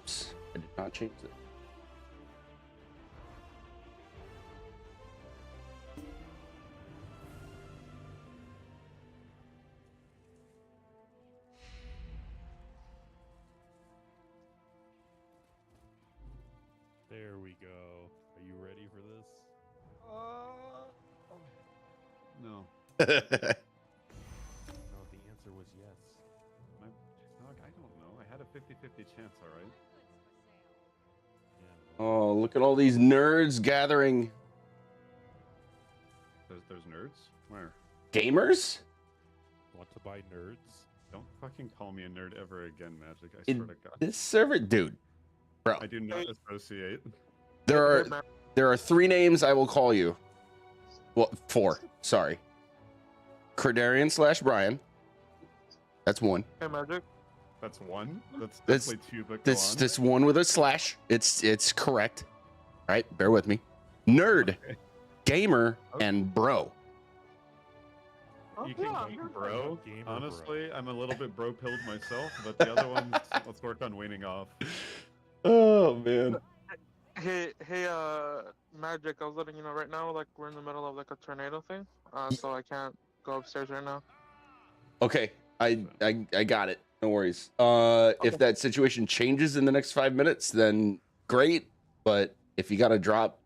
Oops, I did not change it. There we go. Are you ready for this? No. No, the answer was yes. I don't know. I had a 50-50 chance, all right? Yeah. Oh, look at all these nerds gathering. There's nerds? Where? Gamers? Want to buy nerds? Don't fucking call me a nerd ever again, Magic. I In swear to God. this server, dude, bro. I do not associate. There are 3 names I will call you. Well, 4. Sorry. Credarian / Brian. That's 1. Hey, Magic. That's 1. That's That's- definitely 2, but go on. This one with a slash. It's correct. All right, bear with me. Nerd, Okay. gamer, Okay. and bro. Oh, You can yeah, keep you're bro. Gamer bro. Honestly, I'm a little bit bro-pilled myself, but the other ones, let's work on weaning off. Oh man. Hey, Magic. I was letting you know right now, like we're in the middle of like a tornado thing, so I can't go upstairs right now. Okay, I got it. No worries. If that situation changes in the next 5 minutes, then great. But if you gotta drop,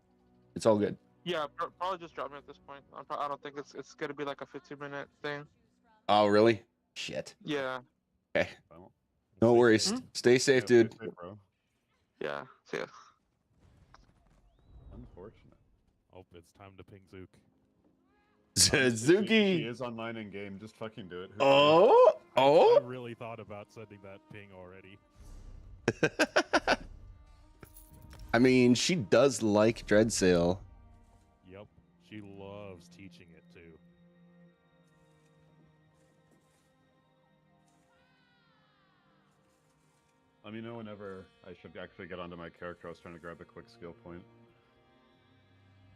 it's all good. Yeah, probably just drop me at this point. I don't think it's gonna be like a 15-minute thing. Oh really? Shit. Yeah, Okay. Well, No Stay worries. safe. Stay safe, yeah, dude. stay safe, bro. yeah. See ya. Unfortunate. Oh, it's time to ping Zook. He Zuki. is online in game. Just fucking do it. Who cares? Oh. I Oh. really thought about sending that ping already. I mean, she does like Dreadsail. Yep, she loves teaching it too. Let me know whenever I should actually get onto my character. I was trying to grab a quick skill point.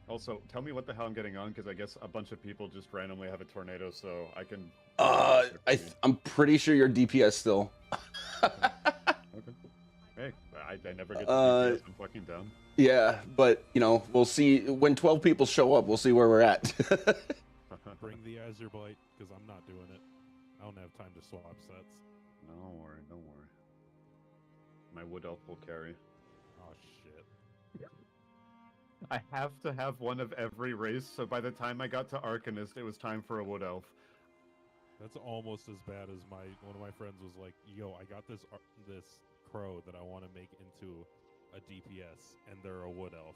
Also, tell me what the hell I'm getting on, because I guess a bunch of people just randomly have a tornado, so I can... I'm pretty sure you're DPS still. Okay. Hey, I never get to DPS. I'm fucking down. Yeah, but you know, we'll see when 12 people show up. We'll see where we're at. Bring the Azerbite, because I'm not doing it. I don't have time to swap sets. Don't worry, don't worry. My wood elf will carry. Oh shit. I have to have one of every race, so by the time I got to Arcanist, it was time for a wood elf. That's almost as bad as one of my friends was like, "Yo, I got this crow that I want to make into a DPS, and they're a wood elf."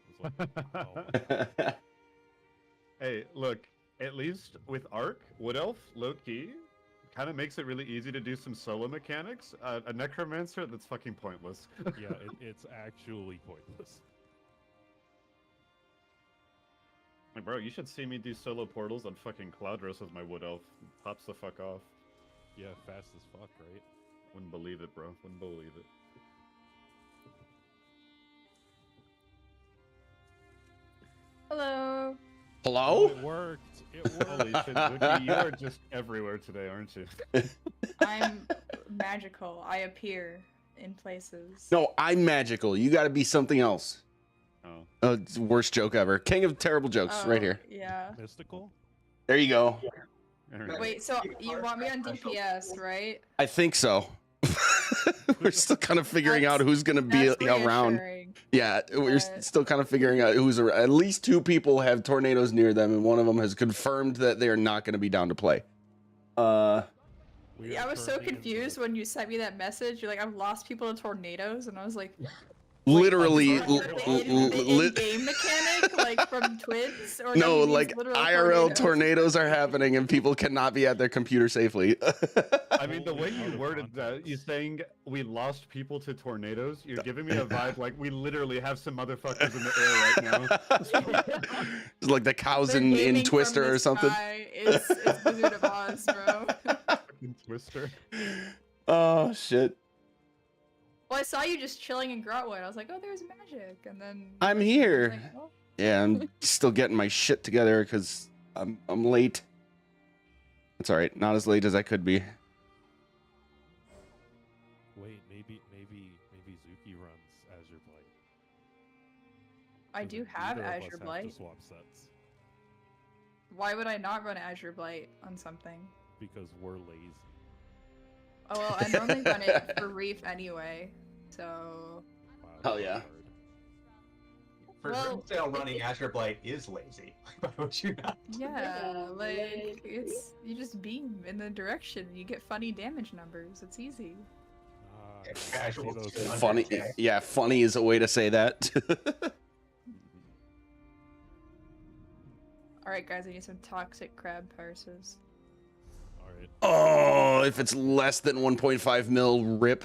It's like, oh. Hey, look, at least with Arc, wood elf, low key, kind of makes it really easy to do some solo mechanics. A necromancer, that's fucking pointless. Yeah, it's actually pointless. Like, bro, you should see me do solo portals on fucking Cloudros with my wood elf. Pops the fuck off. Yeah, fast as fuck, right? Wouldn't believe it, bro. Wouldn't believe it. Hello. Hello? It worked. It worked. Holy shit, Zuki, you are just everywhere today, aren't you? I'm magical. I appear in places. No, I'm magical. You got to be something else. Oh. Oh, it's the worst joke ever. King of terrible jokes, right here. Yeah. Mystical? There you go. Alright. Wait, so you want me on DPS, right? I think so. We're still kind of figuring out who's going to be That's around. reassuring. Yeah, we're But- still kind of figuring out who's around. At least 2 people have tornadoes near them, and one of them has confirmed that they are not going to be down to play. We Yeah, are I was so currently in confused when you sent me that message. You're like, I've lost people to tornadoes, and I was like, Literally, is that the in-game mechanic, like from Twids? Or no, he means like literal IRL tornadoes are happening, and people cannot be at their computer safely. I mean, the way Totally out you of worded that, context. you saying we lost people to tornadoes, you're giving me a vibe like we literally have some motherfuckers in the air right now. It's like the cows They're in gaming from Twister the or something. sky. It's Wizard of Oz, bro. Fucking Twister. Oh shit! Well, I saw you just chilling in Grotwood. I was like, oh, there's magic, and then I'm I was here. like, oh. Yeah, I'm still getting my shit together because I'm late. It's all right. Not as late as I could be. Wait, maybe Zuki Zuki runs Azure Blight. I 'Cause do have neither of us Azure have to Blight. swap sets Why would I not run Azure Blight on something? because we're lazy. Oh well, I normally run it for Reef anyway, so Wow, Hell that's yeah. hard. For Well, sale, running Azure Blight is lazy. Why would you not? yeah, like it's you just beam in the direction, you get funny damage numbers. It's easy. Ah, Casual see those 200K. Funny, yeah, funny is a way to say that. All right, guys, I need some toxic crab parses. All right. Oh, if it's less than 1.5 mil, rip.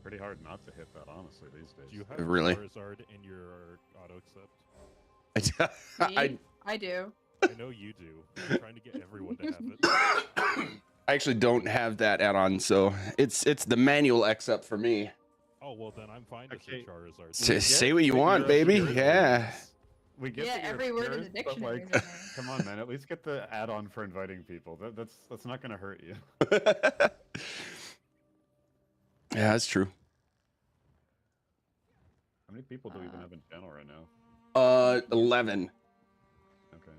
Pretty hard not to hit that, honestly, these days. Do you have Really? Charizard in your auto accept? Me? I do. I know you do. I'm trying to get everyone to have it. I actually don't have that add-on, so it's the manual accept for me. Oh well, then I'm fine to say Okay. Charizard. Say what you that want, you're baby. purist. Yeah. We get Yeah, that you're every word in the purist, but, dictionary like, is in there. come on, man. At least get the add-on for inviting people. That's not gonna hurt you. Yeah, that's true. How many people do we even have in channel right now? 11. Okay.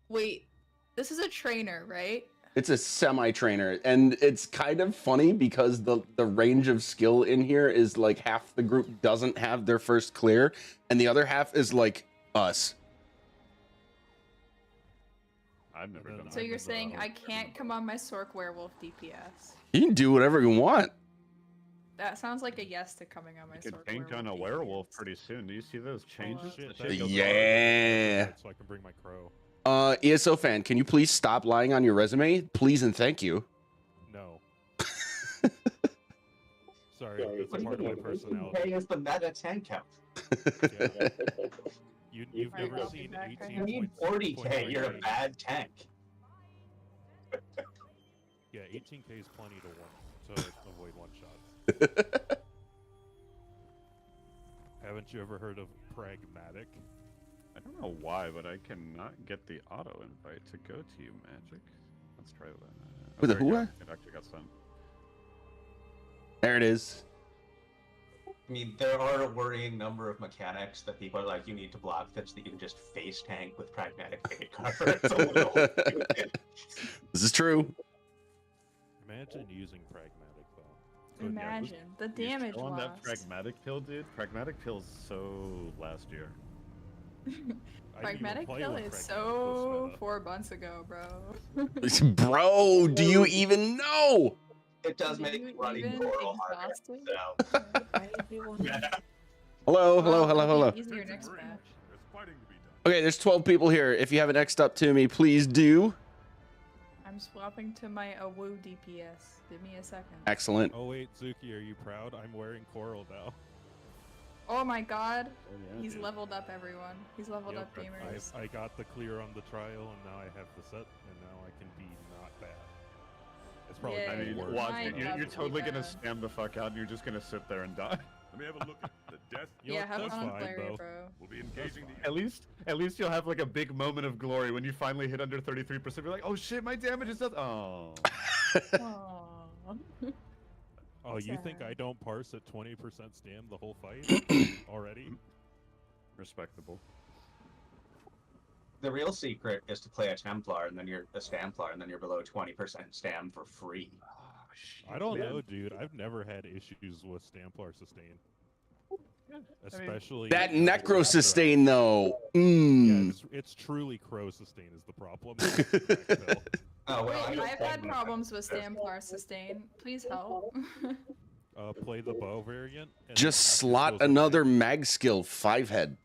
Wait, this is a trainer, right? It's a semi-trainer, and it's kind of funny because the range of skill in here is like half the group doesn't have their first clear, and the other half is like us. I've never then done that. So I'm you're in the saying auto I accept. can't come on my Sork Werewolf DPS? You can do whatever you want. That sounds like a yes to coming on my You could Sork tank on a DPS. werewolf pretty soon. Do you see those changes? Shit, That that shit goes Yeah. hard. Yeah. So I can bring my crow. ESO fan, can you please stop lying on your resume? Please and thank you. No. Sorry, that's a part of my personality. Hey, is the meta tank count? Yeah. You've Alright, never I'll be seen back. 18 You need points. 40K, you're a bad tank. Yeah, 18k is plenty to avoid one shots. Haven't you ever heard of pragmatic? I don't know why, but I cannot get the auto invite to go to you, Magic. Let's try that. Who the there we who? go. It actually got sent. There it is. I mean, there are a worrying number of mechanics that people are like, you need to block this, that you can just face tank with pragmatic fade cover. It's a little... This is true. Imagine using pragmatic though. Good God. Imagine the You damage still on that loss. pragmatic pill, dude? Pragmatic pill's so last year. I didn't even Pragmatic play kill when is pragmatic so was meta. 4 months ago, bro. Bro, do you even know? It does Do make you running even Coral harder. exhausted? So, Yeah. Hello, hello, Well, hello, it'll hello. be easier next batch. There's fighting to be done. Okay, there's 12 people here. If you have an next up to me, please do. I'm swapping to my Awu DPS. Give me a second. Excellent. Oh wait, Zuki, are you proud? I'm wearing coral now. Oh my god. Oh, yeah, He's dude. leveled up, everyone. He's leveled Yep, up, gamers. I got the clear on the trial, and now I have the set, and now I can be not bad. It's probably Yeah, I gonna mean, be worse. watch, Mine but you're, got you're to be totally gonna bad. spam the fuck out and you're just gonna sit there and die. Let me have a look at the death. You know Yeah, what, have that's fun on fine, Flaria, though. bro. We'll be engaging the At least you'll have like a big moment of glory when you finally hit under 33%. You're like, oh shit, my damage is up. Oh. Aww. Oh, you think Sad. I don't parse at 20% stam the whole fight already? Respectable. the real secret is to play a Templar, and then you're a Stamplar, and then you're below 20% stam for free. I don't Man. know, dude. I've never had issues with Stamplar sustain. Especially That after necro I- sustain, though. Yeah, Mm. it's truly crow sustain is the problem. It's the crack pill. Oh, well, Wait, I I've had problems with Stamplar sustain. Please help. Play the bow variant. and Just then slot goes away. another mag skill 5-head.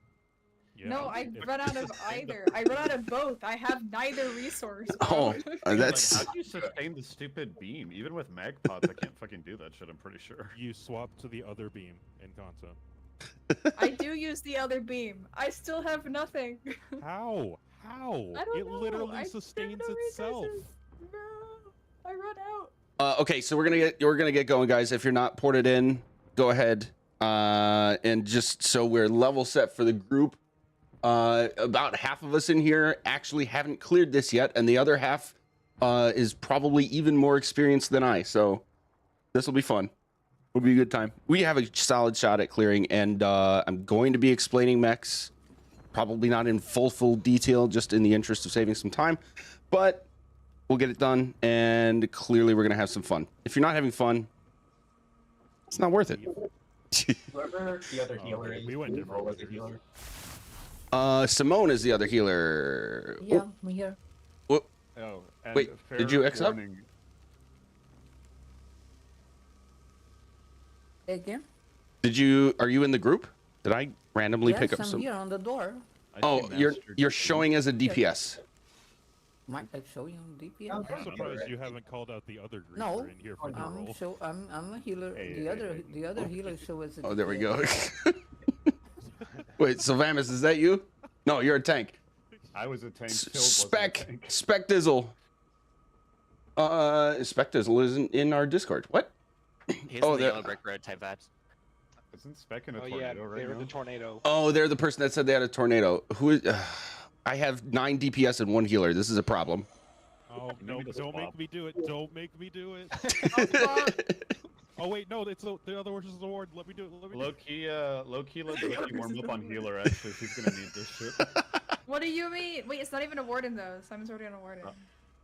Yeah, No, I it's- run out of either. I run out of both. I have neither resource. Oh, bro. that's Like, how do you sustain the stupid beam? Even with mag pods, I can't fucking do that shit, I'm pretty sure. You swap to the other beam in content. I do use the other beam. I still have nothing. How? How? I don't it know. literally I sustains have no itself. resources. Bro, I run out. Okay, so we're gonna get going, guys. If you're not ported in, go ahead. And just so we're level set for the group, about half of us in here actually haven't cleared this yet, and the other half is probably even more experienced than I, so this will be fun. It'll be a good time. We have a solid shot at clearing, and I'm going to be explaining mechs, probably not in full detail, just in the interest of saving some time, but we'll get it done, and clearly we're gonna have some fun. If you're not having fun, it's not worth it. Whoever the other healer is, we went who different was the directions. healer? Simone is the other healer. Yeah, I'm here. Oh, and Wait, did you X up? warning, Again? Are you in the group? Did I randomly Yes, pick up I'm some? here on the door. I Oh, see you're Master showing as a DPS. Might I show you on DPS? Okay. I'm surprised you haven't called out the other group No, in here for the role. I'm a healer. Hey, The other healer show as a Oh, there we go. DPS. Wait, Sylvamus, is that you? No, you're a tank. I was a tank. Phil wasn't a tank. Spec Dizzle. Spec Dizzle isn't in our Discord. What? He's Oh, the there- yellow brick road type vibes. Isn't Spec in a Oh yeah, tornado right they were now? the tornado. Oh, they're the person that said they had a tornado. Who is? I have 9 DPS and 1 healer. This is a problem. Oh, Maybe no, just don't flop. make me do it. Don't make me do it. Oh, wait, no, it's the other versus the ward. Let me do it. Let me do Low it. key, let Loki warm up on healer. Actually, if he's gonna need this shit. What do you mean? Wait, it's not even a warden though. Simon's already on a warden.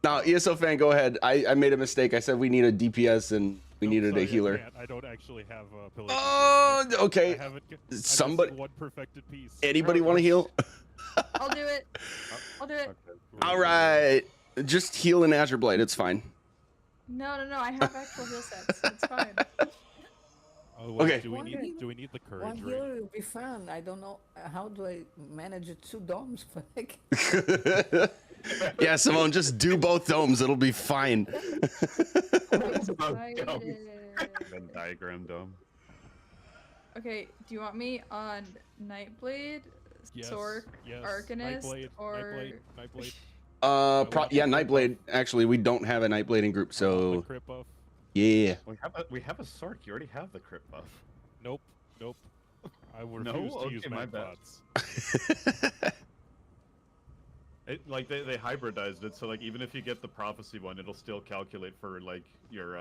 Now, ESO fan, go ahead. I made a mistake. I said we need a DPS and we Nope, needed sorry, a healer. I can't. I don't actually have a pillar. Oh, okay. I haven't. I got Somebody- one perfected piece. Anybody want to heal? I'll do it. I'll do it. Okay. All right. Just heal in Azure Blade. It's fine. No. I have actual heal sets. It's fine. Oh, wait, Okay. Do we need the One courage? Right? healer will be fun. I don't know how do I manage 2 domes. Like, Yeah, Simone, just do both domes. It'll be fine. Excited. Venn diagram dome. Okay, do you want me on Nightblade, Yes. Sork, Yes. Arcanist, Nightblade, or Nightblade. Yeah, Nightblade. Actually, we don't have a Nightblade in group, so The crit buff. yeah. We have a Sark. You already have the crit buff. Nope. I will No? refuse to Okay, use my my bad. pots. Like they hybridized it, so like even if you get the prophecy one, it'll still calculate for like your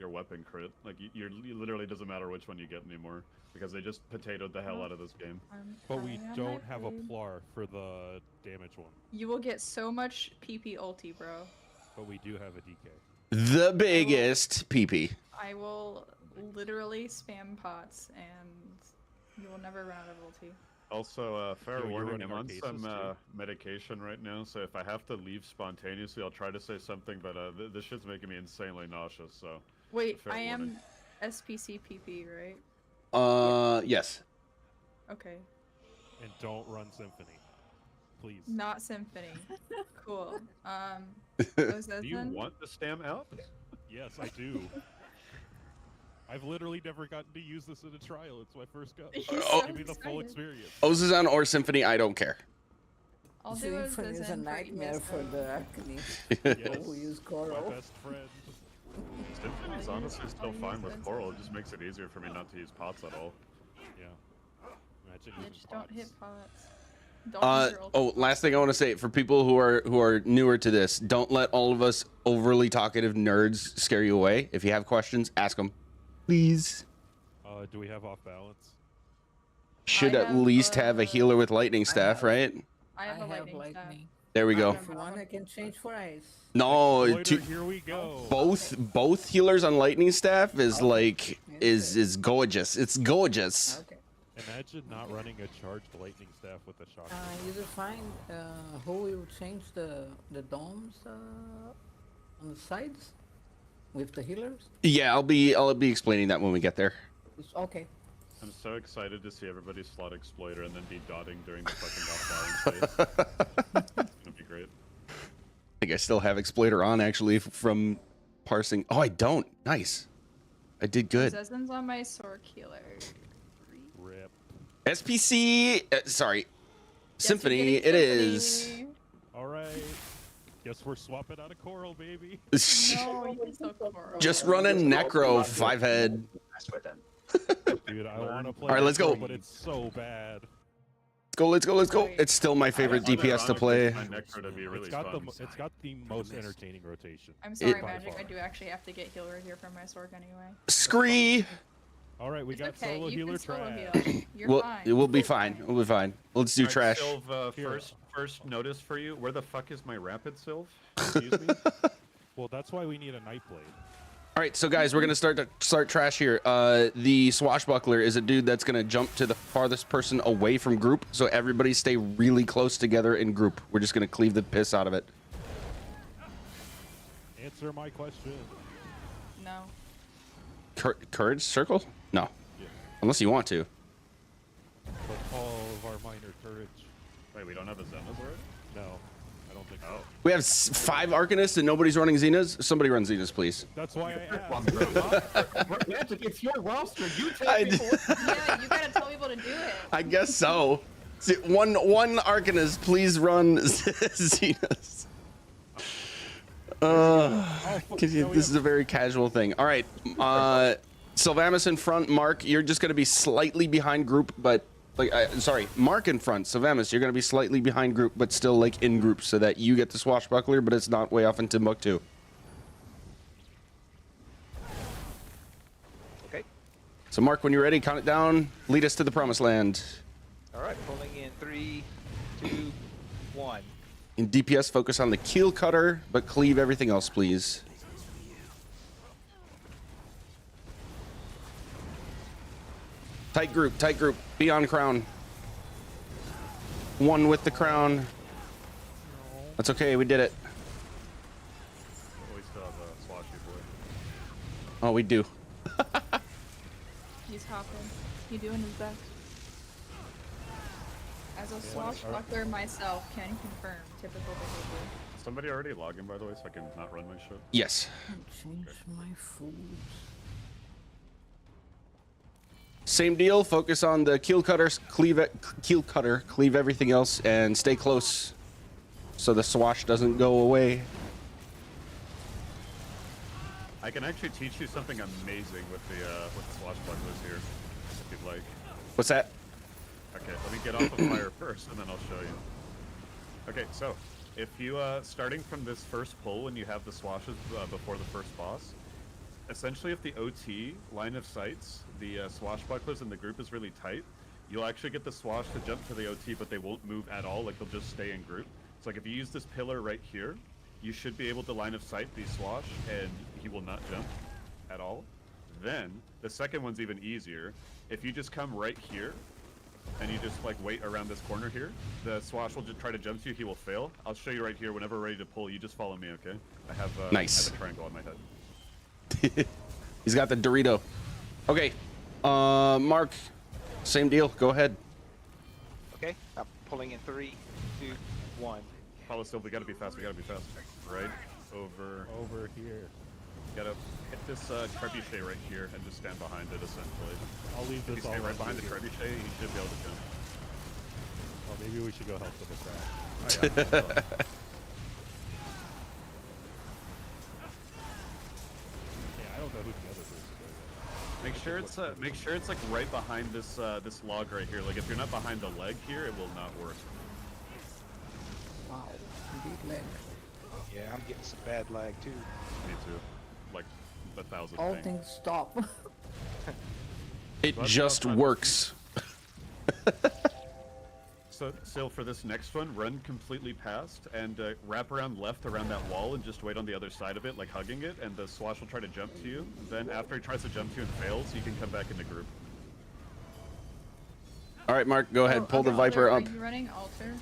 weapon crit. Like you literally doesn't matter which one you get anymore because they just potatoed the hell out of this game. But we high on don't have a Nightblade. plar for the damage one. You will get so much PP ulti, bro. But we do have a DK. The biggest PP. I will literally spam pots, and you will never run out of ulti. Also, fair Yo, you're warning, running I'm on Arcasis some too? medication right now, so if I have to leave spontaneously, I'll try to say something, but this shit's making me insanely nauseous, so... Wait, Fair I am warning. SPC PP, right? Yes. Okay. And don't run Symphony. Please. Not Symphony. Cool. Do you want the stam out? Yes, I do. I've literally never gotten to use this in a trial. It's my first go. He's Oh. so Give me the full excited. experience. Ozazan or Symphony, I don't care. I'll do a Symphony is a Zen nightmare ESO. for the Arcanist. Yes. Who use My Coral. best friend. Symphony's I'll honestly use- still I'll use fine with Zen. Coral, it just makes it easier for me not to use pots at all. Yeah. Imagine Yeah, using just don't pots. hit pots. Don't use your ulti. Oh, last thing I want to say for people who are newer to this, don't let all of us overly talkative nerds scare you away. If you have questions, ask them, please. Do we have off balance? Should I at have, least have a healer with lightning staff, have- right? I have a lightning staff. There we go. If you want, I can change for ice. No, Exploiter, here we Oh. go. both healers on lightning staff is like is gorgeous. It's gorgeous. Okay. Imagine not running a charged lightning staff with a shock. You define who will change the domes on the sides with the healers. Yeah, I'll be explaining that when we get there. Okay. I'm so excited to see everybody slot Exploiter and then be dotting during the fucking off balance phase. It's gonna be great. I think I still have Exploiter on actually from parsing. Oh, I don't. Nice. I did good. Zezin's on my Sork healer. Rip. SPC. Sorry. Yes, Symphony. you're It getting is. Symphony. All right. Guess we're swapping out of Coral, baby. No, you can still Coral. Just run a Necro 5-head. Mess with them. Dude, I want to play. All right, let's go. But it's so bad. Let's go, let's go, let's go. It's still my favorite I DPS to unironically play. find Necro to be really It's got fun. it's got the most entertaining rotation. I'm sorry, It- Magic. I do actually have to get heal right here from my Sorg anyway. Scree! All right, we It's got okay. solo You healer can solo trash. heal. You're We'll, fine. we'll be fine. We'll be fine. Let's do Alright, trash. Sylv, Here. first notice for you. Where the fuck is my rapid, Sylv? Excuse me. Well, that's why we need a Nightblade. All right, so guys, we're gonna start trash here. The swashbuckler is a dude that's gonna jump to the farthest person away from group, so everybody stay really close together in group. We're just gonna cleave the piss out of it. Answer my question. No. Courage circle? No, Yeah. unless you want to. But all of our minor courage. Wait, we don't have a Zenith already? No, I don't think so. Oh. We have 5 Arcanists and nobody's running Xenas. Somebody run Xenas, please. That's why I asked. Magic, it's your roster. You tell I people. Yeah, you gotta tell people to do it. I guess so. See, one Arcanist, please run Xenas. This is a very casual thing. All right, Sylvamus in front. Mark, you're just gonna be slightly behind group, but like, sorry, Mark in front. Sylvamus, you're gonna be slightly behind group, but still like in group, so that you get the swashbuckler, but it's not way off in Timbuktu. Okay. So Mark, when you're ready, count it down. Lead us to the promised land. All right. Pulling in 3, 2, 1. In DPS, focus on the keel cutter, but cleave everything else, please. Tight group. Be on crown. One with the crown. That's okay, we did it. Oh, we still have a Swashy boy. Oh, we do. He's hopping. He's doing his best. As a swashbuckler myself, can confirm typical behavior. Somebody already log in, by the way, so I can not run my shit. Yes. Change my foods. Same deal. Focus on the keel cutter, cleave everything else, and stay close, so the swash doesn't go away. I can actually teach you something amazing with the swashbucklers here, if you'd like. What's that? Okay, let me get off the fire first, and then I'll show you. Okay, so if you starting from this first pull when you have the swashes before the first boss, essentially if the OT line of sights the swashbucklers in the group is really tight, you'll actually get the swash to jump to the OT, but they won't move at all. Like, they'll just stay in group. So like if you use this pillar right here, you should be able to line of sight the swash, and he will not jump at all. Then the second one's even easier. If you just come right here and you just like wait around this corner here, the swash will just try to jump to you. He will fail. I'll show you right here. Whenever we're ready to pull, you just follow me, okay? I have Nice. I have a triangle on my head. He's got the Dorito. Okay, Mark, same deal. Go ahead. Okay. I'm pulling in 3, 2, 1. Follow still. We gotta be fast. We gotta be fast. Right over. Over here. Gotta hit this trebuchet right here and just stand behind it. Essentially. I'll leave If you this stay all right on behind the you. trebuchet, you should be able to jump. Well, maybe we should go help them with that. Oh, yeah, I'll go. Yeah, I don't know who the other person is. Make sure it's like right behind this this log right here. Like if you're not behind the leg here, it will not work. Wow, indeed lag. Yeah, I'm getting some bad lag too. Me too. Like 1,000 All ping. things stop. It That's just not- works. So, Sil, for this next one, run completely past and wrap around left around that wall and just wait on the other side of it, like hugging it, and the swash will try to jump to you. Then after he tries to jump to you and fails, you can come back into group. All right, Mark, go ahead. Pull the Okay, Viper Alter, up. Are you running altar?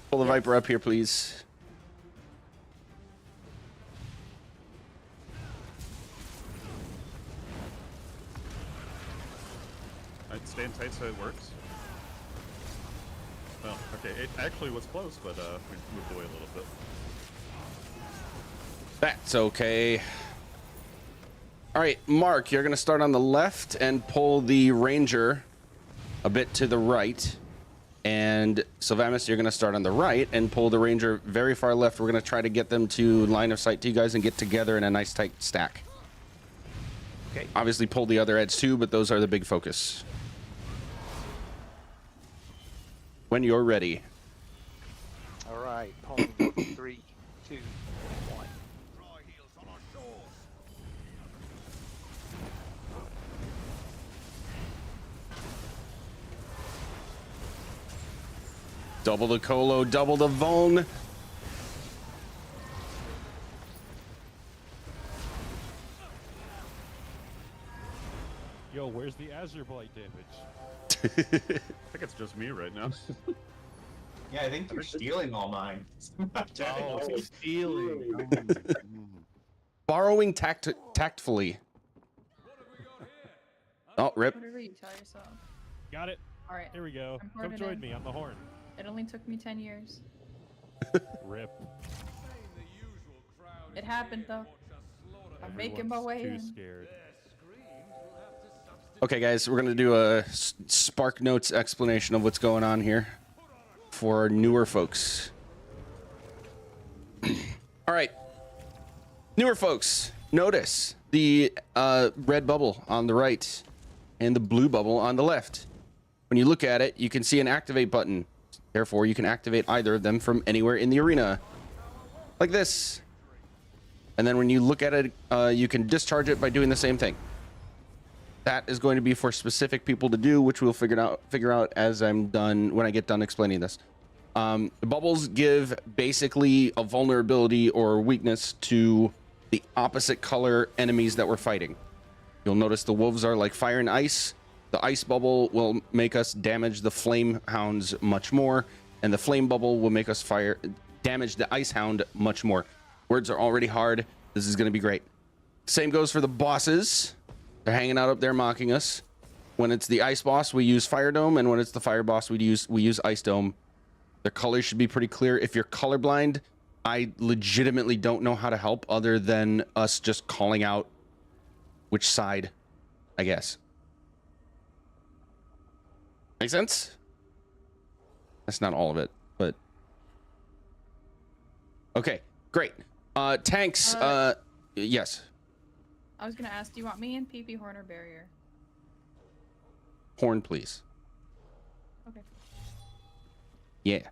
Pull the Viper up here, please. Alright, stand tight so it works. Well, okay, it actually was close, but we moved away a little bit. That's okay. All right, Mark, you're going to start on the left and pull the Ranger a bit to the right. And Sylvamus, you're going to start on the right and pull the Ranger very far left. We're going to try to get them to line of sight to you guys and get together in a nice tight stack. Okay. Obviously pull the other edge too, but those are the big focus. when you're ready. All right, pulling in 3, 2, 1. Double the colo, double the vuln. Yo, where's the Azure Blight damage? I think it's just me right now. Yeah, I think you're stealing all mine. Oh, stealing. Borrowing tactfully. Oh, rip. Whatever you tell yourself. Got it. All right. Here we go. I'm Come ported join in. me on the horn. It only took me 10 years. Rip. It happened though. I'm making my Everyone's way too in. scared. Okay, guys, we're gonna do a Spark Notes explanation of what's going on here for our newer folks. All right, newer folks, notice the red bubble on the right and the blue bubble on the left. When you look at it, you can see an activate button. Therefore, you can activate either of them from anywhere in the arena, like this. And then when you look at it, you can discharge it by doing the same thing. That is going to be for specific people to do, which we'll figure out as I'm done, when I get done explaining this. The bubbles give basically a vulnerability or weakness to the opposite color enemies that we're fighting. You'll notice the wolves are like fire and ice. The ice bubble will make us damage the flame hounds much more, and the flame bubble will make us damage the ice hound much more. Words are already hard. This is going to be great. Same goes for the bosses. They're hanging out up there mocking us. When it's the ice boss, we use fire dome, and when it's the fire boss, we use ice dome. Their colors should be pretty clear. If you're colorblind, I legitimately don't know how to help other than us just calling out which side, I guess. Make sense? That's not all of it, but okay, great. Tanks. Yes. I was gonna ask, do you want me in PP horn or barrier? Horn, please. Okay. Yeah.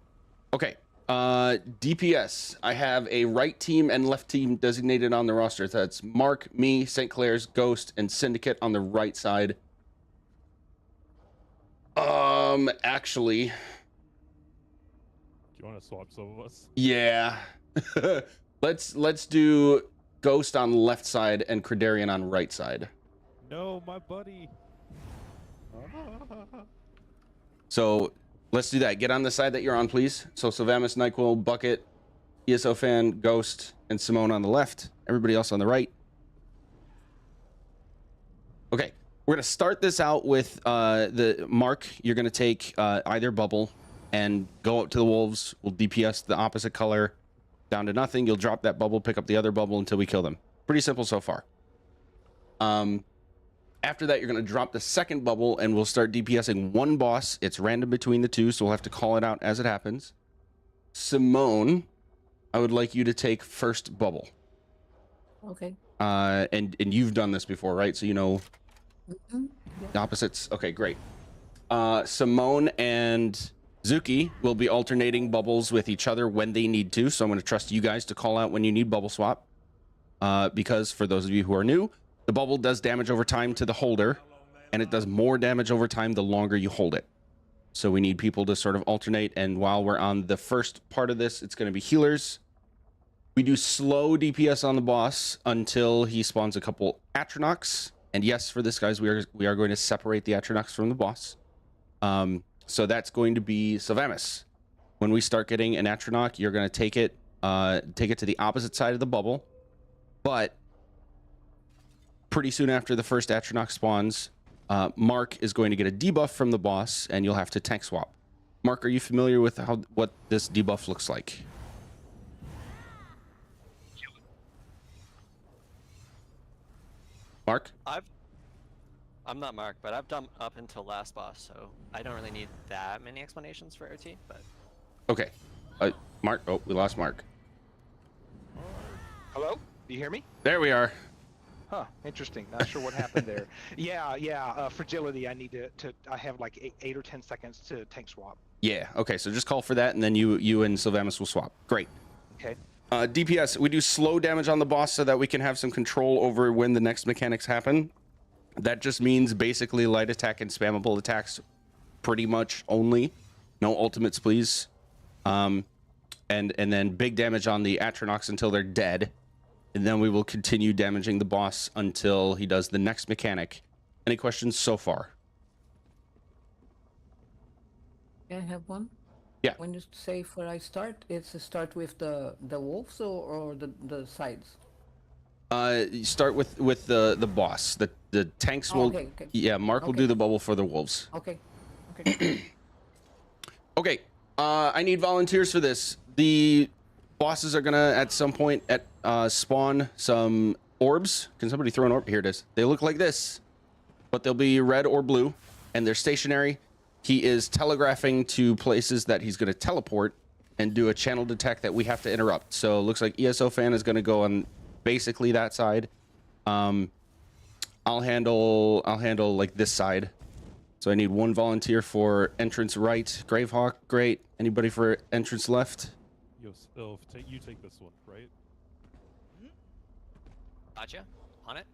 Okay. DPS. I have a right team and left team designated on the roster. That's Mark, me, St. Clair's, Ghost, and Syndicate on the right side. Actually. Do you want to swap some of us? Yeah. let's do Ghost on left side and Credarian on right side. No, my buddy. So let's do that. Get on the side that you're on, please. So Sylvamus, NyQuil, Bucket, ESO Fan, Ghost, and Simone on the left. Everybody else on the right. Okay, we're gonna start this out with the Mark. You're gonna take either bubble and go up to the wolves. We'll DPS the opposite color down to nothing. You'll drop that bubble, pick up the other bubble until we kill them. Pretty simple so far. After that, you're going to drop the second bubble, and we'll start DPSing one boss. It's random between the two, so we'll have to call it out as it happens. Simone, I would like you to take first bubble. Okay. And you've done this before, right? So you know Mm-hmm. the opposites. Okay, great. Simone and Zuki will be alternating bubbles with each other when they need to, so I'm going to trust you guys to call out when you need bubble swap. Because for those of you who are new, the bubble does damage over time to the holder, and it does more damage over time the longer you hold it. So we need people to sort of alternate, and while we're on the first part of this, it's going to be healers. We do slow DPS on the boss until he spawns a couple Atronachs. And yes, for this, guys, we are going to separate the Atronachs from the boss. So that's going to be Sylvamus. When we start getting an Atronach, you're going to take it to the opposite side of the bubble. But pretty soon after the first Atronach spawns, Mark is going to get a debuff from the boss, and you'll have to tank swap. Mark, are you familiar with what this debuff looks like? Mark? I'm not Mark, but I've done up until last boss, so I don't really need that many explanations for OT, but... Okay. Mark? Oh, we lost Mark. Hello? Do you hear me? There we are. Huh, interesting. Not sure what happened there. Yeah, fragility. I need to I have like 8 or 10 seconds to tank swap. Yeah. Okay. So just call for that, and then you and Sylvamus will swap. Great. Okay. DPS, we do slow damage on the boss so that we can have some control over when the next mechanics happen. That just means basically light attack and spammable attacks, pretty much only. No ultimates, please. And then big damage on the Atronachs until they're dead, and then we will continue damaging the boss until he does the next mechanic. Any questions so far? Can I have one? Yeah. When you say for I start, it's to start with the wolves or the sides? You start with the boss. The tanks will. Okay, okay. Yeah, Mark will Okay. do the bubble for the wolves. Okay. Okay. Okay. I need volunteers for this. The bosses are gonna at some point spawn some orbs. Can somebody throw an orb? Here it is. They look like this, but they'll be red or blue, and they're stationary. He is telegraphing to places that he's going to teleport and do a channel detect that we have to interrupt. So it looks like ESO fan is going to go on basically that side. I'll handle like this side. So I need one volunteer for entrance right. Gravehawk, great. Anybody for entrance left? Yo, Spilv, you take this one, right? Gotcha. On it.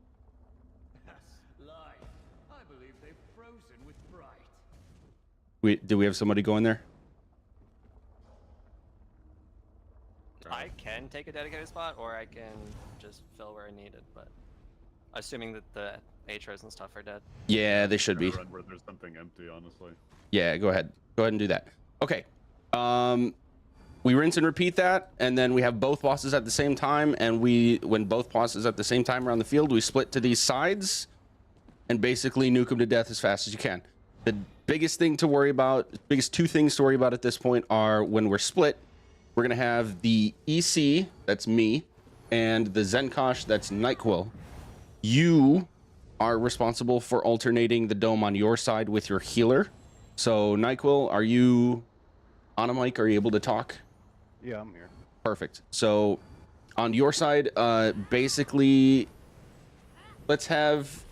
Do we have somebody going there? I can take a dedicated spot, or I can just fill where needed. But assuming that the Atros and stuff are dead. Yeah, they should be. Run where there's something empty, honestly. Yeah, go ahead. Go ahead and do that. Okay. We rinse and repeat that, and then we have both bosses at the same time, and when both bosses at the same time are on the field, we split to these sides and basically nuke them to death as fast as you can. The biggest thing to worry about, biggest two things to worry about at this point are when we're split, we're gonna have the EC, that's me, and the Zenkosh, that's Nyquil. You are responsible for alternating the dome on your side with your healer. So Nyquil, are you on a mic? Are you able to talk? Yeah, I'm here. Perfect. So on your side, basically, let's have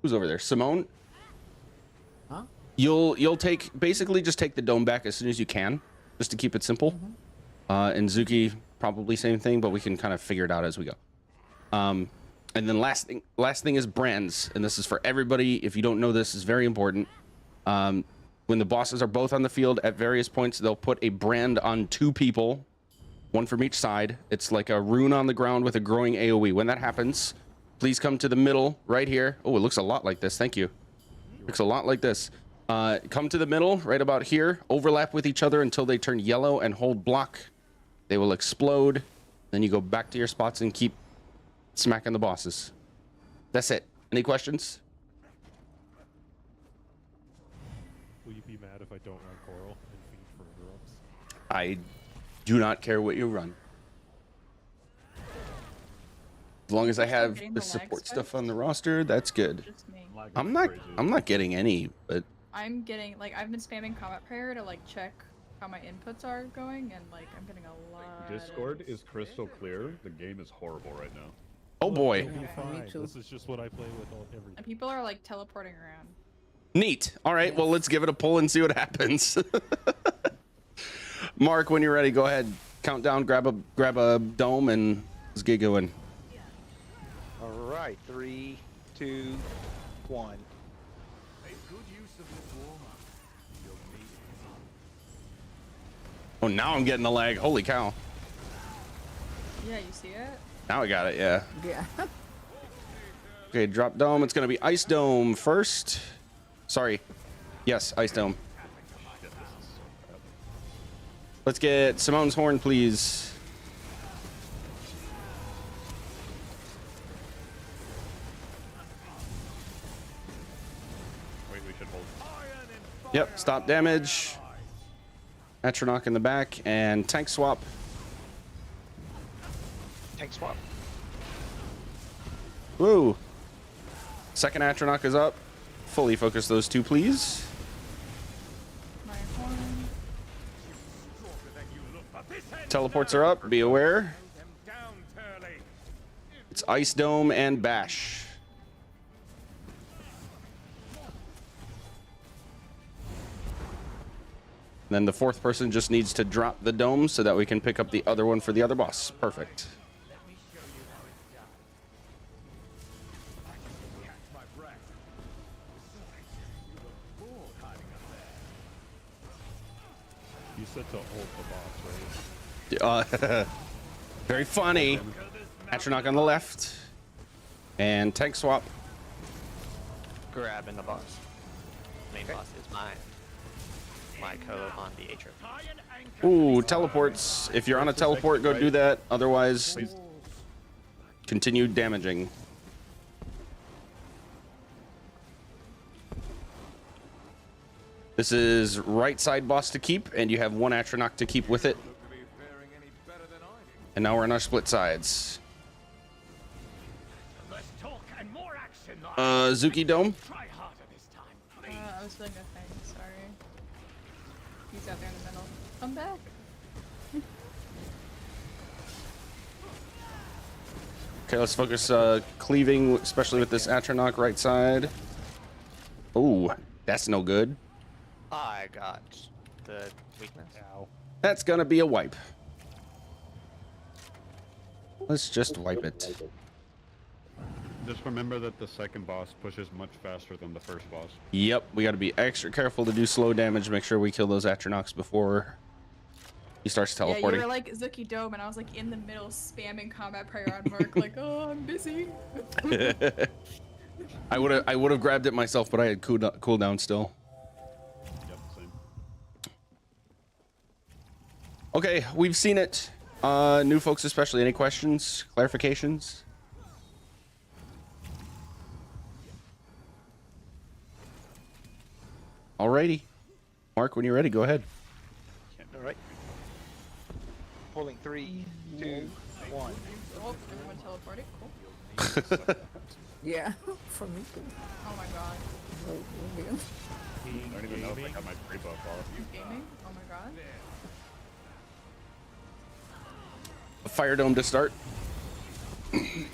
who's over there? Simone. Huh? You'll basically just take the dome back as soon as you can, just to keep it simple. And Zuki probably same thing, but we can kind of figure it out as we go. And then last thing is brands, and this is for everybody. If you don't know this, is very important. When the bosses are both on the field at various points, they'll put a brand on two people, one from each side. It's like a rune on the ground with a growing AoE. When that happens, please come to the middle right here. Oh, it looks a lot like this. Thank you. Looks a lot like this. Come to the middle right about here. Overlap with each other until they turn yellow and hold block. They will explode. Then you go back to your spots and keep smacking the bosses. That's it. Any questions? Will you be mad if I don't run Coral and feed for interrupts? I do not care what you run. As long as I have getting the the lag support spikes? stuff on the roster, that's good. Just me. I'm not getting any, but I'm getting like I've been spamming combat prayer to like check how my inputs are going, and like I'm getting a lot. Discord is crystal clear. The game is horrible right now. oh boy. It'll be Yeah, me fine. too. This is just what I play with every And people are like teleporting around. Neat. All right, well, let's give it a pull and see what happens. Mark, when you're ready, go ahead. Countdown, grab a dome, and let's get going. All right, 3, 2, 1. Oh, now I'm getting the lag. Holy cow. Yeah, you see it? Now I got it, yeah. Yeah. Okay, drop dome. It's going to be ice dome first. Sorry. Yes, ice dome. Let's get Simone's horn, please. Wait, we should hold. Yep, stop damage. Atronach in the back, and tank swap. Tank swap. Woo. Second Atronach is up. Fully focus those two, please. My horn. Teleports are up. Be aware. It's Ice Dome and Bash. then the fourth person just needs to drop the dome so that we can pick up the other one for the other boss. Perfect. You said to ult the boss, right? Very funny. Atronach on the left. And tank swap. Grabbing the boss. Main boss is my code on the Atro. Ooh, teleports. If you're on a teleport, go do that. Otherwise, continue damaging. This is right side boss to keep, and you have one Atronach to keep with it. And now we're on our split sides. Zuki Dome. I was feeling a thing, sorry. He's out there in the middle. Come back. Okay, let's focus cleaving, especially with this Atronach right side. Ooh, that's no good. I got the weakness. Ow. That's gonna be a wipe. Let's just wipe it. Just remember that the second boss pushes much faster than the first boss. Yep, we gotta be extra careful to do slow damage. Make sure we kill those Atronachs before he starts teleporting. Yeah, you were like Zuki Dome, and I was like in the middle spamming combat prayer on Mark, like, oh, I'm busy. I would have grabbed it myself, but I had cooldown still. Yep, same. Okay, we've seen it. New folks especially. Any questions, clarifications? Alrighty. Mark, when you're ready, go ahead. All right. Pulling 3, 2, 1. Oh, everyone teleported. Cool. Yeah, for me too. Oh my god. Oh, man. I don't even know if I got my free buff off. Gaming? Oh my god. Fire dome to start.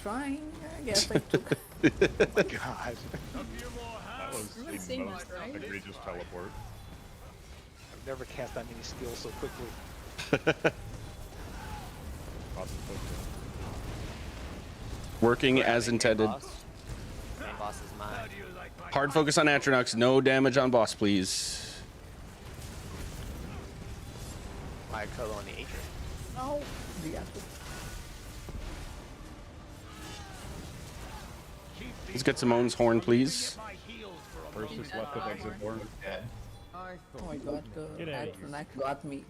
Trying, I guess I took. Oh my god. That was You're the seeing most that, right? egregious teleport. I've never cast that many skills so quickly. Working as Grabbing intended. Main boss is mine. Hard focus on Atronachs. No damage on boss, please. My code on the Atro. Oh, the apple. Let's get Simone's horn, please. First is left of exit horn. Dead. Oh my god, the Get outta here. Atronach got me.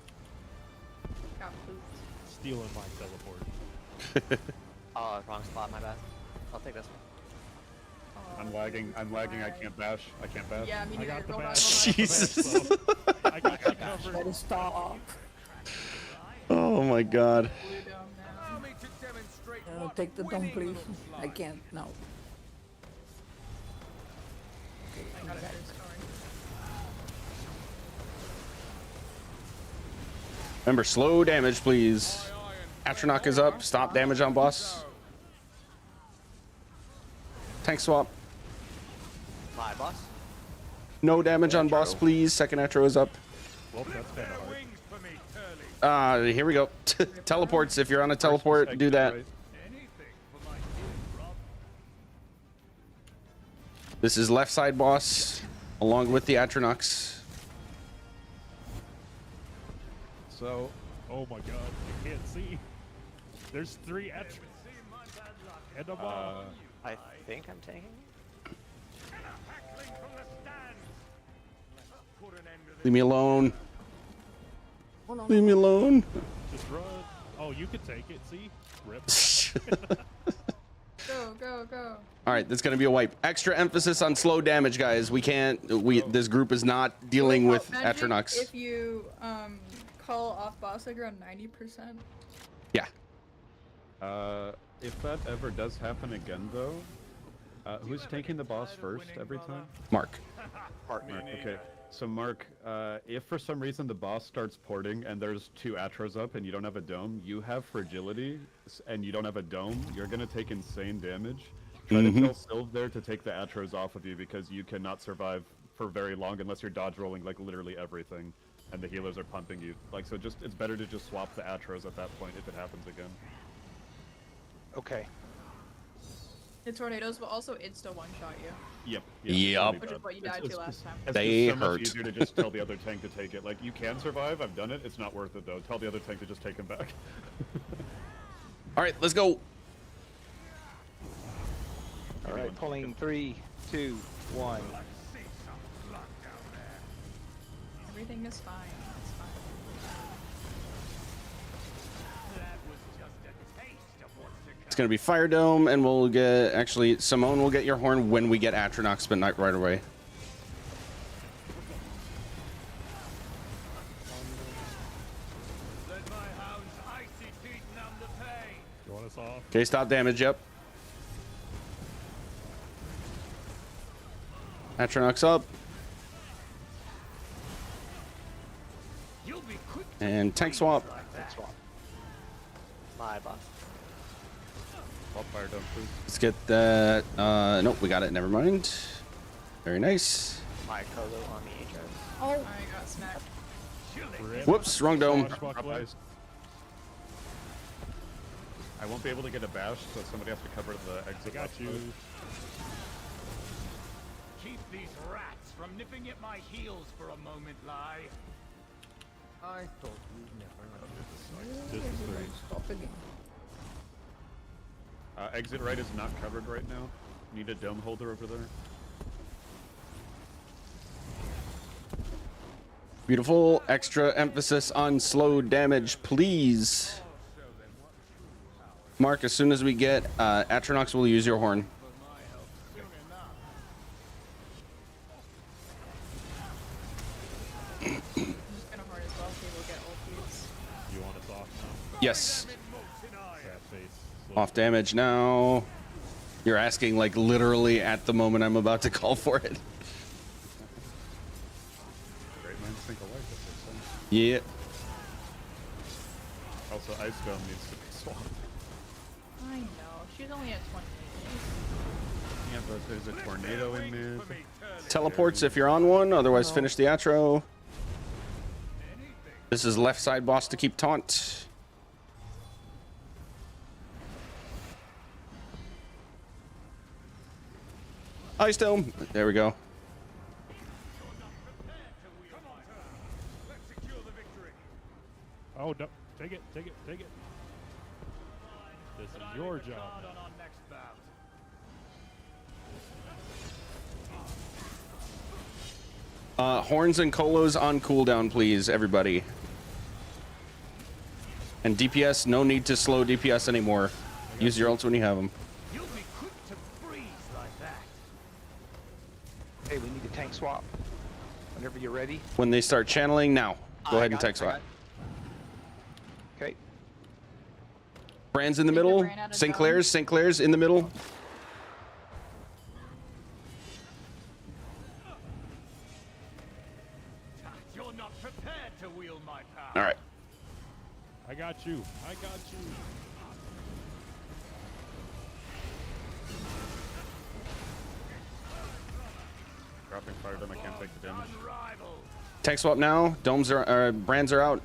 Got pooped. Stealing my teleport. Oh, wrong spot, my bad. I'll take this one. Oh, I'm lagging, I can't bash. I can't bash. Yeah, me I neither. got the Hold on, bash. hold on. Jesus. I got you covered. Better stop. Oh my god. Blue dome now. Take the dome, please. I can't now. I got a better story. Remember, slow damage, please. Atronach is up. Stop damage on boss. Tank swap. My boss. No damage on boss, please. Second Atro is up. Well, that's kind of hard. Here we go. Teleports. If you're on a teleport, do that. This is left side boss, along with the Atronachs. So, Oh my god, you can't see. There's 3 at and a bomb. I think I'm taking. Leave me alone. Oh, no, Leave me alone. Just run. Oh, you could take it. See, rip. Go, go, go. All right, that's gonna be a wipe. Extra emphasis on slow damage, guys. We can't. This group is not dealing Wait, with Magic, Atronachs. If you call off boss like around 90%. Yeah. if that ever does happen again, though, who's taking the boss first every time? Mark. Mark, okay. So Mark, if for some reason the boss starts porting and there's 2 Atros up and you don't have a dome, you have fragility and you don't have a dome, you're gonna take insane damage. Try to tell Sylv there to take the Atros off of you because you cannot survive for very long unless you're dodge rolling like literally everything. and the healers are pumping you. Like, so just it's better to just swap the Atros at that point if it happens again. Okay. The tornadoes will also insta one-shot you, Yep. Yep. which is what you died to last time. It's They just so hurt. much easier to just tell the other tank to take it. Like, you can survive. I've done it. It's not worth it though. Tell the other tank to just take him back. All right, let's go. All right, pulling 3, 2, 1. Everything is fine. It's fine. It's gonna be Fire Dome, and we'll get, actually, Simone will get your horn when we get Atronox, but not right away. You want us off? Okay, stop damage, yep. Atronox up. And tank swap. That's one. My boss. Swap Fire Dome, please. Let's get that. Nope, we got it. Never mind. Very nice. My Colo on the Atros. Oh, I got smacked. Whoops, wrong dome. Swashbuckler. Drop ice. I won't be able to get a bash, so somebody has to cover the I exit. got left you. side. Keep these rats from nipping at my heels for a moment, Lai. I thought you'd never This is three. stop again. Exit right is not covered right now. Need a dome holder over there. Beautiful. Extra emphasis on slow damage, please. Mark, as soon as we get Atronox, we'll use your horn. I'm just gonna horn as well, so we'll get all feeds. You want us off now? Yes. Fat face. Slow. Off damage now. You're asking like literally at the moment I'm about to call for it. Great minds think alike, that's what I'm saying. Yeah. Also, Ice Dome needs to be swapped. I know. She's only at 28. Yeah, but there's a tornado in mid. Teleports if you're on one, otherwise finish the Atro. This is left side boss to keep taunt. Ice Dome. There we go. Oh, no. Take it, take it, take it. This is your job. now. Horns and colos on cooldown, please, everybody. And DPS, no need to slow DPS anymore. Use your ults when you have them. You'll be quick to freeze like that. Hey, we need a tank swap. Whenever you're ready. When they start channeling, now. Go ahead and tank swap. Okay. Brand's in the I think I middle. ran out of Sinclair's in the middle. You're not prepared to wield my power. All right. I got you. I got you. Dropping Fire Dome, I can't take the damage. Tank swap now. Domes are, brands are out.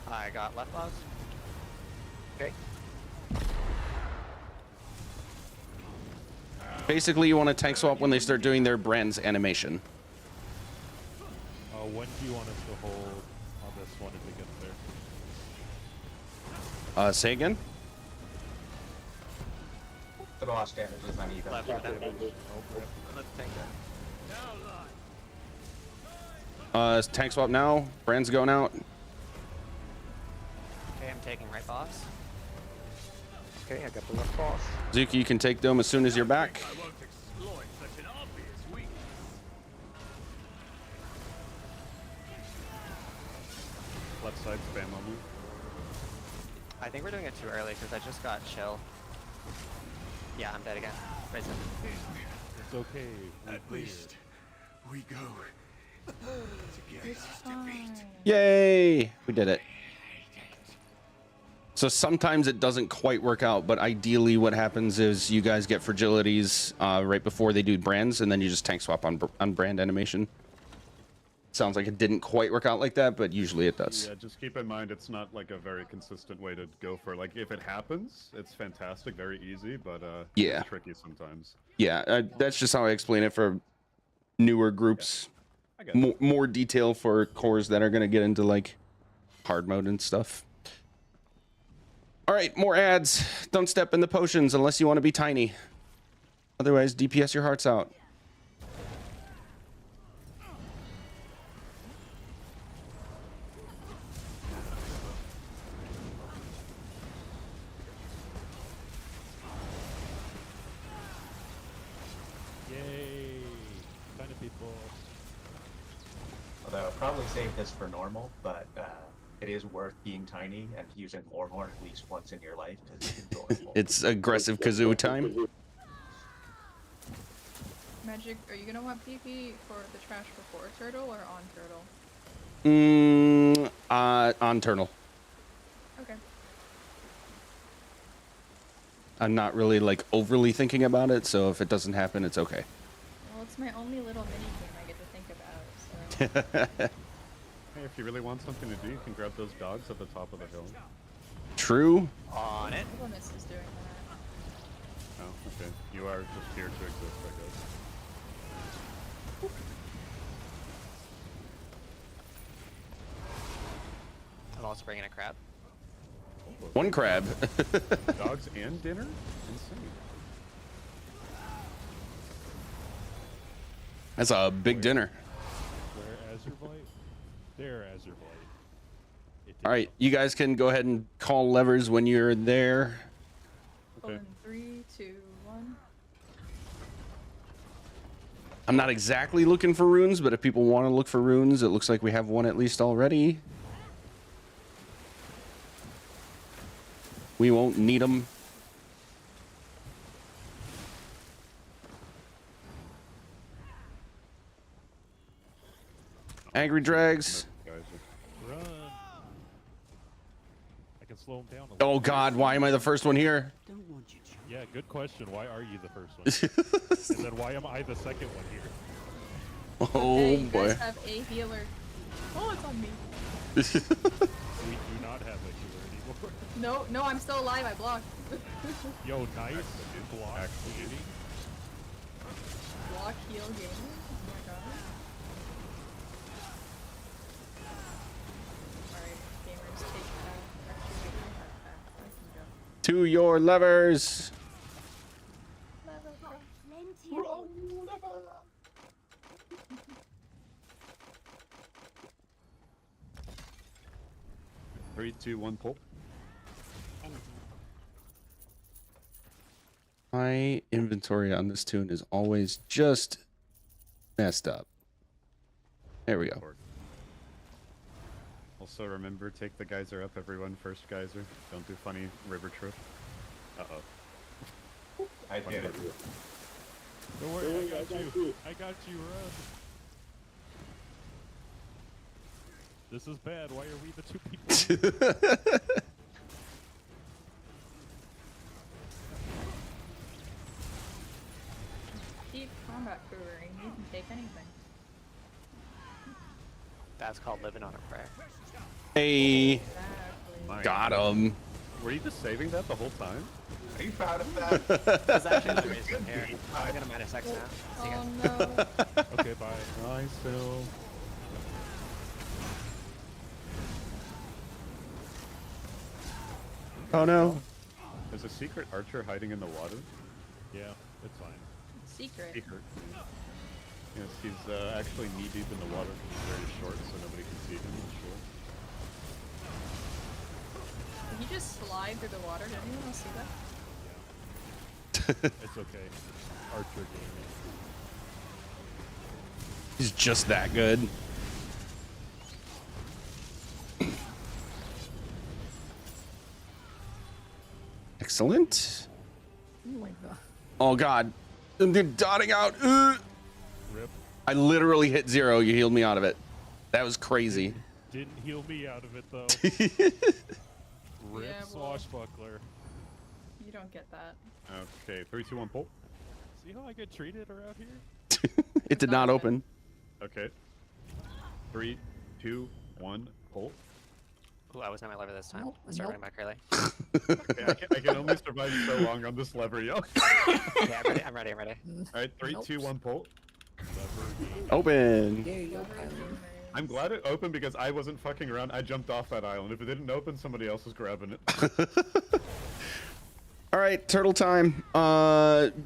I got left boss. Okay. Basically, you want to tank swap when they start doing their brands animation. When do you want us to hold on this one if it gets there? Say again? The boss damage is uneven. Left with that. Let's take that. Tank swap now. Brands going out. Okay, I'm taking right boss. Okay, I got the left boss. Zuki, you can take Dome as soon as you're back. I won't exploit such an obvious weakness. Left side spam on me. I think we're doing it too early because I just got chill. Yeah, I'm dead again. Right side. It's okay. We At cleared. least we go together. Yay! We did it. So sometimes it doesn't quite work out, but ideally what happens is you guys get fragilities right before they do brands, and then you just tank swap on brand animation. Sounds like it didn't quite work out like that, but usually it does. Yeah, just keep in mind it's not like a very consistent way to go for. Like if it happens, it's fantastic, very easy, but Yeah. it's tricky sometimes. Yeah, that's just how I explain it for newer groups. I got it. More detail for cores that are gonna get into like hard mode and stuff. All right, more ads. Don't step in the potions unless you want to be tiny. Otherwise, DPS your hearts out. Yay! Tiny people. Although I'll probably save this for normal, but it is worth being tiny and using Warhorn at least once in your life because it's adorable. It's aggressive kazoo time. Magic, are you gonna want PP for the trash before turtle or on turtle? On turtle. Okay. I'm not really like overly thinking about it, so if it doesn't happen, it's okay. Well, it's my only little mini game I get to think about, so. Hey, if you really want something to do, you can grab those dogs at the top of the hill. True. On it. Villainous is doing that. Oh, okay. You are just here to exist, I guess. I'm also bringing a crab. One crab. Dogs and dinner? Insane. That's a big dinner. Where Azurblight? There, Azurblight. All right, you guys can go ahead and call levers when you're there. Okay. In 3, 2, 1. I'm not exactly looking for runes, but if people want to look for runes, it looks like we have one at least already. We won't need them. Angry Drags. Run! I can slow him down a little. Oh God, why am I the first one here? Yeah, good question. Why are you the first one here? And then why am I the second one here? Oh Hey, you boy. guys have a healer. Oh, it's on me. We do not have a healer anymore. No, I'm still alive. I blocked. Yo, nice block gaming. Block heal gaming. Oh my god. Alright, gamers, take extra gaming. I can go. To your levers. Three, two, one, pull. My inventory on this tune is always just messed up. There we go. Also remember, take the geyser up, everyone. First geyser. Don't do funny river trip. Uh-oh. I did it. Don't worry, I got you. I got you, run. This is bad. Why are we the two people? Keep combat couriering. You can take anything. That's called living on a prayer. Hey, Exactly. My got him. Were you just saving that the whole time? Are you proud of that? That's actually the reason here. I'm gonna minus X now. See you guys. Oh no. Okay, bye. Nice, Phil. Oh no. There's a secret archer hiding in the water. Yeah, it's fine. Secret. Secret. Yes, he's actually knee deep in the water. He's very short, so nobody can see him. I'm sure. Did he just slide through the water? Did anyone else see that? It's okay. Archer gaming. He's just that good. Excellent. Oh my god. Oh God. They're dotting out. Rip. I literally hit 0. You healed me out of it. That was crazy. Didn't heal me out of it though. Rip Yeah, well. swashbuckler. You don't get that. Okay, 3, 2, 1, pull. See how I get treated around here? It did not open. Okay. 3, 2, 1, pull. Ooh, I was not my lever this time. Nope, Let's start nope. running back early. Okay, I can only survive so long on this lever, yo. Yeah, I'm ready. I'm ready. I'm ready. Alright, 3, Nope. 2, 1, pull. Open. There you go, Lever Kyler. gamers. I'm glad it opened because I wasn't fucking around. I jumped off that island. If it didn't open, somebody else was grabbing it. All right, turtle time.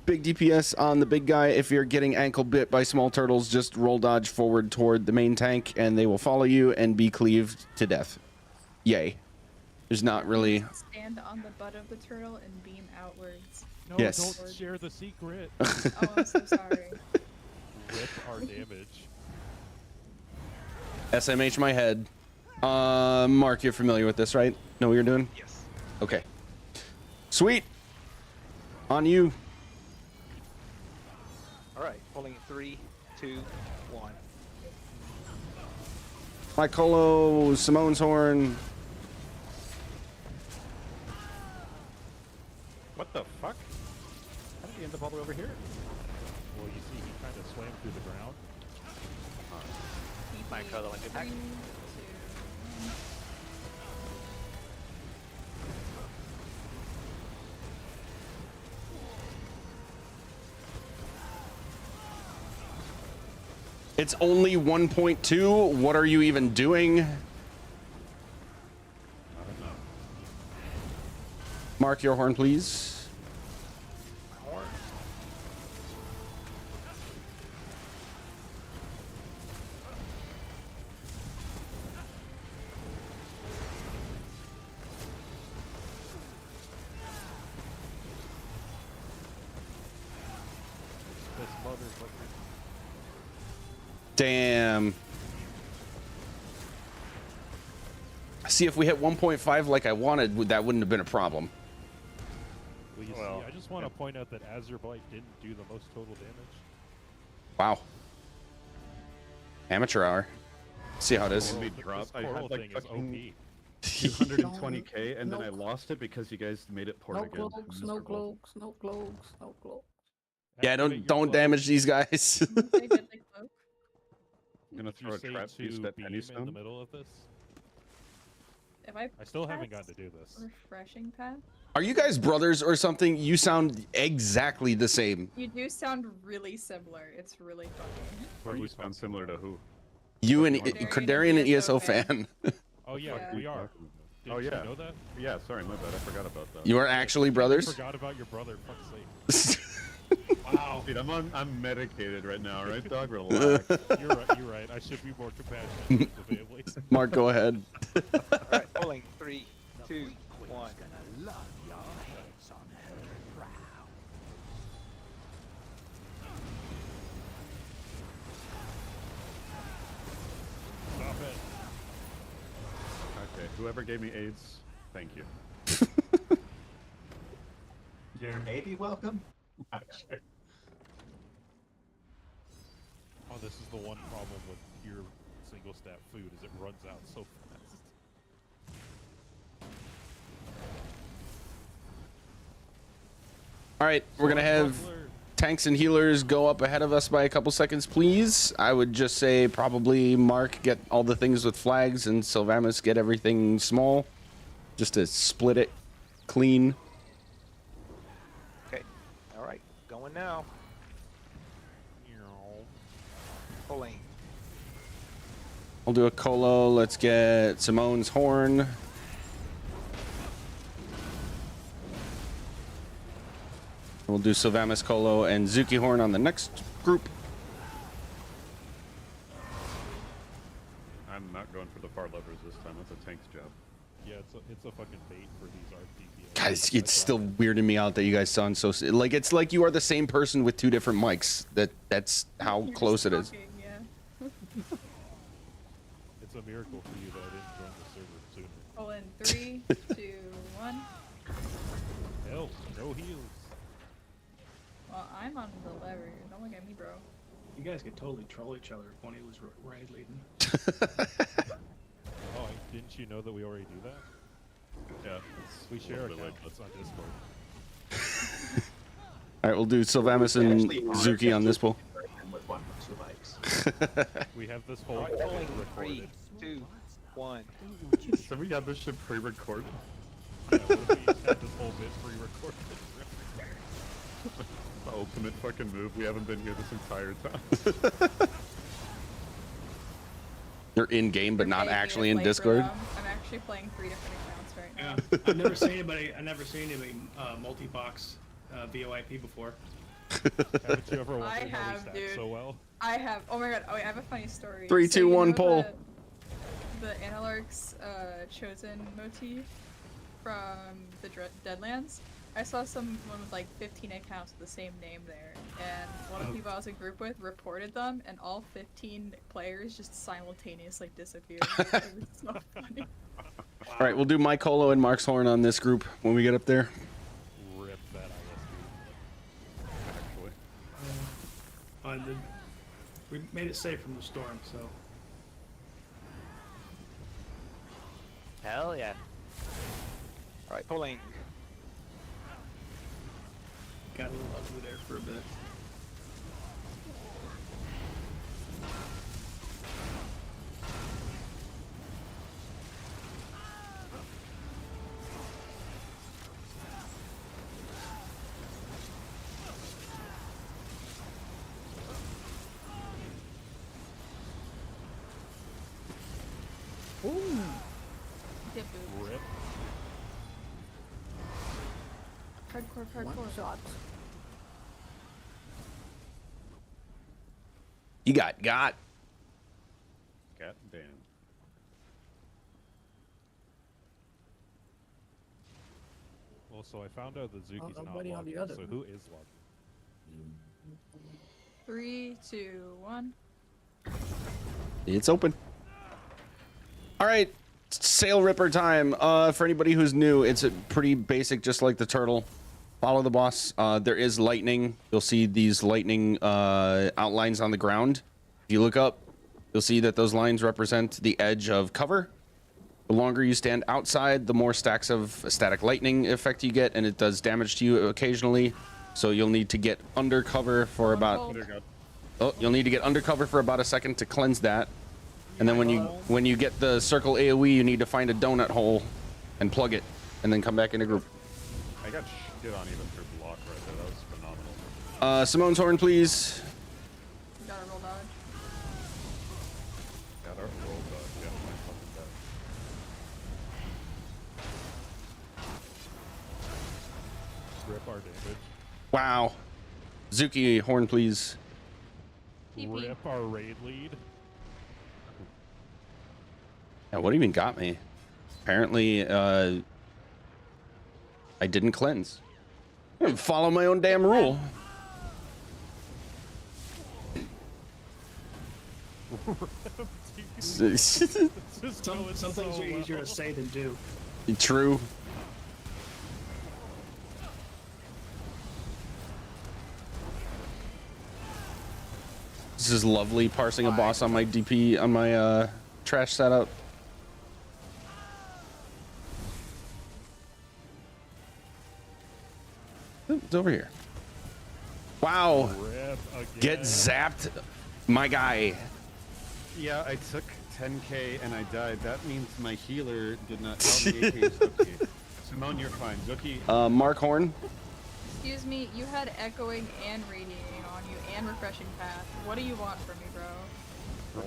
Big DPS on the big guy. If you're getting ankle bit by small turtles, just roll dodge forward toward the main tank, and they will follow you and be cleaved to death. Yay. There's not really. Stand on the butt of the turtle and beam outwards. No, Yes. don't share the secret. Oh, I'm so sorry. Rip our damage. SMH my head. Mark, you're familiar with this, right? Know what you're doing? Yes. Okay. Sweet. On you. All right, pulling in 3, 2, 1. My Colo, Simone's horn. What the fuck? How did he end up all the way over here? Well, you see, he kind of swam through the ground. My code like attack. 3, 2, 1. It's only 1.2. What are you even doing? Mark your horn, please. Horn. This motherfucker. Damn. See, if we hit 1.5 like I wanted, that wouldn't have been a problem. Well, you Well, see, I just want to point out that Azerbite didn't do the most total damage. Wow. Amateur hour. See how it is. When we This dropped, I coral had like thing is fucking OP. 220k, and then I Nope. lost it because you guys made it port No again. cloaks, no Miserable. cloaks, no cloaks, no cloaks. Yeah, Activate your don't cloak. damage these guys. They did the cloak. I'm gonna Did you throw a say trap piece to at beam Penny in the Stone. middle of this? If I I still haven't press gotten to do this. refreshing pad. Are you guys brothers or something? You sound exactly the same. You do sound really similar. It's really funny. What are We you sound talking similar to about? who? You and Cardarian Cardarian and ESO fan. Oh yeah, Yeah. we are. Oh, Didn't yeah. you know that? Yeah, sorry, my bad. I forgot about that. You are actually brothers? Forgot about your brother. Fuck's sake. Wow, dude, I'm medicated right now, right, dog? Relax. You're right. You're right. I should be more compassionate with the family. Mark, go ahead. All right, pulling 3, 2, 1. Stop it. Okay, whoever gave me AIDS, thank you. Your maybe welcome? Sure. Oh, this is the one problem with your single stat food is it runs out so fast. All right, we're gonna have tanks and healers go up ahead of us by a couple seconds, please. I would just say probably Mark get all the things with flags and Sylvamus get everything small, just to split it clean. Okay. All right, going now. Pulling. I'll do a Colo. Let's get Simone's horn. We'll do Sylvamus Colo and Zuki horn on the next group. I'm not going for the far levers this time. That's a tank's job. Yeah, it's a fucking bait for these RPPs. Guys, it's still weirding me out that you guys sound so like it's like you are the same person with two different mics. That's how You're close just it is. talking, yeah. It's a miracle for you that I didn't join the server sooner. Pull in 3, 2, 1. Hell, no heals. Well, I'm on the lever. Don't look at me, bro. You guys could totally troll each other if one of you was right leading. Oh, didn't you know that we already do that? Yeah. We share Really accounts on Discord. All right, we'll do Sylvamus and Actually, Zuki on this pull. With one or two bikes. We have this whole Alright, thing pulling recorded. 3, 2, 1. So we got this shit pre-recorded. Yeah, what if we just had this whole bit pre-recorded? The ultimate fucking move. We haven't been here this entire time. You're in game, but You're not paying me to actually in play for Discord. them. I'm actually playing 3 different accounts right now. Yeah, I've never seen anybody multi-box VoIP before. Haven't you ever I wondered how we have, stack dude. so well? I have. Oh my god. Oh, wait, I have a funny story. 3, 2, 1, pull. The Analarch's chosen motif from the Deadlands. I saw someone with like 15 accounts with the same name there, and one of the people I was in group with reported them, and all 15 players just simultaneously disappeared. It was so funny. All right, we'll do Mike Holo and Mark's Horn on this group when we get up there. Rip that ISP. Actually. We made it safe from the storm, so. Hell yeah. Alright, pulling. Got a little ugly there for a bit. Get booped. Rip. Hardcore. One shot. You got. God damn. Also, I found out that Zuki's not nobody on logged the in, other so one. who is logged 3, 2, 1. It's open. All right, Sail Ripper time. For anybody who's new, it's a pretty basic, just like the turtle. Follow the boss. There is lightning. You'll see these lightning outlines on the ground. If you look up, you'll see that those lines represent the edge of cover. The longer you stand outside, the more stacks of static lightning effect you get, and it does damage to you occasionally. So you'll need to get under cover for about. Oh, you'll need to get under cover for about a second to cleanse that. And then when you get the circle AoE, you need to find a donut hole and plug it, and then come back in a group. I got shit on even through block right there. That was phenomenal. Simone's Horn, please. You gotta roll dodge. Got our roll dodge. Yeah, my fucking bad. Rip our damage. Wow. Zuki Horn, please. TP. Rip our raid lead. Yeah, what even got me? Apparently, I didn't cleanse. I didn't follow my own damn rule. Just Some going things so are easier well. to say than do. True. This is lovely parsing a boss on my DP, on my trash setup. Ooh, it's over here. Wow. Rip again. Get zapped, my guy. Yeah, I took 10k and I died. That means my healer did not help me. Zuki. Simone, you're fine. Zuki. Mark Horn. Excuse me, you had echoing and radiating on you and refreshing path. What do you want from me, bro?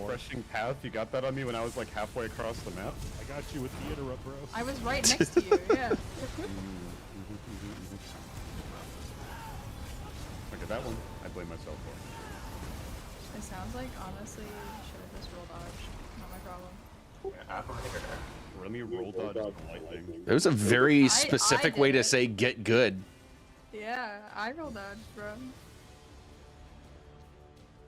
Refreshing path. You got that on me when I was like halfway across the map. I got you with the interrupt, bro. I was right next to you, yeah. Okay, that one I blame myself for. It sounds like, honestly, should have just roll dodge. Not my problem. Let me roll dodge the lightning. It was a very I specific did way to it. say get good. Yeah, I roll dodge, bro.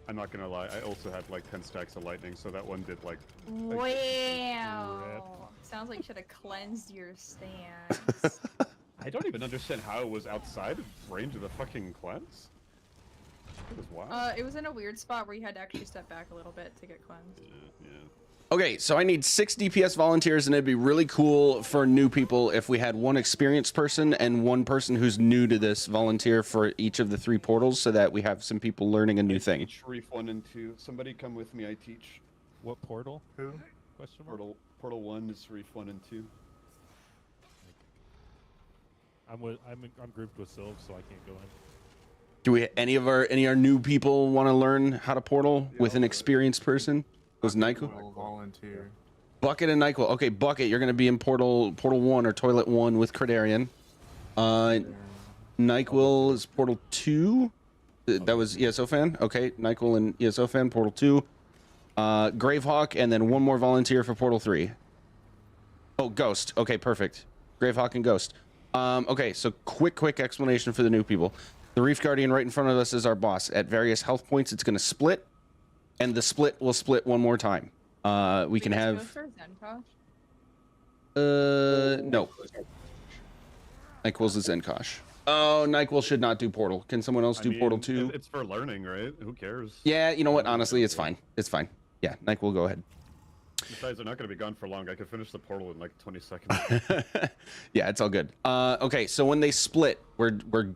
I'm not gonna lie, I also had like 10 stacks of lightning, so that one did like. Wow. Sounds like you should have cleansed your stance. I don't even understand how it was outside of range of the fucking cleanse. It was wild. It was in a weird spot where you had to actually step back a little bit to get cleansed. Yeah. Okay, so I need 6 DPS volunteers, and it'd be really cool for new people if we had one experienced person and one person who's new to this volunteer for each of the 3 portals, so that we have some people learning a new thing. Teach Reef 1 and 2. Somebody come with me. I teach. What portal? Who? Question mark? Portal 1 is Reef 1 and 2. I'm grouped with Sylv, so I can't go in. Do we any of our new people want to learn how to portal with an experienced person? Was NyQuil? Volunteer. Bucket and NyQuil. Okay, Bucket, you're gonna be in portal 1 or toilet 1 with Credarian. NyQuil is portal 2. That was ESO fan. Okay, NyQuil and ESO fan, portal 2. Gravehawk, and then one more volunteer for portal 3. Oh, Ghost. Okay, perfect. Gravehawk and Ghost. Okay, so quick explanation for the new people. The Reef Guardian right in front of us is our boss. At various health points, it's going to split, and the split will split one more time. We can have... No. NyQuil's is Zenkosh. Oh, NyQuil should not do portal. Can someone else do portal 2? It's for learning, right? Who cares? Yeah, you know what? Honestly, it's fine. It's fine. Yeah, NyQuil, go ahead. Besides, they're not going to be gone for long. I could finish the portal in like 20 seconds. Yeah, it's all good. Okay, so when they split, we're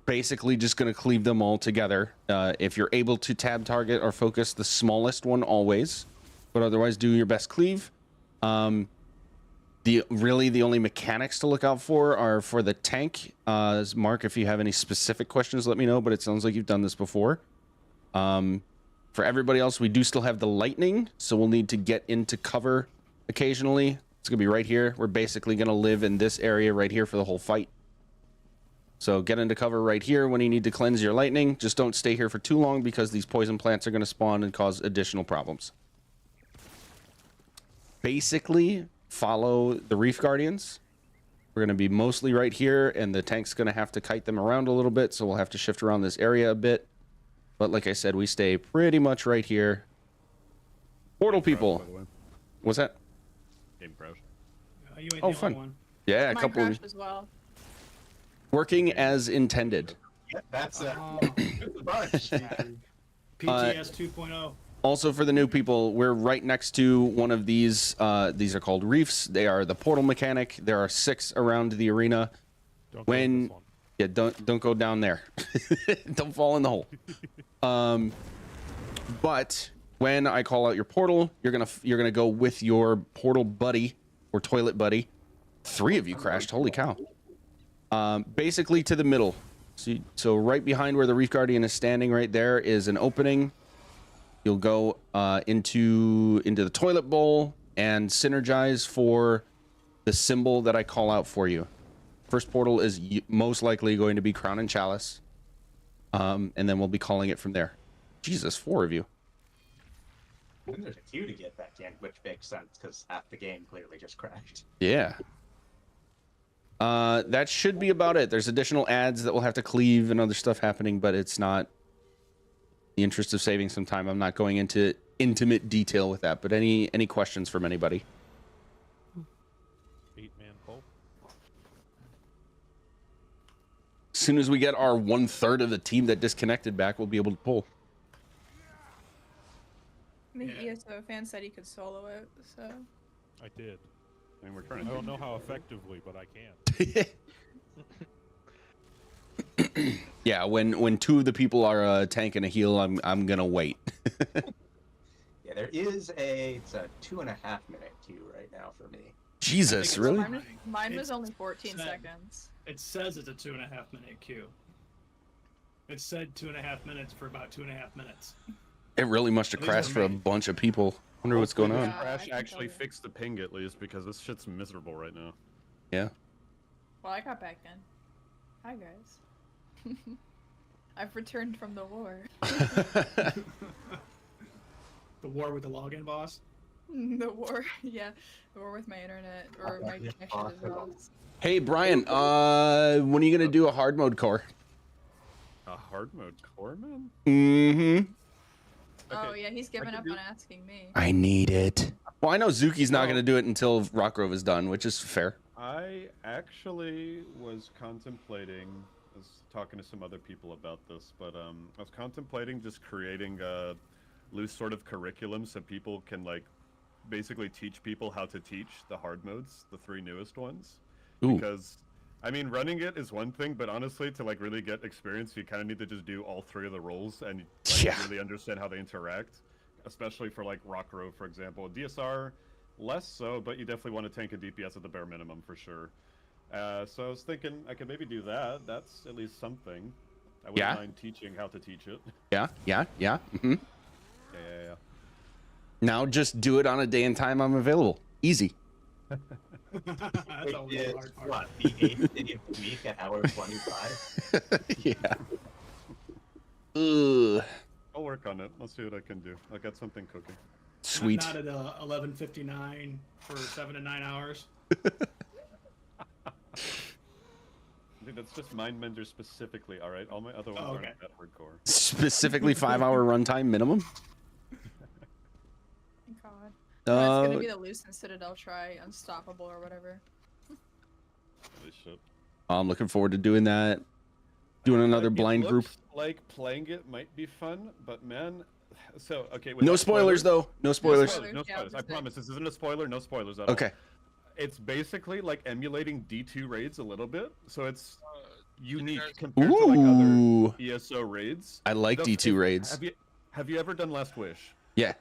basically just going to cleave them all together. If you're able to tab target or focus the smallest one always, but otherwise do your best cleave. The only mechanics to look out for are for the tank. Mark, if you have any specific questions, let me know, but it sounds like you've done this before. For everybody else, we do still have the lightning, so we'll need to get into cover occasionally. It's gonna be right here. We're basically gonna live in this area right here for the whole fight. So get into cover right here when you need to cleanse your lightning. Just don't stay here for too long because these poison plants are gonna spawn and cause additional problems. Basically, follow the Reef Guardians. We're gonna be mostly right here, and the tank's gonna have to kite them around a little bit, so we'll have to shift around this area a bit. But like I said, we stay pretty much right here. Portal people. What's that? Game crash. You ain't Oh, the fun. only one. Yeah, a Mine couple. crashed as well. Working as intended. Yeah, that's a bunch. PTS 2.0. Also, for the new people, we're right next to one of these. These are called reefs. They are the portal mechanic. There are 6 around the arena. Yeah, don't go down there. Don't fall in the hole. But when I call out your portal, you're gonna go with your portal buddy or toilet buddy. 3 of you crashed. Holy cow! Basically to the middle. So right behind where the Reef Guardian is standing, right there is an opening. You'll go into the toilet bowl and synergize for the symbol that I call out for you. First portal is most likely going to be Crown and Chalice. And then we'll be calling it from there. Jesus, 4 of you. And there's a queue to get back in, which makes sense because half the game clearly just crashed. Yeah. That should be about it. There's additional ads that we'll have to cleave and other stuff happening, but it's not... In the interest of saving some time, I'm not going into intimate detail with that. But any questions from anybody? 8-man poll. As soon as we get our 1/3 of the team that disconnected back, we'll be able to pull. I think ESO fan said he could solo it, so. I did. I mean, we're trying to. I don't know how effectively, but I can. Yeah, when 2 of the people are a tank and a heal, I'm gonna wait. Yeah, there is it's a 2.5 minute queue right now for me. Jesus, really? Mine was only 14 seconds. It says it's a 2.5 minute queue. It said 2.5 minutes for about 2.5 minutes. It really must have crashed for a bunch of people. Wonder what's going on. Crash actually fixed the ping at least because this shit's miserable right now. Yeah. Well, I got back in. Hi, guys. I've returned from the war. The war with the login boss? The war, yeah. The war with my internet, or my connection as well. Hey, Brian, when are you gonna do a hard mode core? A hard mode core, man? Mm-hmm. Oh, yeah, he's given up on asking me. I need it. Well, I know Zuki's not gonna do it until Rockgrove is done, which is fair. I actually was contemplating, I was talking to some other people about this, but I was contemplating just creating a loose sort of curriculum so people can like basically teach people how to teach the hard modes, the 3 newest ones. Ooh. Because, I mean, running it is one thing, but honestly, to like really get experience, you kind of need to just do all 3 of the roles and like, really understand how they interact. Especially for like Rock Row, for example. DSR, less so, but you definitely want to tank a DPS at the bare minimum for sure. So I was thinking I could maybe do that. That's at least something. I wouldn't mind teaching how to teach it. Yeah. Mm-hmm. Yeah. Now just do it on a day and time I'm available. Easy. That's always the hard part. What, the 8th day of the week at hour 25? Yeah. Ugh. I'll work on it. I'll see what I can do. I'll get something cooking. Sweet. Not at 11:59 for 7 to 9 hours. Dude, that's just Mindbender specifically, alright? All my other ones aren't that hardcore. Specifically 5-hour runtime minimum. God. That's gonna Uh, be the Loose and Citadel try, Unstoppable or whatever. Holy shit. I'm looking forward to doing that. Doing another blind group. Like playing it might be fun, but man, so okay. No spoilers though. No spoilers. No spoilers. I promise this isn't a spoiler. No spoilers at all. Okay. It's basically like emulating D2 raids a little bit, so it's unique compared to like other ESO raids. I like D2 raids. Have you ever done Last Wish? Yeah.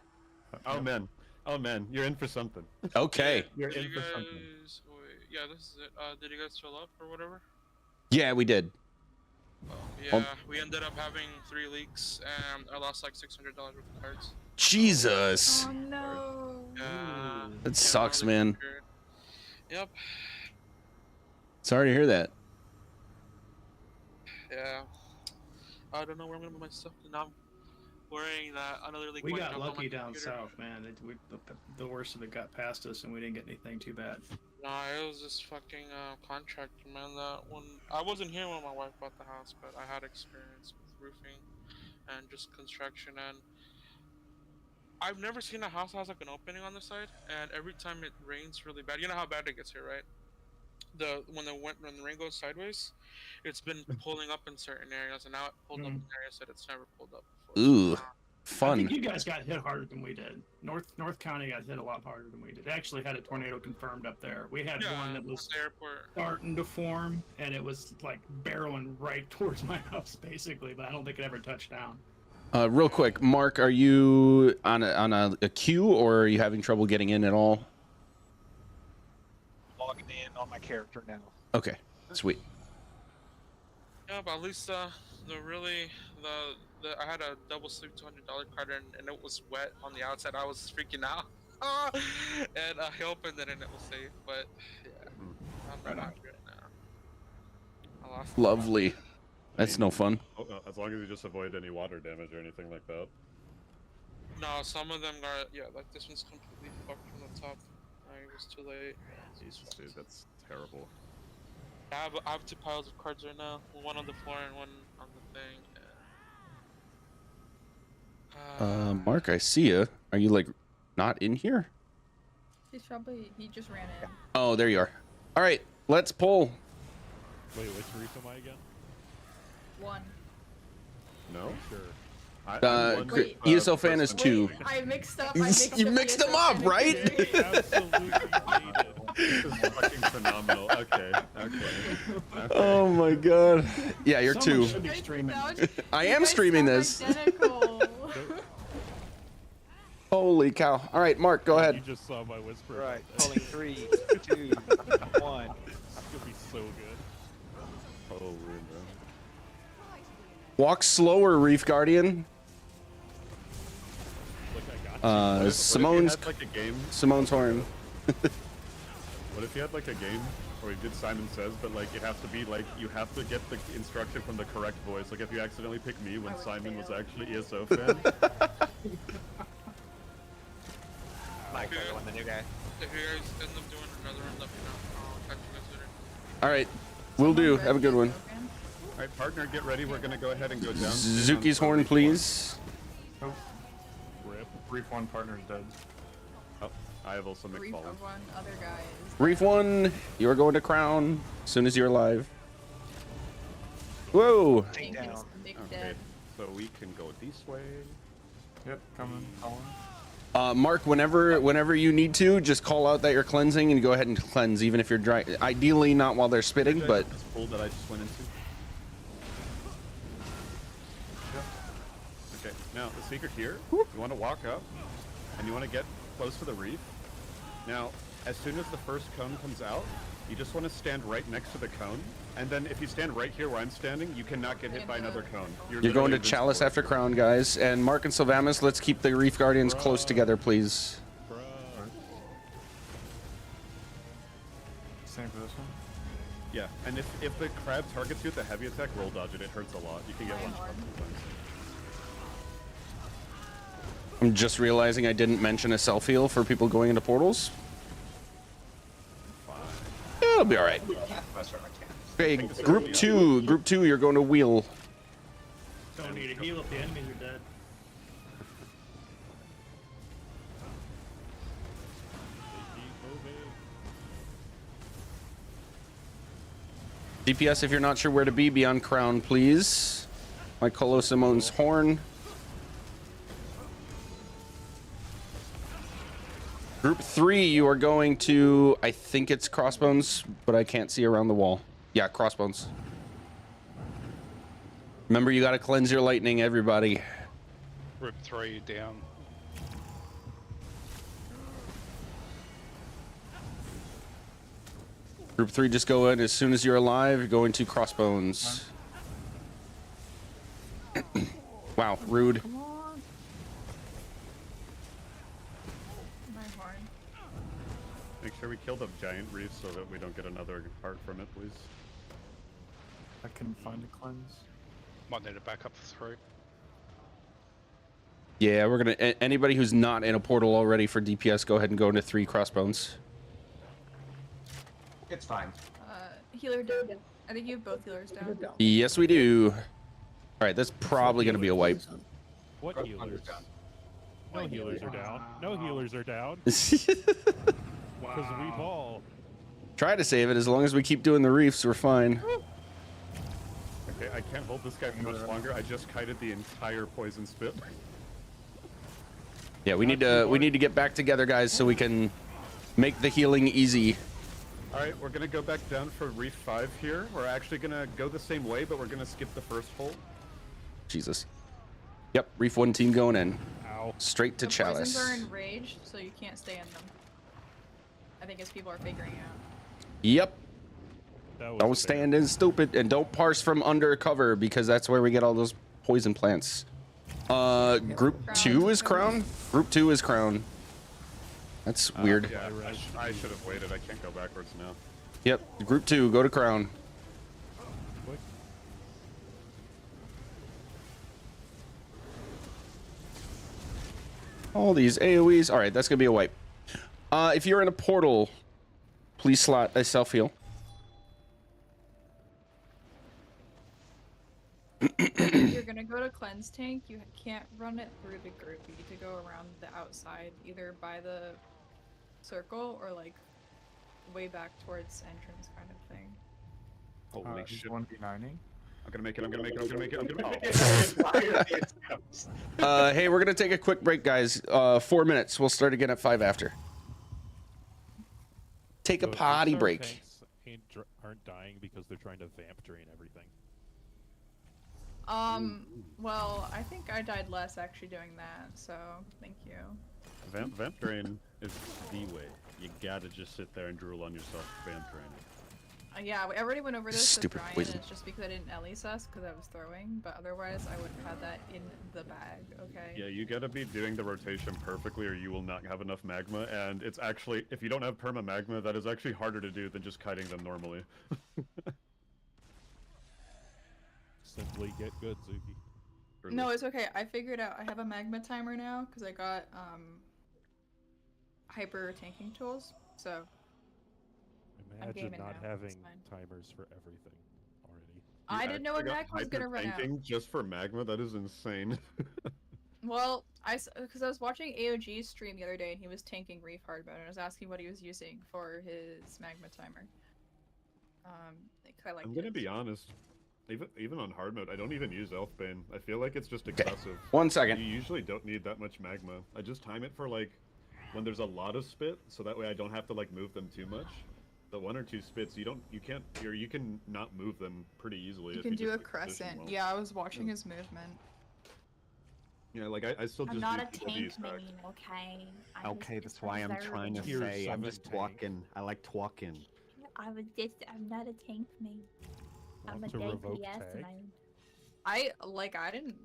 Oh man, you're in for something. Okay. You're in for something. Wait, yeah, this is it. Did you guys fill up or whatever? Yeah, we did. Yeah, we ended up having 3 leaks, and I lost like $600 worth of cards. Jesus. Oh no. Yeah. That sucks, man. Yep. Sorry to hear that. Yeah. I don't know where I'm gonna put my stuff. Now I'm worrying that another leak. We might got jump on my lucky down computer. south, man. The worst of it got past us, and we didn't get anything too bad. Nah, it was this fucking contractor, man. That when I wasn't here when my wife bought the house, but I had experience with roofing and just construction, and I've never seen a house that has like an opening on the side, and every time it rains really bad, you know how bad it gets here, right? When the rain goes sideways, it's been pulling up in certain areas, and now it pulled up in areas that it's never pulled up before. Ooh. I Fun. think you guys got hit harder than we did. North County got hit a lot harder than we did. They actually had a tornado confirmed up there. We had one that was starting to form, and it was like barreling right towards my house, basically. But I don't think it ever touched down. Real quick, Mark, are you on a queue or are you having trouble getting in at all? Logging in on my character now. Okay, sweet. Yeah, but at least I had a double sleeve $200 card and it was wet on the outside. I was freaking out, and I opened it and it was safe. But yeah, I'm not good now. I lost. Lovely. That's no fun. As long as you just avoid any water damage or anything like that. No, some of them are like this one's completely fucked from the top. It was too late. Jesus, dude, that's terrible. I have 2 piles of cards right now. One on the floor and one on the thing. Mark, I see you. Are you like not in here? He just ran in. Oh, there you are. All right, let's pull. Wait, which reef am I again? 1. No? Sure. Wait, ESO fan is 2. I mixed up. You mixed them up, right? Absolutely hated. This is fucking phenomenal. Okay. Oh my god. Yeah, you're Someone 2. should be streaming. I am streaming this. Holy cow. All right, Mark, go ahead. You just saw my whisper. Right, pulling 3, 2, 1. It's gonna be so good. Oh, weird, bro. Walk slower, Reef Guardian. Look, I got you. Simone's What if you had, like, a game? Simone's horn. What if you had like a game where you did Simon Says, but like it has to be like you have to get the instruction from the correct voice. Like if you accidentally pick me when Simon was actually ESO fan. Mike, the new guy. If you guys end up doing another one, let me know. I'll catch you guys later. All right, will do. Have a good one. All right, partner, get ready. We're gonna go ahead and go down. Zuki's horn, please. Rip. Brief 1 partner's dead. Oh, I have also mixed Reef fallen. of 1, other guy is Reef 1, you are going to crown as soon as you're alive. Whoa. Take down. Okay, so we can go this way. Yep, coming, Colin. Mark, whenever you need to, just call out that you're cleansing and go ahead and cleanse, even if you're dry. Ideally, not while they're spitting, but. This pool that I just went into. Okay, now the secret here, you want to walk up, and you want to get close to the reef. Now, as soon as the first cone comes out, you just want to stand right next to the cone, and then if you stand right here where I'm standing, you cannot get hit by another cone. You're going to Chalice after Crown, guys. And Mark and Sylvamus, let's keep the Reef Guardians close together, please. Same position? Yeah, and if the crab targets you with the heavy attack, roll dodge it. It hurts a lot. You can get one shot sometimes. I'm just realizing I didn't mention a self-heal for people going into portals. Yeah, it'll be all right. Okay, group two, you're going to wheel. Don't need a heal if the enemies are dead. DPS, if you're not sure where to be on Crown, please. My Colo Simone's Horn. Group 3, you are going to, I think it's Crossbones, but I can't see around the wall. Yeah, Crossbones. Remember, you gotta cleanse your lightning, everybody. Group 3 down. Group 3, just go in as soon as you're alive. You're going to Crossbones. Wow, rude. Come on. My horn. Make sure we kill the giant reef so that we don't get another heart from it, please. I couldn't find a cleanse. Might need to back up through. Yeah, we're gonna. Anybody who's not in a portal already for DPS, go ahead and go into 3 Crossbones. It's fine. Healer down. I think you have both healers down. Yes, we do. All right, that's probably gonna be a wipe. What healers? No healers are down. No healers are down. Because we ball. Try to save it. As long as we keep doing the reefs, we're fine. Okay, I can't hold this guy for much longer. I just kited the entire poison spit. Yeah, we need to get back together, guys, so we can make the healing easy. All right, we're gonna go back down for Reef 5 here. We're actually gonna go the same way, but we're gonna skip the first hole. Jesus. Yep, Reef 1 team going in. Ow. Straight to The Chalice. poisons are enraged, so you can't stay in them. I think as people are figuring out. Yep. That Don't stand in stupid, and don't parse from under cover, because that's where we get all those poison plants. Group 2 is Crown? Group 2 is Crown. That's weird. Yeah, I should have waited. I can't go backwards now. Yep, Group 2, go to Crown. All these AoEs. All right, that's gonna be a wipe. If you're in a portal, please slot a self-heal. If you're gonna go to cleanse tank, you can't run it through the group. You need to go around the outside, either by the circle or like way back towards entrance kind of thing. Holy shit. 1v9ing? I'm gonna make it, I'm gonna make it, I'm gonna make it, I'm gonna make it. Hey, we're gonna take a quick break, guys. 4 minutes. We'll start again at 5 after. Take a potty break. Aren't dying because they're trying to vamp drain everything. Well, I think I died less actually doing that, so thank you. Vamp drain is the way. You gotta just sit there and drool on yourself, vamp drain. Yeah, we already went over this Stupid with Brian, poison. and it's just because I didn't Ellie's us because I was throwing, but otherwise I would have had that in the bag, okay? Yeah, you gotta be doing the rotation perfectly or you will not have enough magma, and it's actually, if you don't have perma magma, that is actually harder to do than just kiting them normally. Simply get good, Zuki. No, it's okay. I figured out I have a magma timer now because I got hyper tanking tools, so I'm Imagine gaming not now. having It's fine. timers for everything already. I didn't know when Got magma was gonna run out. hyper-tanking just for magma? That is insane. Well, because I was watching AOG's stream the other day and he was tanking Reef Hardbone and I was asking what he was using for his magma timer. I liked I'm gonna it. be honest. Even on hard mode, I don't even use Elfbane. I feel like it's just excessive. 1 second. You usually don't need that much magma. I just time it for like when there's a lot of spit, so that way I don't have to like move them too much. The 1 or 2 spits, you can not move them pretty easily. You if can you do just, a like, position crescent. well. Yeah, I was watching his movement. Yeah, like I still just I'm not a do tank PW stack. minion, okay? Okay, that's why I'm trying to Tier say I'm 7 just tank. talking. I like talking. I'm not a tank minion. I'm a Want to revoke DPS tag? main. I didn't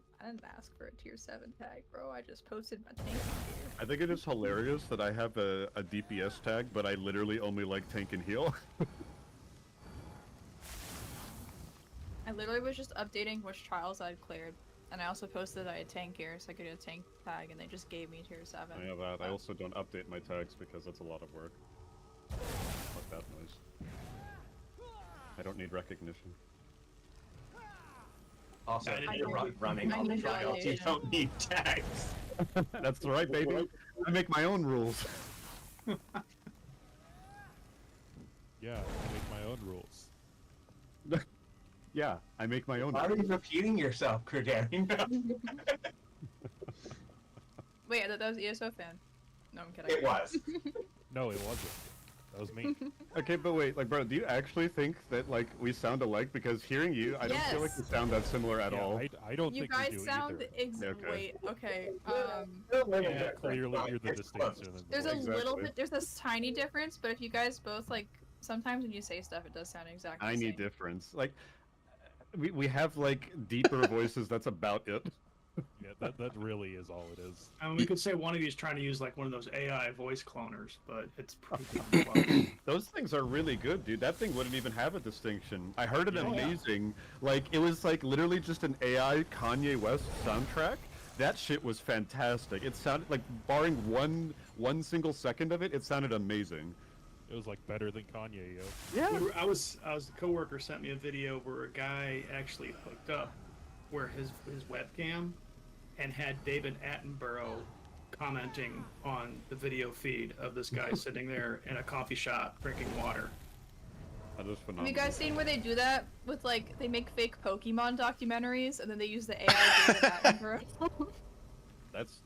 ask for a tier 7 tag, bro. I just posted my tank gear. I think it is hilarious that I have a DPS tag, but I literally only like tank and heal. I literally was just updating which trials I'd cleared, and I also posted that I had tank gear, so I could get a tank tag, and they just gave me tier 7. I have that. I also don't update my tags because that's a lot of work. Fuck that noise. I don't need recognition. Also, I if you're do. running I on the need trials, you validation. don't need tags. That's right, baby. I make my own rules. Yeah, I make my own rules. Yeah, I make my own Why are rules. you repeating yourself, Kruger? Wait, I thought that was ESO fan. No, I'm kidding. It was. No, it wasn't. That was me. Okay, but wait, like, bro, do you actually think that, like, we sound alike? Because hearing you, I don't feel like we Yes. sound that similar at Yeah, all. I don't You think guys we do sound either. Okay. wait, okay. Yeah, clearly you're the distinction. in the There's a voice. little Exactly. bit, there's this tiny difference, but if you guys both like, sometimes when you say stuff, it does sound exactly the Tiny same. difference. Like, we have, like, deeper voices, that's about it. Yeah, that really is all it is. I mean, we could say one of you is trying to use like one of those AI voice cloners, but it's pretty damn close. Those things are really good, dude. That thing wouldn't even have a distinction. I heard it Oh, yeah. amazing. Like, it was, like, literally just an AI Kanye West soundtrack. That shit was fantastic. It sounded, like, barring one single second of it, it sounded amazing. It was like better than Kanye, yo. Yeah. I was a coworker sent me a video where a guy actually hooked up where his webcam and had David Attenborough commenting on the video feed of this guy sitting there in a coffee shop drinking water. That was Have phenomenal. you guys seen where they do that with like, they make fake Pokemon documentaries and then they use the AI David Attenborough? That's...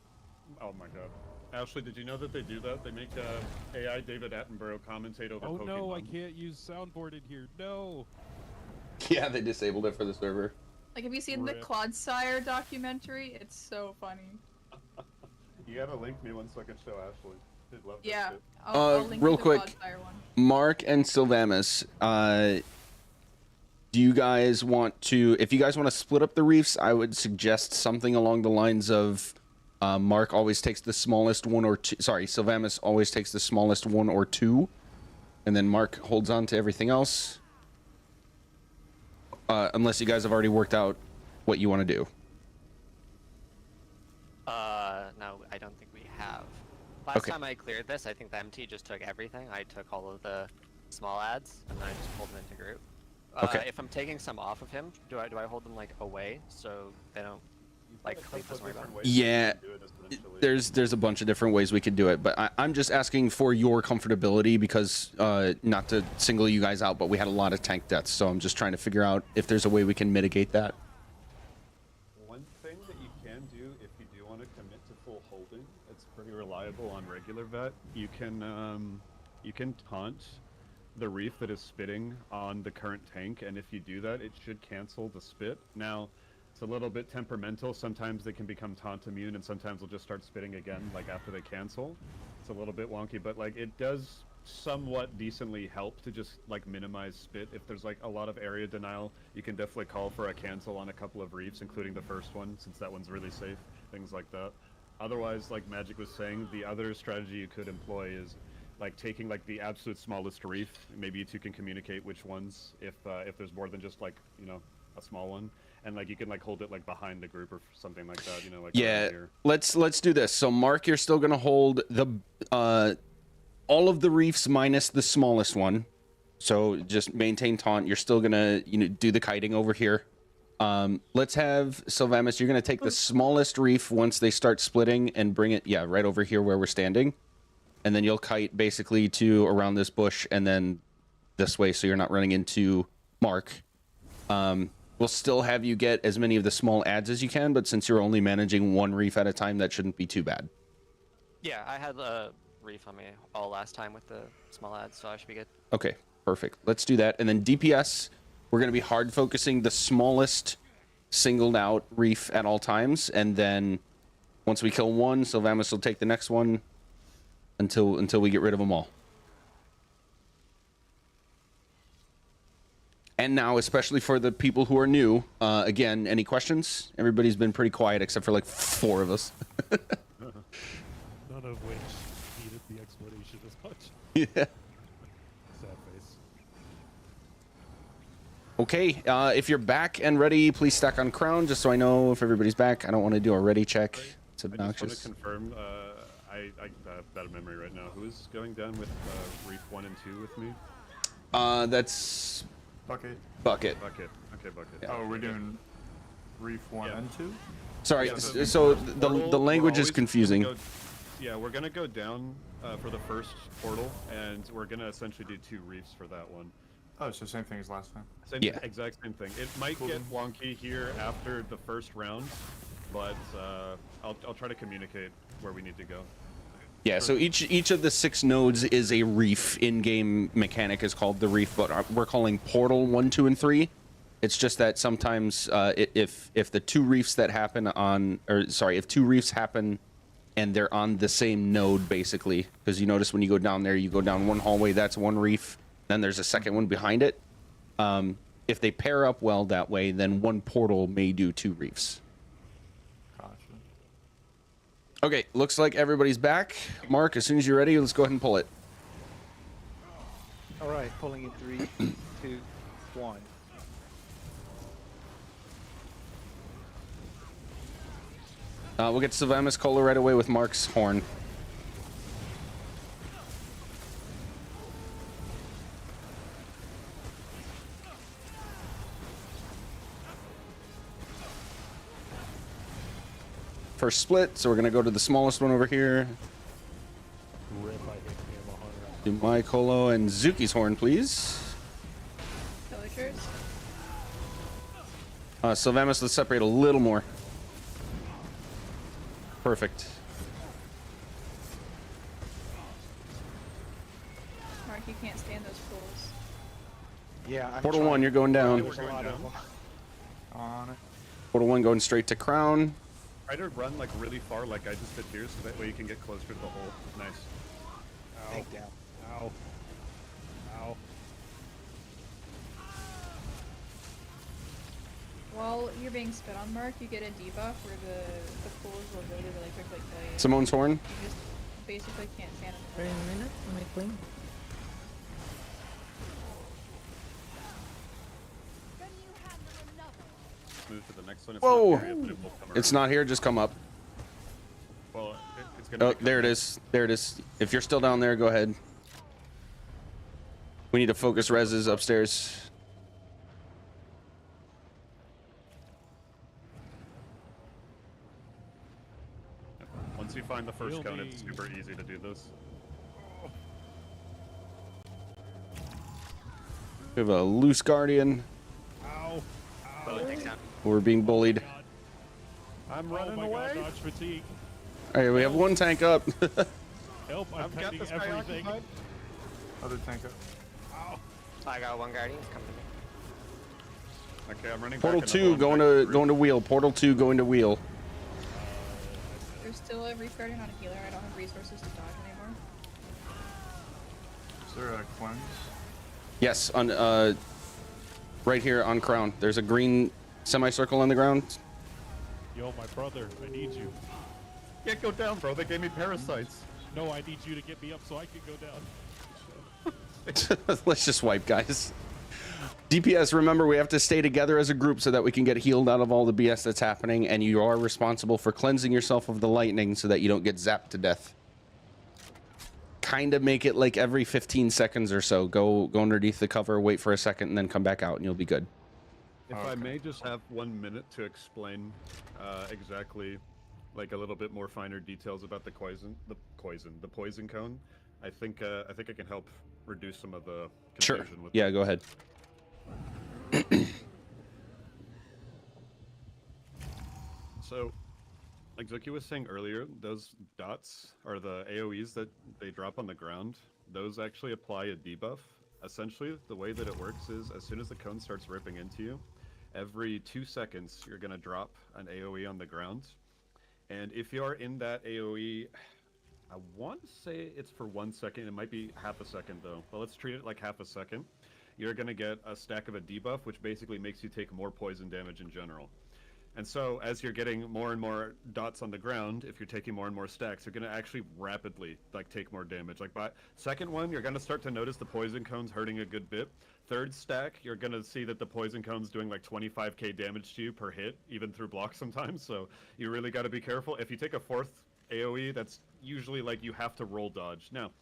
Oh my god. Ashley, did you know that they do that? They make AI David Attenborough commentate over Oh Pokemon. no, I can't use soundboard in here. No. Yeah, they disabled it for the server. Like, have you seen the Rip. Clodsire documentary? It's so funny. You gotta link me one so I can show Ashley. She'd love that Yeah, shit. I'll link real you the quick. Clodsire one. Mark and Sylvamus, do you guys want to, if you guys want to split up the reefs, I would suggest something along the lines of Mark always takes the smallest one or two, sorry, Sylvamus always takes the smallest one or two, and then Mark holds on to everything else. Unless you guys have already worked out what you want to do. No, I don't think we have. Last Okay. time I cleared this, I think the MT just took everything. I took all of the small ads, and then I just pulled them into group. Okay. If I'm taking some off of him, do I hold them, like, away, so they don't, like, Cleve doesn't worry about them? Yeah, there's a bunch of different ways we could do it, but I'm just asking for your comfortability because, not to single you guys out, but we had a lot of tank deaths, so I'm just trying to figure out if there's a way we can mitigate that. One thing that you can do if you do want to commit to full holding, it's pretty reliable on regular vet. You can taunt the reef that is spitting on the current tank, and if you do that, it should cancel the spit. Now, it's a little bit temperamental. Sometimes they can become taunt immune, and sometimes they'll just start spitting again, like after they cancel. It's a little bit wonky, but like it does somewhat decently help to just like minimize spit. If there's like a lot of area denial, you can definitely call for a cancel on a couple of reefs, including the first one, since that one's really safe. Things like that. Otherwise, like Magic was saying, the other strategy you could employ is like taking like the absolute smallest reef. Maybe you two can communicate which ones if there's more than just like, you know, a small one, and like you can like hold it like behind the group or something like that, you know, like Yeah, around here. let's do this. So Mark, you're still gonna hold the all of the reefs minus the smallest one. So just maintain taunt. You're still gonna, you know, do the kiting over here. Let's have Sylvamus, you're gonna take the smallest reef once they start splitting and bring it, yeah, right over here where we're standing. And then you'll kite basically to around this bush and then this way so you're not running into Mark. we'll still have you get as many of the small ads as you can, but since you're only managing one reef at a time, that shouldn't be too bad. Yeah, I had a reef on me all last time with the small ads, so I should be good. Okay, perfect. Let's do that. And then DPS, we're going to be hard focusing the smallest singled out reef at all times. And then once we kill one, Sylvamus will take the next one until we get rid of them all. And now, especially for the people who are new, again, any questions? Everybody's been pretty quiet except for like 4 of us. None of which needed the explanation as much. Yeah. Sad face. Okay, if you're back and ready, please stack on crown, just so I know if everybody's back. I don't want to do a ready check. It's obnoxious. I just want to confirm, I have bad memory right now. Who's going down with Reef 1 and 2 with me? That's... Bucket. Bucket. Bucket. Okay, Bucket. Yeah. Oh, we're doing Reef 1 and 2? Sorry, Yeah, so the language is confusing. Yeah, we're gonna go down for the first portal, and we're gonna essentially do 2 reefs for that one. Oh, so same thing as last time. Yeah, exact same thing. It might get wonky here after the first round, but I'll try to communicate where we need to go. Yeah, so each of the 6 nodes is a reef. In-game mechanic is called the reef, but we're calling portal 1, 2, and 3. It's just that sometimes if the 2 reefs that happen on, or sorry, if 2 reefs happen and they're on the same node, basically, because you notice when you go down there, you go down one hallway, that's one reef, then there's a second one behind it. If they pair up well that way, then one portal may do 2 reefs. Okay, looks like everybody's back. Mark, as soon as you're ready, let's go ahead and pull it. All right, pulling in 3, 2, 1. We'll get Sylvamus Cola right away with Mark's horn. First split, so we're gonna go to the smallest one over here. Rip, I hate Gamma Hunter. Do my Colo and Zuki's horn, please. Villagers. Sylvamus, let's separate a little more. Perfect. Mark, you can't stand those pools. Yeah, I'm Portal trying. 1, you're going down. There's a lot of them. On it. Portal 1 going straight to crown. Try to run like really far, like I just did here, so that way you can get closer to the hole. Nice. Ow. Take down. Ow. Ow. While you're being spit on, Mark, you get a debuff where the pools will really quickly kill you. Simone's horn. You just basically can't stand them. Wait a minute, let me clean. Move to the next one. Whoa! Not here yet, but it will come It's around. not here, just come up. Well, it's gonna Oh, be there it is. There it is. If you're still down there, go ahead. We need to focus reses upstairs. Once you find the first Heal cone, me. it's super easy to do this. We have a loose guardian. Ow. Ow. We're being bullied. I'm Oh running my away. God, dodge fatigue. All right, we have one tank up. Help, I'm I've got pending this guy everything. occupied. Other tank up. Ow. I got 1 guardian. Come to me. Okay, I'm running Portal back in the 2 hole. going to wheel. Portal 2 going to wheel. There's still a reef guardian on a healer. I don't have resources to dodge anymore. Is there a cleanse? Yes, on right here on crown. There's a green semicircle on the ground. Yo, my brother, I need you. Can't go down, bro. They gave me parasites. No, I need you to get me up so I can go down. Let's just wipe, guys. DPS, remember, we have to stay together as a group so that we can get healed out of all the BS that's happening, and you are responsible for cleansing yourself of the lightning so that you don't get zapped to death. Kind of make it like every 15 seconds or so. Go underneath the cover, wait for a second, and then come back out, and you'll be good. If I may just have 1 minute to explain exactly, like a little bit more finer details about the poison cone, I think I can help reduce some of the Sure. confusion with Yeah, go ahead. So, like Zuki was saying earlier, those dots are the AoEs that they drop on the ground. Those actually apply a debuff. Essentially, the way that it works is as soon as the cone starts ripping into you, every 2 seconds you're going to drop an AoE on the ground. And if you are in that AoE, I want to say it's for 1 second. It might be half a second though. But let's treat it like half a second. You're going to get a stack of a debuff, which basically makes you take more poison damage in general. And so as you're getting more and more dots on the ground, if you're taking more and more stacks, you're going to actually rapidly like take more damage. Like by second one, you're going to start to notice the poison cones hurting a good bit. Third stack, you're going to see that the poison cone's doing like 25k damage to you per hit, even through blocks sometimes. So you really got to be careful. If you take a fourth AoE, that's usually like you have to roll dodge. Now,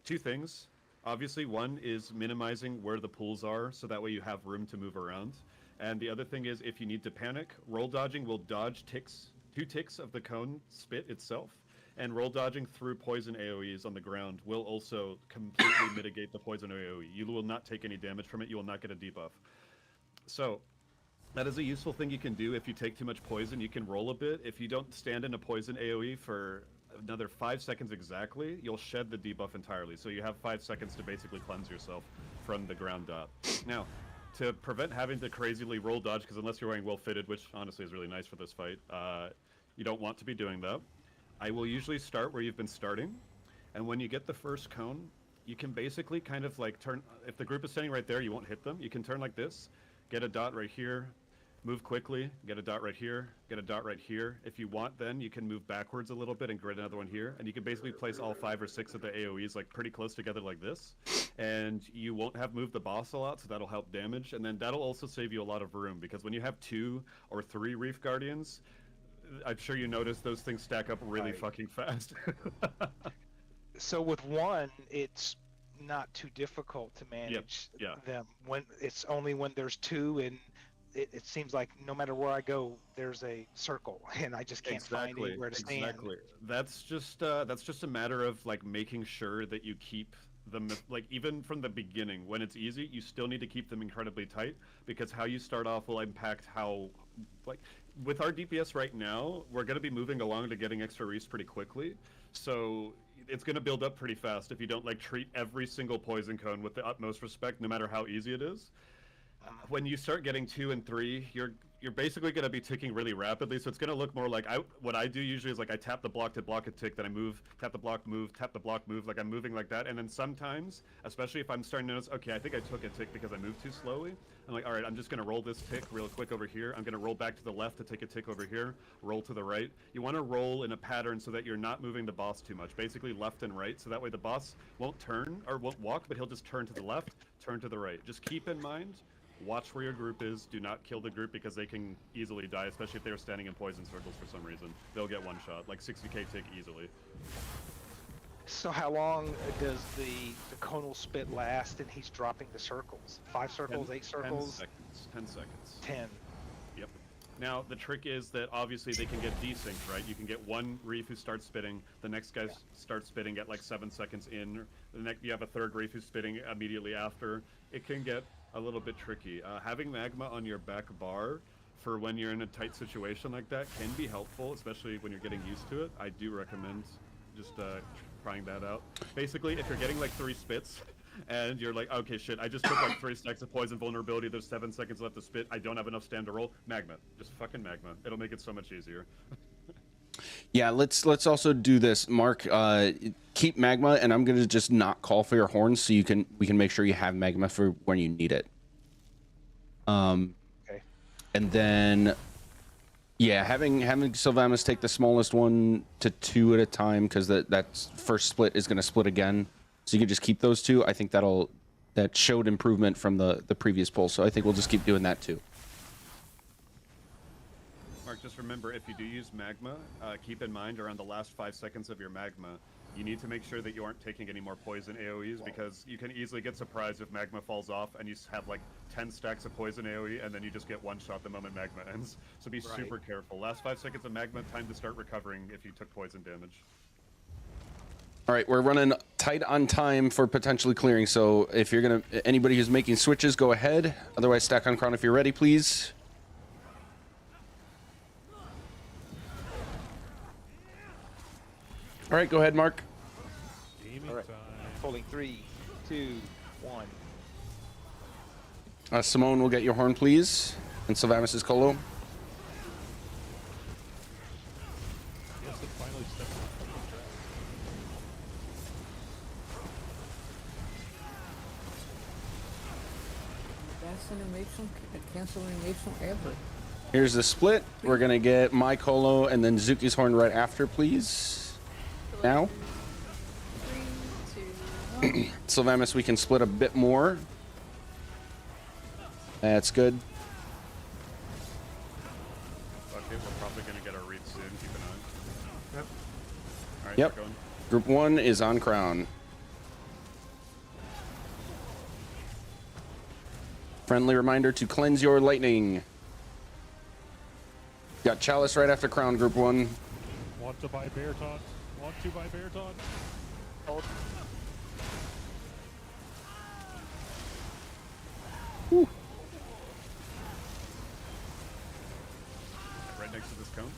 two things. Obviously, one is minimizing where the pools are, so that way you have room to move around. And the other thing is, if you need to panic, roll dodging will dodge ticks, 2 ticks of the cone spit itself, and roll dodging through poison AoEs on the ground will also completely mitigate the poison AoE. You will not take any damage from it, you will not get a debuff. So, that is a useful thing you can do. If you take too much poison, you can roll a bit. If you don't stand in a poison AoE for another 5 seconds exactly, you'll shed the debuff entirely. So you have 5 seconds to basically cleanse yourself from the ground dot. Now, to prevent having to crazily roll dodge, because unless you're wearing well fitted, which honestly is really nice for this fight, you don't want to be doing that. I will usually start where you've been starting, and when you get the first cone, you can basically kind of like turn, if the group is standing right there, you won't hit them. You can turn like this, get a dot right here, move quickly, get a dot right here, get a dot right here. If you want, then you can move backwards a little bit and get another one here, and you can basically place all 5 or 6 of the AoEs like pretty close together like this. And you won't have moved the boss a lot, so that'll help damage, and then that'll also save you a lot of room, because when you have 2 or 3 Reef Guardians, I'm sure you notice those things stack up really fucking fast. So with one, it's not too difficult to manage them. When it's only when there's 2, and it seems like no matter where I go, there's a circle, and I just can't find anywhere to stand. Exactly. That's just a matter of like making sure that you keep them, like even from the beginning, when it's easy, you still need to keep them incredibly tight, because how you start off will impact how, like with our DPS right now, we're going to be moving along to getting extra reefs pretty quickly, so it's going to build up pretty fast if you don't like treat every single poison cone with the utmost respect, no matter how easy it is. When you start getting 2 and 3, you're basically going to be ticking really rapidly, so it's going to look more like what I do usually is like I tap the block to block a tick, then I move, tap the block, move, tap the block, move, like I'm moving like that. And then sometimes, especially if I'm starting to notice, okay, I think I took a tick because I moved too slowly, I'm like, all right, I'm just going to roll this tick real quick over here. I'm going to roll back to the left to take a tick over here, roll to the right. You want to roll in a pattern so that you're not moving the boss too much, basically left and right, so that way the boss won't turn or won't walk, but he'll just turn to the left, turn to the right. Just keep in mind, watch where your group is. Do not kill the group, because they can easily die, especially if they're standing in poison circles for some reason. They'll get one shot, like 60k tick easily. So how long does the conal spit last, and he's dropping the circles? 5 circles, 8 circles? 10 seconds. 10. Yep. Now, the trick is that obviously they can get desynced, right? You can get one reef who starts spitting, the next guy starts spitting at like 7 seconds in, the next you have a third reef who's spitting immediately after. It can get a little bit tricky. Having magma on your back bar for when you're in a tight situation like that can be helpful, especially when you're getting used to it. I do recommend just trying that out. Basically, if you're getting like 3 spits and you're like, okay, shit, I just took like 3 stacks of poison vulnerability, there's 7 seconds left to spit, I don't have enough stand to roll, magma. Just fucking magma. It'll make it so much easier. Yeah, let's also do this, Mark. Keep magma, and I'm gonna just not call for your horns, so we can make sure you have magma for when you need it. Okay. And then, yeah, having Sylvanas take the smallest one to 2 at a time, because that first split is gonna split again. So you can just keep those 2. I think that showed improvement from the previous poll, so I think we'll just keep doing that too. Mark, just remember, if you do use magma, keep in mind around the last 5 seconds of your magma, you need to make sure that you aren't taking any more poison AoEs, because you can easily get surprised if magma falls off and you have like 10 stacks of poison AoE and then you just get one shot the moment magma ends. So be super careful. Last 5 seconds of magma, time to start recovering if you took poison damage. All right, we're running tight on time for potentially clearing, so if you're gonna, anybody who's making switches, go ahead. Otherwise, stack on Crown if you're ready, please. All right, go ahead, Mark. Gaming All right. time. Holding 3, 2, 1. Simone will get your horn, please. And Sylvamus' Colo. Yes, it finally stepped on the track. Best animation, cancel animation ever. Here's the split. We're going to get my Colo and then Zuki's horn right after, please. Now. 3, 2, 1. Sylvamus, we can split a bit more. That's good. Okay, we're probably gonna get our read soon. Keep an eye. Yep. All right, Yep. we're going. Group 1 is on crown. Friendly reminder to cleanse your lightning. Got Chalice right after crown, group 1. Want to buy bear taunt? Want to buy bear taunt? Hold. Whew. Right next to this cone.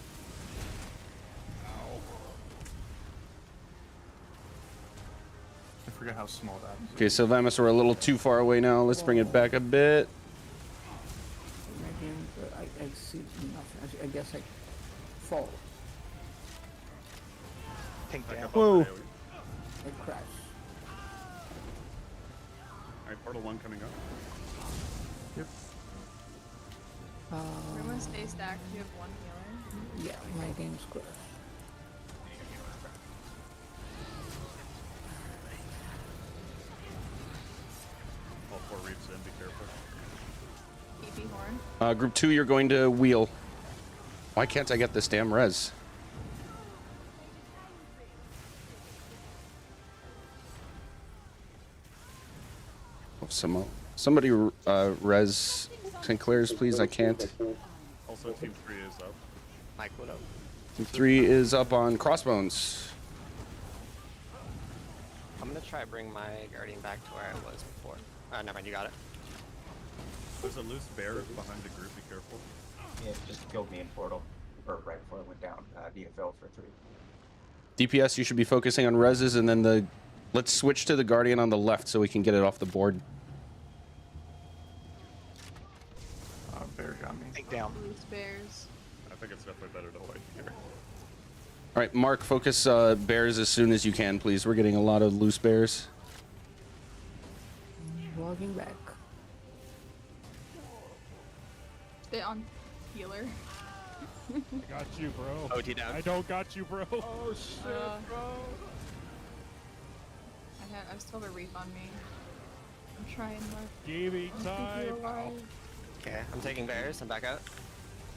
I forget how small that is. Okay, Sylvamus, we're a little too far away now. Let's bring it back a bit. I see nothing. I guess I fall. Tank down. Whoa. I crash. Alright, portal 1 coming up. Yep. Everyone stay stacked. You have one healer. Yeah, my game's crashed. All 4 reads in, be careful. EP horn. Group 2, you're going to wheel. Why can't I get this damn res? Oh, somebody res Sinclair's, please. I can't. Also, team 3 is up. Mike, what up? Team 3 is up on crossbones. I'm gonna try to bring my guardian back to where I was before. Never mind, you got it. There's a loose bear behind the group, be careful. Yeah, just killed me in portal, or right before I went down. DFL for 3. DPS, you should be focusing on reses, and then let's switch to the guardian on the left so we can get it off the board. Bear got me. Tank down. Loose bears. I think it's definitely better to wait here. All right, Mark, focus bears as soon as you can, please. We're getting a lot of loose bears. Logging back. Stay on healer. I got you, bro. OT down. I don't got you, bro. Oh shit, bro. I still have a reef on me. I'm trying, Mark. Gaming time. Okay, I'm taking bears. I'm back out.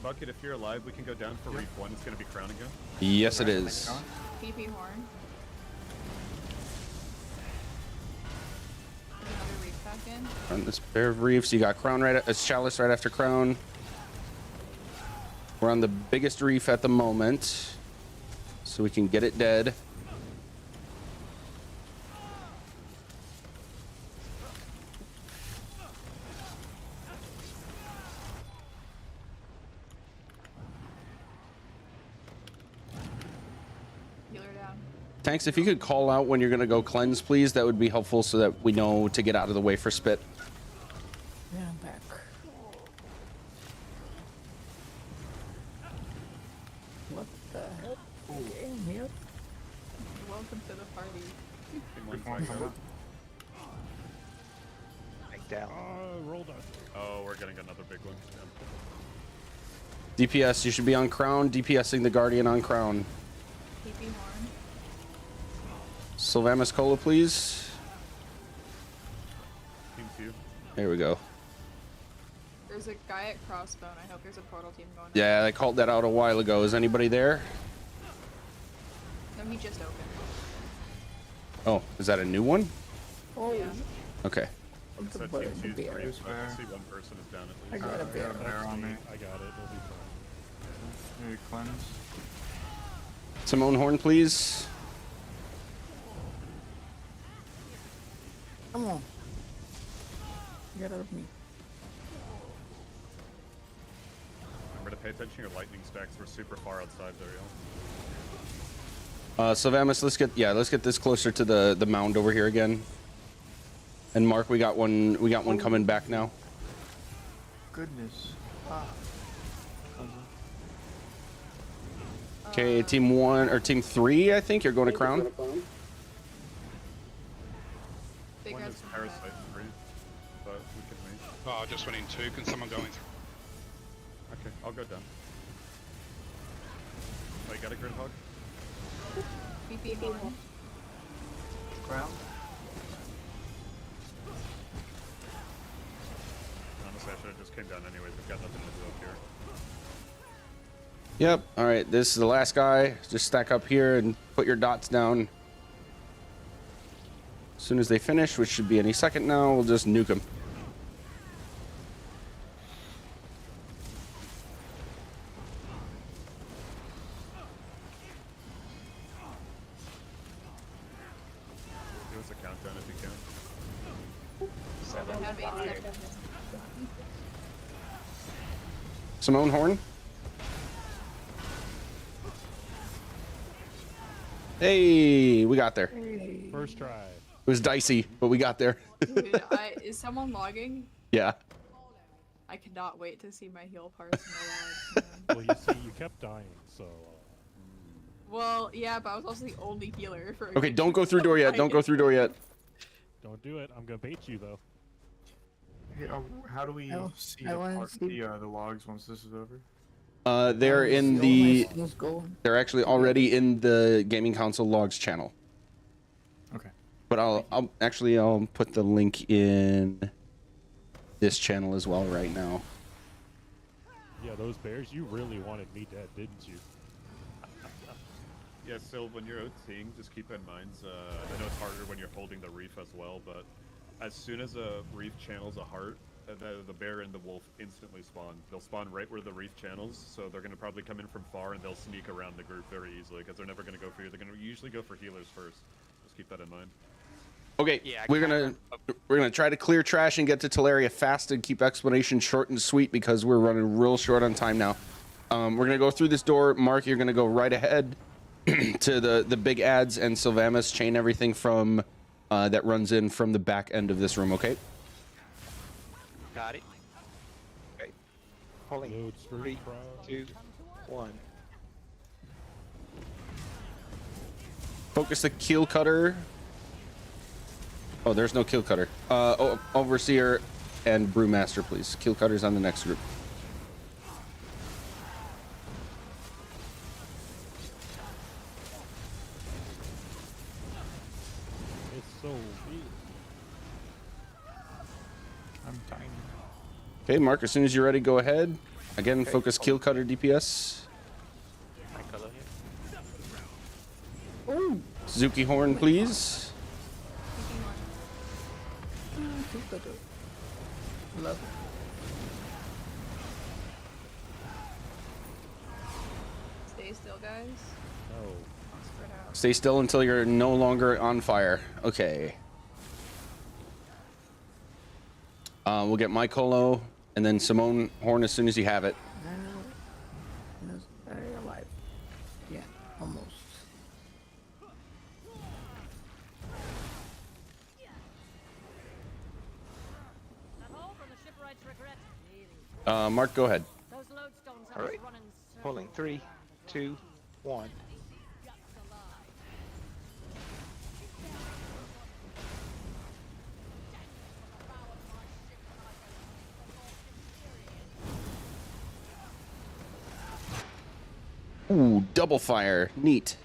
Bucket, if you're alive, we can go down for reef 1. It's gonna be crown again. Yes, it is. PP horn. Another reef back in. On this pair of reefs, you got crown right, Chalice right after crown. We're on the biggest reef at the moment, so we can get it dead. Healer down. Tanks, if you could call out when you're gonna go cleanse, please, that would be helpful so that we know to get out of the way for spit. Yeah, I'm back. What the heck? Game here? Welcome to the party. Tank down. Roll down. Oh, we're getting another big one. DPS, you should be on crown. DPSing the guardian on crown. PP horn. Sylvamus Cola, please. Team 2. There we go. There's a guy at Crossbone. I hope there's a portal team going. Yeah, I called that out a while ago. Is anybody there? No, he just opened. Oh, is that a new one? Oh, Yeah. Okay. it's So a team bird, 2's bear. free, so I can see one person is down I at least. got a I bear. got a bear on me. I got it. It'll be fine. Maybe cleanse. Simone Horn, please. Come on. Get out of me. Remember to pay attention to your lightning stacks. We're super far outside there, y'all. Sylvamus, let's get this closer to the mound over here again. And Mark, we got one coming back now. Goodness. Okay, team 1 or team 3, I think you're going to crown. Big One guys is from parasite back. 3, but we can make. Oh, just went in 2. Can someone go in 3? Okay, I'll go down. Oh, you got a grid hog? BP 1. Ground. Honestly, I should have just came down anyways. We've got nothing to do up here. Yep. All right, this is the last guy. Just stack up here and put your dots down. As soon as they finish, which should be any second now, we'll just nuke them. Give us a countdown if you can. 7, I have 8 5, seconds. Simone Horn. Hey, we got there. It First try. was dicey, but we got there. Dude, is someone logging? Yeah. I cannot wait to see my heal parts in the logs. Man. Well, you see, you kept dying, so. Well, yeah, but I was also the only healer for. Okay, don't go through door yet. Don't go through door yet. Don't do it. I'm gonna bait you though. Hey, how do we see I wanna see- the logs once this is over? They're in So the. nice, let's go. They're actually already in the gaming console logs channel. Okay. But I'll put the link in this channel as well right now. Yeah, those bears, you really wanted me dead, didn't you? Yeah, so when you're OTing, just keep in mind, I know it's harder when you're holding the reef as well, but as soon as a reef channels a heart, the bear and the wolf instantly spawn. They'll spawn right where the reef channels, so they're going to probably come in from far and they'll sneak around the group very easily because they're never going to go for you. They're going to usually go for healers first. Just keep that in mind. Okay, we're gonna try to clear trash and get to Teleria fast and keep explanation short and sweet because we're running real short on time now. We're gonna go through this door. Mark, you're gonna go right ahead to the big ads, and Sylvamus chain everything from that runs in from the back end of this room. Okay. Got it. Okay. Holding. Load 3, 2, 1. Focus the keel cutter. Oh, there's no kill cutter. Overseer and Brewmaster, please. Kill cutter's on the next group. It's so weird. I'm tiny. Okay, Mark, as soon as you're ready, go ahead. Again, focus keel cutter DPS. My color here. Ooh. Suzuki horn, please. Love it. Stay still, guys. No. Spread out. Stay still until you're no longer on fire. Okay. We'll get my Colo and then Simone Horn as soon as you have it. Very alive. Yeah, almost. Mark, go ahead. All right. Pulling 3, 2, 1. Ooh, double fire. Neat.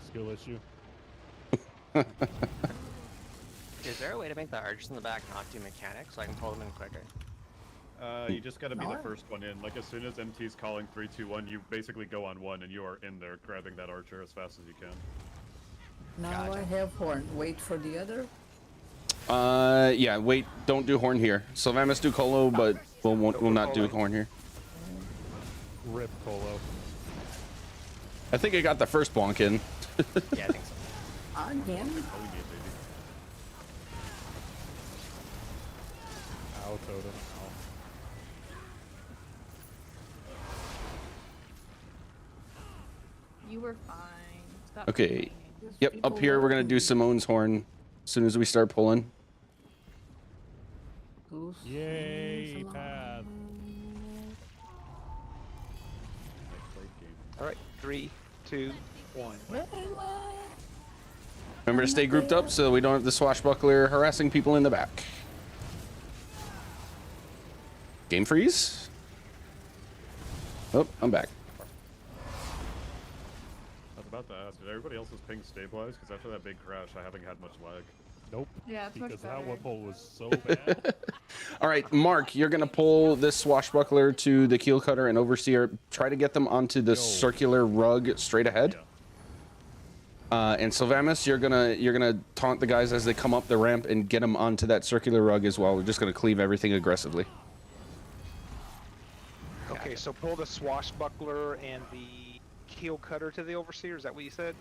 Skill issue. Is there a way to make the archers in the back not do mechanics so I can pull them in quicker? You just gotta be the first one in. Like, as soon as MT's calling 3, 2, 1, you basically go on 1 and you are in there grabbing that archer as fast as you can. Now I have horn. Wait for the other. Yeah, wait, don't do horn here. Sylvamus do Colo, but we'll not do horn here. Rip Colo. I think I got the first bonk in. Yeah, I think so. Again? Ow, totem. Ow. You You were fine. Stop Okay. complaining. Yep, up here we're gonna do Simone's horn as soon as we start pulling. Yay, path. All right, 3, 2, 1. Remember to stay grouped up so we don't have the swashbuckler harassing people in the back. Game freeze. Oh, I'm back. I was about to ask, did everybody else's ping stabilize? Because after that big crash, I haven't had much lag. Nope. Yeah, it's much because that better. one pull was so bad. All right, Mark, you're gonna pull this swashbuckler to the keel cutter and overseer. Try to get them onto the circular rug straight ahead. And Sylvamus, you're gonna taunt the guys as they come up the ramp and get them onto that circular rug as well. We're just gonna cleave everything aggressively. Okay, so pull the swashbuckler and the keel cutter to the overseer. Is that what you said?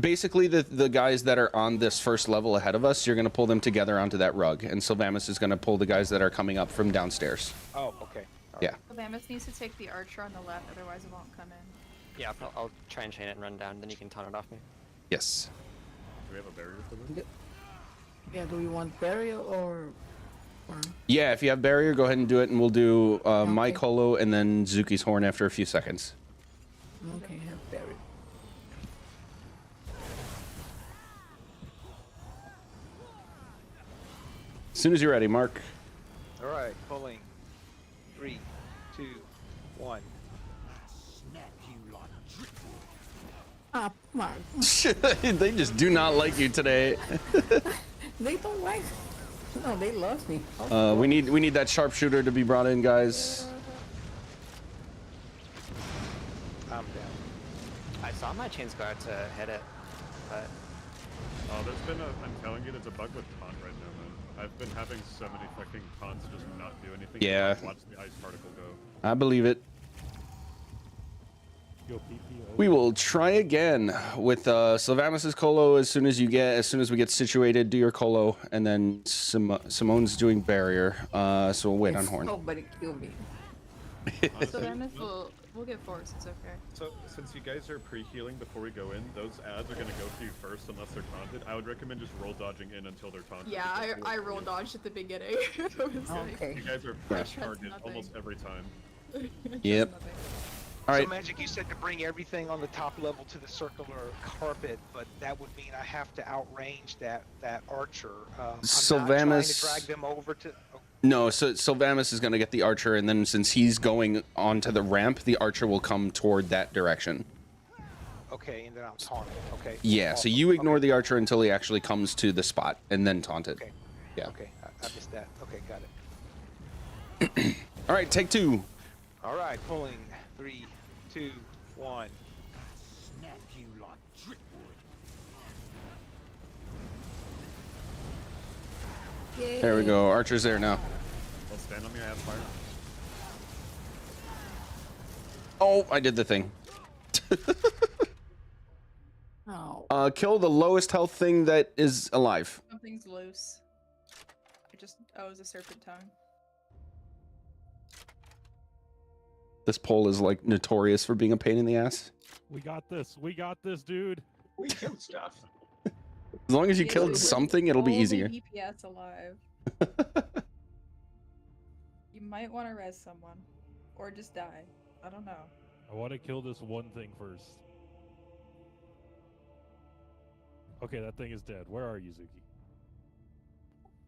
Basically, the guys that are on this first level ahead of us, you're gonna pull them together onto that rug, and Sylvamus is gonna pull the guys that are coming up from downstairs. Oh, okay. Yeah. Sylvamus needs to take the archer on the left, otherwise it won't come in. Yeah, I'll try and chain it and run down, then you can taunt it off me. Yes. Do we have a barrier for this? Yeah, do we want barrier or... Yeah, if you have barrier, go ahead and do it, and we'll do my Colo and then Zuki's horn after a few seconds. Okay, have barrier. As soon as you're ready, Mark. All right, pulling. 3, 2, 1. Ah, Mark. They just do not like you today. They don't like. No, they love me. We need that sharpshooter to be brought in, guys. I'm down. I saw my chain scar to hit it, but... Oh, there's been a... I'm telling you, there's a bug with taunt right now, man. I've been having so many fucking taunts just not do anything. Yeah. Watch the ice particle go. I believe it. We will try again with Sylvamus's Colo as soon as we get situated. Do your Colo, and then Simone's doing barrier. So we'll wait on horn. Nobody kill me. Sylvamus we'll get force. It's okay. So since you guys are pre-healing before we go in, those ads are gonna go to you first unless they're taunted. I would recommend just roll dodging in until they're taunted. Yeah, I roll dodged at the beginning. Okay. You guys are first target almost every time. Yep. All right. So Magic, you said to bring everything on the top level to the circular carpet, but that would mean I have to outrange that archer. I'm not trying to drag them over to... Oh. No, so Sylvamus is going to get the archer, and then since he's going onto the ramp, the archer will come toward that direction. Okay, and then I'm taunted. Okay. Yeah, Awesome. so you ignore the archer until he actually comes to the spot, and then taunt it. Okay. Yeah. Okay, I missed that. Okay, got it. All right, take 2. All right, pulling. 3, 2, 1. Snap you like driftwood. There we go. Archer's there now. I'll stand on me, I have fire. Oh, I did the thing. Oh. Kill the lowest health thing that is alive. Something's loose. Oh, it was a serpent tongue. This pole is like notorious for being a pain in the ass. We got this. We got this, dude. We killed stuff. As long as you killed something, it'll be easier. DPS alive. You might want to res someone, or just die. I don't know. I want to kill this one thing first. Okay, that thing is dead. Where are you, Zuki?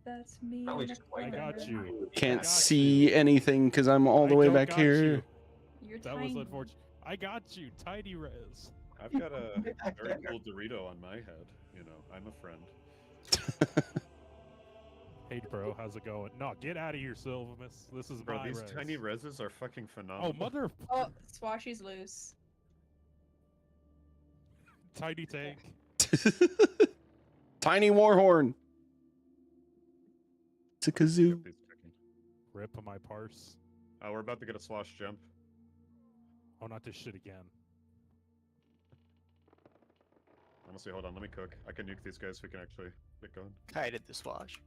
That's me. Probably in the just wait. I got you. Can't I got see anything because I'm all the way don't back got here. you. You're That tiny. was unfortunate. I got you, tiny res. I've got a very cool Dorito on my head. You know, I'm a friend. Hey, bro, how's it going? No, get out of here, Sylvamus. This is Bro, my these res. tiny reses are fucking phenomenal. Oh, mother... Oh, Swashy's loose. Tiny tank. Tiny warhorn. It's a kazoo. Rip on my parse. We're about to get a slosh jump. Oh, not this shit again. Honestly, hold on, let me cook. I can nuke these guys so we can actually get going. I did the swash.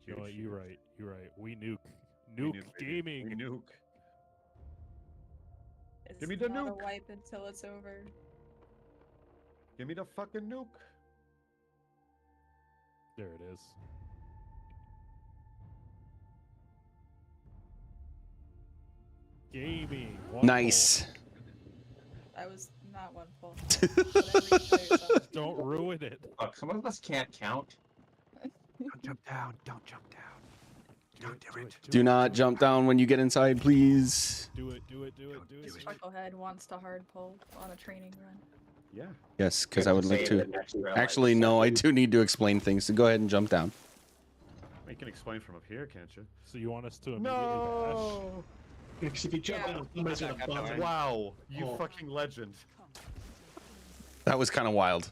You know what, you're right. You're right. We nuke. We Nuke nuke, baby. gaming. We nuke. It's Give me the not nuke. a wipe until it's over. Give me the fucking nuke. There it is. Gaming. Nice. That was not one pull. Don't ruin it. Look, some of us can't count. Don't jump down. Don't jump down. Don't do it. Do not jump down when you get inside, please. Do it. Do it. Do it. Do it. Chucklehead wants to hard pull on a training run. Yeah. Yes, because I would like to. Actually, no, I do need to explain things. So go ahead and jump down. You can explain from up here, can't you? So you want us to immediately If you jump down, somebody's gonna buzz it. Wow, you fucking legend. That was kind of wild.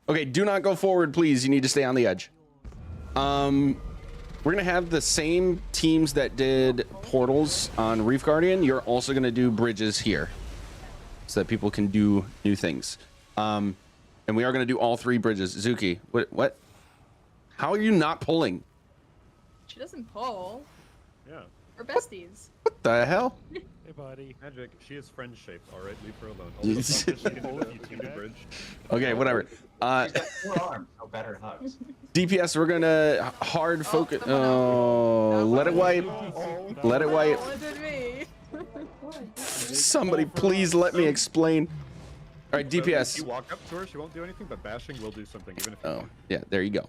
Okay, do not go forward, please. You need to stay on the edge. We're gonna have the same teams that did portals on Reef Guardian. You're also gonna do bridges here, so that people can do new things. And we are gonna do all 3 bridges. Zuki, what? How are you not pulling? She doesn't pull. Yeah. We're besties. What the hell? Hey, buddy. Magic, she is friend shaped. All right, leave her alone. Also, she can do the bridge. Okay, whatever. She's got 4 arms, so better hugs. DPS, we're gonna hard focus. Oh, let it wipe. Let it wipe. Somebody please let me explain. All right, DPS. If you walk up to her, she won't do anything, but bashing will do something, even if you Oh, yeah, there you go.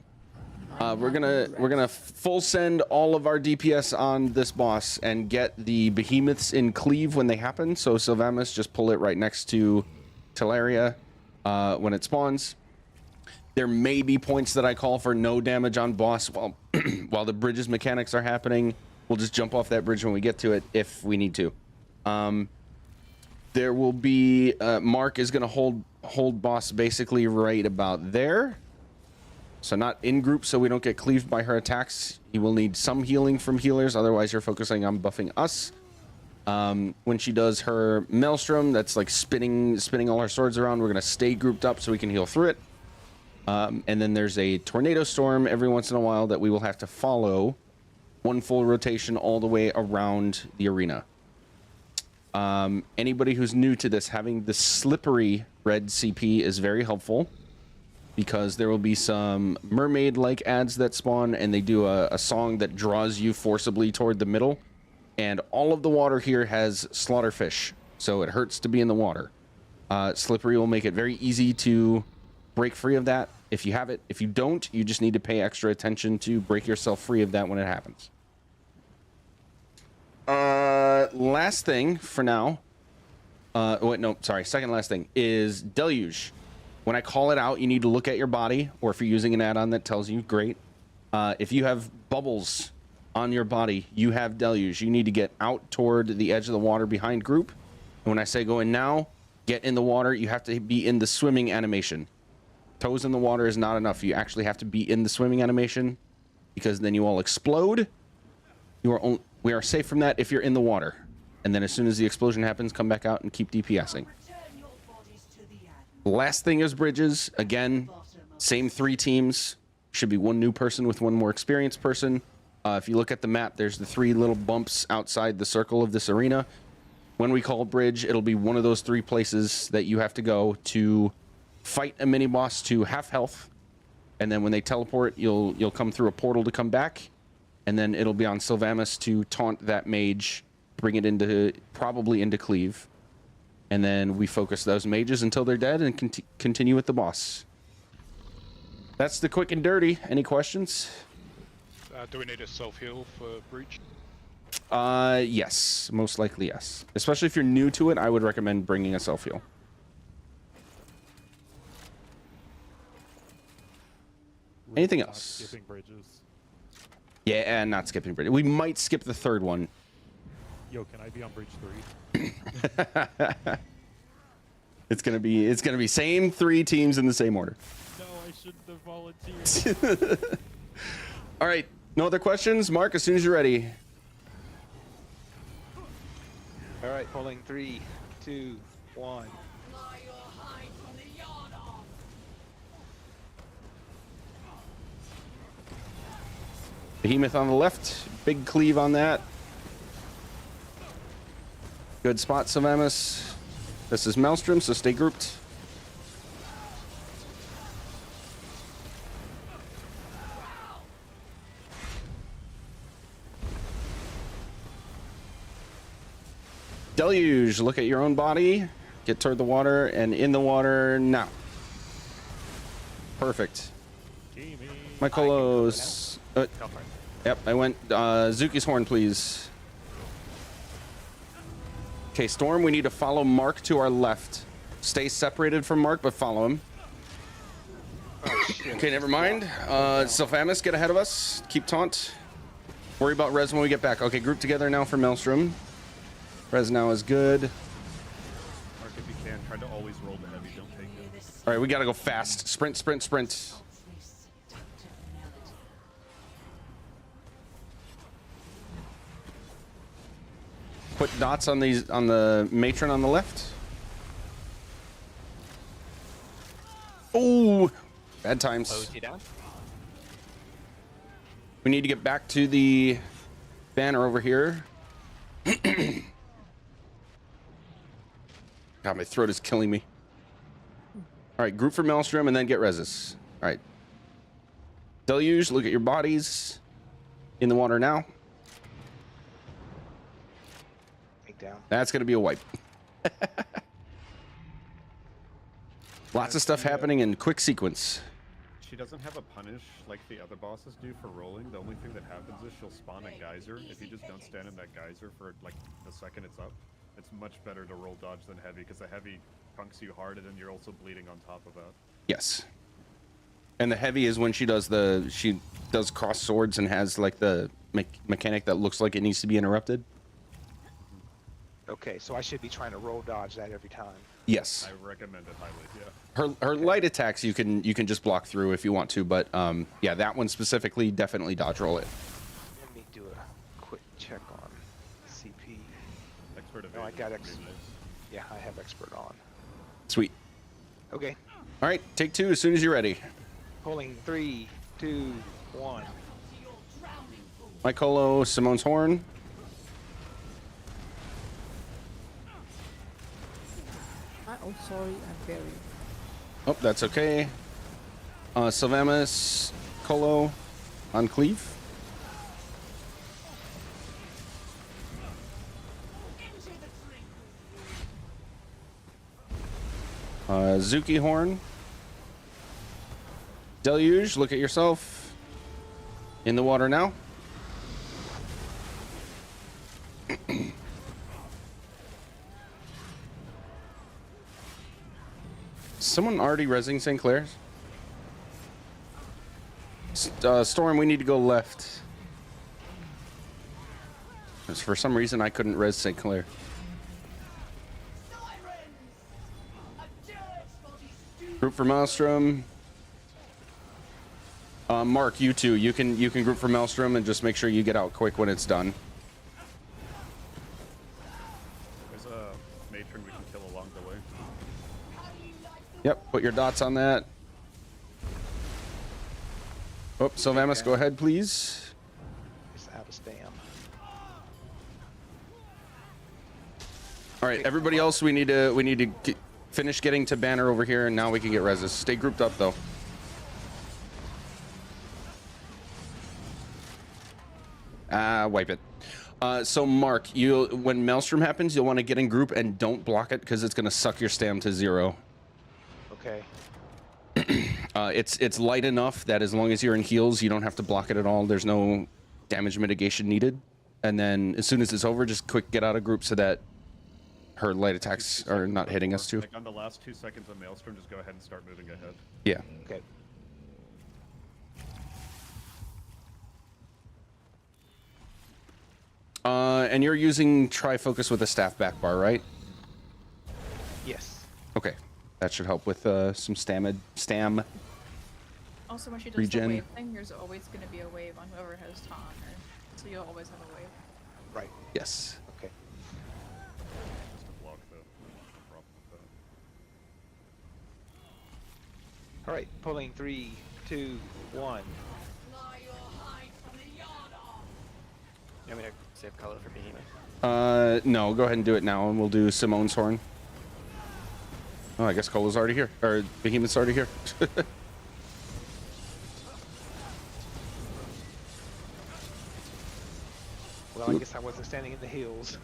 We're gonna full send all of our DPS on this boss and get the behemoths in cleave when they happen. So Sylvamus, just pull it right next to Teleria when it spawns. There may be points that I call for no damage on boss while while the bridges mechanics are happening. We'll just jump off that bridge when we get to it if we need to. There will be Mark is gonna hold boss basically right about there. So not in group, so we don't get cleaved by her attacks. He will need some healing from healers, otherwise you're focusing on buffing us. When she does her Maelstrom, that's like spinning all her swords around, we're gonna stay grouped up so we can heal through it. And then there's a Tornado Storm every once in a while that we will have to follow 1 full rotation all the way around the arena. Anybody who's new to this, having the slippery red CP is very helpful, because there will be some mermaid-like ads that spawn, and they do a song that draws you forcibly toward the middle. And all of the water here has slaughterfish, so it hurts to be in the water. Slippery will make it very easy to break free of that if you have it. If you don't, you just need to pay extra attention to break yourself free of that when it happens. Last thing for now. Wait, no, sorry. Second last thing is Deluge. When I call it out, you need to look at your body, or if you're using an add-on that tells you, great. If you have bubbles on your body, you have Deluge. You need to get out toward the edge of the water behind group. And when I say go in now, get in the water, you have to be in the swimming animation. Toes in the water is not enough. You actually have to be in the swimming animation, because then you all explode. We are safe from that if you're in the water. And then as soon as the explosion happens, come back out and keep DPSing. Last thing is bridges. Again, same 3 teams. Should be 1 new person with 1 more experienced person. If you look at the map, there's the 3 little bumps outside the circle of this arena. When we call bridge, it'll be one of those 3 places that you have to go to fight a mini boss to half health. And then when they teleport, you'll come through a portal to come back. And then it'll be on Sylvamus to taunt that mage, bring it probably into cleave. And then we focus those mages until they're dead and continue with the boss. That's the quick and dirty. Any questions? Do we need a self-heal for breach? Yes. Most likely, yes. Especially if you're new to it, I would recommend bringing a self-heal. Anything else? Skipping bridges. Yeah, and not skipping bridges. We might skip the 3rd one. Yo, can I be on bridge 3? It's gonna be same 3 teams in the same order. No, I shouldn't have volunteered. All right, no other questions? Mark, as soon as you're ready. All right, pulling 3, 2, 1. Behemoth on the left, big cleave on that. Good spot, Sylvamus. This is Maelstrom, so stay grouped. Deluge, look at your own body. Get toward the water and in the water now. Perfect. My Kolos. Yep, I went. Zuki's horn, please. Okay, Storm, we need to follow Mark to our left. Stay separated from Mark, but follow him. Okay, never mind. Sylphamus, get ahead of us. Keep taunt. Worry about Res when we get back. Okay, group together now for Maelstrom. Res now is good. Mark, if you can, try to always roll the heavy. Don't take it. All right, we gotta go fast. Sprint, sprint, sprint. Put dots on these on the matron on the left. Oh, bad times. OT down. We need to get back to the banner over here. God, my throat is killing me. All right, group for Maelstrom and then get Resis. All right. Deluge, look at your bodies. In the water now. Down. That's going to be a wipe. Lots of stuff happening in quick sequence. She doesn't have a punish like the other bosses do for rolling. The only thing that happens is she'll spawn a geyser. If you just don't stand in that geyser for like the second it's up, it's much better to roll dodge than heavy because the heavy punks you hard and then you're also bleeding on top of that. Yes. And the heavy is when she does cross swords and has like the mechanic that looks like it needs to be interrupted. Okay, so I should be trying to roll dodge that every time. Yes. I recommend it highly, yeah. Her light attacks you can just block through if you want to, but yeah, that one specifically, definitely dodge roll it. Let me do a quick check on CP. Expert No, I got Yeah, I have expert on. Sweet. Okay. All right, take two as soon as you're ready. Pulling 3, 2, 1. My Colo, Simone's horn. Oh, sorry, I buried. Oh, that's okay. Sylvamus, Colo, on Cleave. Zuki horn. Deluge, look at yourself. In the water now. Someone already resing St. Clair's? Storm, we need to go left. 'Cause for some reason I couldn't res St. Clair. Group for Maelstrom. Mark, you too. You can group for Maelstrom and just make sure you get out quick when it's done. There's a matron we can kill along the way. Yep, put your dots on that. Oh, Sylvamus, go ahead, please. It's out of stam. All right, everybody else, we need to finish getting to banner over here, and now we can get reses. Stay grouped up, though. Wipe it. So Mark, when Maelstrom happens, you'll want to get in group and don't block it because it's going to suck your stam to 0. Okay. It's light enough that as long as you're in heals, you don't have to block it at all. There's no damage mitigation needed. And then as soon as it's over, just quick get out of group so that her light attacks are not hitting us too. Like on the last 2 seconds of Maelstrom, just go ahead and start moving ahead. Yeah. Okay. And you're using Trifocus with a staff back bar, right? Yes. Okay. That should help with some stam. Also, when she does Regen. the wave thing, there's always going to be a wave on whoever has Tom, so you'll always have a wave. Right. Yes. Okay. Just to block the problem with that. All right, pulling 3, 2, 1. You want me to save color for Behemoth? No, go ahead and do it now, and we'll do Simone's horn. Oh, I guess Cola's already here, or Behemoth's already here. Well, I guess I wasn't standing in the hills.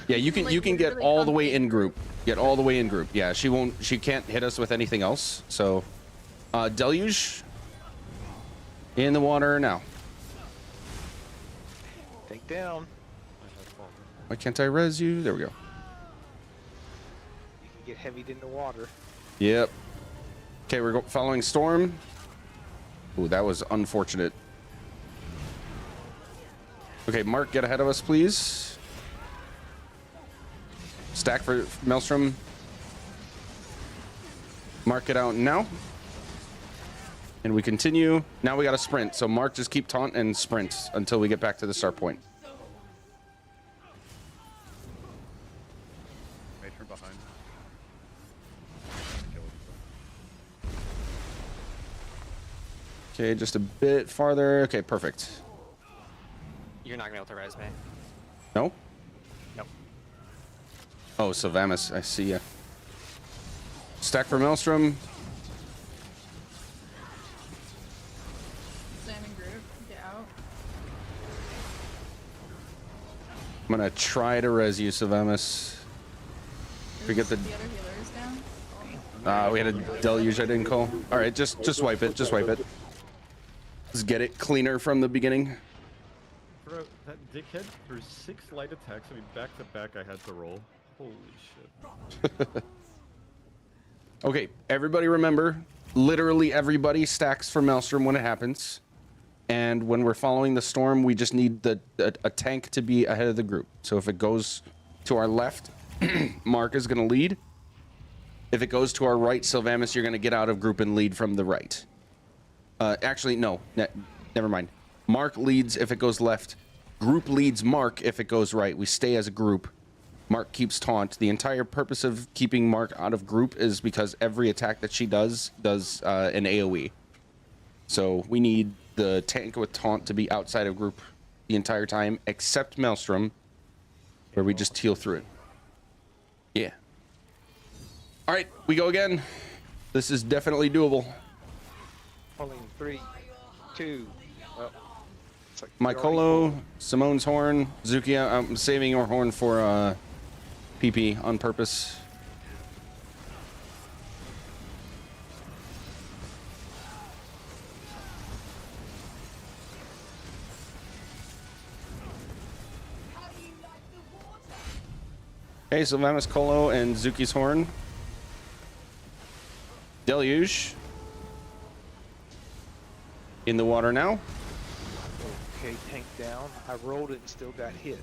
Yeah, you can get all the way in group. Get all the way in group. Yeah, she can't hit us with anything else. So, Deluge in the water now. Take down. Why can't I res you? There we go. You can get heavied in the water. Yep. Okay, we're following Storm. Ooh, that was unfortunate. Okay, Mark, get ahead of us, please. Stack for Maelstrom. Mark it out now. And we continue. Now we got to sprint. So Mark, just keep taunt and sprint until we get back to the start point. Matron behind. Okay, just a bit farther. Okay, perfect. You're not gonna be able to res me. No? Nope. Oh, Sylvamus, I see ya. Stack for Maelstrom. Stand in group. Get out. I'm gonna try to res you, Sylvamus. We get the other healers down. we had a deluge I didn't call. All right, just wipe it. Just wipe it. Let's get it cleaner from the beginning. Bro, that dickhead threw 6 light attacks. I mean, back to back, I had to roll. Holy shit. Okay, everybody remember, literally everybody stacks for Maelstrom when it happens. And when we're following the storm, we just need a tank to be ahead of the group. So if it goes to our left, Mark is going to lead. If it goes to our right, Sylvamus, you're going to get out of group and lead from the right. Actually, no, never mind. Mark leads if it goes left. Group leads Mark if it goes right. We stay as a group. Mark keeps taunt. The entire purpose of keeping Mark out of group is because every attack that she does an AoE. So we need the tank with taunt to be outside of group the entire time, except Maelstrom, where we just heal through it. Yeah. All right, we go again. This is definitely doable. Only 3, 2. Well, it's like Mycolo, Simone's horn, Zukia. I'm saving your horn for PP on purpose. Okay, Sylvamus, Colo, and Zuki's horn. Deluge. In the water now. Okay, tank down. I rolled it and still got hit.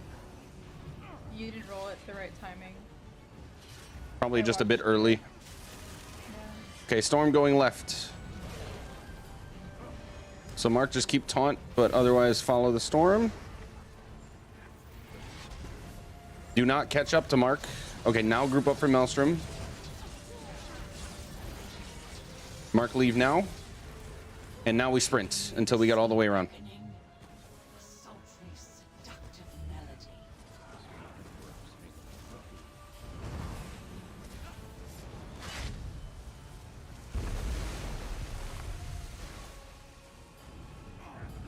You didn't roll it the right timing. Probably just a bit early. Okay, storm going left. So Mark, just keep taunt, but otherwise follow the storm. Do not catch up to Mark. Okay, now group up for Maelstrom. Mark, leave now. And now we sprint until we get all the way around.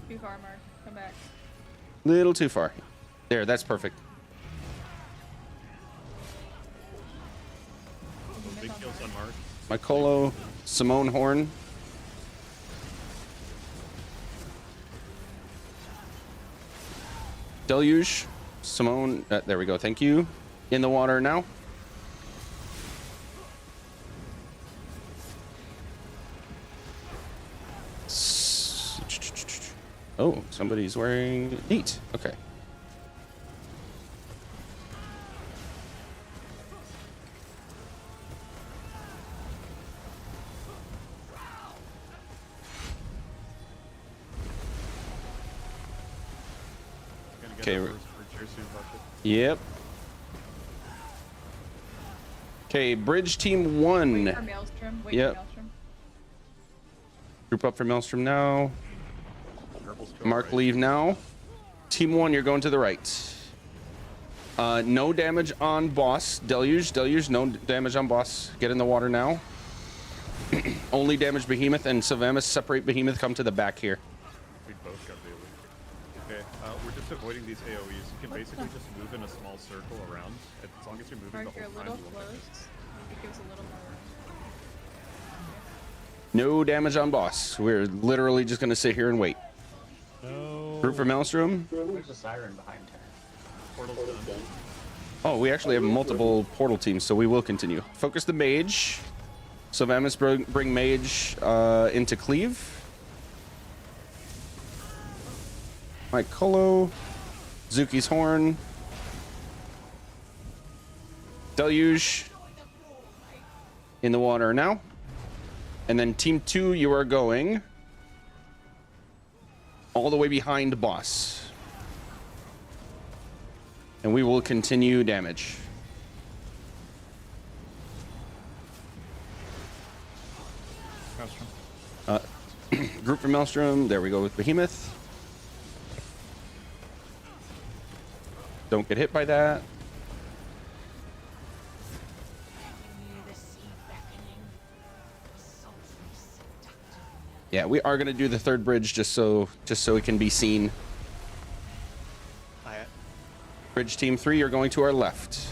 Too far, Mark. Come back. Little too far. There, that's perfect. Big kills on Mark. Mycolo, Simone horn. Deluge, Simone, there we go, thank you. In the water now. Oh, somebody's wearing neat. Okay. Okay. Yep. Okay, bridge team 1. Wait for Maelstrom. Wait Yep. for Maelstrom. Group up for Maelstrom now. Mark, leave now. Team 1, you're going to the right. No damage on boss. Deluge, no damage on boss. Get in the water now. Only damage Behemoth and Sylvamus. Separate Behemoth. Come to the back here. We both got the elite. Okay, we're just avoiding these AoEs, you can basically just move in a small circle around. As long as you're moving Mark, the you're whole a time, little you won't get hit. close. Maybe give us a little more No damage on boss. We're literally just gonna sit here and wait. No. Group for Maelstrom. There's a siren behind her. Portal's done. Oh, we actually have multiple portal teams, so we will continue. Focus the mage. So Vamus bring mage into cleave. Mike Colo. Zuki's horn. Deluge in the water now. And then team 2, you are going all the way behind boss. And we will continue damage. Group for Maelstrom. There we go with Behemoth. Don't get hit by that. Yeah, we are gonna do the third bridge just so it can be seen. Bridge team 3, you're going to our left.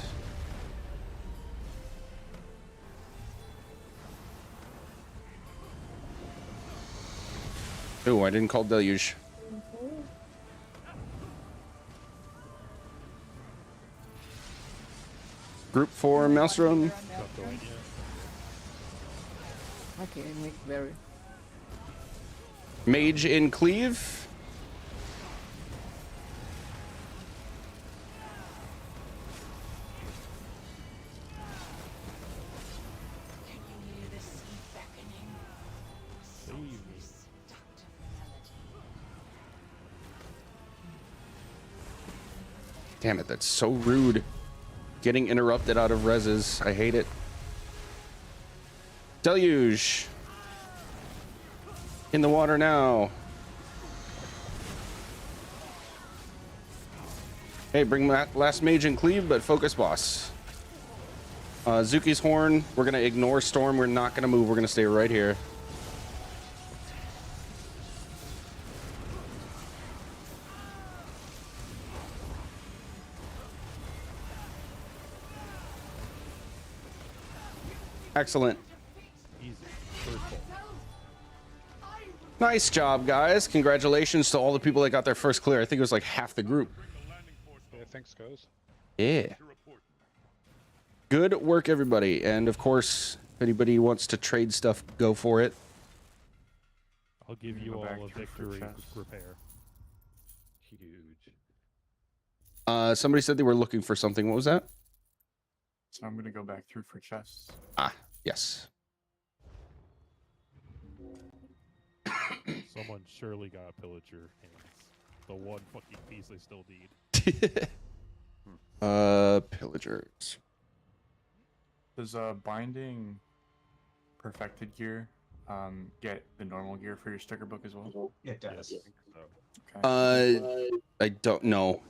Oh, I didn't call Deluge. Group 4, Maelstrom. Okay, make very. Mage in cleave. Damn it, that's so rude. Getting interrupted out of reses. I hate it. Deluge. In the water now. Hey, bring that last mage in cleave, but focus boss. Zuki's horn. We're going to ignore storm. We're not going to move. We're going to stay right here. Excellent. Easy. First ball. Nice job, guys. Congratulations to all the people that got their first clear. I think it was like half the group. Yeah, thanks, guys. Yeah. Good work, everybody. And of course, if anybody wants to trade stuff, go for it. I'll give you all a victory repair. Huge. Somebody said they were looking for something. What was that? So I'm gonna go back through for chests. Ah, yes. Someone surely got pillager hands. The one fucking piece they still need. Pillagers. Does binding perfected gear get the normal gear for your sticker book as well? It does. Okay. I don't know.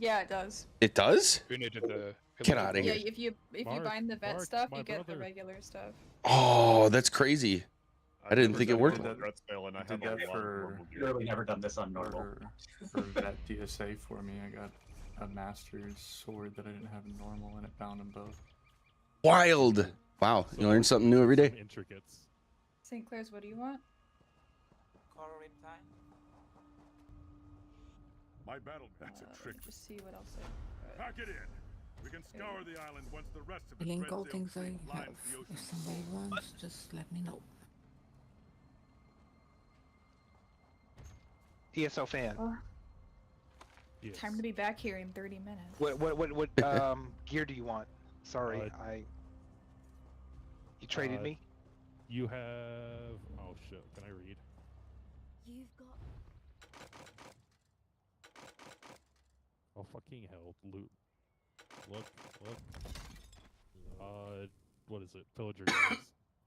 Yeah, it does. It does? Who needed the? Get out of Yeah, here. if you bind the vet Mark, stuff, my you get the brother. regular stuff. Oh, that's crazy. I didn't think it worked. And I have did a that lot of for normal gear. Literally never done this on normal. for that DSA for me. I got a master's sword that I didn't have in normal, and it bound them both. Wild. Wow, you learn something new every day. Some intricates. St. Clair's, what do you want? My battle that's a trick. Just see what else. Pack it in. We can scour the island once the rest of the Link dread all sail things I fleet have. lines the ocean. If somebody wants, just let me know. ESO fan. Yes. Time to be back here in 30 minutes. What gear do you want? Sorry, You traded me? You have... Oh shit, can I read? You've got Oh fucking hell, loot. Look. What is it? Pillager gloves.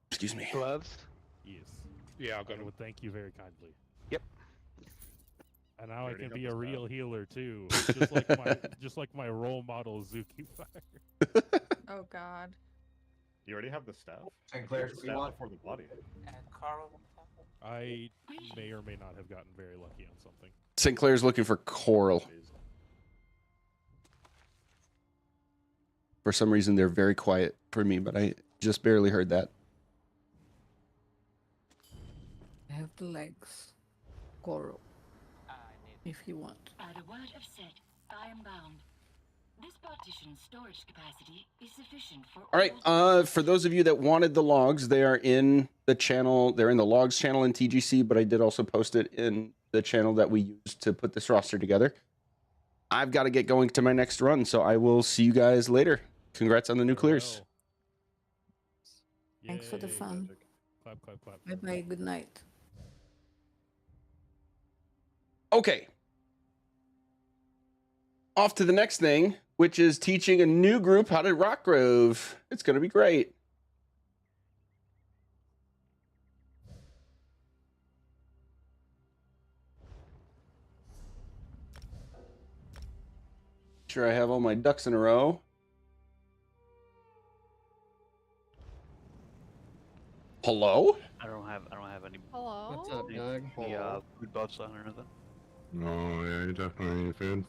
Excuse me. Gloves? Yes. Yeah, I'll go I to would thank you very kindly. Yep. And now I already can got be the a stuff. real healer too, just like my role model Zuki Fire. Oh god. You already have the staff? St. Clair's, The we staff want before the body. I may or may not have gotten very lucky on something. St. Clair's looking for coral. For some reason, they're very quiet for me, but I just barely heard that. I have the legs. Coral. If you want. By the word of set, I am bound. This partition's storage capacity is sufficient for All right. For those of you that wanted the logs, they are in the channel. They're in the logs channel in TGC, but I did also post it in the channel that we used to put this roster together. I've got to get going to my next run, so I will see you guys later. Congrats on the new clears. Thanks for the fun. Clap, clap, clap. Bye bye. Good night. Okay. Off to the next thing, which is teaching a new group how to rock grove. It's going to be great. Sure, I have all my ducks in a row. Hello? I don't have any. Hello? What's up, Doug? Any food buffs on or anything. Oh yeah, you definitely need food.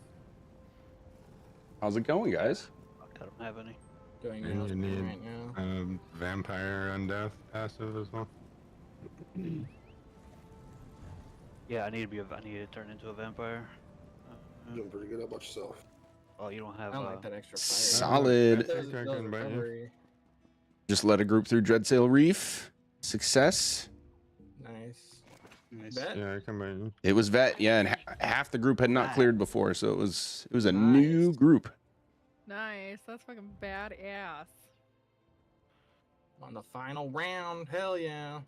How's it going, guys? I don't have any. Doing And you need right now. vampire undeath passive as well. Yeah, I need to turn into a vampire. Doing pretty good. How about yourself? Oh, you don't have. I don't like that extra fire. Solid. Just led a group through Dreadsail Reef. Success. Nice. Vet? Yeah, I can buy you. It was vet, yeah, and half the group had not cleared before, so it was a new group. Nice. That's fucking badass. On the final round, hell yeah.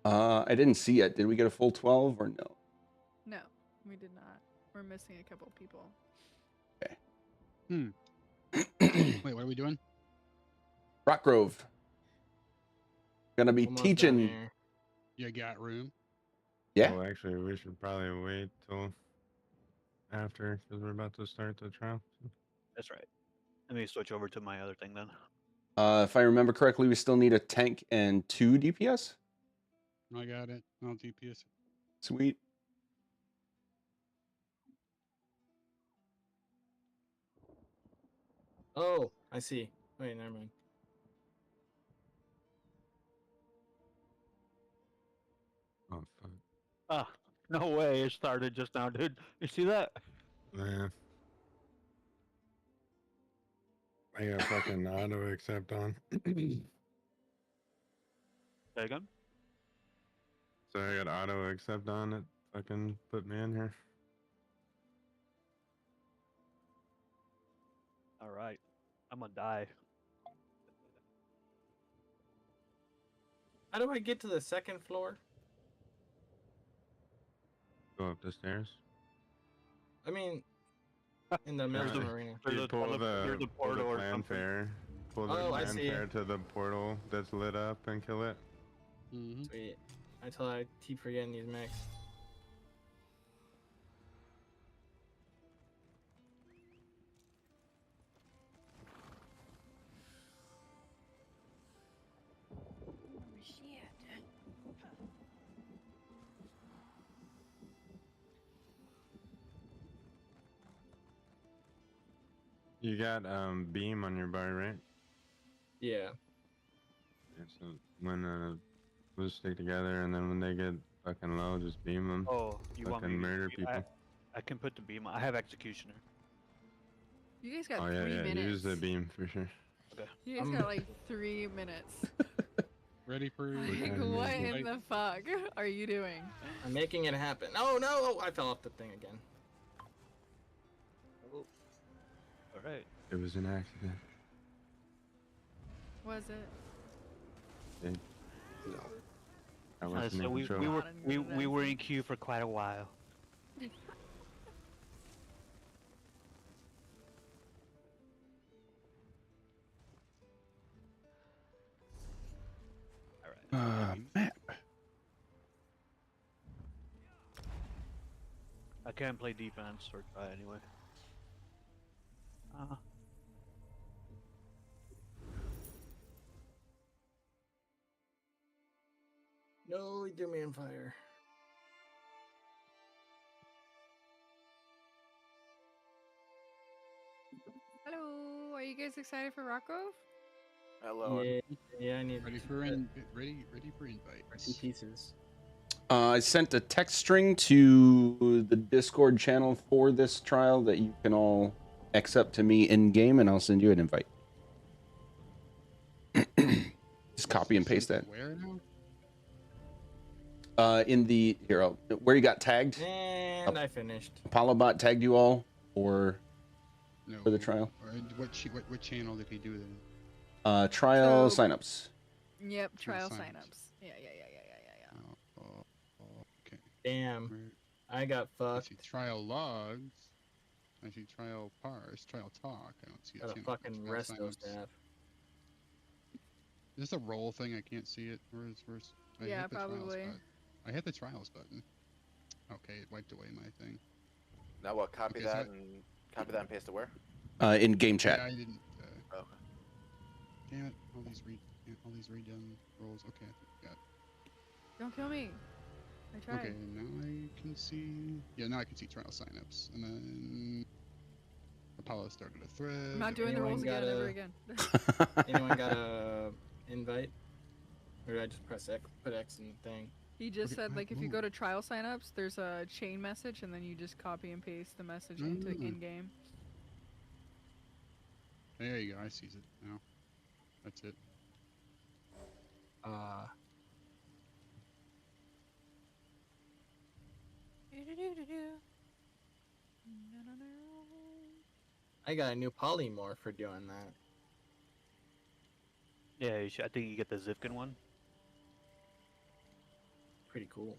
I didn't see it. Did we get a full 12 or no? No, we did not. We're missing a couple people. Wait, what are we doing? Rock Grove. Gonna be Almost teaching. done here. You got room? Yeah. Well, actually, we should probably wait till after because we're about to start the trial. That's right. Let me switch over to my other thing then. If I remember correctly, we still need a tank and 2 DPS. I got it. No DPS. Sweet. Oh, I see. Wait, never mind. Oh fuck. Ah, no way! It started just now, dude. You see that? Yeah. I got fucking auto accept on. Say again? So I got auto accept on it. Fucking put me in here. All right. I'm gonna die. How do I get to the second floor? Go up the stairs. I mean, in the Milton Arena. You pull the portal or fanfare. Pull the Oh, I see. fanfare to the portal that's lit up and kill it. Sweet. Until I keep forgetting these mechs. You got beam on your bar, right? Yeah. Yeah, so when we'll stick together, and then when they get fucking low, just beam them. Oh, you want me fucking to murder beam- people. I can put the beam. I have executioner. You guys got Oh yeah, 3 yeah. minutes. Use the beam for sure. Okay. You guys got like 3 minutes. Ready for? Like, what in the fuck are you doing? I'm making it happen. Oh no! Oh, I fell off the thing again. Oh. All right. It was an accident. Was it? No. I wasn't So in we control. were in queue for quite a while. Map. I can't play defense or try anyway. No, he threw me in fire. Hello, are you guys excited for Rock Grove? Hello. Yeah, I need Ready for ready for invite. 2 pieces. I sent a text string to the Discord channel for this trial that you can all accept to me in game, and I'll send you an invite. Just copy and paste that. Where now? In the where you got tagged. And I finished. ApolloBot tagged you all, or No. for the trial. Or what channel did he do then? Trial So- signups. Yep, trial signups. signups. Yeah. Okay. Damn. I got I fucked. see trial logs. I see trial parse, trial talk. I don't see a Got a channel. fucking Trial resto signups. staff. Is this a roll thing? I can't see it. Where's I Yeah, hit the trials probably. button. I hit the trials button. Okay, it wiped away my thing. Now what? Copy Okay, that so- and paste it where? In game chat. Yeah, I didn't. Okay. Damn it! All these redone rolls. Okay, I think I got it. Don't kill me. I tried. Okay, now I can see. Yeah, now I can see trial signups, and then Apollo started a thread. I'm not doing the rolls again ever again. Anyone got a invite? Or did I just press X, put X in the thing? He just said, like, if you go to trial signups, there's a chain message, and then you just copy and paste the message into in-game. There you go. I sees it now. That's it. I got a new polymorph for doing that. Yeah, I think you get the Zivkin one. Pretty cool.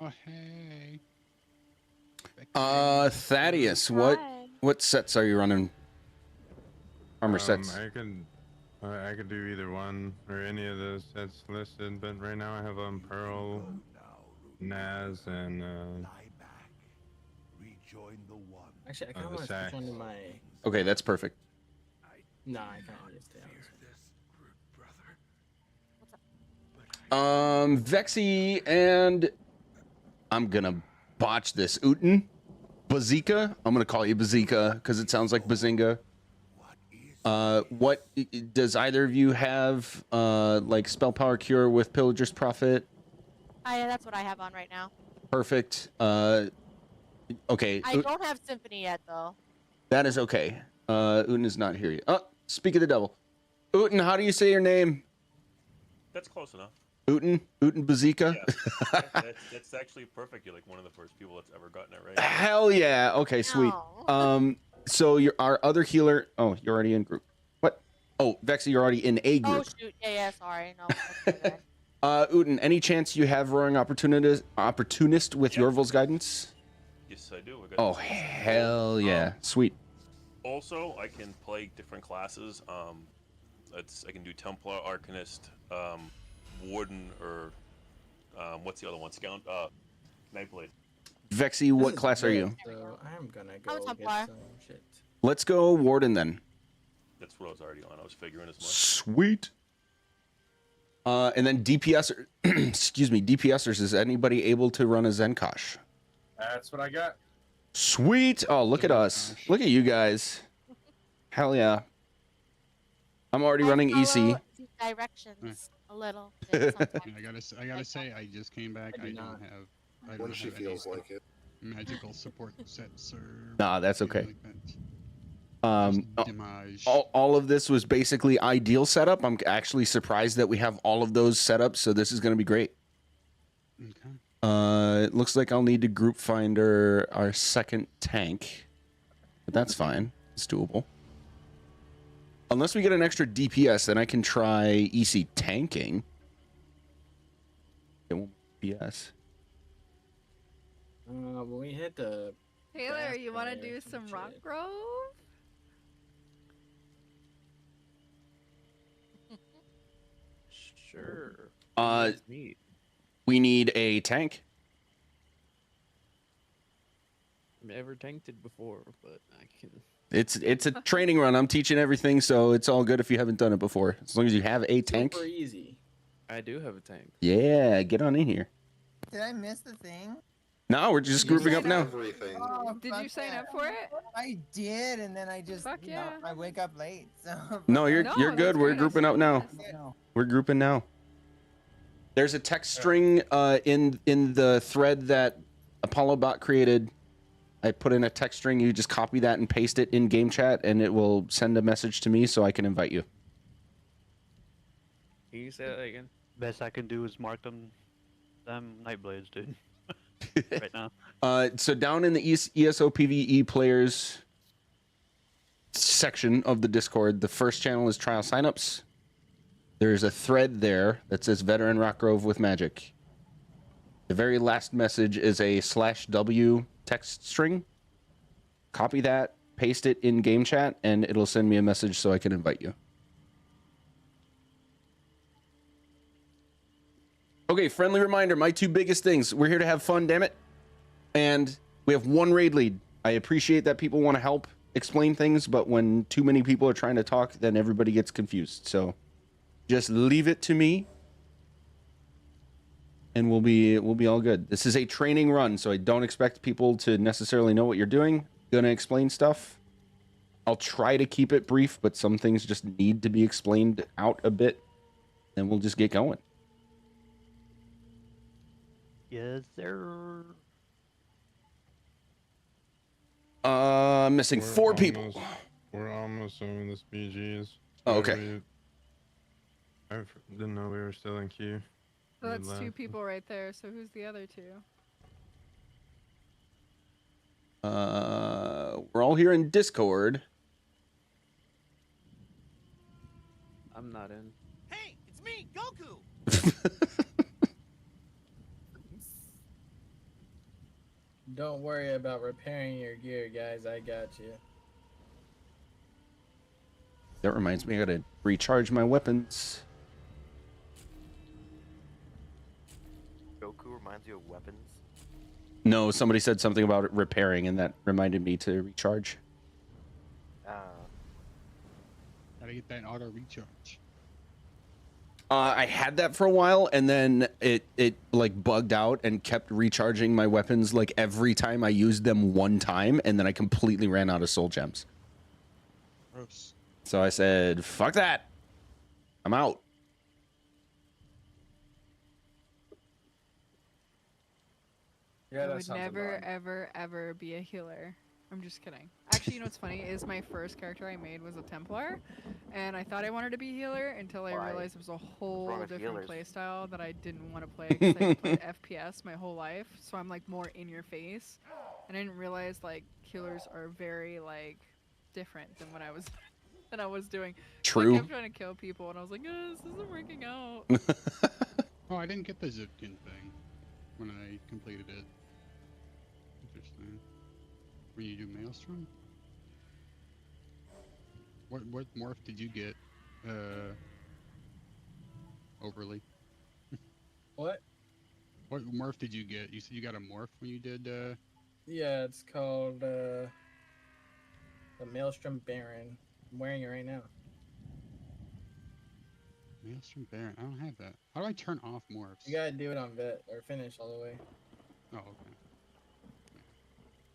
Oh hey. Thaddeus, what sets are you running? Armor sets. I could do either one or any of those sets listed, but right now I have Pearl, Naz, and Actually, I kind of the want to sack. switch onto my. Okay, that's perfect. Nah, I kind of just stay on this. Vexy and I'm gonna botch this. Uten, Bazika. I'm gonna call you Bazika because it sounds like Bazinga. What does either of you have? Like spell power cure with Pillager's Prophet? Yeah, that's what I have on right now. Perfect. Okay. I don't have Symphony yet, though. That is okay. Uten is not here yet. Oh, speak of the devil. Uten, how do you say your name? That's close enough. Uten Bazika? Yeah, that's actually perfect. You're like one of the first people that's ever gotten it right. Hell yeah. Okay, sweet. So our other healer. Oh, you're already in group. What? Oh, Vexy, you're already in a Oh group. shoot! Yeah, sorry. No. Uten, any chance you have Roaring Opportunist with Yorvel's guidance? Yes, I do. Oh, hell yeah. Sweet. Also, I can play different classes. I can do Templar, Arcanist, Warden, or what's the other one? Scout, Nightblade. Vexy, what class are you? So I'm gonna go Templar. get some shit. Let's go Warden then. That's what I was already on. I was figuring as much. Sweet. And then DPS, excuse me, DPSers, is anybody able to run a Zenkosh? That's what I got. Sweet. Oh, look at us. Look at you guys. Hell yeah. I'm already running EC. Follow the directions a little. bit sometimes. I gotta say, I just came back. I don't have. I don't When she have feels any like it. magical support sets or. Nah, that's okay. anything like that. Damage. All of this was basically ideal setup. I'm actually surprised that we have all of those set up, so this is going to be great. Okay. It looks like I'll need to group find our second tank, but that's fine. It's doable. Unless we get an extra DPS, then I can try EC tanking. It won't be DPS. When we hit the. Taylor, you want to do some Rock Grove? Sure. We need a tank. I've never tanked it before, but I can. It's a training run. I'm teaching everything, so it's all good if you haven't done it before. As long as you have a tank. Super easy. I do have a tank. Yeah, get on in here. Did I miss the thing? No, we're just grouping up now. Oh, Did you fuck sign that. up for it? I did, and then I just, Fuck you know, yeah. I wake up late. So. No, you're No, good. that's We're great. grouping up now. No. We're grouping now. There's a text string in the thread that ApolloBot created. I put in a text string. You just copy that and paste it in game chat, and it will send a message to me so I can invite you. Can you say that again? Best I can do is mark them Nightblades, dude. Right now. So down in the ESO PvE players section of the Discord, the first channel is trial signups. There's a thread there that says Veteran Rockgrove with Magic. The very last message is a /W text string. Copy that, paste it in game chat, and it'll send me a message so I can invite you. Okay, friendly reminder, my two biggest things. We're here to have fun, damn it. And we have one raid lead. I appreciate that people want to help explain things, but when too many people are trying to talk, then everybody gets confused. So just leave it to me, and we'll be all good. This is a training run, so I don't expect people to necessarily know what you're doing. Gonna explain stuff. I'll try to keep it brief, but some things just need to be explained out a bit, and we'll just get going. Yes, sir. Missing four people. We're almost over this BGs. Oh, okay. I didn't know we were still in queue. So that's two people right there. So who's the other two? We're all here in Discord. I'm not in. Hey, it's me, Goku. Don't worry about repairing your gear, guys. I got you. That reminds me, I gotta recharge my weapons. Goku reminds you of weapons? No, somebody said something about it repairing, and that reminded me to recharge. Gotta get that auto recharge. I had that for a while, and then it like bugged out and kept recharging my weapons like every time I used them one time, and then I completely ran out of soul gems. Gross. So I said, fuck that. I'm out. Yeah, I that would sounds never, annoying. ever be a healer. I'm just kidding. Actually, you know what's funny is my first character I made was a Templar, and I thought I wanted to be healer until I realized it was a whole wrong with different healers? playstyle that I didn't want to play because I played FPS my whole life, so I'm like more in your face, and I didn't realize like healers are very like different than what I was doing. So True. I kept trying to kill people, and I was like, this isn't working out. Oh, I didn't get the Zipkin thing when I completed it. Interesting. When you do Maelstrom? What morph did you get? Overly. What? What morph did you get? You said you got a morph when you did Yeah, it's called the Maelstrom Baron. I'm wearing it right now. Maelstrom Baron. I don't have that. How do I turn off morphs? You gotta do it on vet or finish all the way. Oh, okay.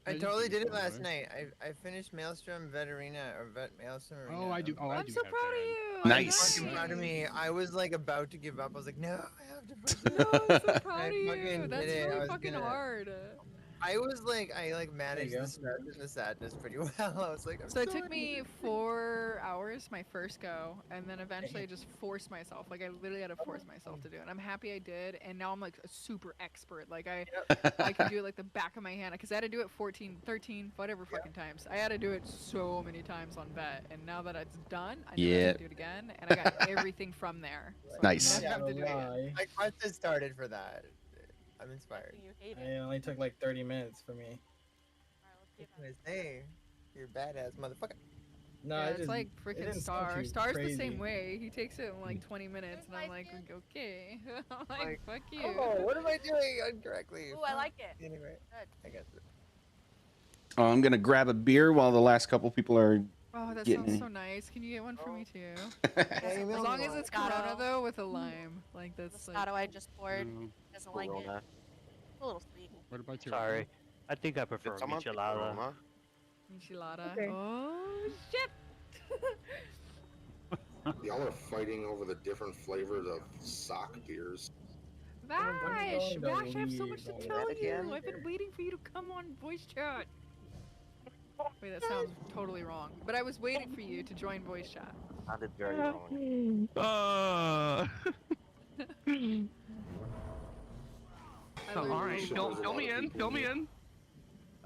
I Yeah, you totally can did it go away. last night. I finished Maelstrom Vet Arena or Vet Maelstrom Arena. Oh, I do. Oh, I I'm do so have proud of that. you. Nice. Fucking proud of me. I was like about to give up. I was like, no, I have to push it. No, I'm so proud I of you. fucking That's did it. I really was fucking gonna- hard. I was like, I managed go. the stress and the sadness pretty well. I was like, I'm So it took sorry. me 4 hours my first go, and then eventually I just forced myself. Like I literally had to force myself to do it. And I'm happy I did, and now I'm like a super expert. Like I can do it like the back of my hand because I had to do it 14, 13, whatever fucking times. I had to do it so many times on vet, and now that it's done, I know I Yeah. can do it again, and I got everything from there. So Nice. I never have to do it again. I got this started for that. I'm inspired. You hate It only took like 30 minutes for me. Hey, you're a badass motherfucker. No, Yeah, I it's just, like it freaking didn't sound Star. too Star's the crazy. same way. He takes it in like 20 minutes, and I'm like, okay. I'm like, fuck you. Oh, what am I doing incorrectly? Ooh, I like it. Anyway, Good. I guess. I'm gonna grab a beer while the last couple people are Oh, that getting sounds in. so nice. Can you get one for me too? Hey, As long as it's Moscato. Corona though, with a lime. Like that's Moscato like. I just poured. Doesn't like it. Corona. a little sweet. What about your Sorry. I think I prefer someone pick michelada. Roma? Enchilada. Okay. Oh shit! Y'all are fighting over the different flavors of sock beers. Vash! Vash, I have so much to tell you! again? I've been waiting for you to come on voice chat. Wait, that sounds totally wrong. But I was waiting for you to join voice chat. Sounded very wrong. Alright, fill me in, fill me in.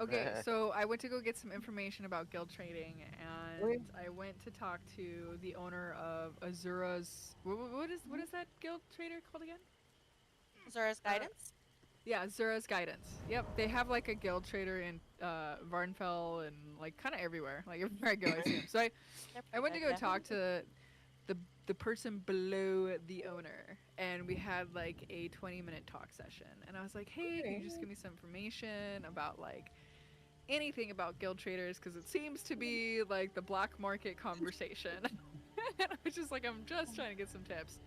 Okay, so I went to go get some information about guild trading, and I went to talk to the owner of Azura's. What is that guild trader called again? Azura's Guidance? Yeah, Azura's Guidance. Yep, they have like a guild trader in Varnfell and like kind of everywhere. Like everywhere I go, I see him. So I went to go talk to the person below the owner, and we had like a 20-minute talk session. And I was like, hey, can you just give me some information about like anything about guild traders, because it seems to be like the black market conversation. And I was just like, I'm just trying to get some tips.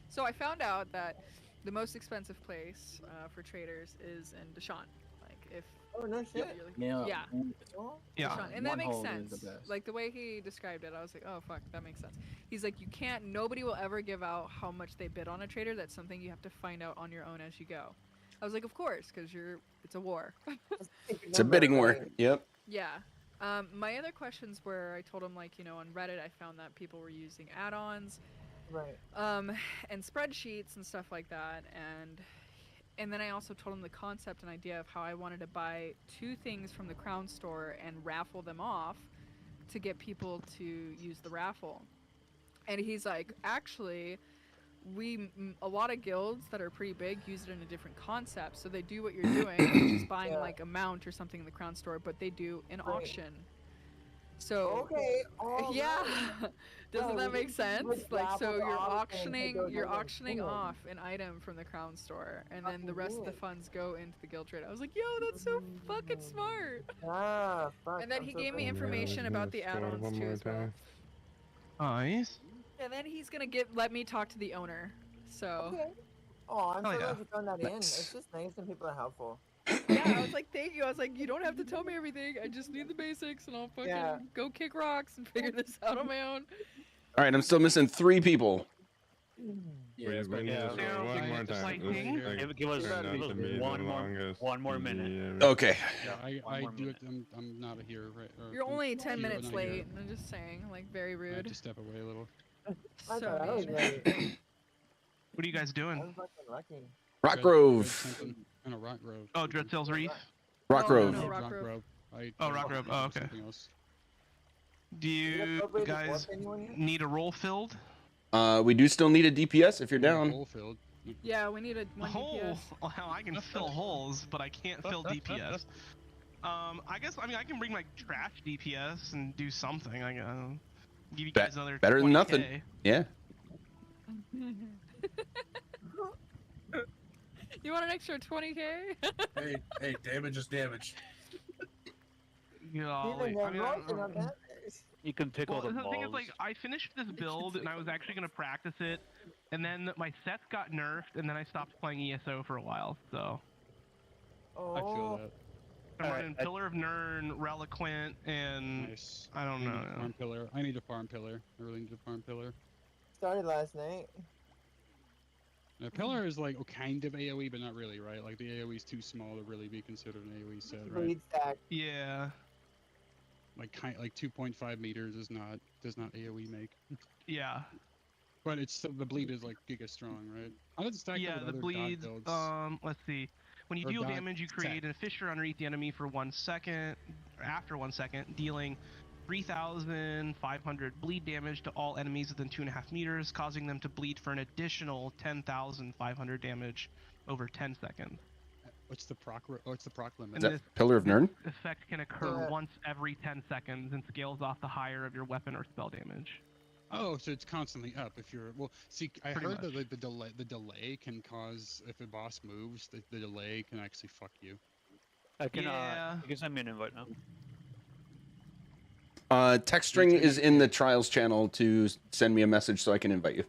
So I found out that the most expensive place for traders is in Deshaun. Like if no shit. Yeah. Yeah. And that makes sense. Like the way he described it, I was like, oh fuck, that makes sense. He's like, nobody will ever give out how much they bid on a trader. That's something you have to find out on your own as you go. I was like, of course, because it's a war. It's a bidding war. Yep. Yeah. My other questions were, I told him like, on Reddit I found that people were using add-ons, right? And spreadsheets and stuff like that, and then I also told him the concept and idea of how I wanted to buy 2 things from the Crown Store and raffle them off to get people to use the raffle. And he's like, actually, a lot of guilds that are pretty big use it in a different concept. So they do what you're doing, which is buying like a mount or something in the Crown Store, but they do an auction. So yeah, doesn't that make sense? Like, so you're auctioning off an item from the Crown Store, and then the rest of the funds go into the guild trade. I was like, yo, that's so fucking smart. And then he gave me information about the add-ons too as well. Nice. And then he's gonna let me talk to the owner. So. Okay. Oh, I'm so yeah. glad you found that in. It's just nice when people are helpful. Yeah, I was like, thank you. I was like, you don't have to tell me everything. I just need the basics, and I'll fucking go kick rocks and figure this out on my own. All right, I'm still missing 3 people. Yeah, one more time. Give us one more minute. Okay. I'm not here, right? You're only 10 minutes late. I'm just saying, like, very rude. I have to step away a little. So What are you guys doing? I'm fucking lucky. Rock Grove. Rock Grove. Oh, Dreadtails Reef. Rock Grove. No, Rock Grove. Rock Grove. Oh, okay. Do you guys need a roll filled? We do still need a DPS if you're down. Roll filled. Yeah, we need one hole. DPS. Well, I can fill holes, but I can't fill DPS. I guess I can bring my trash DPS and do something. I give you guys another better than 20K. nothing. Yeah. You want an extra 20K? hey, damage is damage. You can pick all the balls. The thing is, like, I finished this build and I was actually gonna practice it, and then my sets got nerfed, and then I stopped playing ESO for a while. So. I feel that. I'm running Pillar of Nirn, Reliquant, and I don't know. Farm Pillar. I need a Farm Pillar. I really need a Farm Pillar. Started last night. Now, Pillar is like kind of AoE, but not really, right? Like the AoE is too small to really be considered an AoE set, right? Yeah. Like 2.5 meters does not AoE make. Yeah. But it's still, the bleed is like giga strong, right? How does it stack up with the other bleed. dot builds? Let's see. When you deal damage, you create a fissure underneath the enemy for 1 second. After 1 second, dealing 3,500 bleed damage to all enemies within 2.5 meters, causing them to bleed for an additional 10,500 damage over 10 seconds. What's the proc limit? Is that Pillar of Nirn? This effect can occur once every 10 seconds and scales off the higher of your weapon or spell damage. Oh, so it's constantly up if you're... Well, see, I heard that like, the delay can cause... If a boss moves, the delay can actually fuck you. I can send me an invite now. Text string is in the Trials channel to send me a message so I can invite you.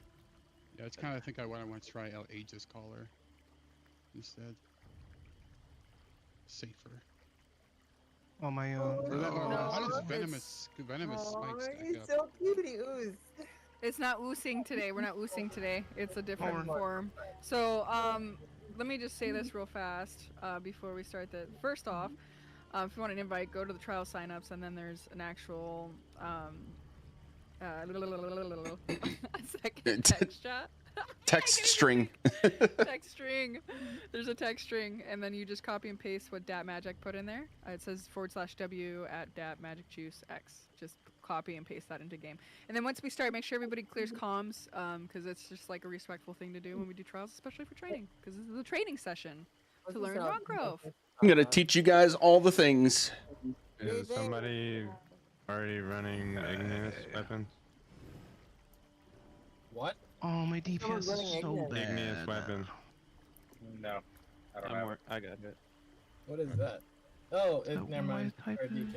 Yeah, it's kind of... I think I want to try out Aegis Caller instead. safer. Oh my Or that, or how does No, venomous spikes stack up? so cutie ooze. It's not oosing today. We're not oosing today. It's a different form. So, let me just say this real fast before we start. First off, if you want an invite, go to the trial signups, and then there's an actual a second text chat. Text string. Text string. There's a text string, and then you just copy and paste what Dat Magic put in there. It says /W at Dat Magic Juice X. Just copy and paste that into game. And then once we start, make sure everybody clears comms, because it's just like a respectful thing to do when we do trials, especially for training, because this is a training session to learn rock growth. I'm gonna teach you guys all the things. Is somebody already running igneous weapons? What? Oh, my DPS is so bad. Igneous weapons. No, I don't I'm have. I got it. What is that? Oh, So never what am I mind. Or typing? DK.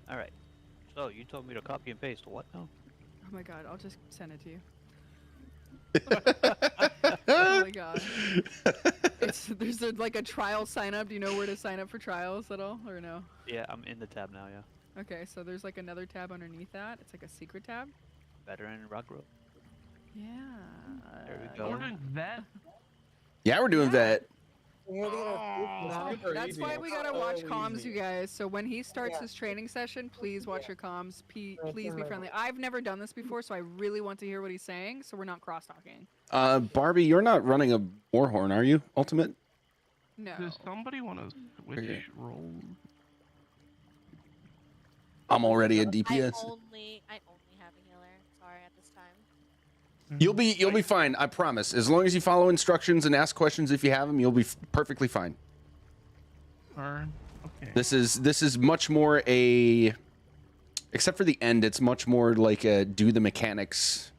All right. So you told me to copy and paste what now? Oh my god, I'll just send it to you. Oh my god. There's like a trial sign up. Do you know where to sign up for trials at all, or no? Yeah, I'm in the tab now. Yeah. Okay, so there's like another tab underneath that. It's like a secret tab. Veteran rock growth. Yeah. There we go. We're doing that. Yeah, we're doing that. That's why we gotta watch comms, you guys. So when he starts his training session, please watch your comms. Please be friendly. I've never done this before, so I really want to hear what he's saying, so we're not cross-talking. Barbie, you're not running a warhorn, are you? Ultimate? No. Does somebody want to switch roles? I'm already a I DPS. only have a healer. Sorry, at this time. You'll be fine. I promise. As long as you follow instructions and ask questions if you have them, you'll be perfectly fine. Okay. This is much more a, except for the end, it's much more like a do the mechanics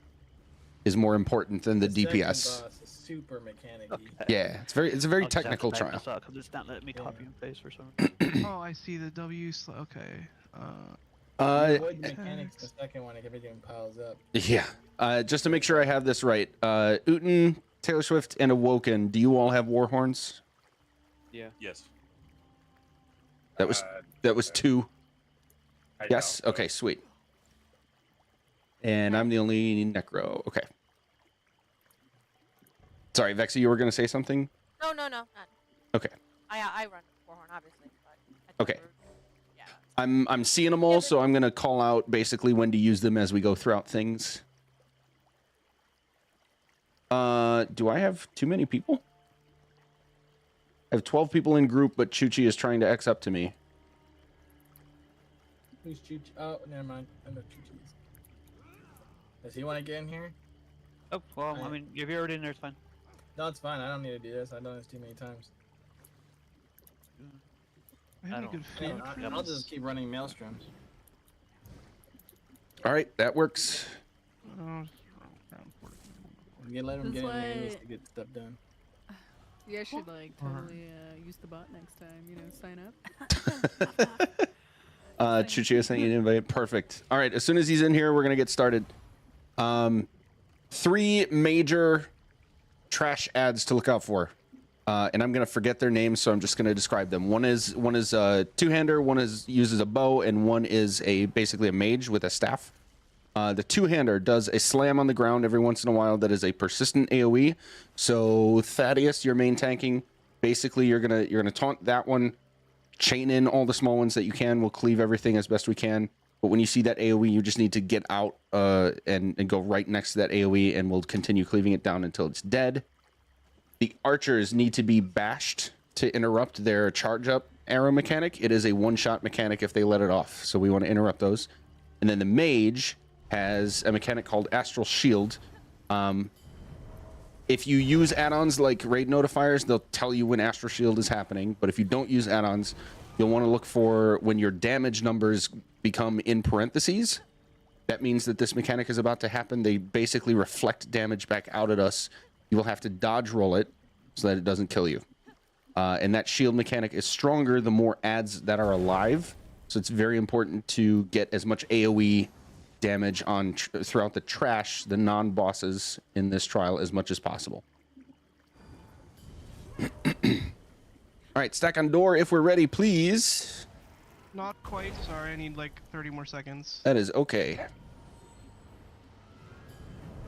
is more important than the DPS. Boss is super mechanic. Yeah, it's a very I'll just have to technical back trial. this up 'cause it's not letting me copy and paste for some reason. Oh, I see the W. Okay. You avoid the mechanics the second one, everything piles up. Yeah. Just to make sure I have this right, Uten, Taylor Swift, and Awoken, do you all have war horns? Yeah. Yes. That was two. Yes. Okay. Sweet. And I'm the only necro. Okay. Sorry, Vexy, you were gonna say something? No, none. Okay. I run Warhorn, obviously. But Okay. I'm seeing them all, so I'm gonna call out basically when to use them as we go throughout things. Do I have too many people? I have 12 people in group, but Chuchi is trying to X up to me. Who's Chuchi? Oh, never mind. I know Chuchi's. Does he want to get in here? Oh, well, I mean, if you're already in there, it's fine. No, it's fine. I don't need to do this. I've done this too many times. I don't. I'll just keep running maelstroms. All right, that works. You let him That's get in there. He needs why- to get stuff done. You guys should like totally use the bot next time. You know, sign up. Chuchi, I sent you an invite. Perfect. All right, as soon as he's in here, we're gonna get started. 3 major trash ads to look out for, and I'm gonna forget their names, so I'm just gonna describe them. One is a two-hander, one uses a bow, and one is basically a mage with a staff. The two-hander does a slam on the ground every once in a while that is a persistent AoE. So Thaddeus, your main tanking, basically you're gonna taunt that one, chain in all the small ones that you can. We'll cleave everything as best we can. But when you see that AoE, you just need to get out and go right next to that AoE, and we'll continue cleaving it down until it's dead. The archers need to be bashed to interrupt their charge up arrow mechanic. It is a one-shot mechanic if they let it off, so we want to interrupt those. And then the mage has a mechanic called Astral Shield. If you use add-ons like raid notifiers, they'll tell you when Astral Shield is happening. But if you don't use add-ons, you'll want to look for when your damage numbers become in parentheses. That means that this mechanic is about to happen. They basically reflect damage back out at us. You will have to dodge roll it so that it doesn't kill you. And that shield mechanic is stronger the more adds that are alive. So it's very important to get as much AoE damage on throughout the trash, the non-bosses in this trial, as much as possible. All All right, stack on door if we're ready, please. Not quite. Sorry, I need like 30 more seconds. That is okay.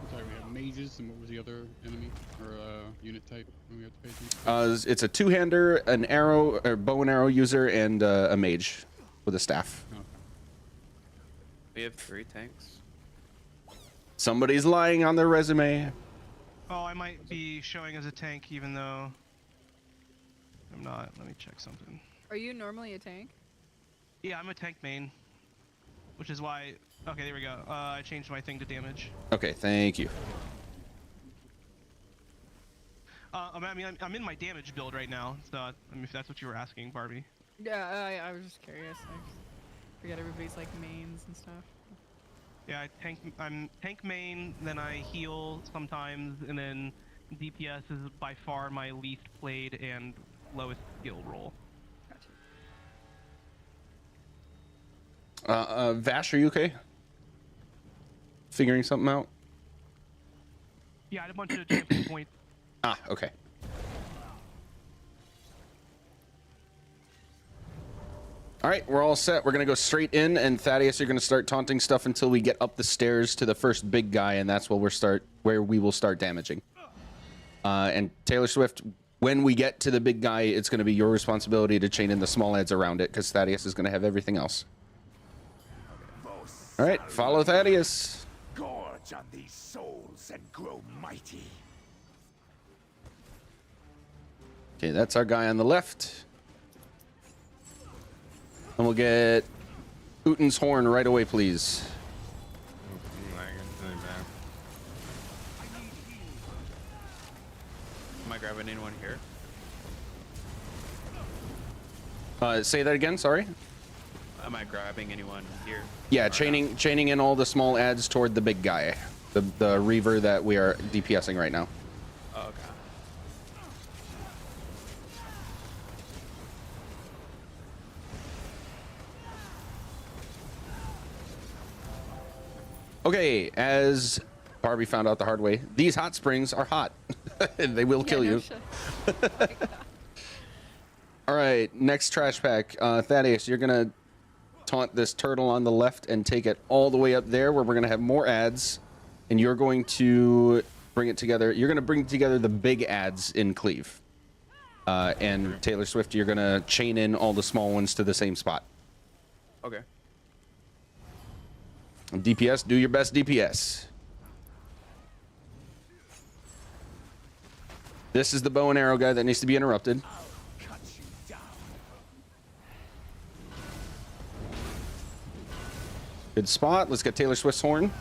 Sorry, we have mages, and what was the other enemy or unit type we have to pay attention to? It's a two-hander, an arrow or bow and arrow user, and a mage with a staff. Oh. We have 3 tanks. Somebody's lying on their resume. Oh, I might be showing as a tank even though I'm not. Let me check something. Are you normally a tank? Yeah, I'm a tank main, which is why. Okay, there we go. I changed my thing to damage. Okay, thank you. I'm in my damage build right now, so I mean, if that's what you were asking, Barbie. Yeah, I was just curious. I forget everybody's like mains and stuff. Yeah, I'm tank main, then I heal sometimes, and then DPS is by far my least played and lowest skill role. Vash, are you okay? Figuring something out? Yeah, I had a bunch of champion points. Ah, okay. All right, we're all set. We're gonna go straight in, and Thaddeus, you're gonna start taunting stuff until we get up the stairs to the first big guy, and that's where we will start damaging. And Taylor Swift, when we get to the big guy, it's gonna be your responsibility to chain in the small ads around it, because Thaddeus is gonna have everything else. All right, follow Thaddeus. Gorge on these souls and grow mighty. Okay, that's our guy on the left. And we'll get Uten's horn right away, please. Am I grabbing anyone here? Say that again, sorry? Am I grabbing anyone here? Yeah, chaining in all the small ads toward the big guy. The Reaver that we are DPSing right now. Oh, okay. Okay, as Barbie found out the hard way, these hot springs are hot. They will kill you. All right, next trash pack. Thaddeus, you're going to taunt this turtle on the left and take it all the way up there where we're going to have more ads. And you're going to bring it together. You're going to bring together the big ads in Cleave. And Taylor Swift, you're going to chain in all the small ones to the same spot. Okay. DPS, do your best DPS. This is the bow and arrow guy that needs to be interrupted. Good spot. Let's get Taylor Swift's horn.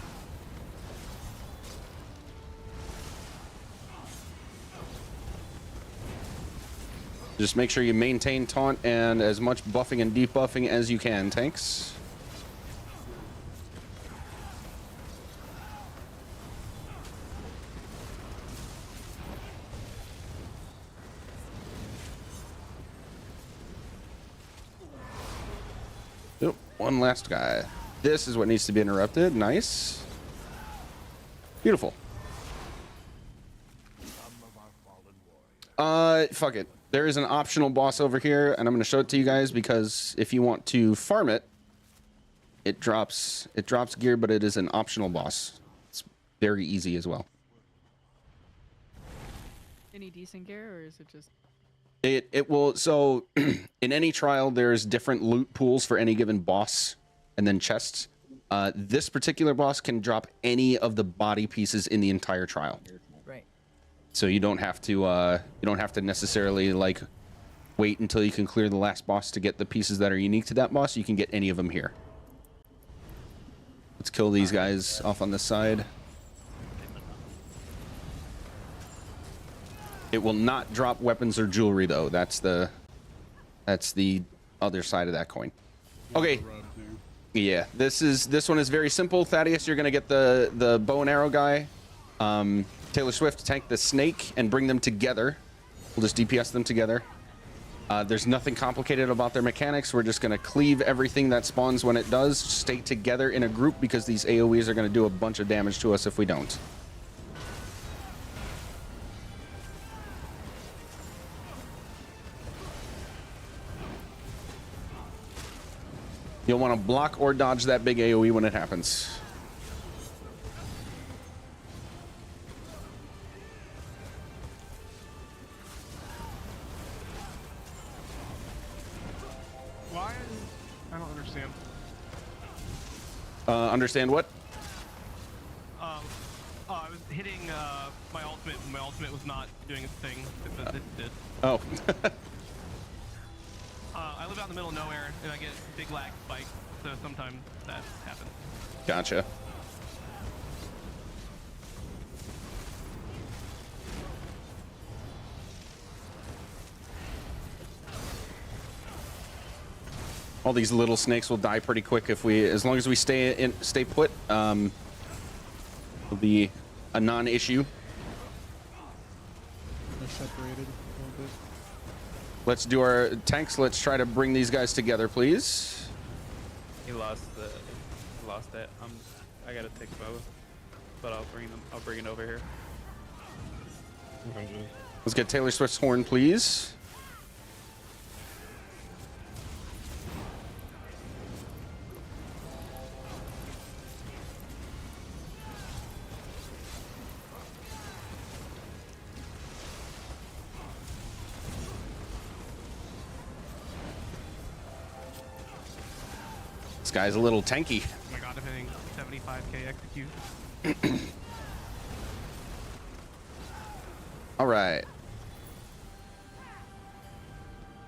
Just make sure you maintain taunt and as much buffing and debuffing as you can, tanks. Yep, one last guy. This is what needs to be interrupted. Nice. Beautiful. Fuck it. There is an optional boss over here, and I'm going to show it to you guys because if you want to farm it, it drops gear, but it is an optional boss. It's very easy as well. Any decent gear, or is it just? It will, so in any trial there's different loot pools for any given boss and then chests. This particular boss can drop any of the body pieces in the entire trial. Right. So you don't have to necessarily like wait until you can clear the last boss to get the pieces that are unique to that boss. You can get any of them here. Let's kill these guys off on this side. It will not drop weapons or jewelry though. That's the other side of that coin. Okay. Yeah, this one is very simple. Thaddeus, you're gonna get the bow and arrow guy. Taylor Swift, tank the snake and bring them together. We'll just DPS them together. There's nothing complicated about their mechanics. We're just gonna cleave everything that spawns when it does. Stay together in a group because these AoEs are gonna do a bunch of damage to us if we don't. You'll want to block or dodge that big AoE when it happens. Why? I don't understand. Understand what? I was hitting my ultimate. My ultimate was not doing its thing. It did. Oh. I live out in the middle of nowhere, and I get big lag spikes, so sometimes that happens. Gotcha. All these little snakes will die pretty quick if we, as long as we stay put. It'll be a non-issue. They're separated a little bit. Let's do our tanks. Let's try to bring these guys together, please. He lost that. I gotta take both, but I'll bring it over here. Let's get Taylor Swift's horn, please. This guy's a little tanky. Oh my god, I'm hitting 75k execute. All right.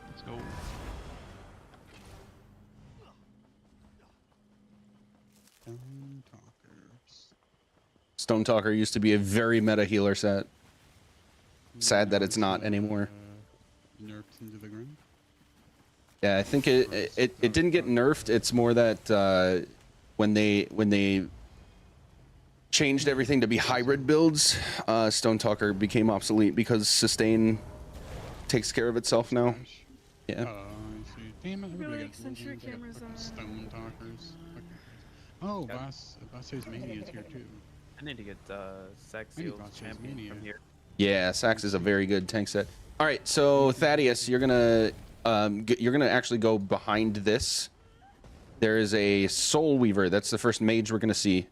Let's go. Stone Talkers. Stone Talker used to be a very meta healer set. Sad that it's not anymore. Nerfed into the ground. Yeah, I think it didn't get nerfed. It's more that when they changed everything to be hybrid builds, Stone Talker became obsolete because sustain takes care of itself now. Yeah. I see. Damn it, everybody got Since your camera's on. Stone Talkers. Okay. Oh, Basse's Mania's here too. I need to get Sax I need Seal's Basse's champion Mania. from here. Yeah, Sax is a very good tank set. All right, so Thaddeus, you're gonna actually go behind this. There is a Soul Weaver. That's the first mage we're gonna see.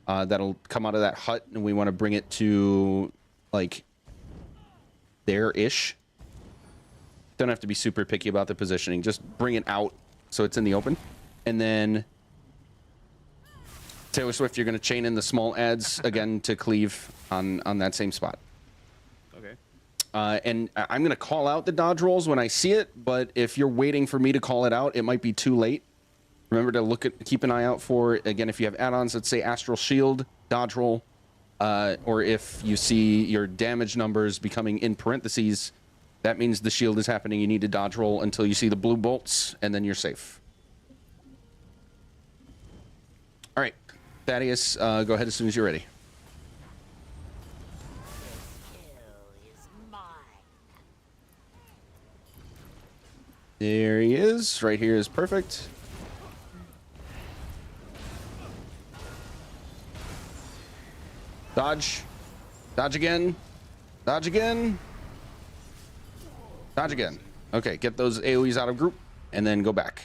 That'll come out of that hut, and we want to bring it to like there-ish. Don't have to be super picky about the positioning. Just bring it out so it's in the open, and then Taylor Swift, you're gonna chain in the small adds again to cleave on that same spot. Okay. And I'm going to call out the dodge rolls when I see it, but if you're waiting for me to call it out, it might be too late. Remember to keep an eye out for, again, if you have add-ons, let's say Astral Shield, dodge roll, or if you see your damage numbers becoming in parentheses, that means the shield is happening. You need to dodge roll until you see the blue bolts, and then you're safe. All right, Thaddeus, go ahead as soon as you're ready. There he is. Right here is perfect. Dodge. Dodge again. Dodge again. Dodge again. Okay, get those AoEs out of group and then go back.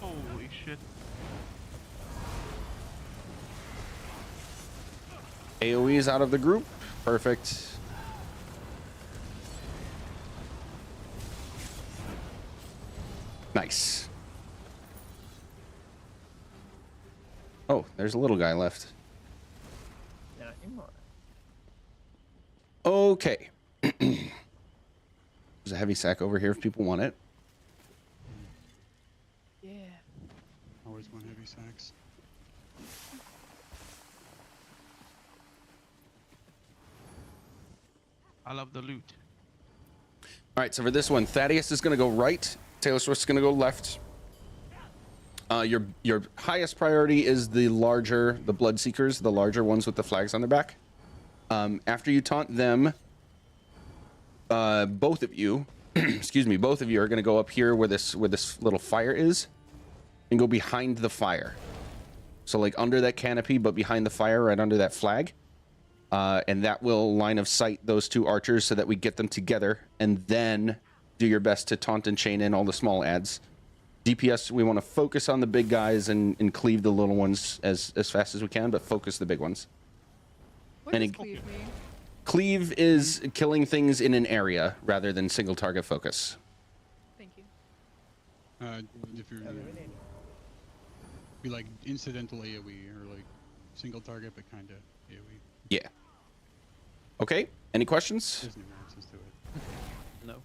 Holy shit. AoEs out of the group. Perfect. Nice. Oh, there's a little guy left. Not anymore. Okay. There's a heavy sack over here if people want it. Yeah. Always want heavy sacks. I love the loot. All right, so for this one, Thaddeus is going to go right. Taylor Swift's going to go left. Your highest priority is the Bloodseekers, the larger ones with the flags on their back. After you taunt them, both of you, excuse me, both of you are going to go up here where this little fire is, and go behind the fire. So like under that canopy, but behind the fire, right under that flag. and that will line of sight those two archers so that we get them together, and then do your best to taunt and chain in all the small ads. DPS, we want to focus on the big guys and cleave the little ones as fast as we can, but focus the big ones. What does cleave mean? Cleave is killing things in an area rather than single target focus. Thank you. If you're be like incidental AoE or like single target but kind of AoE. Yeah. Okay. Any questions? There's nuances to it. No.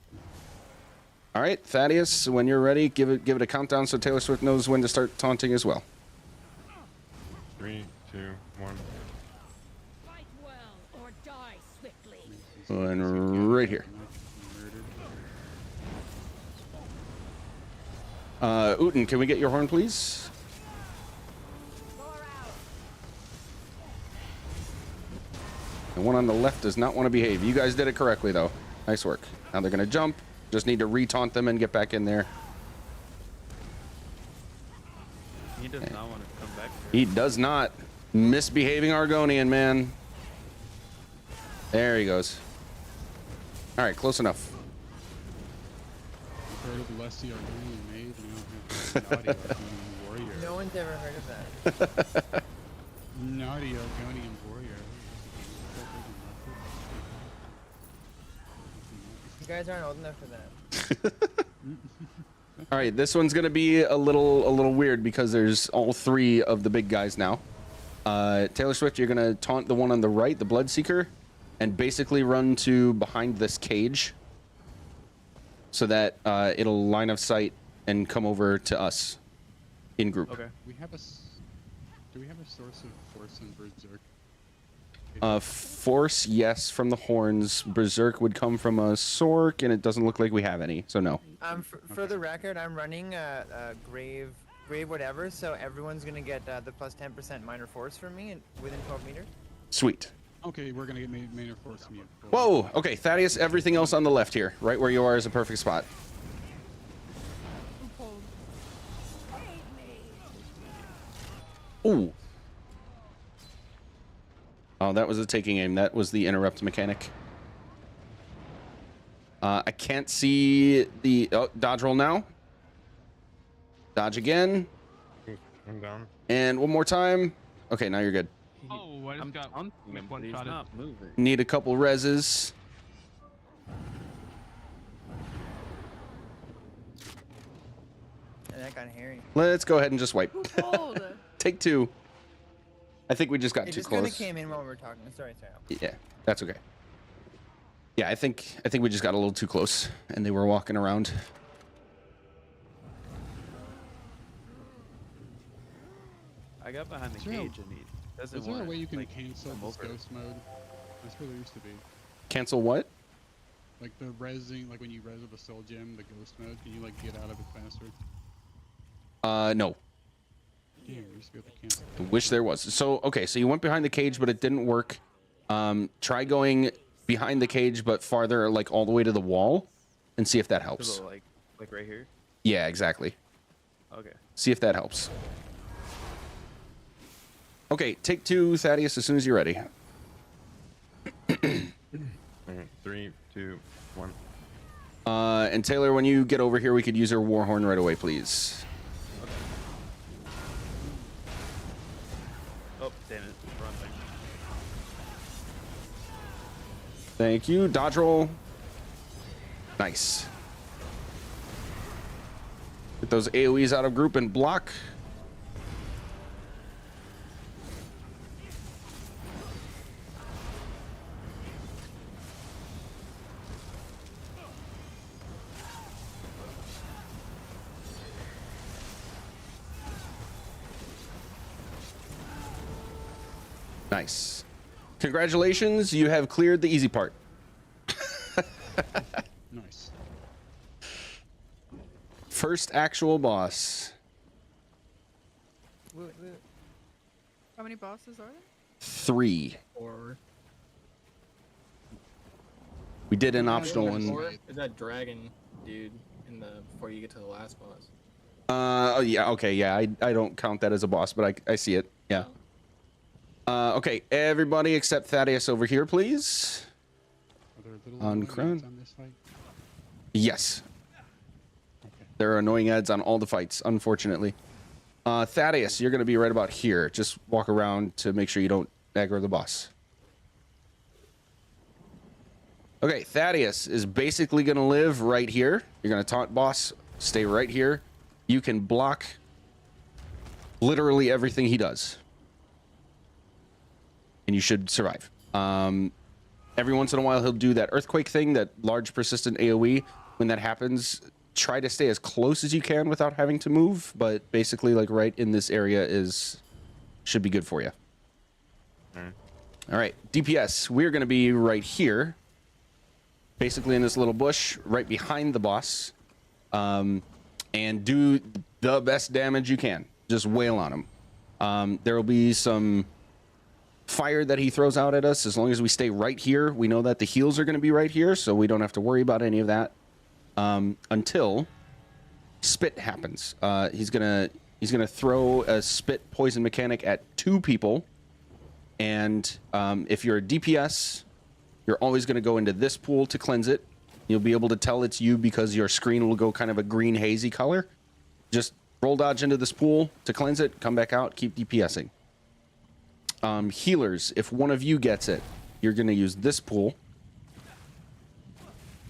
All right, Thaddeus, when you're ready, give it a countdown so Taylor Swift knows when to start taunting as well. 3, 2, 1. Fight well or die swiftly. And right here. Uten, can we get your horn, please? The one on the left does not want to behave. You guys did it correctly, though. Nice work. Now they're going to jump. Just need to re-taunt them and get back in there. He does not want to come back here. He does not. Misbehaving Argonian, man. There he goes. All right, close enough. Heard of Leslie Argonian maid? We don't have Naughty Argonian warrior. No one's ever heard of that. Naughty Argonian warrior. You guys aren't old enough for that. All right, this one's gonna be a little weird because there's all three of the big guys now. Taylor Swift, you're gonna taunt the one on the right, the Bloodseeker, and basically run to behind this cage so that it'll line of sight and come over to us in group. Okay. Do we have a source of force in Berserk? Force, yes, from the horns. Berserk would come from a Sork, and it doesn't look like we have any, so no. For the record, I'm running grave whatever, so everyone's gonna get the plus 10% minor force from me within 12 meters. Sweet. Okay, we're gonna get minor force from you. Whoa, okay, Thaddeus, everything else on the left here. Right where you are is a perfect spot. Ooh. Oh, that was a taking aim. That was the interrupt mechanic. I can't see the... Oh, dodge roll now. Dodge again. I'm down. And one more time. Okay, now you're good. Oh, I just got him, but he's one-shotted. not moving. Need a couple reses. And that got hairy. Let's go ahead and just wipe. Cold. Take two. I think we just got It too just close. kind of came in while we were talking. Sorry. Yeah, that's okay. Yeah, I think we just got a little too close, and they were walking around. I got behind the Is there a- cage and he doesn't Is there want a way you can like, cancel come this over. ghost mode? That's where there used to be. Cancel what? Like the resing, like when you res with a soul gem, the ghost mode, can you like get out of it faster? No. Damn, you used to be able to cancel. I wish there was. So, okay, so you went behind the cage, but it didn't work. Try going behind the cage, but farther, like all the way to the wall, and see if that helps. So, like right here. Yeah, exactly. Okay. See if that helps. Okay, take two, Thaddeus, as soon as you're ready. Okay, 3, 2, 1. And Taylor, when you get over here, we could use our Warhorn right away, please. Oh, damn it. Wrong thing. Thank you. Dodge roll. Nice. Get those AoEs out of group and block. Nice. Congratulations, you have cleared the easy part. Nice. First actual boss. Woot, woot. How many bosses are there? 3. Or We did an optional one. is that dragon dude in the before you get to the last boss? Oh yeah, okay, yeah. I don't count that as a boss, but I see it. Yeah. Okay, everybody except Thaddeus over here, please. Are there little On annoying crown. ads on this fight? Yes. There are annoying ads on all the fights, unfortunately. Thaddeus, you're going to be right about here. Just walk around to make sure you don't aggro the boss. Okay, Thaddeus is basically going to live right here. You're going to taunt boss, stay right here. You can block literally everything he does. And you should survive. Every once in a while, he'll do that earthquake thing, that large persistent AoE. When that happens, try to stay as close as you can without having to move. But basically, like right in this area should be good for you. All right, DPS, we're going to be right here. Basically in this little bush right behind the boss. And do the best damage you can. Just wail on him. There will be some fire that he throws out at us. As long as we stay right here, we know that the heals are going to be right here, so we don't have to worry about any of that until spit happens. He's gonna throw a spit poison mechanic at 2 people, and if you're a DPS, you're always going to go into this pool to cleanse it. You'll be able to tell it's you because your screen will go kind of a green hazy color. Just roll dodge into this pool to cleanse it, come back out, keep DPSing. Healers, if one of you gets it, you're going to use this pool.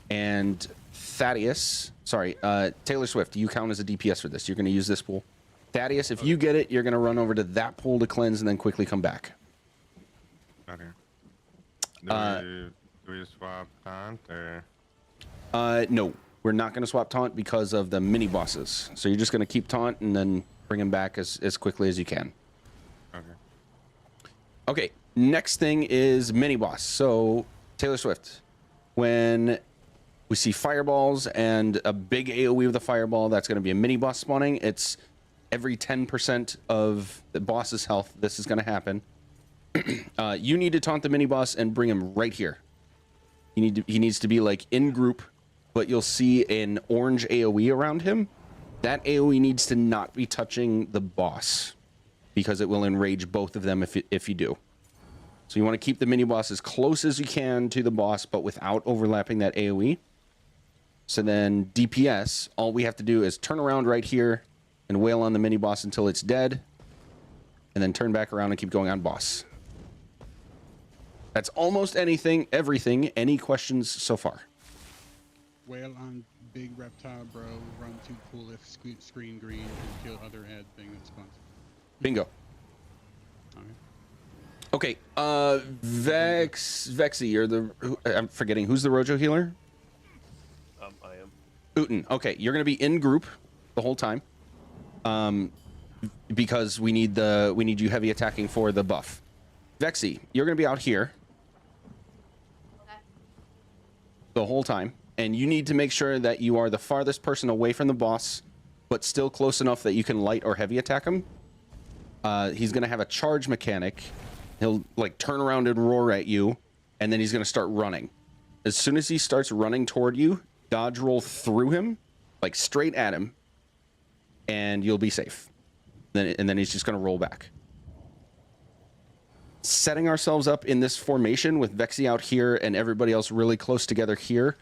And Thaddeus, sorry, Taylor Swift, you count as a DPS for this. You're going to use this pool. Thaddeus, if you get it, you're going to run over to that pool to cleanse and then quickly come back. Okay. Do we swap taunt or? No, we're not going to swap taunt because of the mini bosses. So you're just going to keep taunt and then bring him back as quickly as you can. Okay. Okay, next thing is mini boss. So Taylor Swift, when we see fireballs and a big AoE of the fireball, that's going to be a mini boss spawning. It's every 10% of the boss's health. This is going to happen. You need to taunt the mini boss and bring him right here. He needs to be like in group, but you'll see an orange AoE around him. That AoE needs to not be touching the boss because it will enrage both of them if you do. So you want to keep the mini boss as close as you can to the boss, but without overlapping that AoE. So then DPS, all we have to do is turn around right here and wail on the mini boss until it's dead, and then turn back around and keep going on boss. That's almost everything. Any questions so far? Wail on big reptile bro, run to pool if screen green, and kill other head thing that spawns. Bingo. Okay, Vexy, you're I'm forgetting, who's the Rojo healer? I am. Uten. Okay, you're gonna be in group the whole time. Because we need you heavy attacking for the buff. Vexy, you're gonna be out here the whole time, and you need to make sure that you are the farthest person away from the boss, but still close enough that you can light or heavy attack him. He's gonna have a charge mechanic. He'll like turn around and roar at you, and then he's gonna start running. As soon as he starts running toward you, dodge roll through him, like straight at him, and you'll be safe. And then he's just gonna roll back. Setting ourselves up in this formation with Vexy out here and everybody else really close together here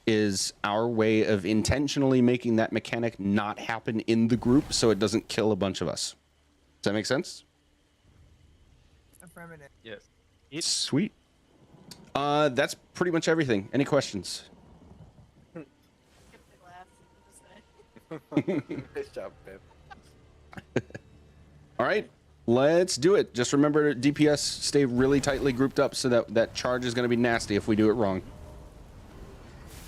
is our way of intentionally making that mechanic not happen in the group so it doesn't kill a bunch of us. Does that make sense? Affirmative. Yes. Sweet. That's pretty much everything. Any questions? Nice job, babe. All right, let's do it. Just remember, DPS, stay really tightly grouped up so that charge is going to be nasty if we do it wrong.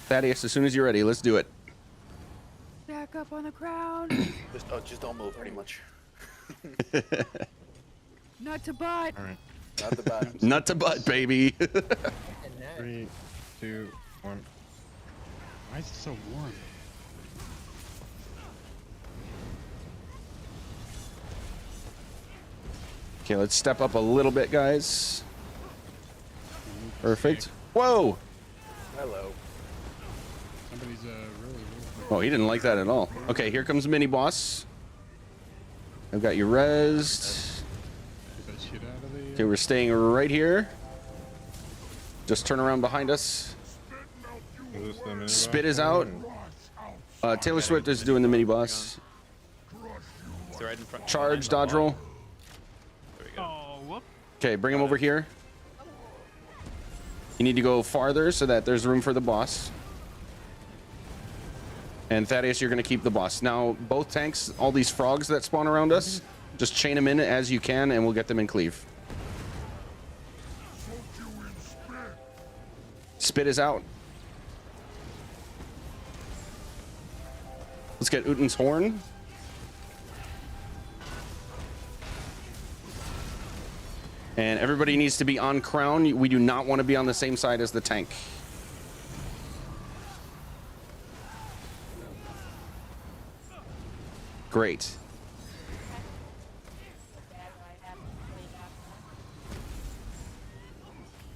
Thaddeus, as soon as you're ready, let's do it. Back up on the ground. Just don't move, pretty much. Not to butt. All right. Not the butt. Not to butt, baby. 3, 2, 1. Why is it so warm? Okay, let's step up a little bit, guys. Perfect. Whoa! Hello. Somebody's really. Oh, he didn't like that at all. Okay, here comes mini boss. I've got you rezzed. Get that shit out of the. Okay, we're staying right here. Just turn around behind us. Spit is out. Taylor Swift is doing the mini boss. It's right in front. Charge, dodge roll. There we go. Oh, whoop. Okay, bring him over here. You need to go farther so that there's room for the boss. And Thaddeus, you're going to keep the boss. Now, both tanks, all these frogs that spawn around us, just chain them in as you can, and we'll get them in cleave. Spit is out. Let's get Uten's horn. And everybody needs to be on crown. We do not want to be on the same side as the tank. Great.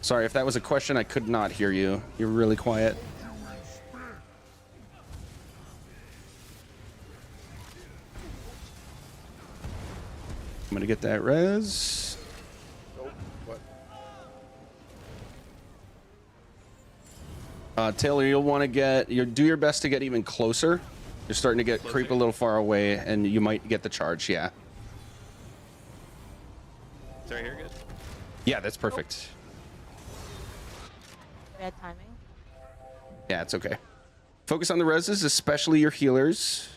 Sorry, if that was a question, I could not hear you. You're really quiet. I'm gonna get that res. Taylor, you'll want to do your best to get even closer. You're starting to get creep a little far away, and you might get the charge. Yeah. Is right here good? Yeah, that's perfect. Bad timing. Yeah, it's okay. Focus on the reses, especially your healers.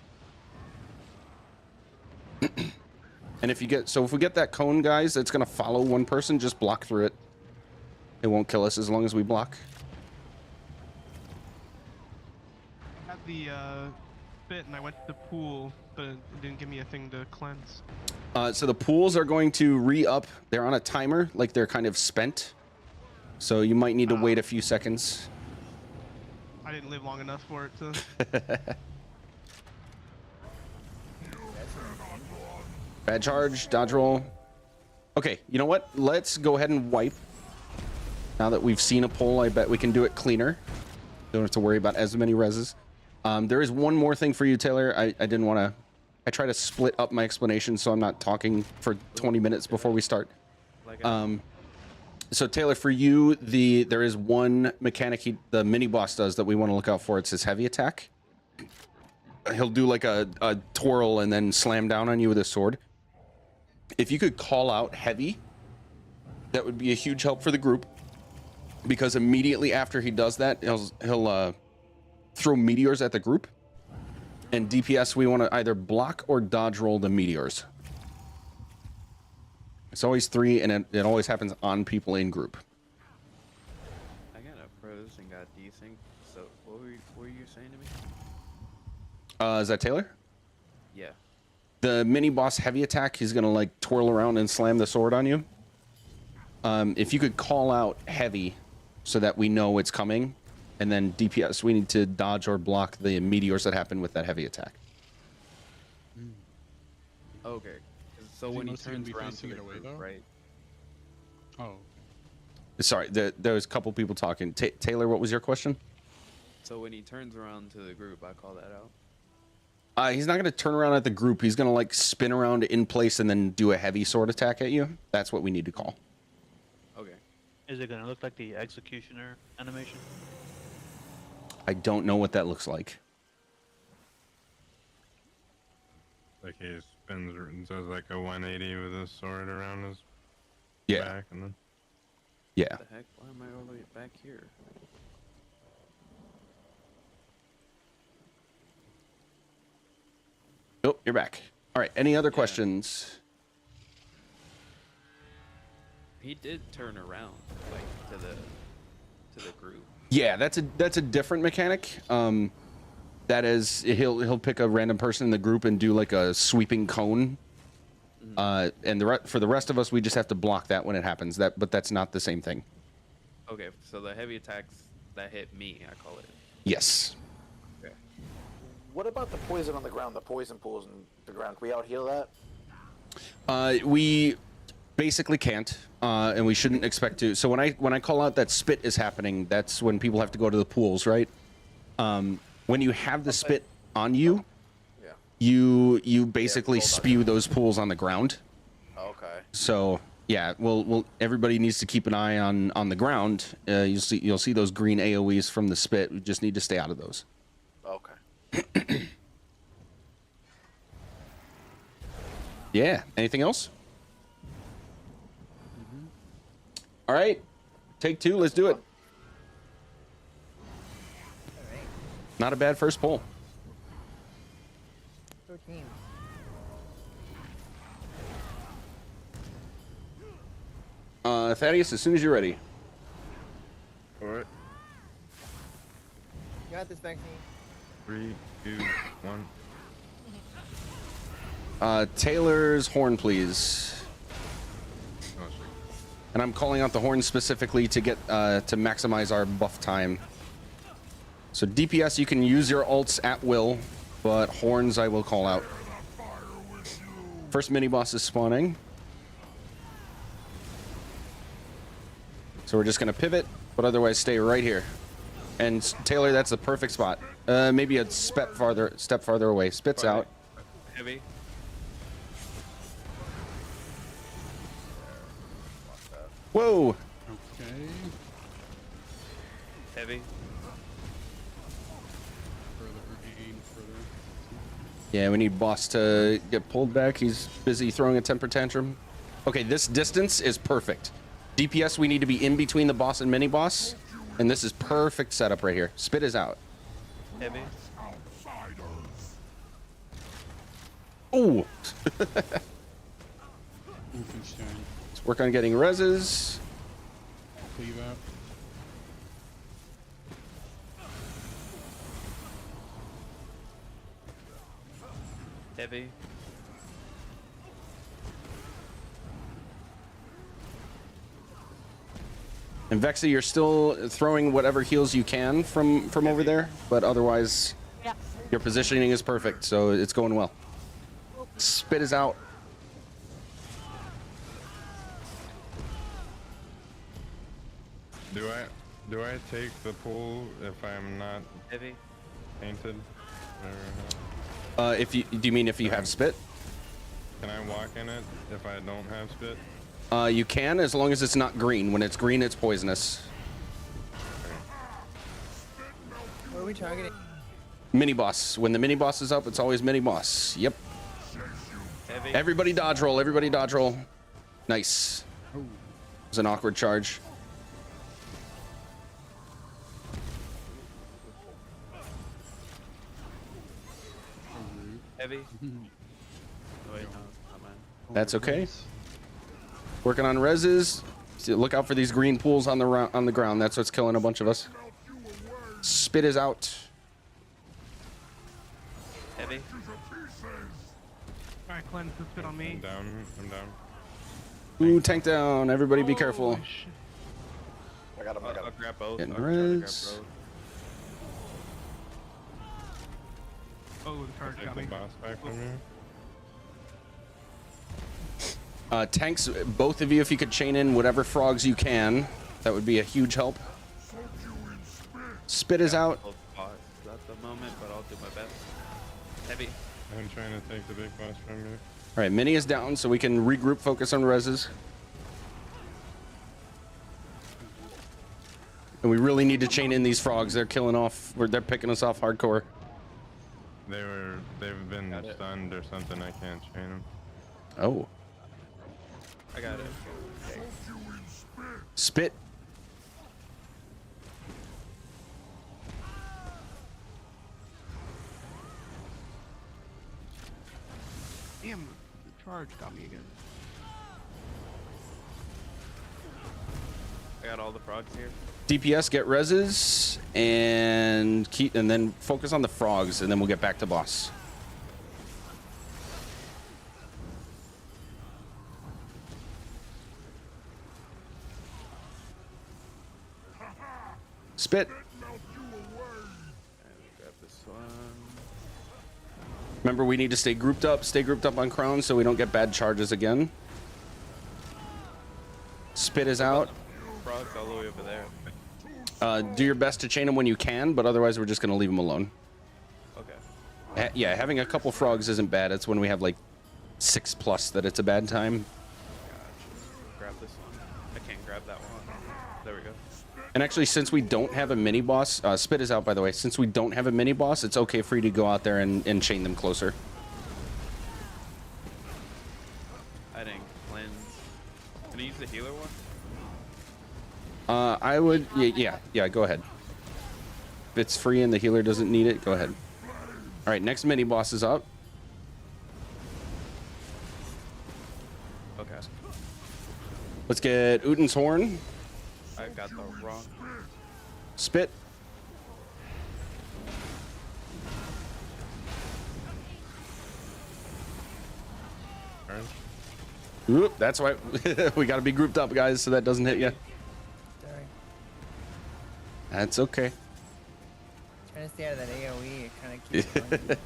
And if we get that cone, guys, that's gonna follow one person, just block through it. It won't kill us as long as we block. I had the spit and I went to the pool, but it didn't give me a thing to cleanse. So the pools are going to re-up. They're on a timer, like they're kind of spent. So you might need to wait a few seconds. I didn't live long enough for it to. Bad charge, dodge roll. Okay, you know what? Let's go ahead and wipe. Now that we've seen a pull, I bet we can do it cleaner. Don't have to worry about as many reses. There is one more thing for you, Taylor. I didn't want to... I try to split up my explanation so I'm not talking for 20 minutes before we start. So Taylor, for you, there is one mechanic the mini boss does that we want to look out for. It's his heavy attack. He'll do like a twirl and then slam down on you with his sword. If you could call out heavy, that would be a huge help for the group, because immediately after he does that, he'll throw meteors at the group. And DPS, we want to either block or dodge roll the meteors. It's always 3, and it always happens on people in group. I got a pros and got desync. So what were you saying to me? Is that Taylor? Yeah. The mini boss heavy attack, he's gonna like twirl around and slam the sword on you. If you could call out heavy so that we know it's coming, and then DPS, we need to dodge or block the meteors that happen with that heavy attack. Okay. So when he turns around to the group, right? Oh. Sorry, there was a couple people talking. Taylor, what was your question? So when he turns around to the group, I call that out? He's not going to turn around at the group. He's going to like spin around in place and then do a heavy sword attack at you. That's what we need to call. Okay. Is it gonna look like the executioner animation? I don't know what that looks like. Like he spins and does like a 180 with his sword around his back, and then. Yeah. What the heck? Why am I all the way back here? Oh, you're back. All right. Any other questions? He did turn around, like to the group. Yeah, that's a different mechanic. That is, he'll pick a random person in the group and do like a sweeping cone. And for the rest of us, we just have to block that when it happens. But that's not the same thing. Okay, so the heavy attacks that hit me, I call it. Yes. Okay. What about the poison on the ground? The poison pools in the ground. Can we out heal that? We basically can't, and we shouldn't expect to. So when I call out that spit is happening, that's when people have to go to the pools, right? When you have the spit on you, you basically spew those pools on the ground. Okay. So Yeah, well, everybody needs to keep an eye on the ground. You'll see those green AOE's from the spit. We just need to stay out of those. Okay. Yeah. Anything else? All right. Take two. Let's do it. Not a bad first pull. 13. Thaddeus, as soon as you're ready. All right. You got this, vaccine. 3, 2, 1. Taylor's horn, please. Oh, shit. And I'm calling out the horn specifically to get to maximize our buff time. So DPS, you can use your ults at will, but horns I will call out. First mini boss is spawning. So we're just gonna pivot, but otherwise stay right here. And Taylor, that's the perfect spot. Maybe a step farther away. Spits out. Heavy. Whoa! Okay. Heavy. Further. Yeah, we need boss to get pulled back. He's busy throwing a temper tantrum. Okay, this distance is perfect. DPS, we need to be in between the boss and mini boss. And this is perfect setup right here. Spit is out. Heavy. Oh! Wolfenstein. Let's work on getting reses. Cleave out. Heavy. And Vexa, you're still throwing whatever heals you can from over there, but otherwise, Yeah. your positioning is perfect, so it's going well. Spit is out. Do I take the pool if I'm not Heavy. painted? Do you mean if you have spit? Can I walk in it if I don't have spit? You can, as long as it's not green. When it's green, it's poisonous. What are we targeting? Mini boss. When the mini boss is up, it's always mini boss. Yep. Heavy. Everybody dodge roll. Everybody dodge roll. Nice. It was an awkward charge. Heavy. Wait, no, not mine. That's okay. Working on reses. See, look out for these green pools on the ground. That's what's killing a bunch of us. Spit is out. Heavy. Alright, cleanse the spit on me. I'm down. Ooh, tank down. Everybody be careful. I got him. I'll grab both. Getting I'll try to grab res. both. Oh, the charge Take got the me. boss back from you. Tanks, both of you, if you could chain in whatever frogs you can, that would be a huge help. Spit is out. Both spots at the moment, but I'll do my best. Heavy. I'm trying to take the big boss from you. All right, mini is down, so we can regroup, focus on reses. And we really need to chain in these frogs. They're killing off. They're picking us off hardcore. They've been stunned or something. I can't chain them. Oh. I got it. Spit. Damn, the charge got me again. I got all the frogs here. DPS, get reses and then focus on the frogs, and then we'll get back to boss. Spit. Grab this one. Remember, we need to stay grouped up on Crown so we don't get bad charges again. Spit is out. Frogs all the way over there. Do your best to chain them when you can, but otherwise we're just going to leave them alone. Okay. Yeah, having a couple frogs isn't bad. It's when we have like 6+ that it's a bad time. Gotcha. And actually, since we don't have a mini boss, Spit is out, by the way. Since we don't have a mini boss, it's okay for you to go out there and chain them closer. I didn't cleanse. Can I use the healer one? I would, yeah, go ahead. If it's free and the healer doesn't need it, go ahead. All right, next mini boss is up. Okay. Let's get Uten's Horn. I got the wrong. Spit. Oop, that's why we got to be grouped up, guys, so that doesn't hit you. Sorry. That's okay. Trying to stay out of that AoE, it kind of keeps going.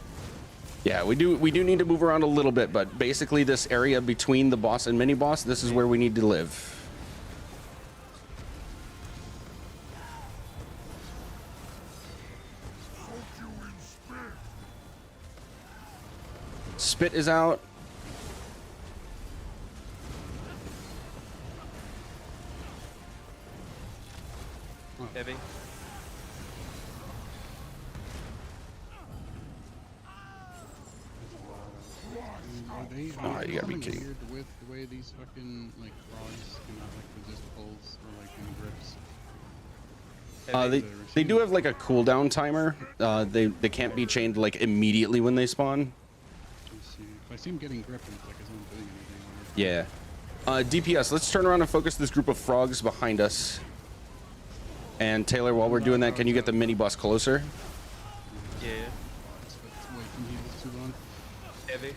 Yeah, we do need to move around a little bit, but basically this area between the boss and mini boss, this is where we need to live. Spit is out. Heavy. Oh, you gotta be kidding. Weird with the way these fucking like frogs cannot like resist pulls or like any grips. They do have like a cooldown timer. They can't be chained like immediately when they spawn. Let's see. If I see him getting grip and it's like his own doing anything. Yeah. DPS, let's turn around and focus this group of frogs behind us. And Taylor, while we're doing that, can you get the mini boss closer? Yeah. Let's wait from heals too long. Heavy.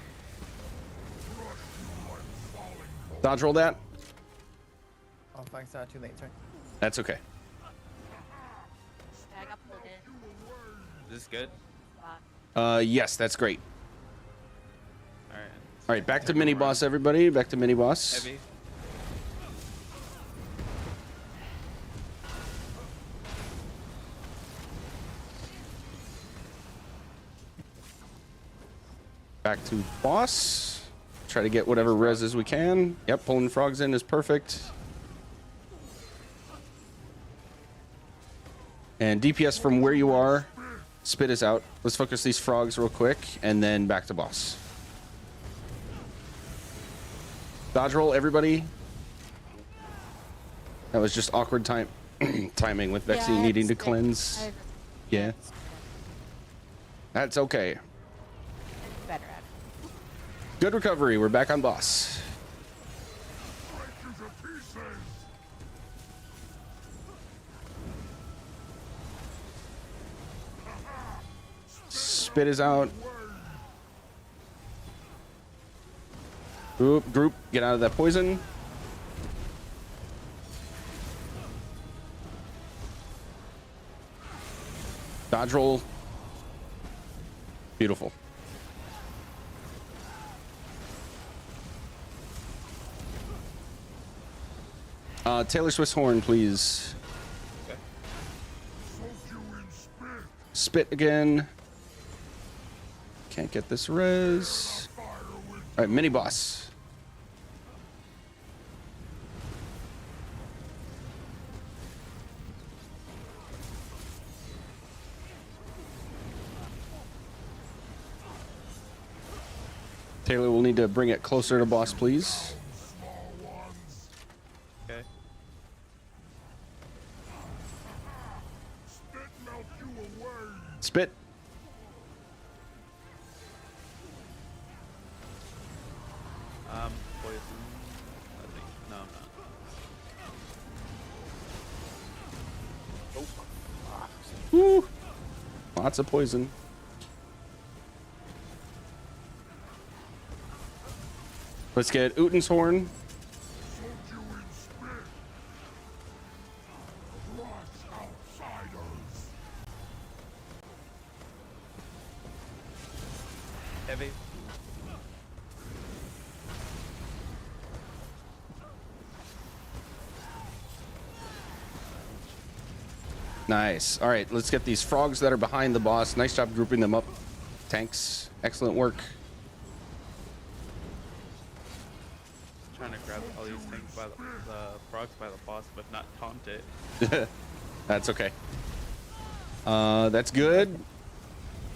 Dodge roll that. Oh, fuck, saw it too late, sorry. That's okay. I got pulled in. Is this good? Yes, that's great. Alright. All right, back to mini boss, everybody. Back to mini boss. Heavy. Back to boss. Try to get whatever reses we can. Yep, pulling frogs in is perfect. And DPS from where you are. Spit is out. Let's focus these frogs real quick, and then back to boss. Dodge roll, everybody. That was just awkward timing with Vexy needing to cleanse. Yeah. That's okay. Better at it. Good recovery. We're back on boss. Spit is out. Oop, group, get out of that poison. Dodge roll. Beautiful. Taylor Swift's horn, please. Okay. Spit again. Can't get this res. All right, mini boss. Taylor will need to bring it closer to boss, please. Okay. Spit. Poison. I think. No, I'm not. Woo. Lots of poison. Let's get Uten's horn. Heavy. Nice. All right, let's get these frogs that are behind the boss. Nice job grouping them up. Tanks, excellent work. Trying to grab all these things by the frogs by the boss, but not taunt it. That's okay. That's good.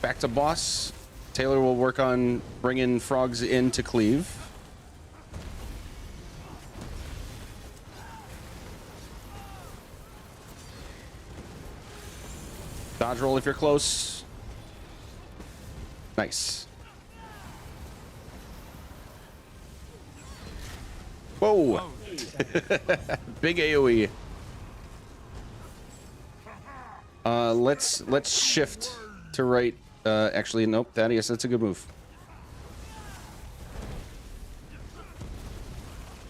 Back to boss. Taylor will work on bringing frogs in to cleave. Dodge roll if you're close. Nice. Whoa. Big AoE. Let's shift to right. Actually, nope. Thaddeus, that's a good move.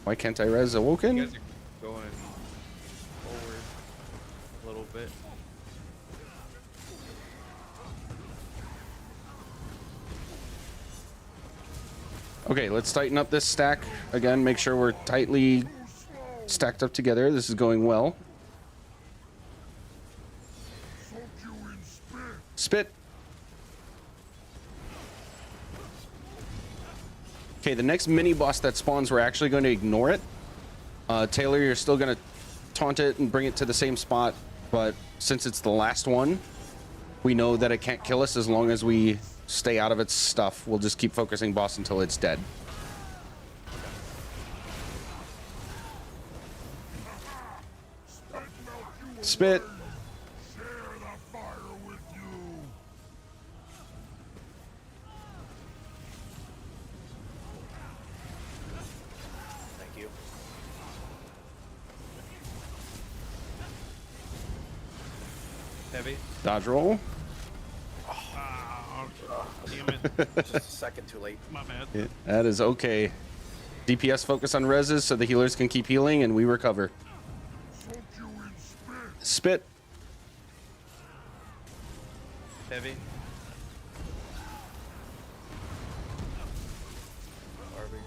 Why can't I res Awoken? You guys are going forward a little bit. Okay, let's tighten up this stack again. Make sure we're tightly stacked up together. This is going well. Spit. Okay, the next mini boss that spawns, we're actually going to ignore it. Taylor, you're still going to taunt it and bring it to the same spot, but since it's the last one, we know that it can't kill us as long as we stay out of its stuff. We'll just keep focusing boss until it's dead. Spit. Thank you. Heavy. Dodge roll. Damn it. Just a second too late. My bad. Yeah, that is okay. DPS focus on reses so the healers can keep healing and we recover. Spit. Heavy. Barbie.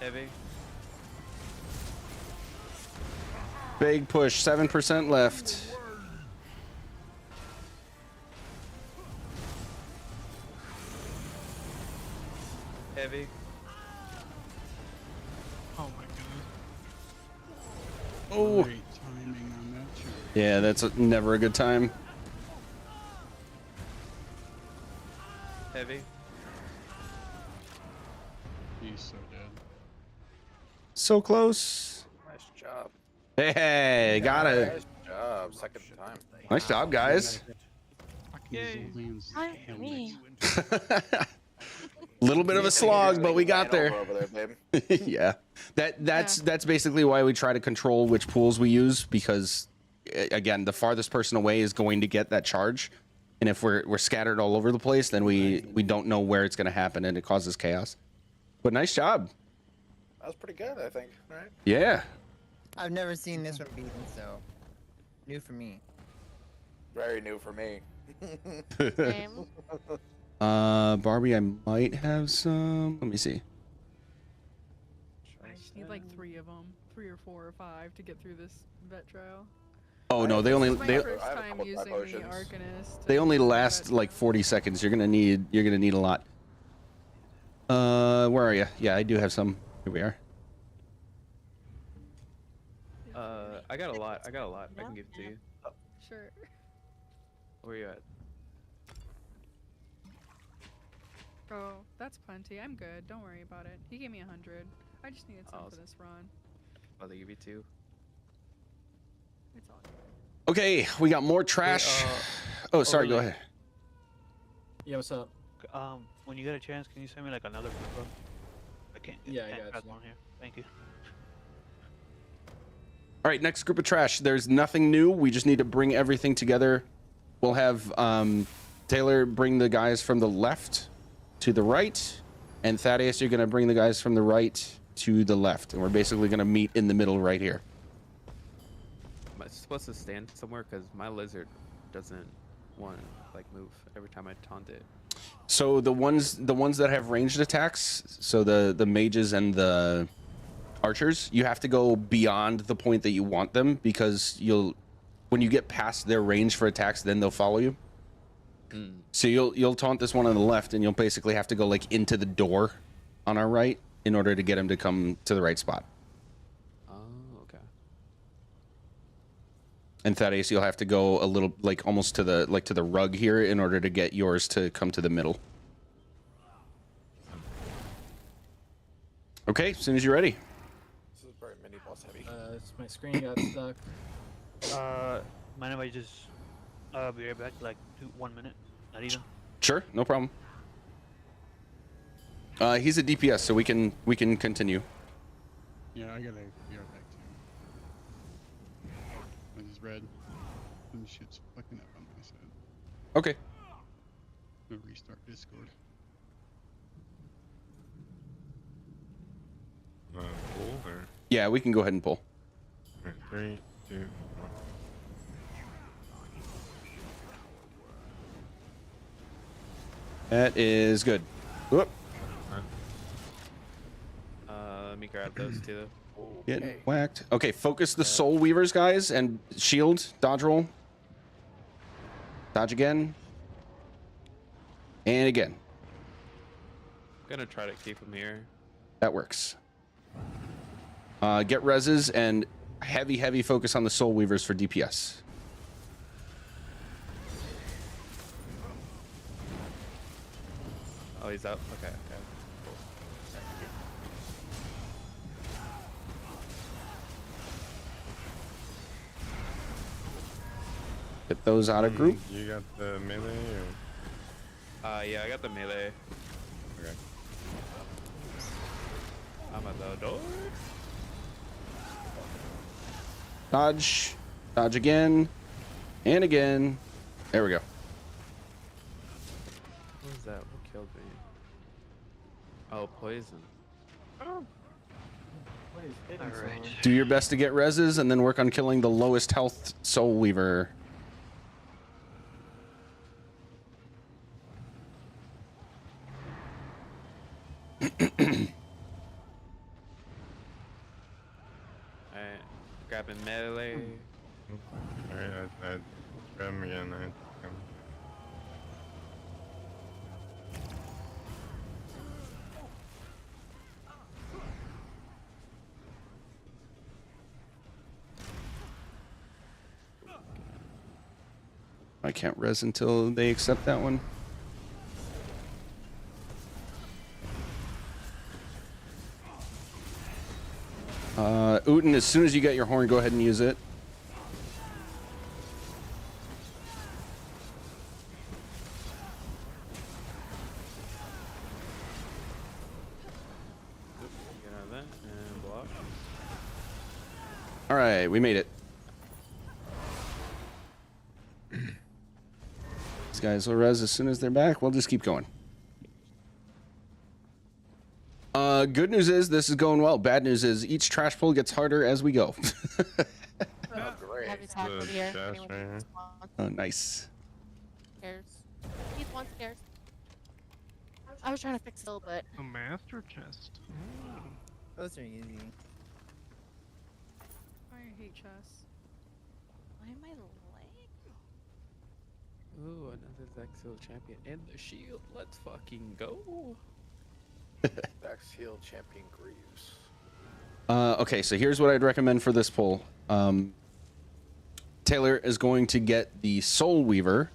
Heavy. Big push, 7% left. Heavy. Oh my god. Oh. Great timing on that charge. Yeah, that's never a good time. Heavy. He's so dead. So close. Nice job. Hey, got it. Nice job. Second time. Nice job, guys. Fucking Zoldan's helmet. Little bit of a slog, but we got there. Over there, babe. Yeah, that's basically why we try to control which pools we use, because again, the farthest person away is going to get that charge, and if we're scattered all over the place, then we don't know where it's going to happen, and it causes chaos. But nice job. That was pretty good, I think. Right? Yeah. I've never seen this one beaten, so new for me. Very new for me. Same. Barbie, I might have some. Let me see. I just need like 3 of them, 3 or 4 or 5 to get through this vet trial. Oh no, they only This is my first time using the Arcanist. they only last like 40 seconds. You're gonna need a lot. Where are you? Yeah, I do have some. Here we are. I got a lot. I can give it to you. Sure. Where you at? Oh, that's plenty. I'm good. Don't worry about it. He gave me 100. I just needed some for this run. Oh, they give you 2. It's all good. Okay, we got more trash. Oh, sorry. Go ahead. Yeah, what's up? When you get a chance, can you send me like another photo? I can't. Yeah, I can't got pass you. on here. Thank you. All right, next group of trash. There's nothing new. We just need to bring everything together. We'll have Taylor bring the guys from the left to the right, and Thaddeus, you're gonna bring the guys from the right to the left, and we're basically gonna meet in the middle right here. Am I supposed to stand somewhere? Because my lizard doesn't want to like move every time I taunt it. So the ones that have ranged attacks, so the mages and the archers, you have to go beyond the point that you want them, because when you get past their range for attacks, then they'll follow you. So you'll taunt this one on the left, and you'll basically have to go like into the door on our right in order to get him to come to the right spot. Oh, okay. And Thaddeus, you'll have to go a little like almost to the rug here in order to get yours to come to the middle. Okay, as soon as you're ready. This is very mini boss heavy. My screen got stuck. Mind if I just be right back? Like 1 minute? Not even. Sure, no problem. He's a DPS, so we can continue. Yeah, I gotta be right back too. I just read some shit's fucking up on my side. Okay. I'm gonna restart Discord. Pull or? Yeah, we can go ahead and pull. Right, 3, 2, 1. That is good. Whoop. Let me grab those two. Getting whacked. Okay, focus the Soul Weavers, guys, and shield, dodge roll. Dodge again. And again. I'm gonna try to keep him here. That works. Get reses and heavy focus on the Soul Weavers for DPS. Oh, he's up. Okay. Get those out of group. You got the melee or? Yeah, I got the melee. Okay. I'm at the door. Dodge. Dodge again. And again. There we go. What was that? What killed me? Oh, poison. Alright. Do your best to get reses and then work on killing the lowest health Soul Weaver. Alright. Grabbing melee. Alright, I grab him again. I can't res until they accept that one. Uten, as soon as you get your horn, go ahead and use it. Get out of that and block. All right, we made it. These guys will res as soon as they're back. We'll just keep going. Good news is this is going well. Bad news is each trash pull gets harder as we go. Oh, great. Have his hat over here. Anyone right here. wants Oh, nice. stairs. He's one stairs. I was trying to fix it, but A master chest. Those are easy. I hate chess. why am I leg? Ooh, another Zexil champion and the shield. Let's fucking go. Dax Heal Champion Greaves. Okay, so here's what I'd recommend for this pull. Taylor is going to get the Soul Weaver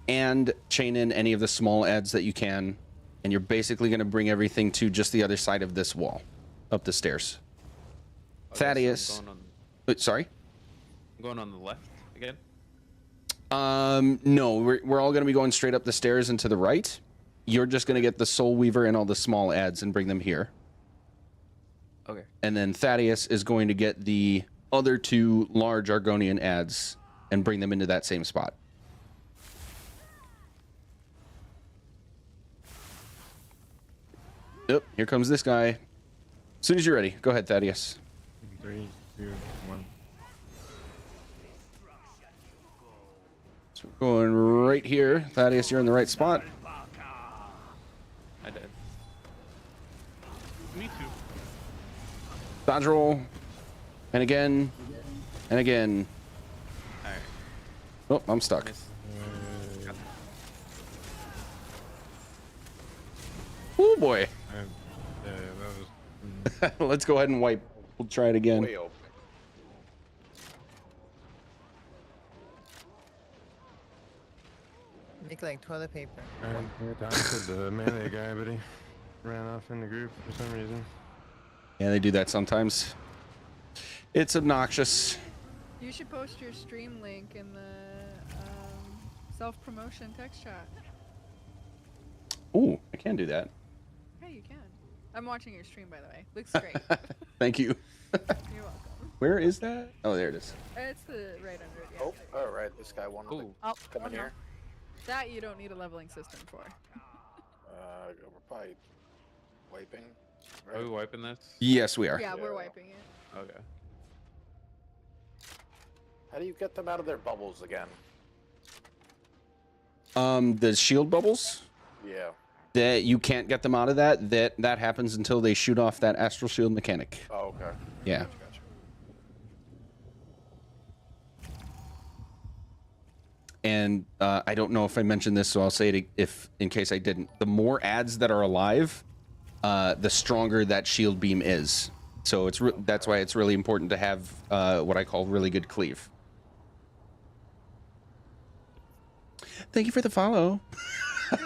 and chain in any of the small adds that you can, and you're basically going to bring everything to just the other side of this wall, up the stairs. Thaddeus. Wait, sorry? I'm going on the left again. No, we're all going to be going straight up the stairs and to the right. You're just going to get the Soul Weaver and all the small adds and bring them here. Okay. And then Thaddeus is going to get the other two large Argonian adds and bring them into that same spot. Yep, here comes this guy. As soon as you're ready, go ahead, Thaddeus. 3, 2, 1. So we're going right here. Thaddeus, you're in the right spot. I did. Me too. Dodge roll. And again. And again. Alright. Oh, I'm stuck. Miss. Oh boy. Yeah, that was. Let's go ahead and wipe. We'll try it again. Way open. Make like toilet paper. I talked to the melee guy, but he ran off in the group for some reason. Yeah, they do that sometimes. It's obnoxious. You should post your stream link in the self-promotion text chat. Ooh, I can do that. Hey, you can. I'm watching your stream, by the way. Looks great. Thank you. You're welcome. Where is that? Oh, there it is. It's the right under it. Yeah. Oh, all right. This guy wanted to come in here. That you don't need a leveling system for. We're probably wiping. Are we wiping this? Yes, we are. Yeah, we're wiping it. Okay. How do you get them out of their bubbles again? The shield bubbles. Yeah. That you can't get them out of that. That happens until they shoot off that astral shield mechanic. Oh, okay. Yeah. Gotcha. And I don't know if I mentioned this, so I'll say it if in case I didn't. The more ads that are alive, the stronger that shield beam is. So it's that's why it's really important to have what I call really good cleave. Thank you for the follow. You're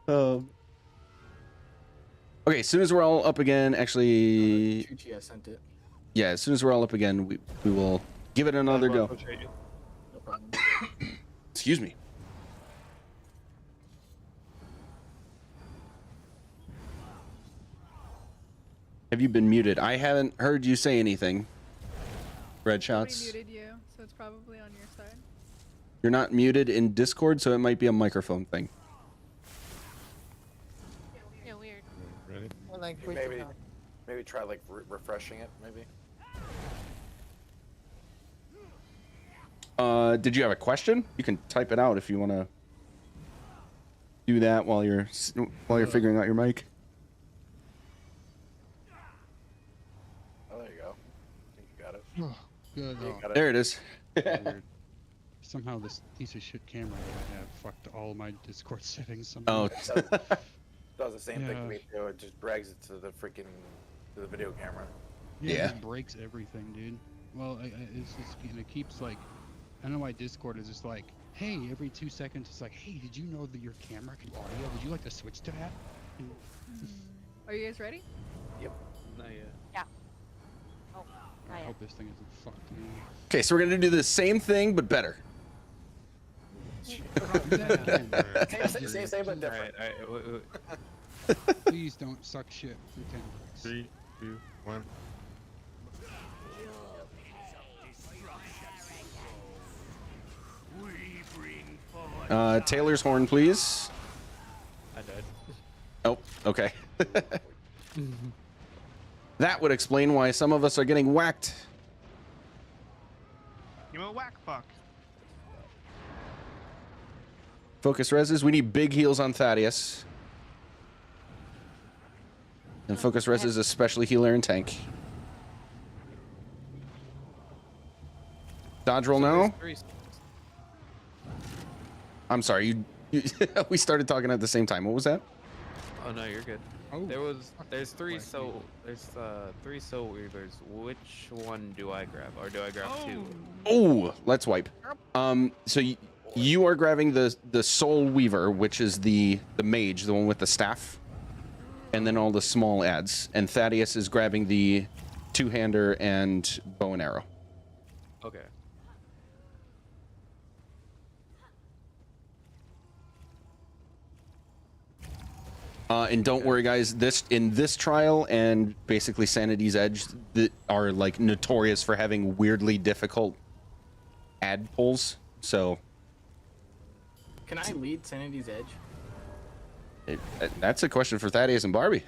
welcome. Okay, as soon as we're all up again, actually, Chuchi, I sent it. yeah, as soon as we're all up again, we will give it another go. No problem. Excuse me. Have you been muted? I haven't heard you say anything. Red Somebody shots. muted you, so it's probably on your side. You're not muted in Discord, so it might be a microphone thing. Yeah, weird. Ready? Or like Maybe try like refreshing it. Maybe. Did you have a question? You can type it out if you want to do that while you're figuring out your mic. Oh, there you go. I think you got it. Oh, good. You got it. There it is. Weird. Somehow this piece of shit camera that I have fucked all my Discord settings somehow. Oh. Does the same thing Yeah. to me too. It just drags it to the freaking video camera. Yeah, it breaks everything, dude. Well, it's just, and it keeps like, I don't know why Discord is just like, hey, every 2 seconds it's like, hey, did you know that your camera can audio? Would you like to switch to that? And Are you guys ready? Yep. Not yet. Yeah. Oh, I hope this thing isn't fucked, man. Okay, so we're gonna do the same thing but better. Same but different. Please don't suck shit for 10 bucks. 3, 2, 1. Taylor's horn, please. I died. Oh, okay. That would explain why some of us are getting whacked. You a whack fuck. Focus reses. We need big heals on Thaddeus. And focus reses, especially healer and tank. Dodge roll now. I'm sorry, you we started talking at the same time. What was that? Oh no, you're good. Oh, There's three soul weavers. Which one do I grab, or do I grab two? Oh, let's wipe. So you are grabbing the soul weaver, which is the mage, the one with the staff, and then all the small adds. And Thaddeus is grabbing the two-hander and bow and arrow. Okay. And don't worry, guys. In this trial and basically Sanity's Edge that are like notorious for having weirdly difficult ad pulls. So Can I lead Sanity's Edge? That's a question for Thaddeus and Barbie.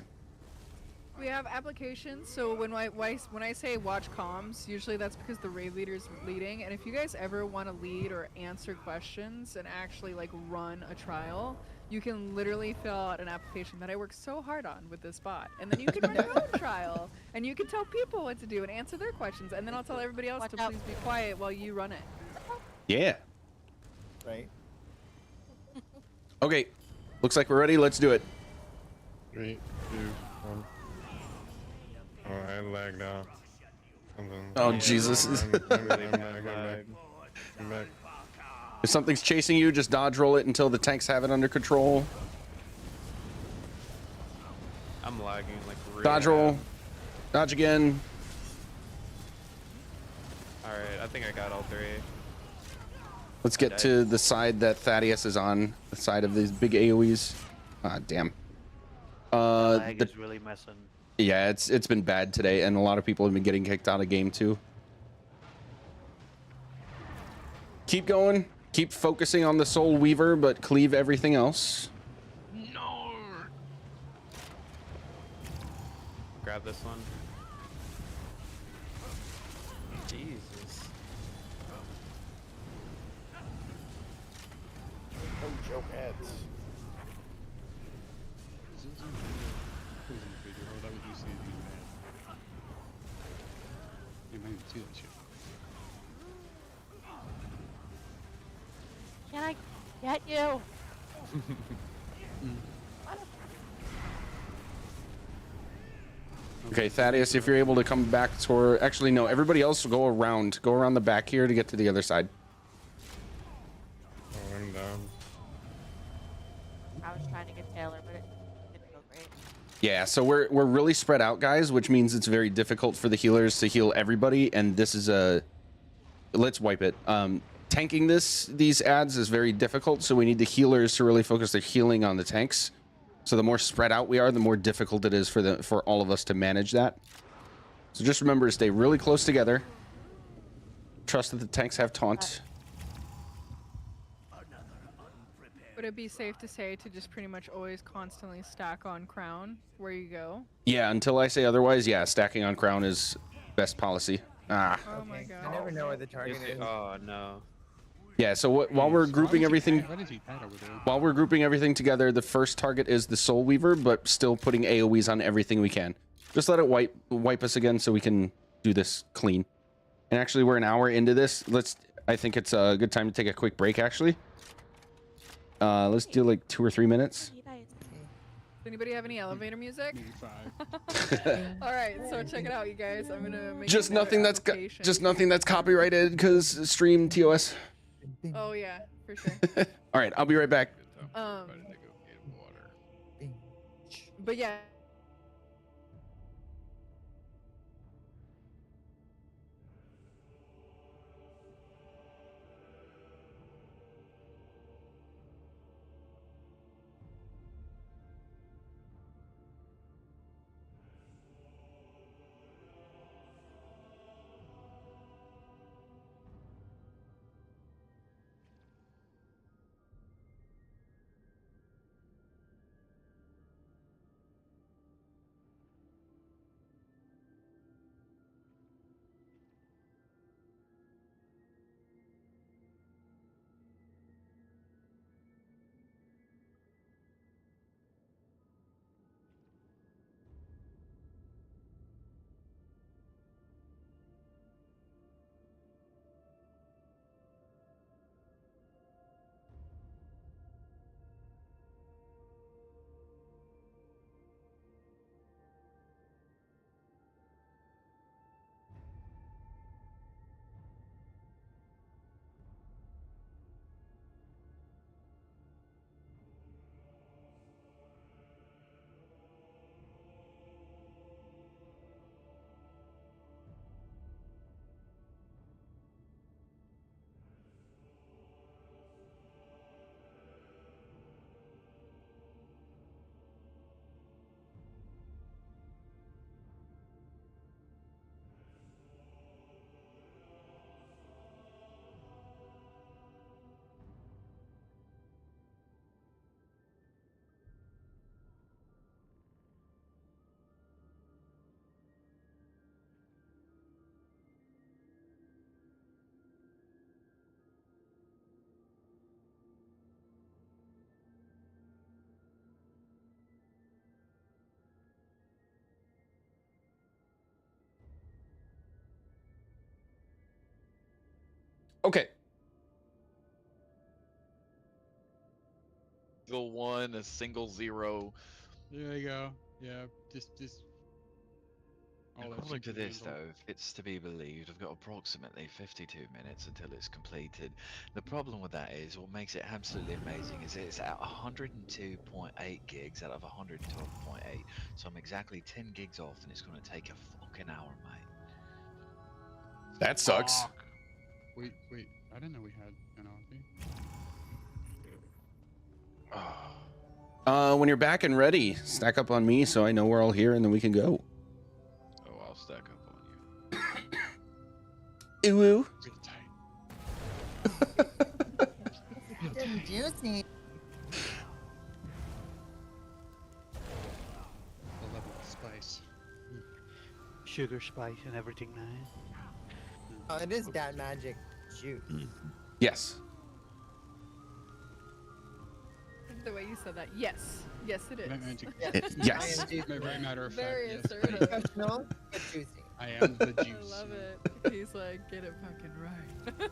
We have applications, so when I say watch comms, usually that's because the raid leader's leading. And if you guys ever want to lead or answer questions and actually like run a trial, you can literally fill out an application that I work so hard on with this bot, and then you can run your own trial, and you can tell people what to do and answer their questions, and then I'll tell everybody else to please be quiet while you run it. Yeah. Right. Okay. Looks like we're ready. Let's do it. 3, 2, 1. Oh, I lagged out. Oh, Jesus. I'm back. If something's chasing you, just dodge roll it until the tanks have it under control. I'm lagging like really Dodge roll. Dodge again. Alright, I think I got all 3. Let's get to the side that Thaddeus is on. The side of these big AoEs. Ah, damn. Lag is really messing. Yeah, it's been bad today, and a lot of people have been getting kicked out of game too. Keep going. Keep focusing on the Soul Weaver, but cleave everything else. No. Grab this one. Jesus. No joke heads. Oh, that was you saying being bad. You might even see that shit. Can I get you? Okay, Thaddeus, if you're able to come back toward... Actually, no, everybody else will go around. Go around the back here to get to the other side. Oh, I'm down. I was trying to get Taylor, but it didn't go great. Yeah, so we're really spread out, guys, which means it's very difficult for the healers to heal everybody, and this is a... Let's wipe it. Tanking these ads is very difficult, so we need the healers to really focus their healing on the tanks. So the more spread out we are, the more difficult it is for all of us to manage that. So just remember to stay really close together. Trust that the tanks have taunt. Would it be safe to say to just pretty much always constantly stack on crown where you go? Yeah, until I say otherwise, yeah, stacking on crown is best policy. Ah. Oh my god. I never know where the target is. Oh no. Yeah, so while we're grouping everything, together, the first target is the Soul Weaver, but still putting AoEs on everything we can. Just let it wipe us again so we can do this clean. And actually, we're an hour into this. I think it's a good time to take a quick break. Actually, let's do like 2 or 3 minutes. Does anybody have any elevator music? All right, so check it out, you guys. I'm gonna make Just another nothing that's application. just nothing that's copyrighted because stream TOS. Oh yeah, for sure. All right, I'll be right back. But yeah. Okay. single 1, a single 0. There you go. Yeah, just all that According to shit this, handle. though, if it's to be believed, I've got approximately 52 minutes until it's completed. The problem with that is, what makes it absolutely amazing is it's at 102.8 gigs out of 112.8. So I'm exactly 10 gigs off, and it's going to take a fucking hour, mate. That sucks. Fuck. Wait, I didn't know we had penalty. When you're back and ready, stack up on me so I know we're all here and then we can go. Oh, I'll stack up on Ooh. Woo. Juicy. The level of spice. Sugar, spice, and everything, man. Oh, it is that magic juice. Yes. The way you said that, yes, it is. Yes. Very matter of fact. Very Yes. assertive. Professional, but juicy. I am the juice. I love it. He's like, get it fucking right.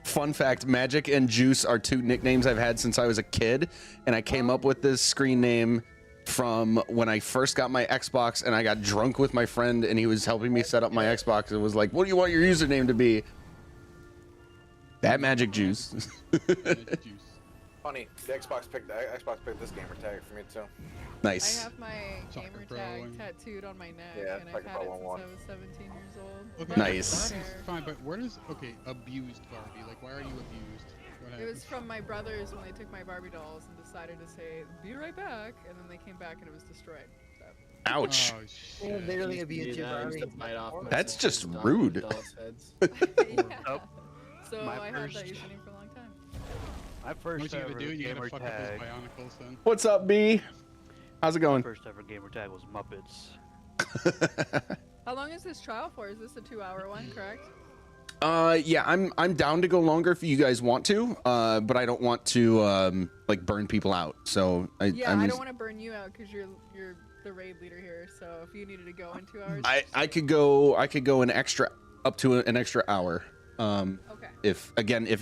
Fun fact, Magic and Juice are two nicknames I've had since I was a kid, and I came up with this screen name from when I first got my Xbox, and I got drunk with my friend, and he was helping me set up my Xbox, and was like, what do you want your username to be? That Magic Juice. Funny, the Xbox picked this gamer tag for me too. Nice. I have my gamer tag tattooed on my neck, Yeah, and I've had it since I was 17 years old. Okay, Nice. That's fine, but where does abused Barbie? Like, why are you abused? What It happened? was from my brothers when they took my Barbie dolls and decided to say, be right back, and then they came back and it was destroyed. So. Ouch. Oh, They shit. literally Used to do abused your that. I used to Barbie. bite off my That's sister's just dog- rude. doll's heads. Yeah. So My I had that first- username for a long time. My first What you ever gotta do? You gotta gamer fuck up tag. those bionicles then. What's up, B? How's it My going? first ever gamer tag was Muppets. How long is this trial for? Is this a 2-hour one, correct? Yeah, I'm down to go longer if you guys want to, but I don't want to like burn people out. So I don't want to burn you out because you're the raid leader here. So if you needed to go in 2 hours, I could go an extra up to an extra hour. Okay. If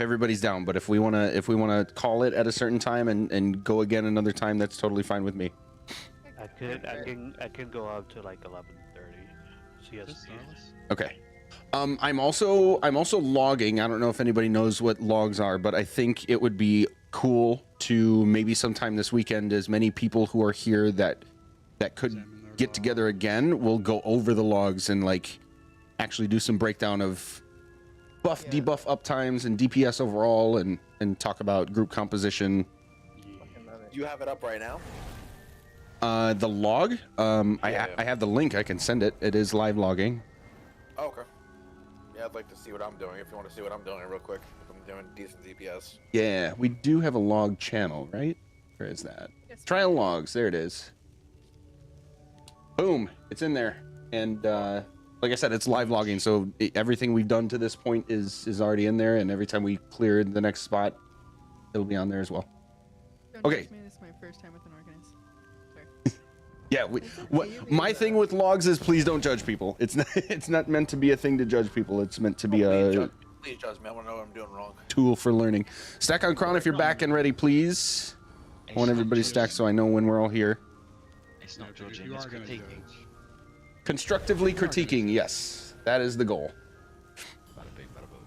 everybody's down, but if we wanna call it at a certain time and go again another time, that's totally fine with me. I can go up to like 11:30 CST. Okay. I'm also logging. I don't know if anybody knows what logs are, but I think it would be cool to maybe sometime this weekend, as many people who are here that could get together again, we'll go over the logs and like actually do some breakdown of buff, debuff uptimes and DPS overall, and talk about group composition. Do you have it up right now? The log, I have the link. I can send it. It is live logging. Oh, okay. Yeah, I'd like to see what I'm doing. If you want to see what I'm doing real quick, if I'm doing decent DPS. Yeah, we do have a log channel, right? Where is that? Trial logs. There it is. Boom. It's in there. And like I said, it's live logging, so everything we've done to this point is already in there, and every time we clear the next spot, it'll be on there as well. Don't Okay. judge me, this is my first time with an organist. Yeah, my thing with logs is please don't judge people. It's not meant to be a thing to judge people. It's meant to be a Please judge me. I want to know what I'm doing wrong. tool for learning. Stack on Crown if you're back and ready, please. I want everybody stacked so I know when we're all here. It's not judging, it's critiquing. Constructively critiquing, yes. That is the goal. Bada bing, bada boom.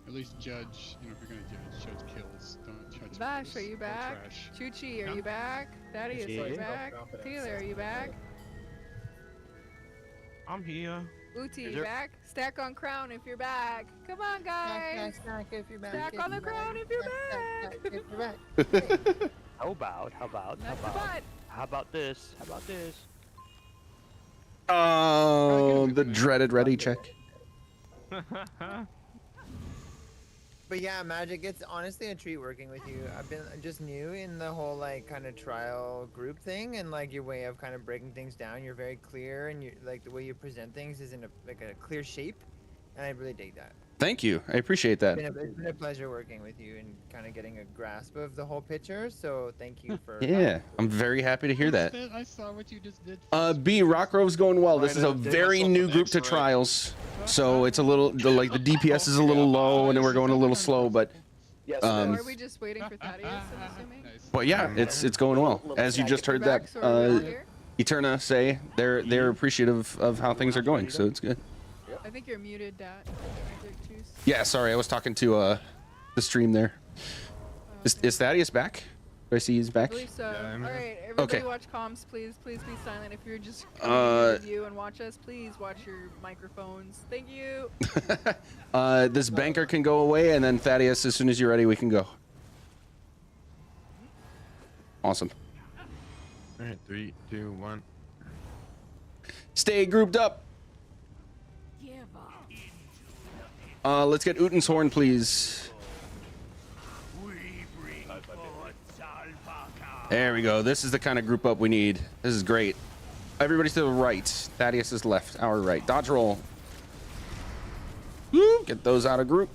At least judge. You know, if you're gonna judge kills, don't judge. Vash, kills are you or back? trash. Chuchi, are you back? Thaddeus, are you Yeah. back? Taylor, are you back? I'm here. Uti, Is you there- back? Stack on Crown if you're back. Come on, guys. Stack if you're back. Stack on the Crown if you're back. If you're back. How about this? How about this? Oh, the dreaded ready check. But yeah, Magic, it's honestly a treat working with you. I've been just new in the whole like kind of trial group thing, and like your way of kind of breaking things down. You're very clear, and you like the way you present things is in a clear shape, and I really dig that. Thank you. I appreciate that. It's been a pleasure working with you and kind of getting a grasp of the whole picture. So thank you for. Yeah, I'm very happy to hear that. I saw what you just did. B, Rockgrove's going well. This is a Right, I did very myself new an group to trials, so it's a little like the DPS is a little low, and then we're going a little slow, but Yes. So are we just waiting for Thaddeus, I'm assuming? But yeah, it's going well. As you just heard that Eterna say, they're appreciative of how things are going, so it's good. I think you're muted, Dat. Juice. Yeah, sorry, I was talking to the stream there. Is Thaddeus back? Do I see he's back? I believe so. Yeah, All right, everybody Okay. watch comms, please. Please be silent. If you're just coming to review and watch us, please watch your microphones. Thank you. This banker can go away, and then Thaddeus, as soon as you're ready, we can go. Awesome. All right, 3, 2, 1. Stay grouped up. Let's get Uten's horn, please. There we go. This is the kind of group up we need. This is great. Everybody's to the right. Thaddeus is left. Our right. Dodge roll. Woo! Get those out of group.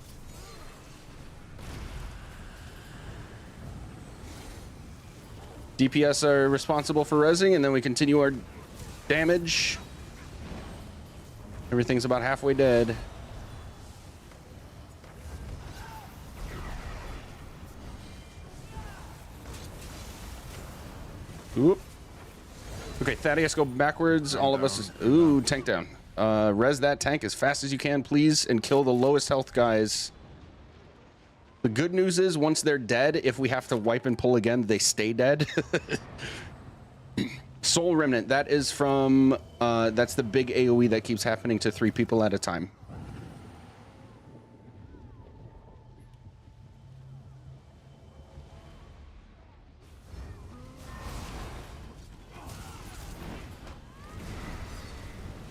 DPS are responsible for rezzing, and then we continue our damage. Everything's about halfway dead. Oop. Okay, Thaddeus, go backwards. All of us. Ooh, tank down. Res that tank as fast as you can, please, and kill the lowest health guys. The good news is, once they're dead, if we have to wipe and pull again, they stay dead. Soul Remnant. That is from. That's the big AOE that keeps happening to 3 people at a time.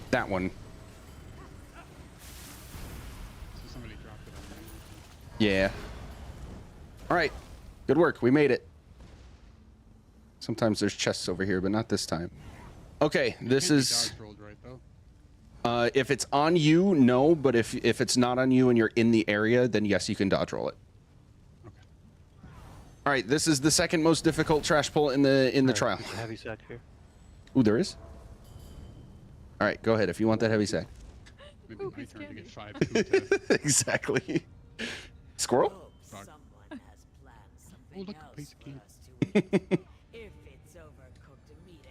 That one. So somebody dropped it on me. Yeah. All right. Good work. We made it. Sometimes there's chests over here, but not this time. Okay, this is... Dodge rolled, right, though? if it's on you, no. But if it's not on you and you're in the area, then yes, you can dodge roll it. Okay. All right. This is the second most difficult trash pull in the trial. There's a heavy sack here. Ooh, there is? All right, go ahead if you want that heavy sack. Maybe my turn to get 5 2 Exactly. Squirrel? Oh, look, a piece of cake.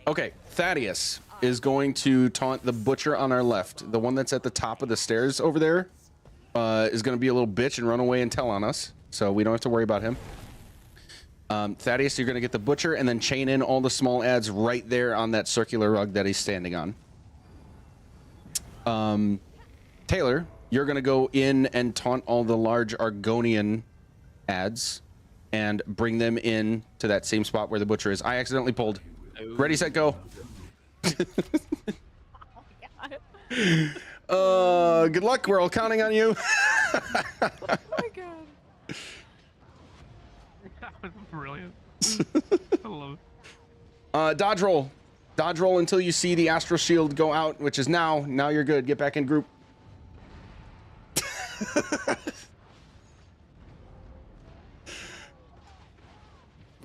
Okay, Thaddeus is going to taunt the butcher on our left. The one that's at the top of the stairs over there is going to be a little bitch and run away and tell on us. So we don't have to worry about him. Thaddeus, you're going to get the butcher and then chain in all the small ads right there on that circular rug that he's standing on. Taylor, you're going to go in and taunt all the large Argonian ads and bring them in to that same spot where the butcher is. I accidentally pulled. Ready, set, go. Good luck. We're all counting on you. Oh my god. That was brilliant. I love it. Dodge roll. Dodge roll until you see the astral shield go out, which is now. Now you're good. Get back in group.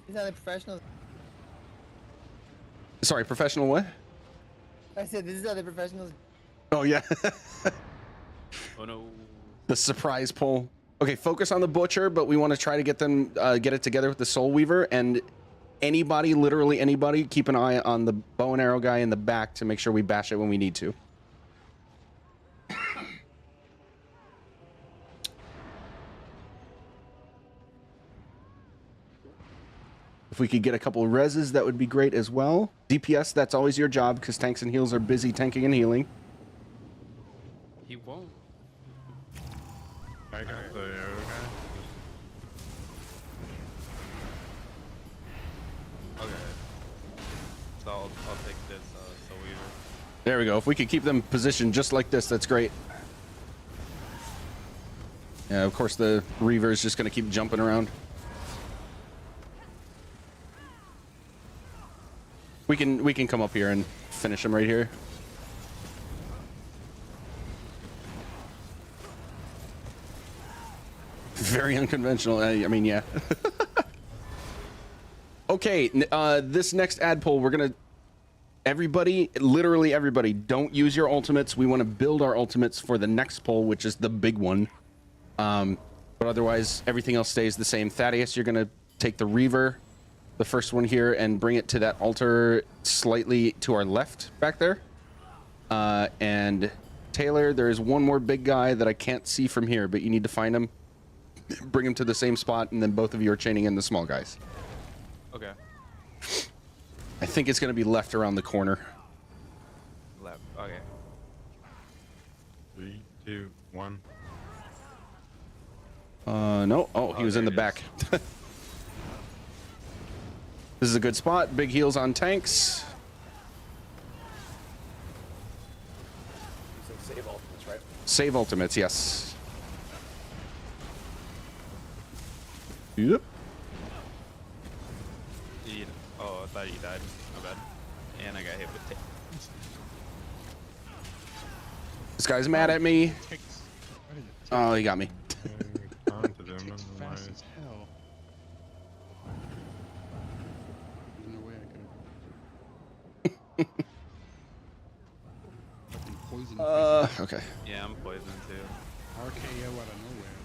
These are the professionals. Sorry, professional what? I said this is how the professionals. Oh yeah. Oh no. The surprise pull. Okay, focus on the butcher, but we want to try to get them get it together with the soul weaver, and anybody, literally anybody, keep an eye on the bow and arrow guy in the back to make sure we bash it when we need to. If we could get a couple of reses, that would be great as well. DPS, that's always your job because tanks and heals are busy tanking and healing. He won't. I got the arrow guy. Okay. So I'll take this Soul Weaver. There we go. If we could keep them positioned just like this, that's great. Yeah, of course the Reaver is just going to keep jumping around. We can come up here and finish him right here. Very unconventional. I mean, yeah. Okay, this next ad poll, we're gonna. Everybody, literally everybody, don't use your ultimates. We want to build our ultimates for the next poll, which is the big one. But otherwise, everything else stays the same. Thaddeus, you're gonna take the Reaver, the first one here, and bring it to that altar slightly to our left back there. And Taylor, there is one more big guy that I can't see from here, but you need to find him, bring him to the same spot, and then both of you are chaining in the small guys. Okay. I think it's gonna be left around the corner. Left. Okay. 3, 2, 1. No. Oh, he was in the back. This is a good spot. Big heals on tanks. You said save ultimates, right? Save ultimates, yes. Yep. Oh, I thought he died. My bad. And I got hit with tape. This guy's mad at me. Oh, he got me. Fast as hell. There's no way I could. Fucking poison. Okay. Yeah, I'm poisoned too. RKO out of nowhere.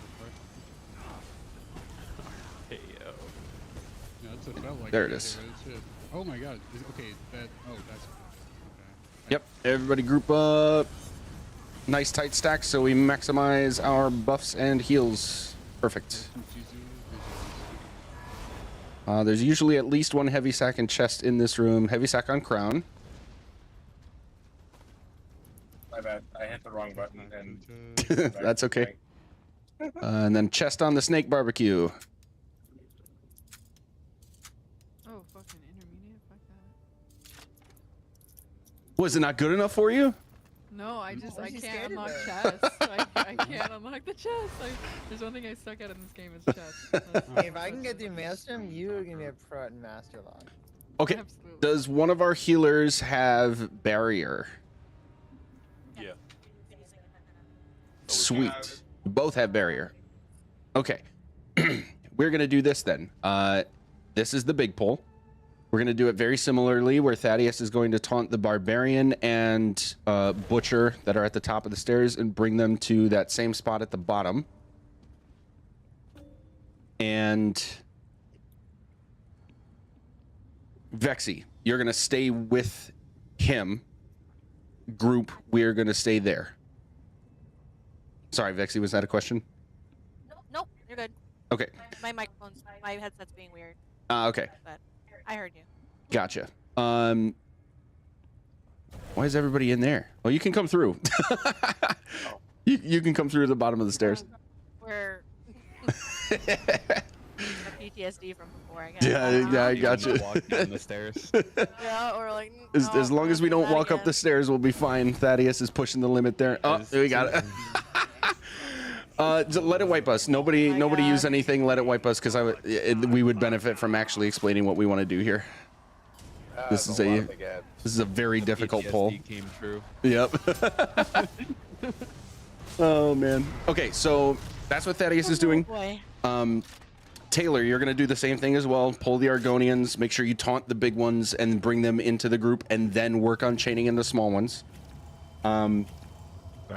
Hey yo. Yeah, that's what it felt like. There it is. Oh my god. Okay, that. Oh, that's. Okay. Yep. Everybody group up. Nice tight stack so we maximize our buffs and heals. Perfect. There's usually at least one heavy sack and chest in this room. Heavy sack on crown. My bad. I hit the wrong button and. That's okay. And then chest on the snake barbecue. Oh, fucking intermediate. Fuck that. Was it not good enough for you? No, I she's can't scared unlock of chest. I can't unlock the chest. There's one thing I suck at in this game is chest. If I can get through Maelstrom, you are gonna be a pro at Master Lock. Okay. Absolutely. Does one of our healers have barrier? Yeah. Sweet. You both have barrier. Okay. We're going to do this then. This is the big pull. We're going to do it very similarly where Thaddeus is going to taunt the Barbarian and Butcher that are at the top of the stairs and bring them to that same spot at the bottom. And Vexy, you're going to stay with him. Group, we're going to stay there. Sorry, Vexy, was that a question? Nope, you're good. Okay. My headset's being weird. Okay. But I heard you. Gotcha. Why is everybody in there? Well, you can come through. You can come through the bottom of the stairs. We're PTSD from before, I guess. Yeah, I gotcha. Walk down the stairs. Yeah, or like. As long as we don't walk up the stairs, we'll be fine. Thaddeus is pushing the limit there. Oh, we got it. Let it wipe us. Nobody use anything. Let it wipe us because we would benefit from actually explaining what we want to do here. This is a very difficult pull. Came true. Yep. Oh man. Okay, so that's what Thaddeus is doing. Boy. Taylor, you're gonna do the same thing as well. Pull the Argonians. Make sure you taunt the big ones and bring them into the group, and then work on chaining in the small ones. I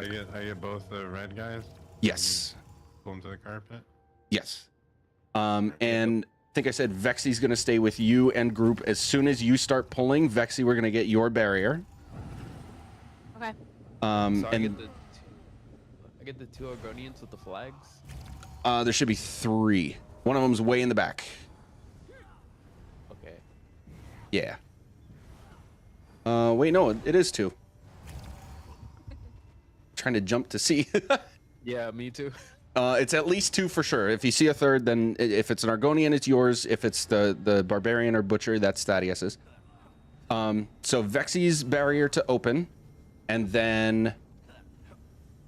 get both the red guys. Yes. Pull them to the carpet. Yes. And I think I said Vexy's going to stay with you and group. As soon as you start pulling, Vexy, we're going to get your barrier. Okay. So I And get the two Argonians with the flags. there should be 3. One of them's way in the back. Okay. Yeah. Wait, no, it is 2. Trying to jump to see. Yeah, me too. It's at least 2 for sure. If you see a third, then if it's an Argonian, it's yours. If it's the Barbarian or Butcher, that's Thaddeus's. So Vexy's barrier to open, and then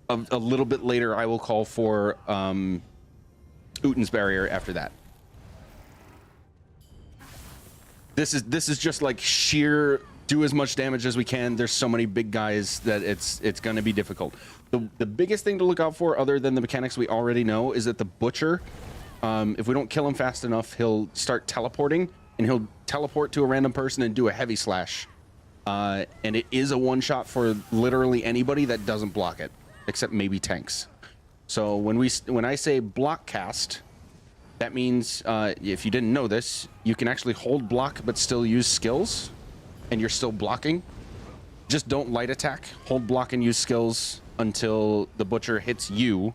a little bit later, I will call for Uten's barrier after that. This is just like sheer do as much damage as we can. There's so many big guys that it's going to be difficult. The biggest thing to look out for, other than the mechanics we already know, is that the Butcher, if we don't kill him fast enough, he'll start teleporting, and he'll teleport to a random person and do a heavy slash. And it is a one-shot for literally anybody that doesn't block it, except maybe tanks. So when I say block cast, that means if you didn't know this, you can actually hold block but still use skills, and you're still blocking. Just don't light attack. Hold block and use skills until the butcher hits you.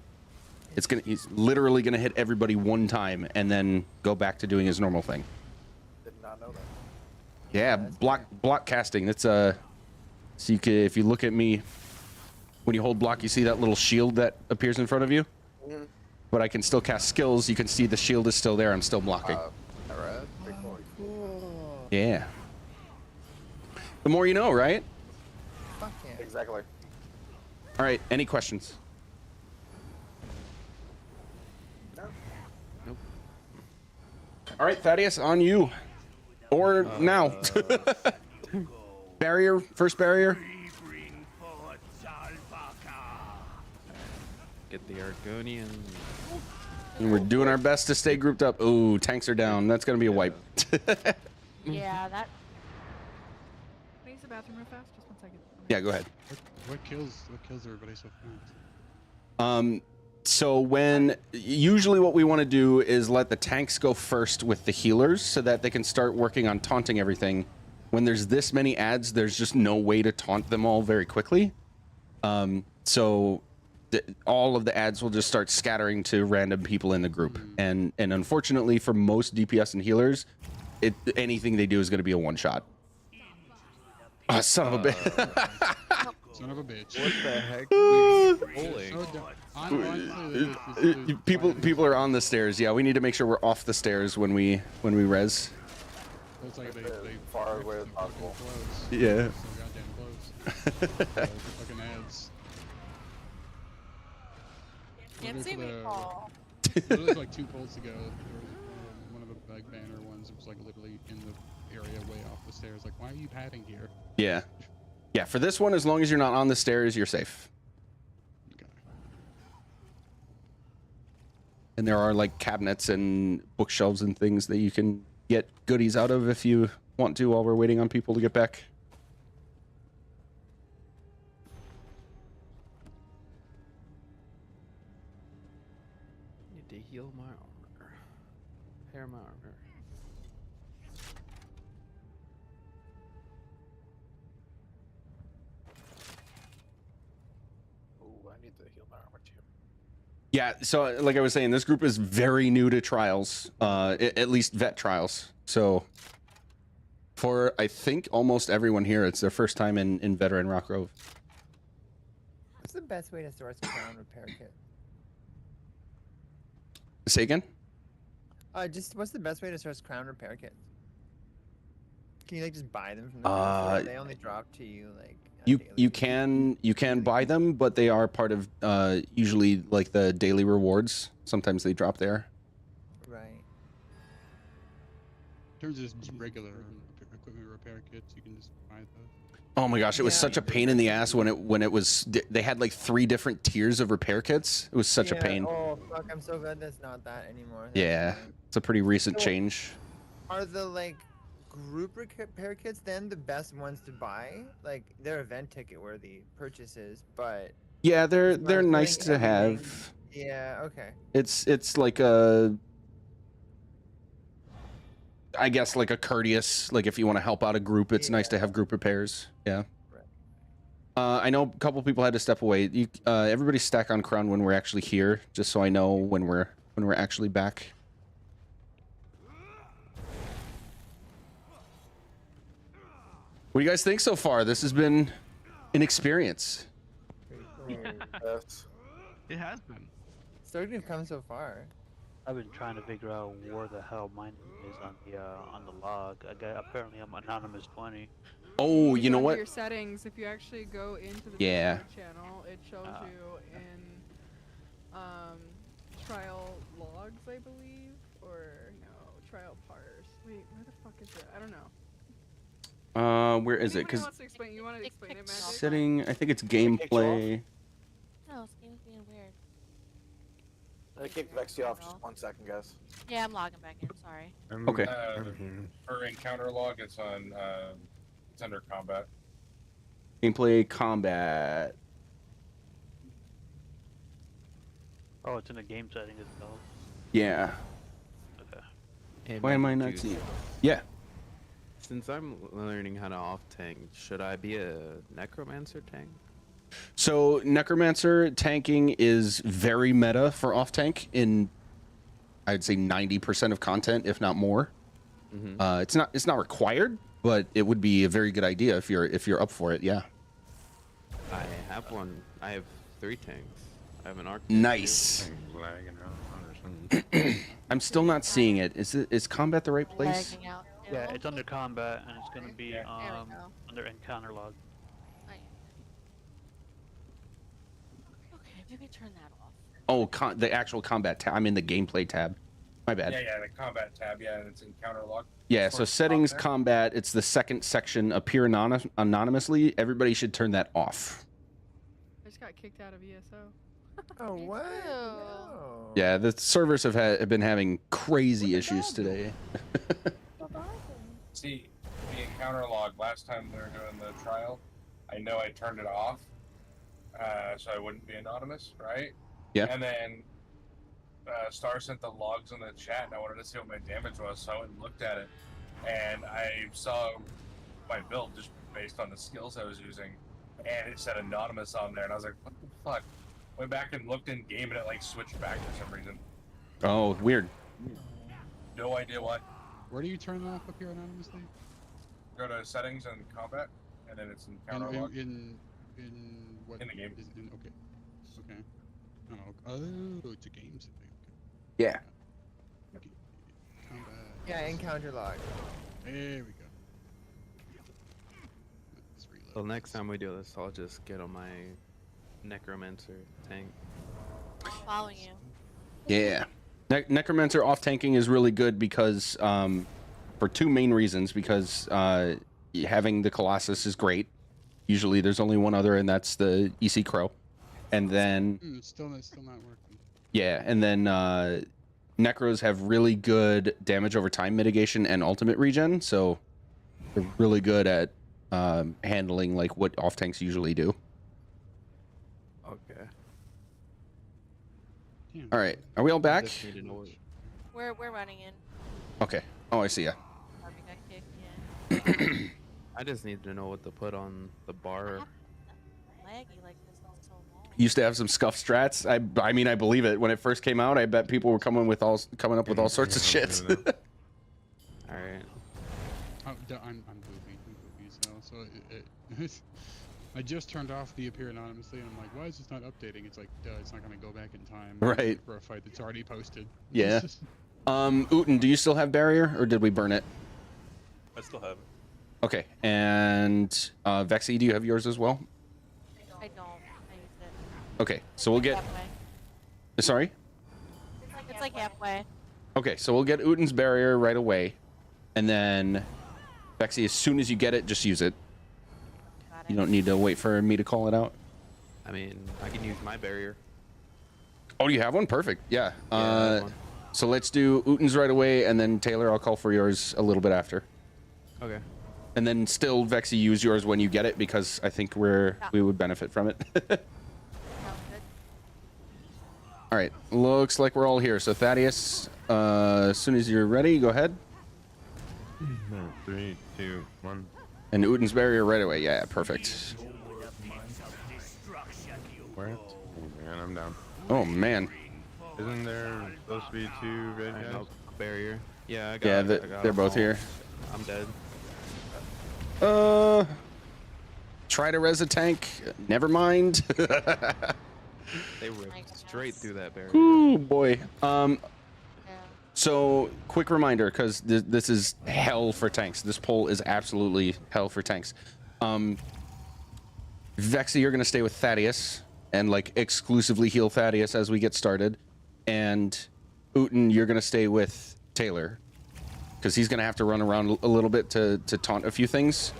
He's literally gonna hit everybody one time and then go back to doing his normal thing. Did not know that. Yeah, block casting. That's so you can, if you look at me, when you hold block, you see that little shield that appears in front of you. Mm-hmm. But I can still cast skills. You can see the shield is still there. I'm still blocking. Alright, pretty cool. Yeah. The more you know, right? Fuck yeah. Exactly. All right. Any questions? Nope. All right, Thaddeus, on you. Or now. Barrier, first barrier. Get the Argonian. And we're doing our best to stay grouped up. Ooh, tanks are down. That's gonna be a wipe. Yeah, that. Can I use the bathroom real fast? Just 1 second. Yeah, go ahead. What kills everybody so fast? So usually what we want to do is let the tanks go first with the healers so that they can start working on taunting everything. When there's this many ads, there's just no way to taunt them all very quickly. So all of the ads will just start scattering to random people in the group. And unfortunately for most DPS and healers, anything they do is going to be a one shot. Oh, son of a bitch. Son of a bitch. What the heck? People are on the stairs. Yeah, we need to make sure we're off the stairs when we res. It's like they far away as possible. Yeah. So goddamn close. Fucking ads. Can't see me, Paul. Literally like 2 polls ago, there was one of the like banner ones. It was like literally in the area way off the stairs. Like, why are you padding here? Yeah. Yeah, for this one, as long as you're not on the stairs, you're safe. Okay. And there are like cabinets and bookshelves and things that you can get goodies out of if you want to while we're waiting on people to get back. Need to heal my armor. Repair my armor. Ooh, I need to heal my armor too. Yeah, so like I was saying, this group is very new to trials, at least vet trials. So for, I think, almost everyone here, it's their first time in veteran Rock Grove. What's the best way to source a crown repair kit? Say again? Just what's the best way to source crown repair kits? Can you like just buy them from the store? They only drop to you like. You can buy them, but they are part of usually like the daily rewards. Sometimes they drop there. Right. In terms of just regular equipment repair kits, you can just buy those. Oh my gosh, it was such a pain in the ass when it was. They had like 3 different tiers of repair kits. It was such a pain. Oh fuck! I'm so glad that's not that anymore. Yeah, it's a pretty recent change. Are the like group repair kits then the best ones to buy? Like they're event ticket worthy purchases, but Yeah, they're nice to have. Yeah. Okay. It's like a, I guess like a courteous, like if you want to help out a group, it's nice to have group repairs. Yeah. I know a couple people had to step away. Everybody stack on crown when we're actually here, just so I know when we're actually back. What do you guys think so far? This has been an experience. Yes. It has been. Starting to come so far. I've been trying to figure out where the hell mine is on the log. Apparently I'm anonymous 20. Oh, you know Under what? Your settings. If you actually go into the Yeah. Discord channel, it shows you in trial logs, I believe, or no, trial pars. Wait, where the fuck is it? I don't know. Where is it? Anybody Because wants to explain? You want to explain it, Magic? setting, I think it's gameplay. No, this game is being weird. I kicked Vexy off just 1 second, guys. Yeah, I'm logging back in. Sorry. Okay. For encounter log, it's on. It's under combat. Gameplay combat. Oh, it's in the game setting itself. Yeah. Okay. Hey, Why am I Magic not Juice. seeing? Yeah. Since I'm learning how to off tank, should I be a necromancer tank? So necromancer tanking is very meta for off tank in, I'd say 90% of content, if not more. Mm-hmm. It's not required, but it would be a very good idea if you're up for it. Yeah. I have one. I have 3 tanks. I have an arc. Nice. Lagging out or something. I'm still not seeing it. Is combat the right place? Lagging out. Yeah, it's under combat, and it's gonna be There we go. under encounter log. Okay, maybe turn that off. Oh, the actual combat tab. I'm in the gameplay tab. My bad. Yeah, the combat tab. Yeah, it's in counter log. Yeah, so settings, combat, it's the second section, appear anonymously. Everybody should turn that off. I just got kicked out of ESO. Oh, what? No. Yeah, the servers have been having crazy issues today. See, the encounter log, last time we were doing the trial, I know I turned it off, so I wouldn't be anonymous, right? Yeah. And then Star sent the logs in the chat, and I wanted to see what my damage was, so I went and looked at it. And I saw my build just based on the skills I was using, and it said anonymous on there, and I was like, what the fuck? Went back and looked in game, and it like switched back for some reason. Oh, weird. No idea what. Where do you turn it off up here anonymously? Go to settings and combat, and then it's in counter log. In what? In the game. Okay. Okay. Oh, it's a game setting. Yeah. Okay. Combat. Yeah, encounter log. There we go. Well, next time we do this, I'll just get on my necromancer tank. Following you. Yeah. Necromancer off tanking is really good because for 2 main reasons. Because having the Colossus is great. Usually there's only one other, and that's the EC Crow. And then It's still not working. yeah, and then Necros have really good damage over time mitigation and ultimate regen, so they're really good at handling like what off tanks usually do. Okay. All right, are we all back? Just need to know what- We're running in. Okay. Oh, I see ya. Harvey got kicked, yeah. I just need to know what to put on the bar. Laggy like this all so long. Used to have some scuff strats. I mean, I believe it. When it first came out, I bet people were coming up with all sorts of shit. All right. I'm boopy. So I just turned off the appear anonymously, and I'm like, why is this not updating? It's like, duh, it's not gonna go back in time. Right. For a fight that's already posted. Yeah. Uten, do you still have barrier, or did we burn it? I still have it. Okay. And Vexy, do you have yours as well? I don't. I used it. Okay. So we'll get. Halfway. Sorry. It's like halfway. Okay. So we'll get Uten's barrier right away, and then Vexy, as soon as you get it, just use it. You don't need to wait for me to call it out. I mean, I can use my barrier. Oh, you have one? Perfect. Yeah. I have one. So let's do Uten's right away, and then Taylor, I'll call for yours a little bit after. Okay. And then still, Vexy, use yours when you get it, because I think we would benefit from it. All right. Looks like we're all here. So Thaddeus, as soon as you're ready, go ahead. 3, 2, 1. And Uten's barrier right away. Yeah, perfect. Where? Oh man, I'm down. Oh man. Isn't there supposed to be 2 red guys? Barrier. Yeah, I got. Yeah, I got they're them both all. here. I'm dead. Try to res a tank. Never mind. They ripped straight through that barrier. Ooh boy. So quick reminder, because this is hell for tanks. This poll is absolutely hell for tanks. Vexy, you're gonna stay with Thaddeus and like exclusively heal Thaddeus as we get started, and Uten, you're gonna stay with Taylor because he's gonna have to run around a little bit to taunt a few things.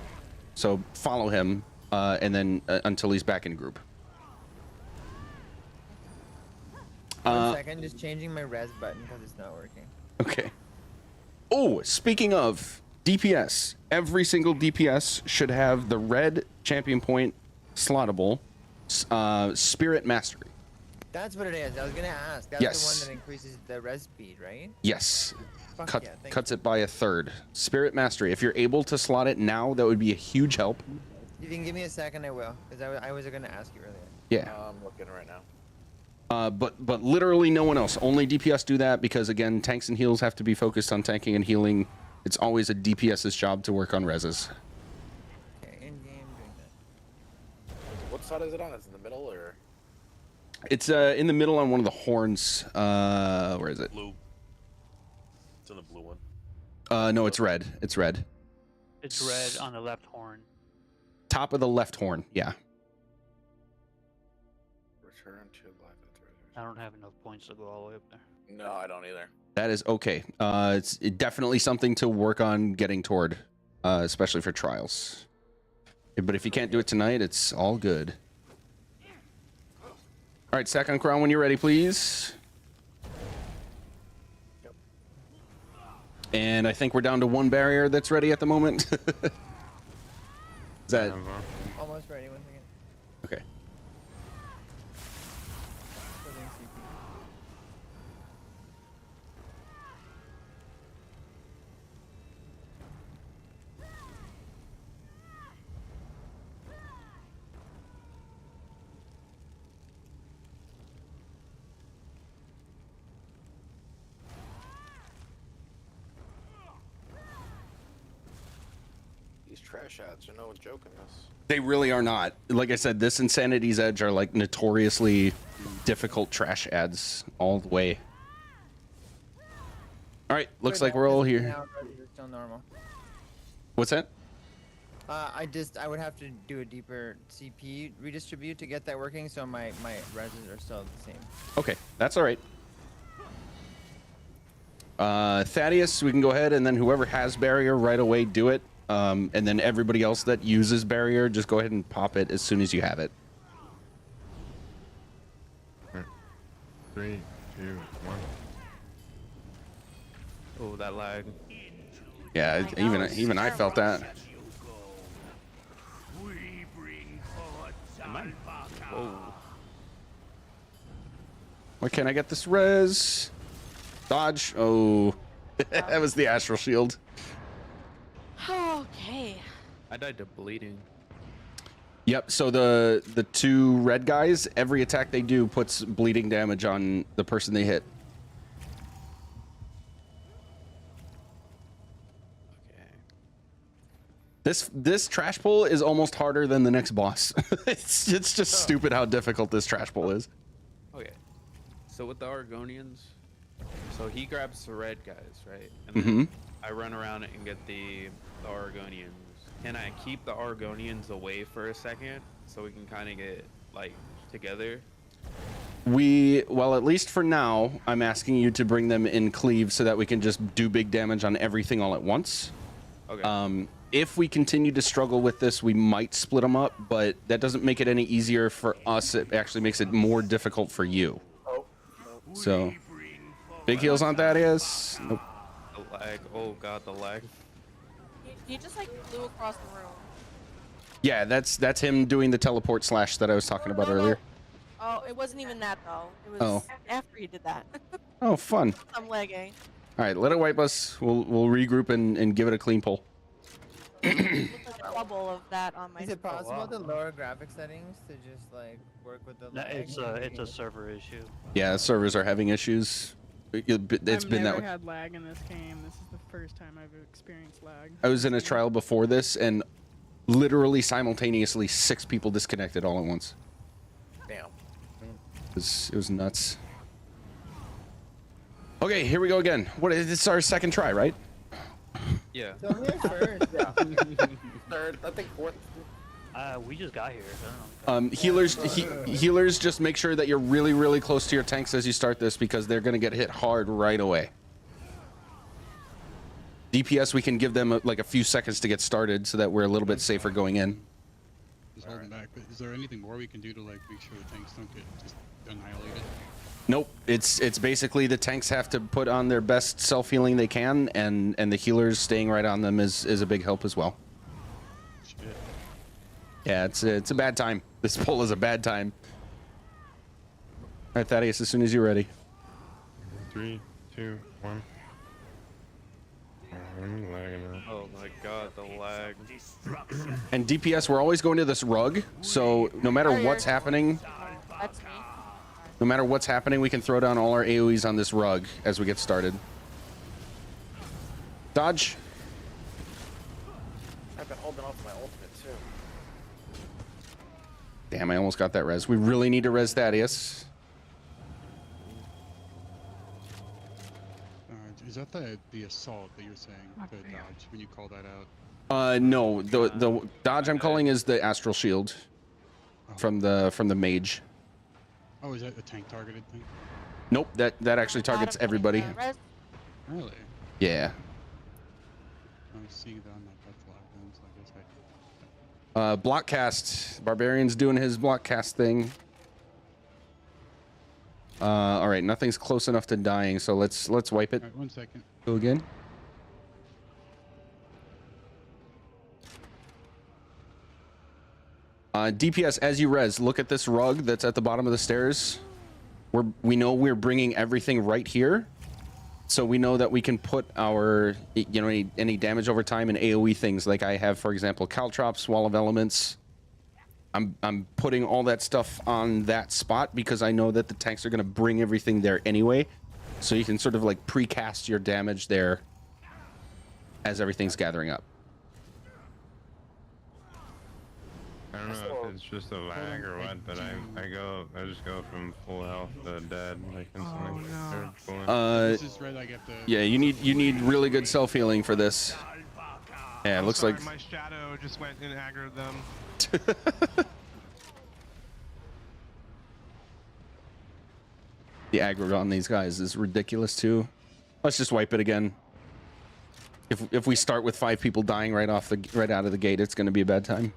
So follow him, and then until he's back in group. 1 second, just changing my res button because it's not working. Okay. Oh, speaking of DPS, every single DPS should have the red champion point slottable Spirit Mastery. That's what it is. I was gonna ask. That's Yes. the one that increases the res speed, right? Yes. Fuck yeah, thank Cuts it by a third. Spirit Mastery. If you're able to slot it now, that would be a huge help. If you can give me a second, I will. Because I was gonna ask you earlier. Yeah. I'm looking right now. But literally no one else. Only DPS do that because, again, tanks and heals have to be focused on tanking and healing. It's always a DPS's job to work on reses. Okay, in game doing that. What side is it on? Is it in the middle or? It's in the middle on one of the horns. Where is it? Blue. It's on the blue one. No, it's red. It's red. It's red on the left horn. Top of the left horn. Yeah. Return to life. I don't have enough points to go all the way up there. No, I don't either. That is okay. It's definitely something to work on getting toward, especially for trials. But if you can't do it tonight, it's all good. All right, stack on crown when you're ready, please. Yep. And I think we're down to one barrier that's ready at the moment. Is that Almost ready. 1 second. okay? Putting CP. These trash ads are no joke in this. They really are not. Like I said, this Insanity's Edge are like notoriously difficult trash ads all the way. All right, looks like we're all here. Now it's still normal. What's that? I would have to do a deeper CP redistribute to get that working, so my reses are still the same. Okay, that's all right. Thaddeus, we can go ahead, and then whoever has barrier right away, do it. And then everybody else that uses barrier, just go ahead and pop it as soon as you have it. 3, 2, 1. Oh, that lag. Yeah, even I felt that. Whoa. Why can't I get this res? Dodge. Oh, that was the astral shield. Okay. I died to bleeding. Yep. So the two red guys, every attack they do puts bleeding damage on the person they hit. This trash pull is almost harder than the next boss. it's just stupid how difficult this trash pull is. Okay. So with the Argonians, so he grabs the red guys, right? And Mm-hmm. then I run around and get the Argonians. Can I keep the Argonians away for a second so we can kind of get like together? Well, at least for now, I'm asking you to bring them in cleave so that we can just do big damage on everything all at once. Okay. If we continue to struggle with this, we might split them up, but that doesn't make it any easier for us. It actually makes it more difficult for you. So, big heals on Thaddeus. Nope. The lag. Oh god, the lag. He just like flew across the room. Yeah, that's him doing the teleport slash that I was talking about earlier. Oh, it wasn't even that though. It was Oh. after he did that. Oh, fun. I'm lagging. All right, let it wipe us. We'll regroup and give it a clean pull. Looked like a double of that on my. Is it possible to lower graphic settings to just like work with the? No, lag? it's a server issue. Yeah, servers are having issues. It's I've been that never way. had lag in this game. This is the first time I've experienced lag. I was in a trial before this, and literally simultaneously 6 people disconnected all at once. Damn. It was nuts. Okay, here we go again. This is our second try, right? Yeah. So I'm here first. Yeah. Third, I think fourth. We just got here. So I don't know. Healers, just make sure that you're really, really close to your tanks as you start this because they're gonna get hit hard right away. DPS, we can give them like a few seconds to get started so that we're a little bit safer going in. Just holding back. But is there anything more we can do to like make sure the tanks don't get just annihilated? Nope, it's basically the tanks have to put on their best self-healing they can, and the healers staying right on them is a big help as well. Shit. Yeah, it's a bad time. This pull is a bad time. right, Thaddeus, as soon as you're ready. 3, 2, 1. I'm lagging out. Oh my god, the lag. And DPS, we're always going to this rug, so no matter what's happening, That's me. no matter what's happening, we can throw down all our AoEs on this rug as we get started. Dodge. I've been holding off my ultimate too. Damn, I almost got that res. We really need to res Thaddeus. Is that the assault that you're saying, the dodge, when you call that out? No, the dodge I'm calling is the astral shield from the mage. Oh, is that a tank targeted thing? Nope, that actually targets everybody. Really? Yeah. I see that on that flag then, so I guess I... Block cast. Barbarian's doing his block cast thing. All right, nothing's close enough to dying, so let's wipe it. All right, 1 second. Go again. DPS, as you res, look at this rug that's at the bottom of the stairs. We know we're bringing everything right here, so we know that we can put our, you know, any damage over time and AoE things. Like I have, for example, caltrops, wall of elements. I'm putting all that stuff on that spot because I know that the tanks are going to bring everything there anyway. So you can sort of like precast your damage there as everything's gathering up. I don't know if it's just a lag or what, but I just go from full health to dead like instantly. This is red, I get the... Yeah, you need really good self healing for this. Yeah, it looks like my shadow just went and aggroed them. the aggro on these guys is ridiculous too. Let's just wipe it again. If we start with 5 people dying right out of the gate, it's going to be a bad time.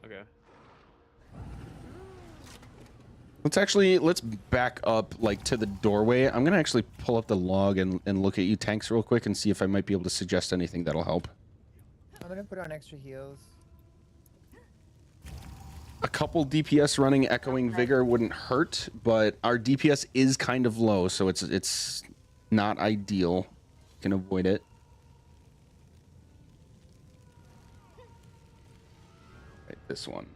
Okay. Let's back up like to the doorway. I'm gonna actually pull up the log and look at you tanks real quick and see if I might be able to suggest anything that'll help. I'm gonna put on extra heals. A couple DPS running Echoing Vigor wouldn't hurt, but our DPS is kind of low, so it's not ideal. You can avoid it. Right, this one.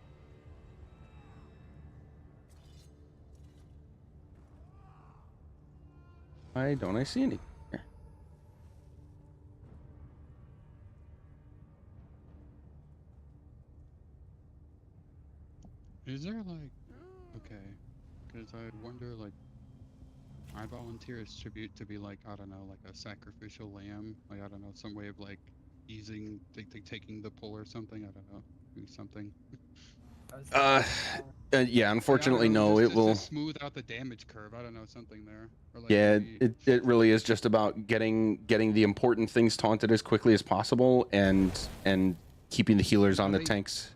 Why don't I see anything here? Is there like... Okay. Because I wonder, like... I volunteer as tribute to be like, I don't know, like a sacrificial lamb. Like, I don't know, some way of like easing, taking the pull or something. I don't know. Do something. Yeah, unfortunately, no. Just, It will smooth out the damage curve. I don't know, something there. Or like yeah, maybe... it really is just about getting the important things taunted as quickly as possible and keeping the healers on the tanks.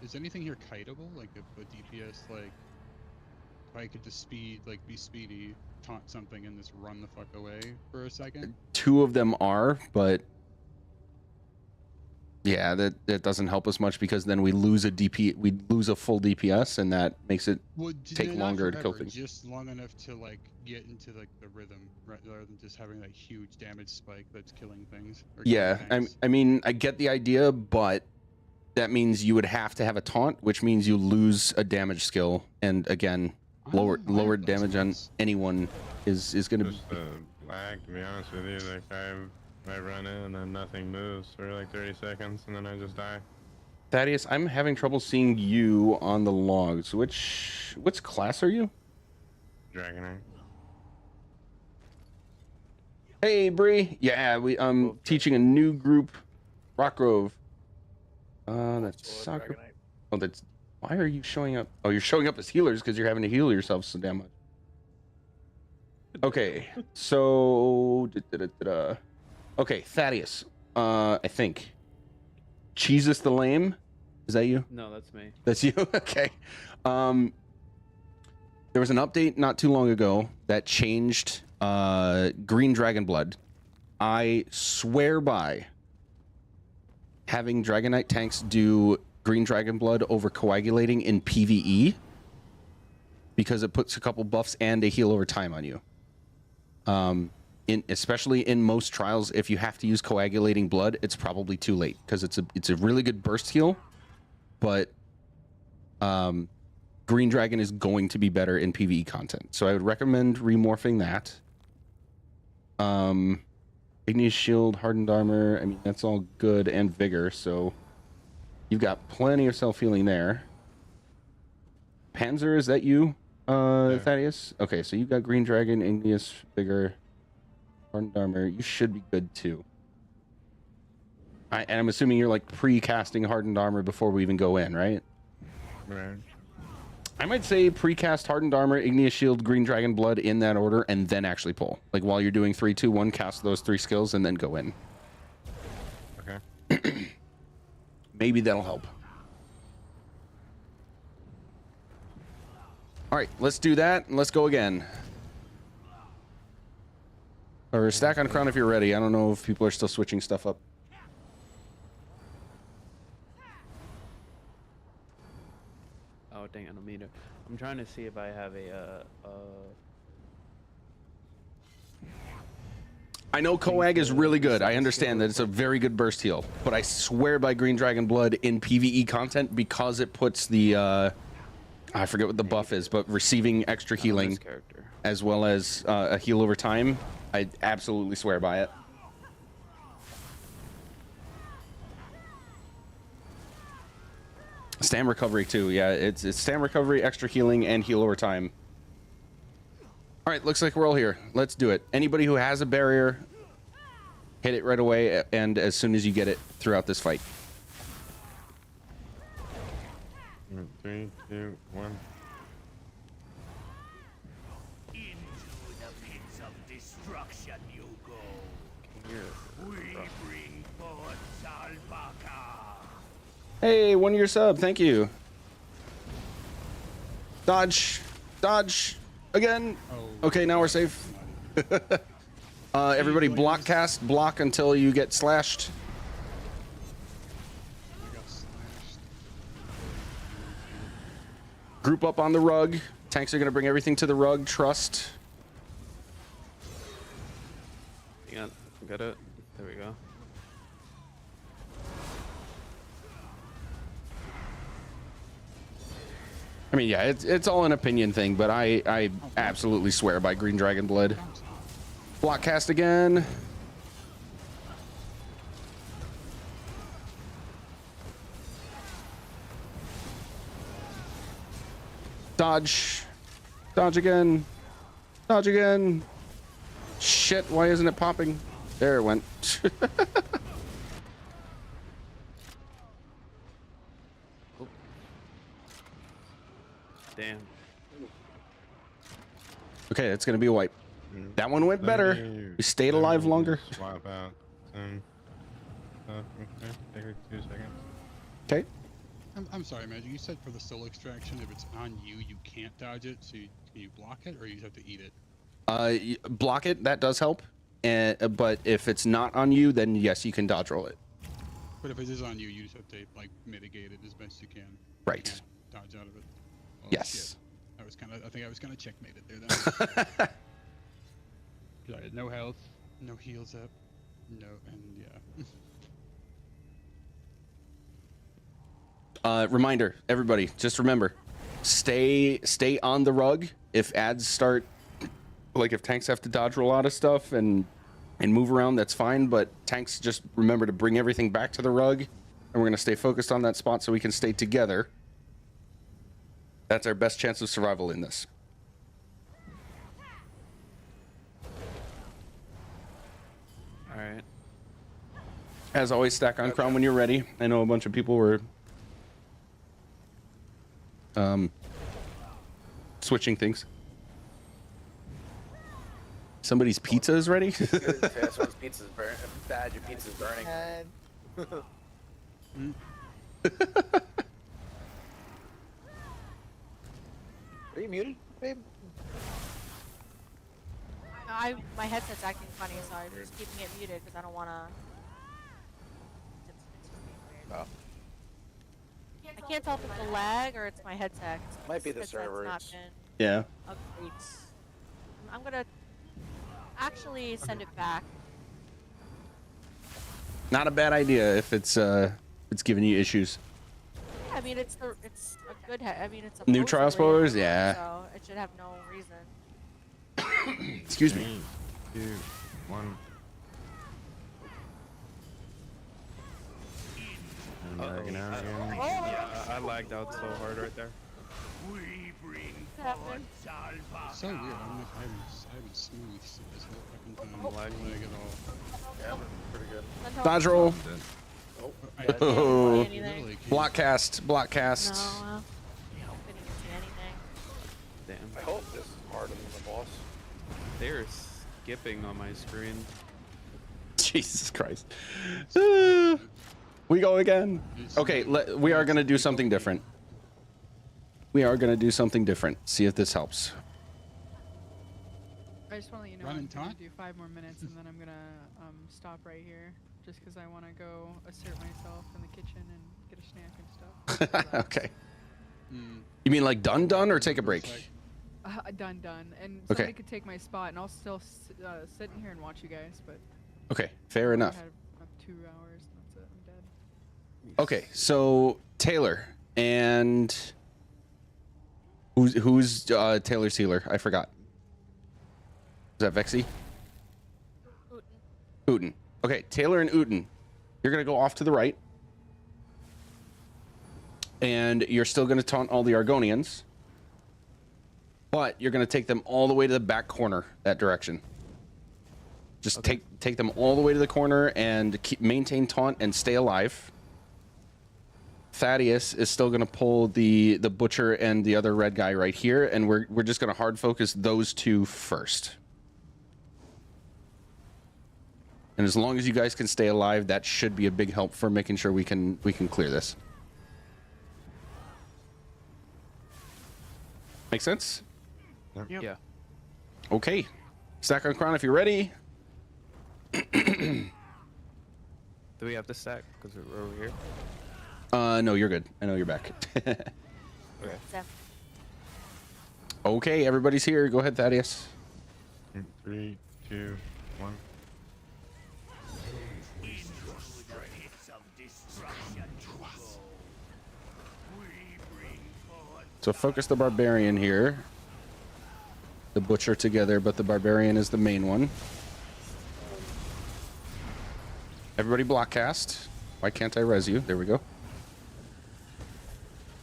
Is anything here kiteable? Like if a DPS, like, if I could just be speedy, taunt something and just run the fuck away for a second? 2 of them are, but yeah, that doesn't help us much because then we lose a full DPS, and that makes it take longer to kill things. Just long enough to like get into like the rhythm, rather than just having that huge damage spike that's killing things. Yeah, I mean, I get the idea, but that means you would have to have a taunt, which means you lose a damage skill, and again, lower damage on anyone is going to be. Just lag, to be honest with you. Like I run in and nothing moves for like 30 seconds, and then I just die. Thaddeus, I'm having trouble seeing you on the logs. Which class are you? Dragonite. Hey, Bree. Yeah, teaching a new group, Rock Grove. That's soccer. Oh, that's. Why are you showing up? Oh, you're showing up as healers because you're having to heal yourself so damn much. Okay, so. Okay, Thaddeus. I think. Jesus the Lame. Is that you? No, that's me. That's you? Okay. There was an update not too long ago that changed Green Dragon Blood. I swear by having Dragonite tanks do Green Dragon Blood over coagulating in PvE, because it puts a couple buffs and a heal over time on you. Especially in most trials, if you have to use coagulating blood, it's probably too late because it's a really good burst heal, but Green Dragon is going to be better in PvE content. So I would recommend remorphing that. Igneous Shield, Hardened Armor, I mean, that's all good, and Vigor, so you've got plenty of self-healing there. Panzer, is that you, Thaddeus? Okay, so you've got Green Dragon, Igneous, Vigor, Hardened Armor. You should be good, too. And I'm assuming you're, like, pre-casting Hardened Armor before we even go in, right? Right. I might say pre-cast Hardened Armor, Igneous Shield, Green Dragon Blood in that order, and then actually pull. Like, while you're doing 3, 2, 1, cast those 3 skills, and then go in. Okay. Maybe that'll help. All right, let's do that, and let's go again. Or stack on Crown if you're ready. I don't know if people are still switching stuff up. Oh dang, I don't mean it. I'm trying to see if I have I know Coag is really good. I understand that it's a very good burst heal, but I swear by Green Dragon Blood in PvE content because it puts the I forget what the buff is, but receiving extra healing as well as a heal over time. I absolutely swear by it. Stam recovery too. Yeah, it's stam recovery, extra healing, and heal over time. All right, looks like we're all here. Let's do it. Anybody who has a barrier, hit it right away, and as soon as you get it throughout this fight. 3, 2, 1. Into the pits of destruction you go. We bring forth Salbaka. Hey, 1 year sub. Thank you. Dodge. Dodge. Again. Okay, now we're safe. Everybody block cast. Block until you get slashed. Group up on the rug. Tanks are going to bring everything to the rug. Trust. hang on, got it. There we go. I mean, yeah, it's all an opinion thing, but I absolutely swear by Green Dragon Blood. Block cast again. Dodge. Dodge again. Dodge again. Shit, why isn't it popping? There it went. Damn. Okay, it's gonna be a wipe. That one went better. We stayed alive longer. Swap out some stuff. Okay, take her 2 seconds. Okay. I'm sorry, Magic. You said for the soul extraction, if it's on you, you can't dodge it. So can you block it, or you just have to eat it? Block it. That does help. But if it's not on you, then yes, you can dodge roll it. But if it is on you, you just have to like mitigate it as best you can. Right. You can't dodge out of it. Oh, Yes. shit. I think I was kind of checkmated there. Then. Sorry, no health, no heals up, no, and yeah. Reminder, everybody, just remember, stay on the rug. If ads start, like if tanks have to dodge roll out of stuff and move around, that's fine. But tanks, just remember to bring everything back to the rug, and we're gonna stay focused on that spot so we can stay together. That's our best chance of survival in this. All right. As always, stack on Crown when you're ready. I know a bunch of people were switching things. Somebody's pizza is ready? Someone's pizza's burning. Bad, your pizza's burning. Are you muted, babe? My headset's acting funny, so I'm just keeping it muted because I don't wanna. Oh. I can't tell if it's a lag or it's my headset. Might be the Headset's not servers. Yeah. Great. I'm gonna actually send it back. Not a bad idea if it's giving you issues. Yeah, I mean it's a good. I mean it's a New trial spoilers, yeah. So it should have no reason. Excuse me. 3, 2, 1. I'm lagging out again. Yeah, I lagged out so hard right there. So weird. I'm like, I haven't smooth this whole fucking time. I'm lagging. Lag at all. Yeah, pretty good. Dodge roll. Oh. Block cast. Block cast. No, I couldn't even see anything. Damn. I hope this is harder than the boss. They're skipping on my screen. Jesus Christ. We go again. Okay, we are gonna do something different. We are gonna do something different. See if this helps. I just want to let you know Run I'm and gonna taunt? do 5 more minutes and then I'm gonna stop right here just because I want to go assert myself in the kitchen and get a snack and stuff. Okay. You mean like done or take a break? Done. And Okay. somebody could take my spot and I'll still sit in here and watch you guys, but Okay, fair enough. I had 2 hours. That's it. I'm dead. Okay, so Taylor and who's Taylor's healer? I forgot. Is that Vexy? Uten. Okay, Taylor and Uten. You're gonna go off to the right. And you're still gonna taunt all the Argonians. But you're gonna take them all the way to the back corner, that direction. Just take them all the way to the corner and maintain taunt and stay alive. Thaddeus is still gonna pull the butcher and the other red guy right here, and we're just gonna hard focus those two first. And as long as you guys can stay alive, that should be a big help for making sure we can clear this. Make sense? Yep. Yeah. Okay. Stack on Crown if you're ready. Do we have to stack because we're over here? No, you're good. I know you're back. Okay. Okay, everybody's here. Go ahead, Thaddeus. 3, 2, 1. So focus the barbarian here. The butcher together, but the barbarian is the main one. Everybody block cast. Why can't I res you? There we go.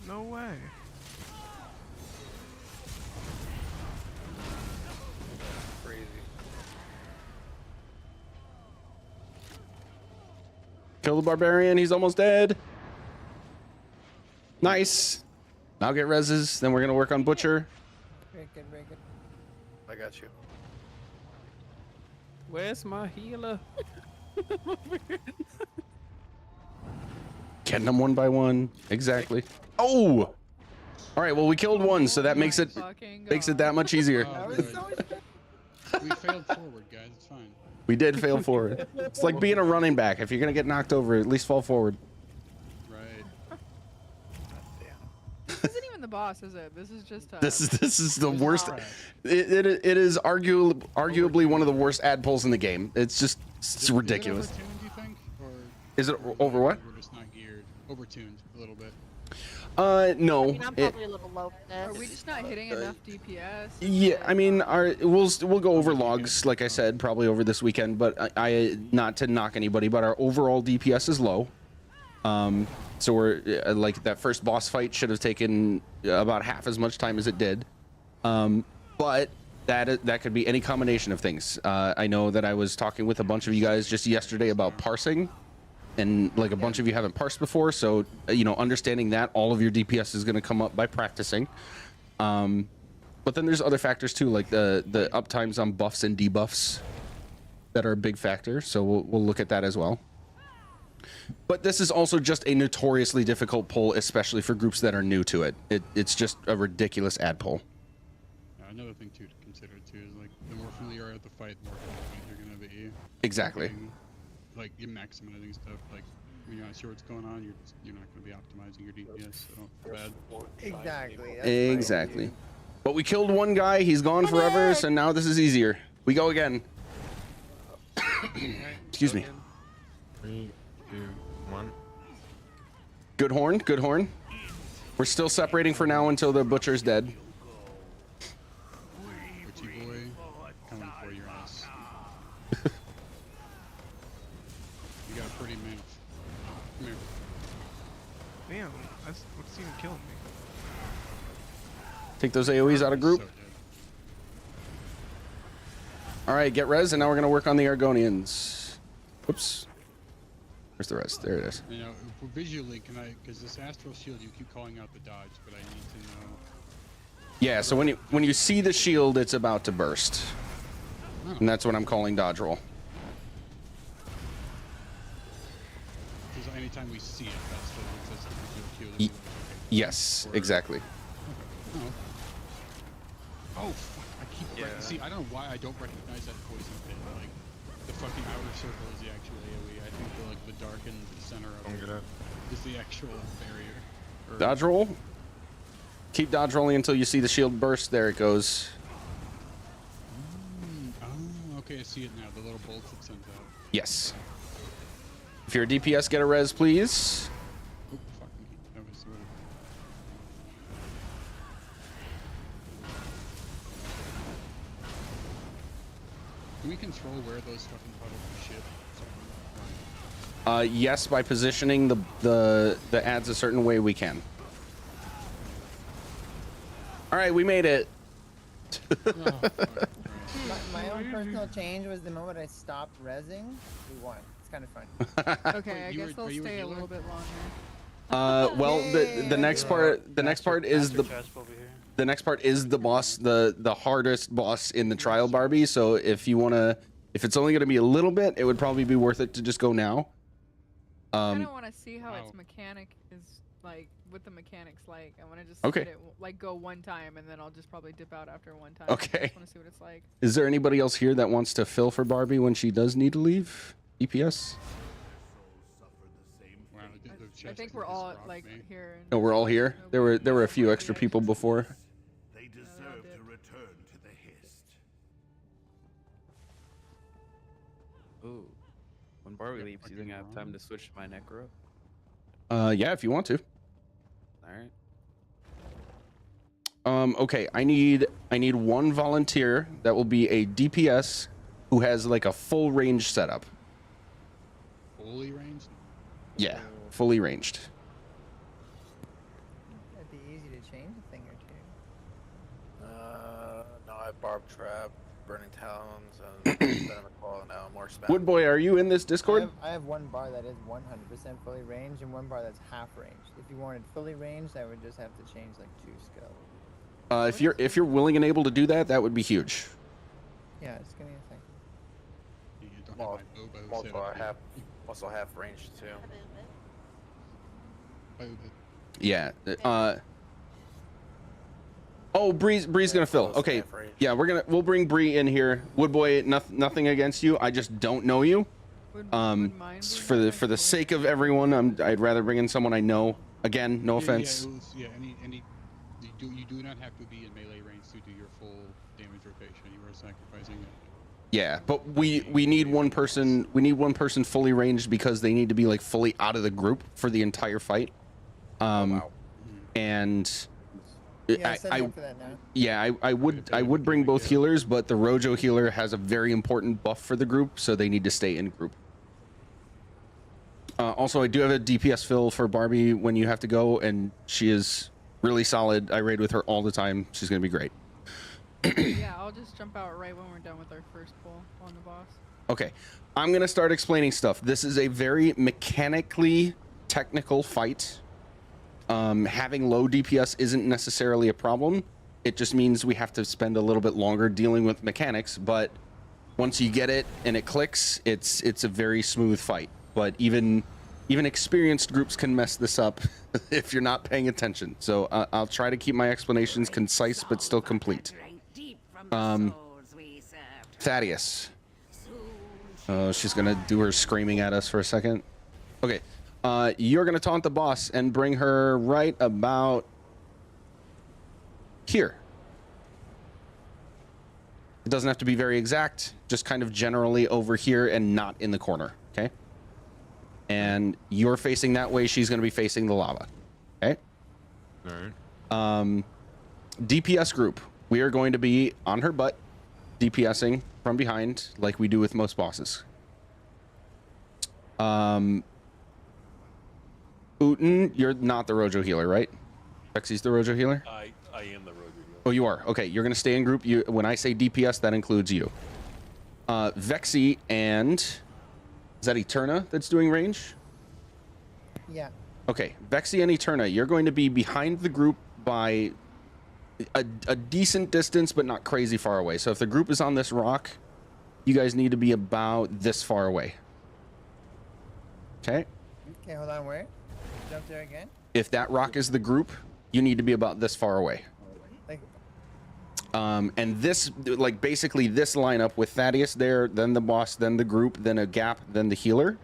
No way. Crazy. Kill the barbarian. He's almost dead. Nice. Now get reses. Then we're going to work on butcher. Very good, very good. I got you. Where's my healer? Getting them one by one. Exactly. Oh! All right, well, we killed one, so that makes it that much easier. Oh, we failed forward, guys. It's fine. We did fail forward. It's like being a running back. If you're going to get knocked over, at least fall forward. Right. This isn't even the boss, is it? This is just. This is the worst. It is arguably one of the worst ad pulls in the game. It's just ridiculous. Is it overtuned, you think? Or Is it over what? we're just not geared? Overtuned a little bit. No. I mean, I'm probably a little low for this. Are we just not hitting enough DPS? Yeah, I mean, we'll go over logs, like I said, probably over this weekend. But I not to knock anybody, but our overall DPS is low. So we're like that first boss fight should have taken about half as much time as it did. But that could be any combination of things. I know that I was talking with a bunch of you guys just yesterday about parsing. And like a bunch of you haven't parsed before, so understanding that all of your DPS is going to come up by practicing. But then there's other factors too, like the uptimes on buffs and debuffs that are a big factor. So we'll look at that as well. But this is also just a notoriously difficult pull, especially for groups that are new to it. It's just a ridiculous ad pull. Another thing to consider too is like the more familiar you are with the fight, the more confident you're gonna be. Exactly. Like you're maximizing stuff. Like when you're not sure what's going on, you're not gonna be optimizing your DPS. So bad. Exactly. Exactly. But we killed one guy. He's gone forever. So now this is easier. We go again. Excuse me. 3, 2, 1. Good horn. Good horn. We're still separating for now until the butcher's dead. Butchy boy, coming for your ass. You got a pretty man. Come here. Damn, that's what's even killing me. Take those AoEs out of group. All right, get res, and now we're gonna work on the Argonians. Oops. Where's the rest? There it is. You know, visually, can I? Because this astral shield, you keep calling out the dodge, but I need to know. Yeah. So when you see the shield, it's about to burst, and that's what I'm calling dodge roll. Because anytime we see it, that's the visual shield. Yes, exactly. Oh fuck! I keep see. I don't know why I don't recognize that poison pit. Like the fucking outer circle is the actual AOE. I think the darkened center of it is the actual barrier. Dodge roll. Keep dodge rolling until you see the shield burst. There it goes. Oh, okay. I see it now. The little bolts it sends out. Yes. If you're a DPS, get a res, please. Oh, fucking. That was sort of. Do we control where those fucking puddles of shit? Yes, by positioning the ads a certain way, we can. All right, we made it. My own personal change was the moment I stopped rezzing, we won. It's kind of fun. Okay, I guess I'll stay a little bit longer. Well, the next part is the next part is the boss, the hardest boss in the trial, Barbie. So if it's only gonna be a little bit, it would probably be worth it to just go now. I kind of want to see how its mechanic is like. What the mechanics like. I want to just Okay. let it, like go one time, and then I'll just probably dip out after one time. Okay. I just want to see what it's like. Is there anybody else here that wants to fill for Barbie when she does need to leave? DPS? I think we're all like here. No, we're all here. There were a few extra people before. They deserve to return to the Hist. Ooh. When Barbie leaves, you think I have time to switch to my Necro? Yeah, if you want to. Alright. Okay, I need one volunteer that will be a DPS who has like a full range setup. Fully ranged? Yeah, fully ranged. It'd be easy to change a thing or two. No, I have Barb Trap, Burning Talons, and Venom Claw now. More spam. Woodboy, are you in this Discord? I have one bar that is 100% fully ranged and one bar that's half ranged. If you wanted fully ranged, I would just have to change like 2 skills. If you're willing and able to do that, that would be huge. Yeah, just give me a second. Also half range too. Yeah. Oh, Bree's gonna fill. Okay. Yeah, we'll bring Bree in here. Woodboy, nothing against you. I just don't know you. For the sake of everyone, I'd rather bring in someone I know. Again, no offense. You do not have to be in melee range to do your full damage rotation. You are sacrificing it. Yeah, but we need one person. We need one person fully ranged because they need to be like fully out of the group for the entire fight. And I would bring both healers, but the Rojo healer has a very important buff for the group, so they need to stay in group. Also, I do have a DPS fill for Barbie when you have to go, and she is really solid. I raid with her all the time. She's gonna be great. Yeah, I'll just jump out right when we're done with our first pull on the boss. Okay, I'm gonna start explaining stuff. This is a very mechanically technical fight. Having low DPS isn't necessarily a problem. It just means we have to spend a little bit longer dealing with mechanics, but once you get it and it clicks, it's a very smooth fight. But even experienced groups can mess this up if you're not paying attention. So I'll try to keep my explanations concise but still complete. Thaddeus. She's gonna do her screaming at us for a second. Okay. You're gonna taunt the boss and bring her right about here. It doesn't have to be very exact, just kind of generally over here and not in the corner, okay? And you're facing that way, she's going to be facing the lava, okay? All right. DPS group, we are going to be on her butt, DPSing from behind like we do with most bosses. Uten, you're not the Rojo healer, right? Vexy's the Rojo healer? I am the road healer. Oh, you are. Okay, you're going to stay in group. When I say DPS, that includes you. Vexy and... Is that Eterna that's doing range? Yeah. Okay, Vexy and Eterna, you're going to be behind the group by a decent distance, but not crazy far away. So if the group is on this rock, you guys need to be about this far away. Okay? Okay, hold on, where? Jump there again? If that rock is the group, you need to be about this far away. Like, and this, like basically this lineup with Thaddeus there, then the boss, then the group, then a gap, then the healer.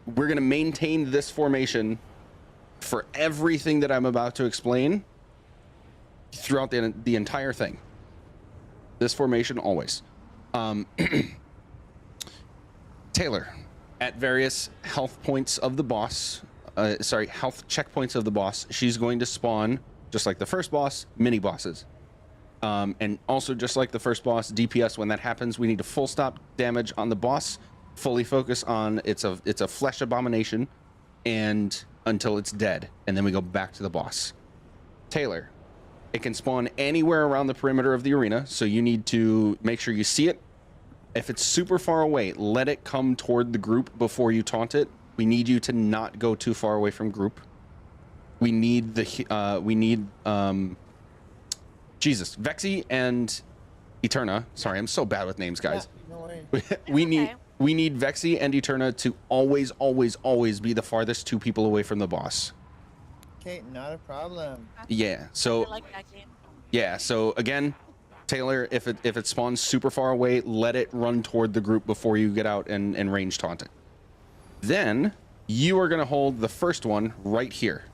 We're going to maintain this formation for everything that I'm about to explain throughout the entire thing. This formation always. Taylor, at various health points of the boss, health checkpoints of the boss, she's going to spawn, just like the first boss, mini bosses. And also just like the first boss, DPS, when that happens, we need to full stop damage on the boss, fully focus on it's a flesh abomination, and until it's dead, and then we go back to the boss. Taylor, it can spawn anywhere around the perimeter of the arena, so you need to make sure you see it. If it's super far away, let it come toward the group before you taunt it. We need you to not go too far away from group. We need Jesus, Vexy and Eterna. Sorry, I'm so bad with names, guys. Yeah, no worries. we need Vexy and Eterna to always be the farthest two people away from the boss. Okay, not a problem. Yeah. So I like that game. yeah. So again, Taylor, if it spawns super far away, let it run toward the group before you get out and range taunt it. Then you are gonna hold the first one right here.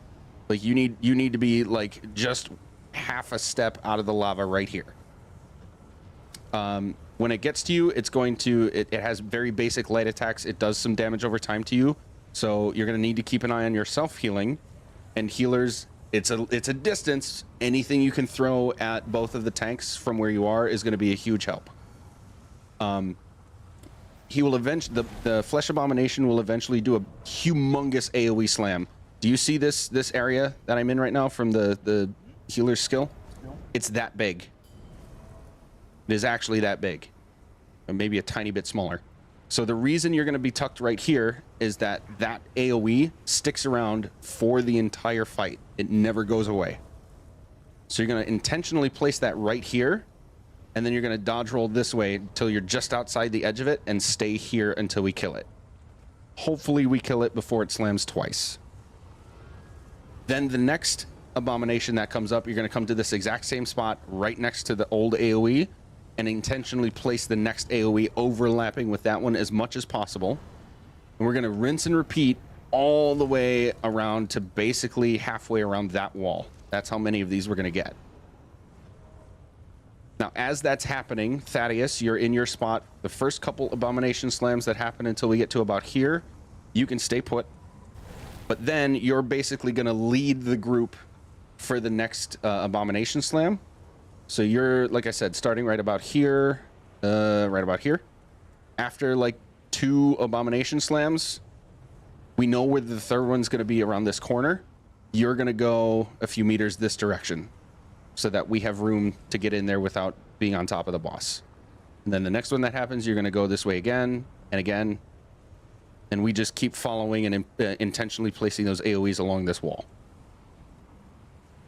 Like you need to be like just half a step out of the lava right here. When it gets to you, it's going to it has very basic light attacks. It does some damage over time to you, so you're gonna need to keep an eye on your self healing. And healers, it's a distance. Anything you can throw at both of the tanks from where you are is going to be a huge help. He will eventually the Flesh Abomination will eventually do a humongous AoE slam. Do you see this area that I'm in right now from the healer's skill? It's that big. It is actually that big, and maybe a tiny bit smaller. So the reason you're going to be tucked right here is that AoE sticks around for the entire fight. It never goes away. So you're going to intentionally place that right here, and then you're going to dodge roll this way until you're just outside the edge of it and stay here until we kill it. Hopefully we kill it before it slams twice. Then the next abomination that comes up, you're going to come to this exact same spot right next to the old AoE, and intentionally place the next AoE overlapping with that one as much as possible. And we're going to rinse and repeat all the way around to basically halfway around that wall. That's how many of these we're going to get. Now, as that's happening, Thaddeus, you're in your spot. The first couple abomination slams that happen until we get to about here, you can stay put. But then you're basically going to lead the group for the next abomination slam. So you're, like I said, starting right about here, After like 2 abomination slams, we know where the third one's going to be around this corner. You're going to go a few meters this direction so that we have room to get in there without being on top of the boss. And then the next one that happens, you're going to go this way again and again. And we just keep following and intentionally placing those AoEs along this wall.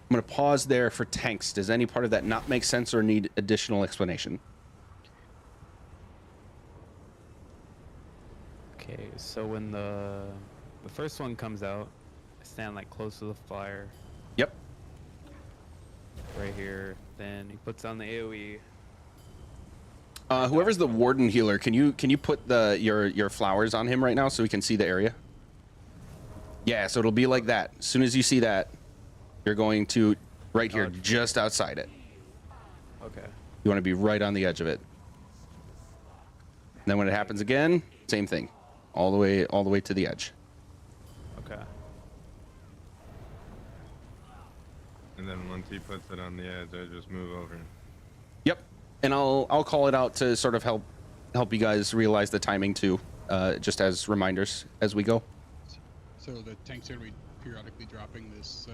I'm going to pause there for tanks. Does any part of that not make sense or need additional explanation? Okay, so when the first one comes out, I stand like close to the fire. Yep. Right here. Then he puts on the AoE. Whoever's the warden healer, can you put your flowers on him right now so we can see the area? Yeah, so it'll be like that. As soon as you see that, you're going to right here, just outside it. Okay. You want to be right on the edge of it. Then when it happens again, same thing, all the way to the edge. Okay. And then once he puts it on the edge, I just move over. Yep, and I'll call it out to sort of help you guys realize the timing too, just as reminders as we go. So the tanks are periodically dropping this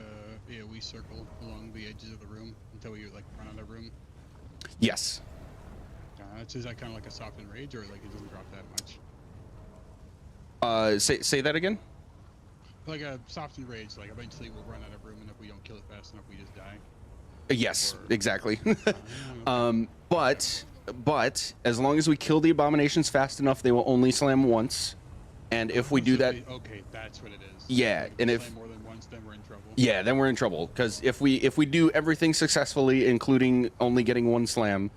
AoE circle along the edges of the room until we like run out of room. Yes. Is that kind of like a soft enrage, or like it doesn't drop that much? Say that again. Like a soft enrage, like eventually we'll run out of room, and if we don't kill it fast enough, we just die. Yes, exactly. But as long as we kill the abominations fast enough, they will only slam once. And if we do that, okay, that's what it is. Yeah, like and we if slam more than once, then we're in trouble. Yeah, then we're in trouble, because if we do everything successfully, including only getting one slam,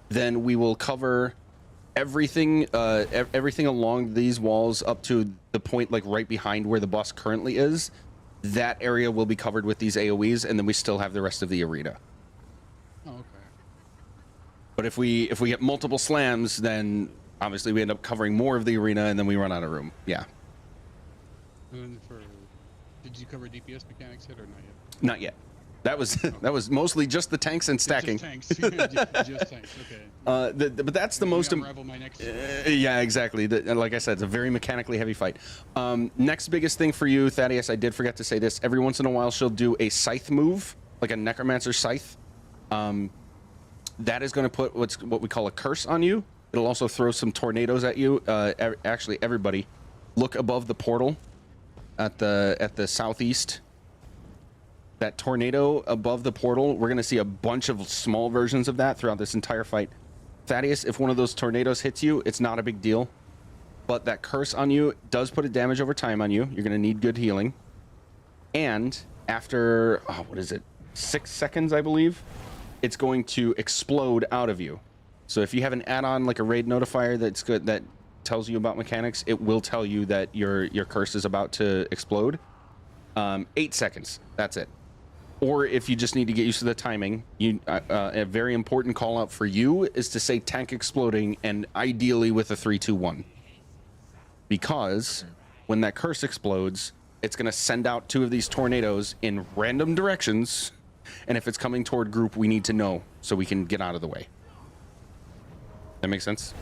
then we will cover everything everything along these walls up to the point like right behind where the boss currently is. That area will be covered with these AoEs, and then we still have the rest of the arena. Oh, okay. But if we get multiple slams, then obviously we end up covering more of the arena, and then we run out of room. Yeah. And did you cover DPS mechanics yet, or not yet? Not yet. That was mostly just the tanks and stacking. Just tanks. just tanks. Okay. But that's the most. Unravel my next. Yeah, exactly. Like I said, it's a very mechanically heavy fight. Next biggest thing for you, Thaddeus, I did forget to say this. Every once in a while, she'll do a scythe move, like a necromancer scythe. That is going to put what we call a curse on you. It'll also throw some tornadoes at you. Actually, everybody, look above the portal at the southeast. That tornado above the portal, we're going to see a bunch of small versions of that throughout this entire fight. Thaddeus, if one of those tornadoes hits you, it's not a big deal. But that curse on you does put a damage over time on you. You're going to need good healing. And after, what is it, 6 seconds, I believe, it's going to explode out of you. So if you have an add-on like a raid notifier that's good, that tells you about mechanics, it will tell you that your curse is about to explode. 8 seconds, that's it. Or if you just need to get used to the timing, a very important call out for you is to say tank exploding, and ideally with a 3, 2, 1. Because when that curse explodes, it's going to send out 2 of these tornadoes in random directions, and if it's coming toward group, we need to know so we can get out of the way. That makes sense?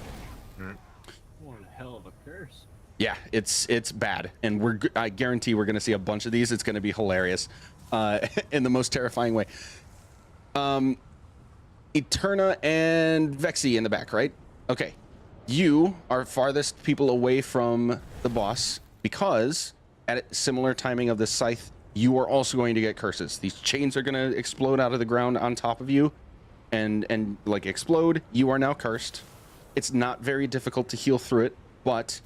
What a hell of a curse. Yeah, it's bad, and I guarantee we're going to see a bunch of these. It's going to be hilarious. In the most terrifying way. Eterna and Vexy in the back, right? Okay. You are farthest people away from the boss because at a similar timing of the scythe, you are also going to get curses. These chains are going to explode out of the ground on top of you and like explode. You are now cursed. It's not very difficult to heal through it, but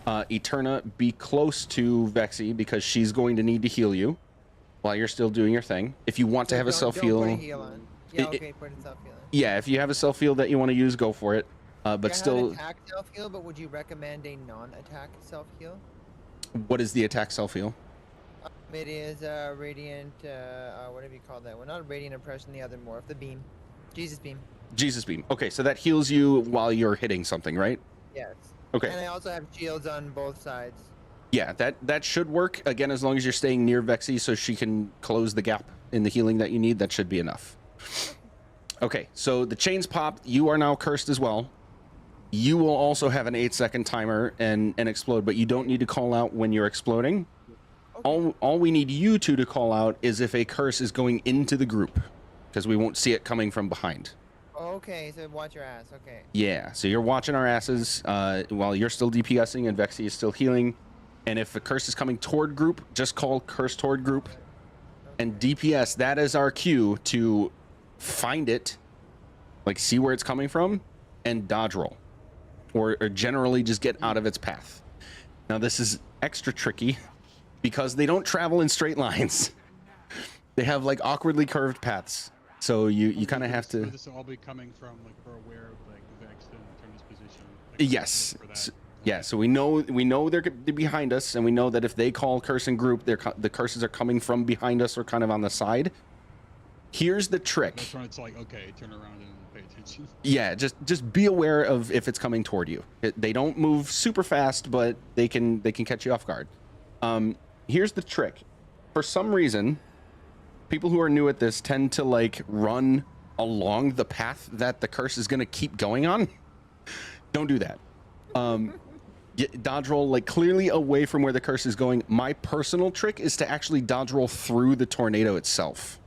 Eterna, be close to Vexy because she's going to need to heal you while you're still doing your thing. If you want to have a self-heal... Put a heal on. Yeah, okay, put a self-heal on. Yeah, if you have a self-heal that you want to use, go for it. But still... I have an attack self-heal, but would you recommend a non-attack self-heal? What is the attack self-heal? It is Radiant... whatever you call that one. Not Radiant Impression, the other morph. The beam. Jesus Beam. Jesus Beam. Okay, so that heals you while you're hitting something, right? Yes. Okay. And I also have shields on both sides. Yeah, that should work. Again, as long as you're staying near Vexy so she can close the gap in the healing that you need, that should be enough. Okay, so the chains popped. You are now cursed as well. You will also have an 8-second timer and explode, but you don't need to call out when you're exploding. Okay. All we need you to call out is if a curse is going into the group, because we won't see it coming from behind. Okay, so watch your ass. Okay. Yeah, so you're watching our asses while you're still DPSing and Vexy is still healing. And if a curse is coming toward group, just call curse toward group. And DPS, that is our cue to find it, like see where it's coming from, and dodge roll. Or generally just get out of its path. Now this is extra tricky because they don't travel in straight lines. They have like awkwardly curved paths. So you kind of have to... This will all be coming from, like, we're aware of, like, the Vex and Eterna's position. Like, yes. Yeah, so we know they're behind us, and we know that if they call curse in group, the curses are coming from behind us or kind of on the side. Here's the That's trick. when it's like, okay, turn around and pay attention. Yeah, just be aware of if it's coming toward you. They don't move super fast, but they can catch you off guard. Here's the trick. For some reason, people who are new at this tend to like run along the path that the curse is going to keep going on. Don't do that. Dodge roll like clearly away from where the curse is going. My personal trick is to actually dodge roll through the tornado itself.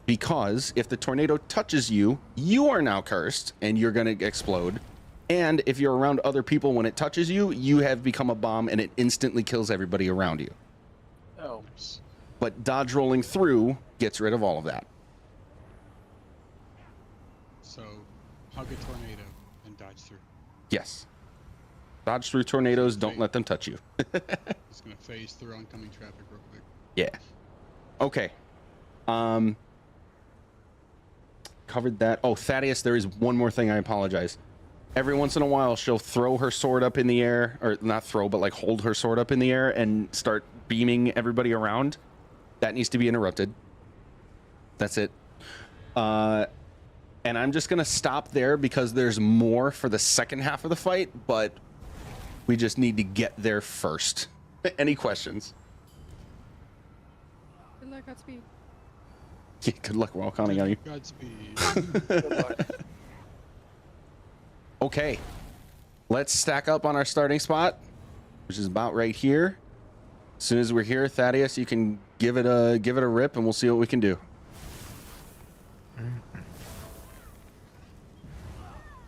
Because if the tornado touches you, you are now cursed and you're going to explode. And if you're around other people when it touches you, you have become a bomb and it instantly kills everybody around you. Oh. But dodge rolling through gets rid of all of that. So, hug a tornado and dodge through. Yes. Dodge through tornadoes, don't let them touch you. Just gonna phase through oncoming traffic real quick. Yeah. Okay. Covered that. Oh, Thaddeus, there is one more thing. I apologize. Every once in a while, she'll throw her sword up in the air, or not throw, but like hold her sword up in the air and start beaming everybody around. That needs to be interrupted. That's it. And I'm just gonna stop there because there's more for the second half of the fight, but we just need to get there first. Any questions? Good luck, Godspeed. Yeah, good luck. We're all counting on you. Godspeed. Okay, let's stack up on our starting spot, which is about right here. As soon as we're here, Thaddeus, you can give it a rip, and we'll see what we can do.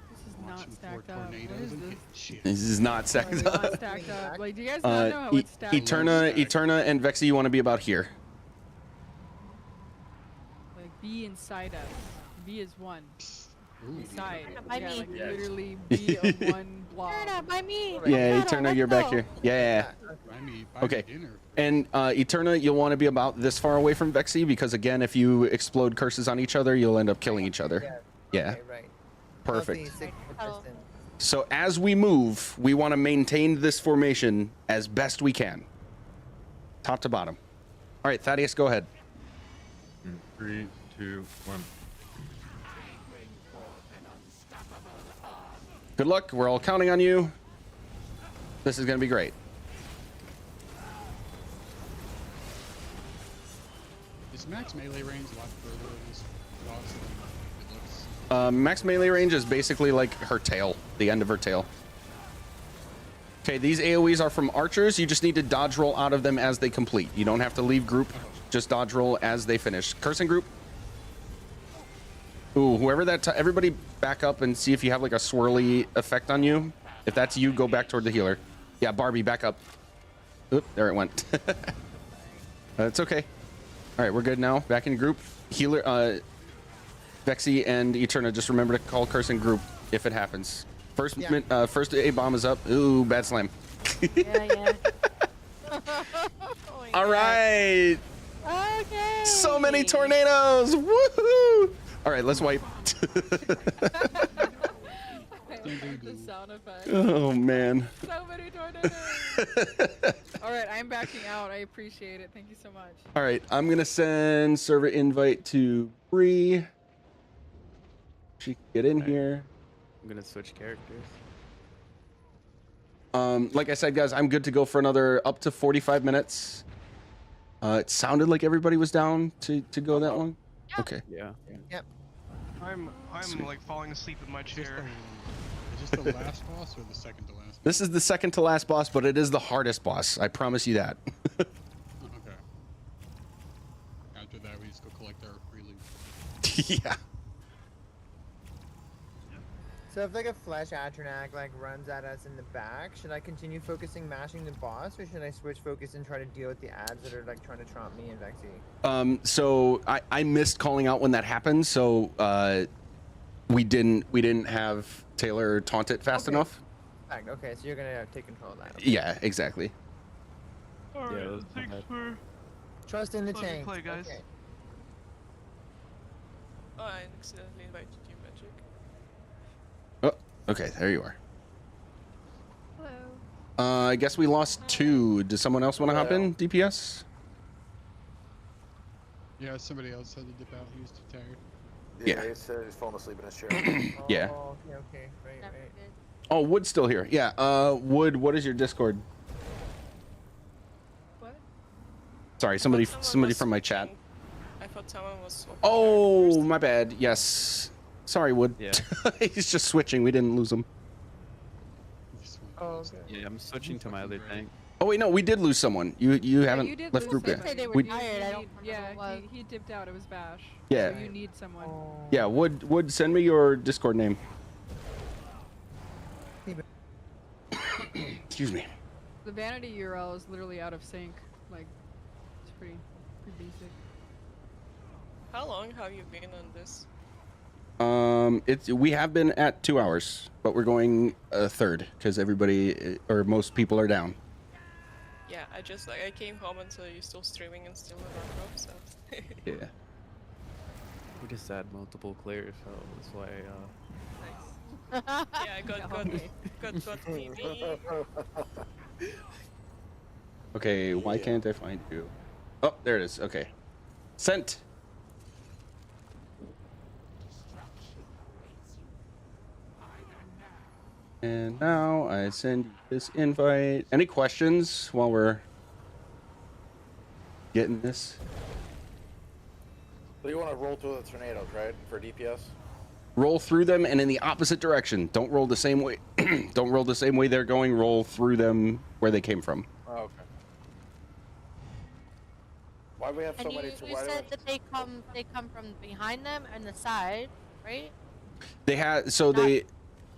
This is not stacked up. What is this? This is not stacked Really up. not stacked up. Like, do you guys not know how it's stacked up? Eterna, and Vexy, you want to be about here. Like, be inside us. B is one. Beside. By Yeah, me. like Yes. literally be a one blob. By me. Yeah, Eterna, you're back here. Yeah. Okay. And Eterna, you'll want to be about this far away from Vexy because again, if you explode curses on each other, you'll end up killing each other. Yeah. Okay, right. Perfect. Oh. So as we move, we want to maintain this formation as best we can. Top to bottom. All right, Thaddeus, go ahead. 3, 2, 1. Good luck. We're all counting on you. This is going to be great. Is max melee range a lot further in this boss than it looks? Max melee range is basically like her tail, the end of her tail. Okay, these AoEs are from archers. You just need to dodge roll out of them as they complete. You don't have to leave group. Just dodge roll as they finish. Cursing group. Ooh, whoever that... everybody back up and see if you have like a swirly effect on you. If that's you, go back toward the healer. Yeah, Barbie, back up. Oop, there it went. That's okay. All right, we're good now. Back in group. Healer, Vexy and Eterna, just remember to call cursing group if it happens. First, first A-bomb is up. Ooh, bad slam. Yeah. All right. Okay. So many tornadoes. Woohoo! All right, let's wipe. The sound effect. Oh, man. So many tornadoes. All right, I'm backing out. I appreciate it. Thank you so much. All right, I'm going to send server invite to Bree. She can get in here. I'm gonna switch characters. Like I said, guys, I'm good to go for another up to 45 minutes. It sounded like everybody was down to go that long. Okay. Yeah. Yep. I'm like falling asleep in my chair. Is this the last boss or the second to last? This is the second to last boss, but it is the hardest boss. I promise you that. Okay. After that, we just go collect our free loot. Yeah. So if like a flesh Atronak like runs at us in the back, should I continue focusing mashing the boss, or should I switch focus and try to deal with the ads that are like trying to tromp me and Vexy? So I missed calling out when that happened, so we didn't have Taylor taunt it fast enough. Okay, so you're gonna take control of that. Okay. Yeah, exactly. Alright, thanks for... Trust in the Let me tank. play, guys. Okay. Oh, I accidentally invited you, Magic. Oh, okay, there you are. Hello. I guess we lost 2. Does someone else want to hop in? DPS? Yeah, somebody else had to dip out. He was too tired. Yeah. He said he's falling asleep in his chair. Yeah. Oh, okay. Right. Oh, Wood's still here. Yeah. Wood, what is your Discord? What? Sorry, somebody from my chat. I thought someone was. Oh, my bad. Yes. Sorry, Wood. Yeah. He's just switching. We didn't lose him. Oh, okay. Yeah, I'm switching to my other tank. Oh wait, no, we did lose someone. You haven't you did left lose group yet. somebody. They were We, tired. I don't Need- remember who it was. he dipped out. It was Bash. Yeah. So you need someone. yeah, Wood, send me your Discord name. Excuse me. The vanity URL is literally out of sync. Like, it's pretty basic. How long have you been on this? We have been at 2 hours, but we're going a third because everybody or most people are down. Yeah, I came home and saw you still streaming and still in our group, so. Yeah. We just had multiple clears, so that's why. Yeah, I got TV. Okay, why can't I find you? Oh, there it is. Okay. Sent. And now I send you this invite. Any questions while we're getting this? So you want to roll through the tornadoes, right? For DPS? Roll through them and in the opposite direction. Don't roll the same way. Don't roll the same way they're going. Roll through them where they came from. Oh, okay. Why do we have so And many? you said that they come from behind them and the side, right? They had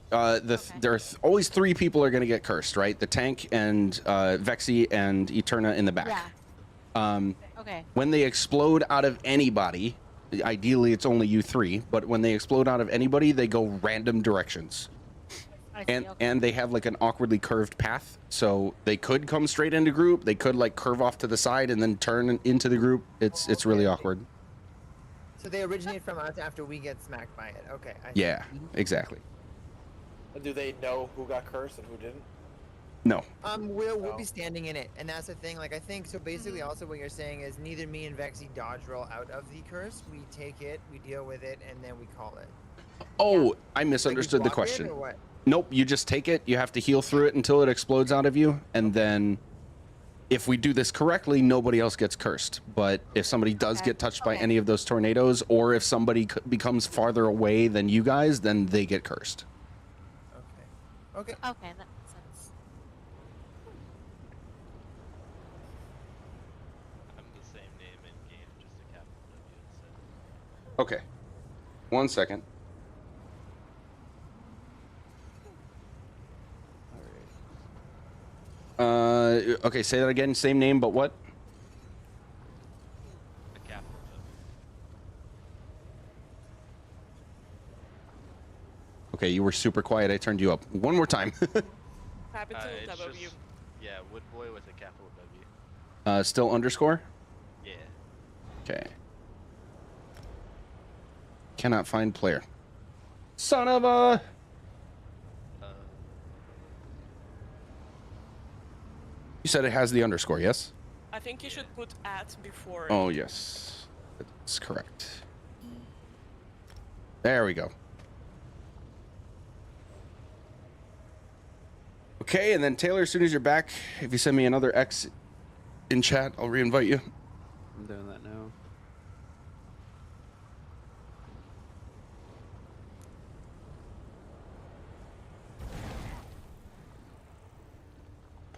there are always 3 people are going to get cursed, right? The tank and Vexy and Eterna in the back. Yeah. Okay. When they explode out of anybody, ideally it's only you 3, but when they explode out of anybody, they go random directions. And they have like an awkwardly curved path, so they could come straight into group. They could like curve off to the side and then turn into the group. It's really awkward. So they originate from us after we get smacked by it. Okay. I see. Yeah, exactly. Do they know who got cursed and who didn't? No. We'll be standing in it, and that's the thing. Like I think so. Basically, also what you're saying is neither me and Vexy dodge roll out of the curse. We take it, we deal with it, and then we call it. Oh, I misunderstood the block it, question. or what? Nope, you just take it. You have to heal through it until it explodes out of you, and then if we do this correctly, nobody else gets cursed. But if somebody does get touched by any of those tornadoes, or if somebody becomes farther away than you guys, then they get cursed. Okay, that makes sense. I'm the same name in game, just a capital W instead. Okay. 1 second. Okay, say that again. Same name, but what? A capital W. Okay, you were super quiet. I turned you up. One more time. Capital It's W. just, yeah, Woodboy with a capital W. Still underscore? Yeah. Okay. Cannot find player. Son of a... You said it has the underscore, yes? I think you should put at before. Oh, yes. That's correct. There we go. Okay, and then Taylor, as soon as you're back, if you send me another X in chat, I'll reinvite you. I'm doing that now.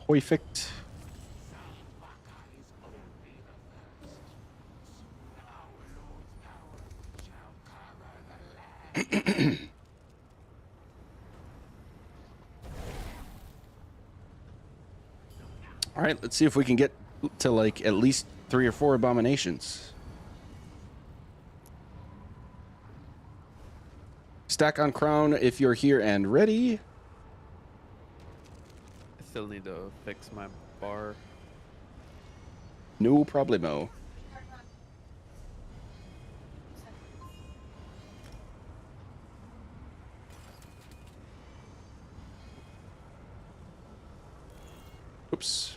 Perfect. All right, let's see if we can get to like at least 3 or 4 abominations. Stack on crown if you're here and ready. I still need to fix my bar. No problemo. Oops.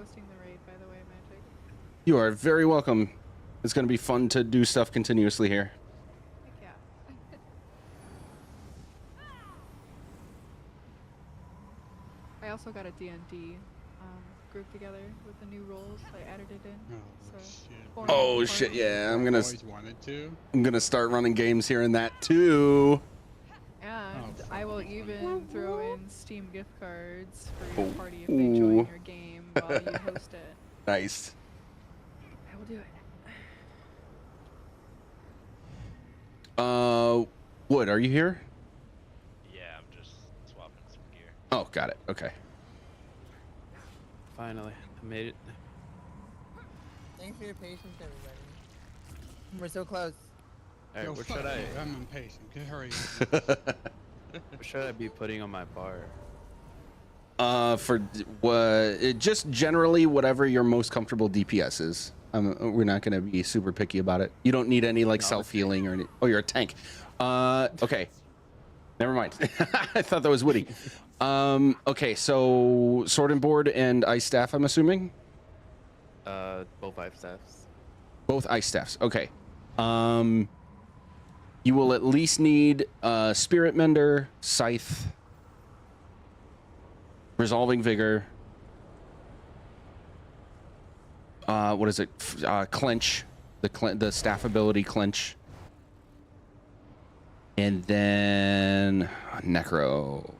hosting the raid, by the way, Magic. You are very welcome. It's going to be fun to do stuff continuously here. Heck yeah. I also got a D&D group together with the new roles. I added it in. Oh shit! Yeah, I'm gonna. Always wanted to. I'm gonna start running games here and that too. And I will even throw in Steam gift cards for your party if they join your game while you host it. Nice. I will do it. Wood, are you here? Yeah, I'm just swapping some gear. Oh, got it. Okay. Finally, I made it. Thanks for your patience, everybody. We're so close. Alright, Yo, what fuck should I? you, I'm impatient. Get hurry. What should I be putting on my bar? For just generally whatever your most comfortable DPS is. We're not gonna be super picky about it. You don't need any like self-healing or any. Oh, you're a tank. Okay. Never mind. I thought that was witty. Okay, so sword and board and ice staff, I'm assuming. Both ice staffs. Both ice staffs. Okay. You will at least need spirit mender, scythe, resolving vigor. What is it? Clench, the staff ability clench, and then necro.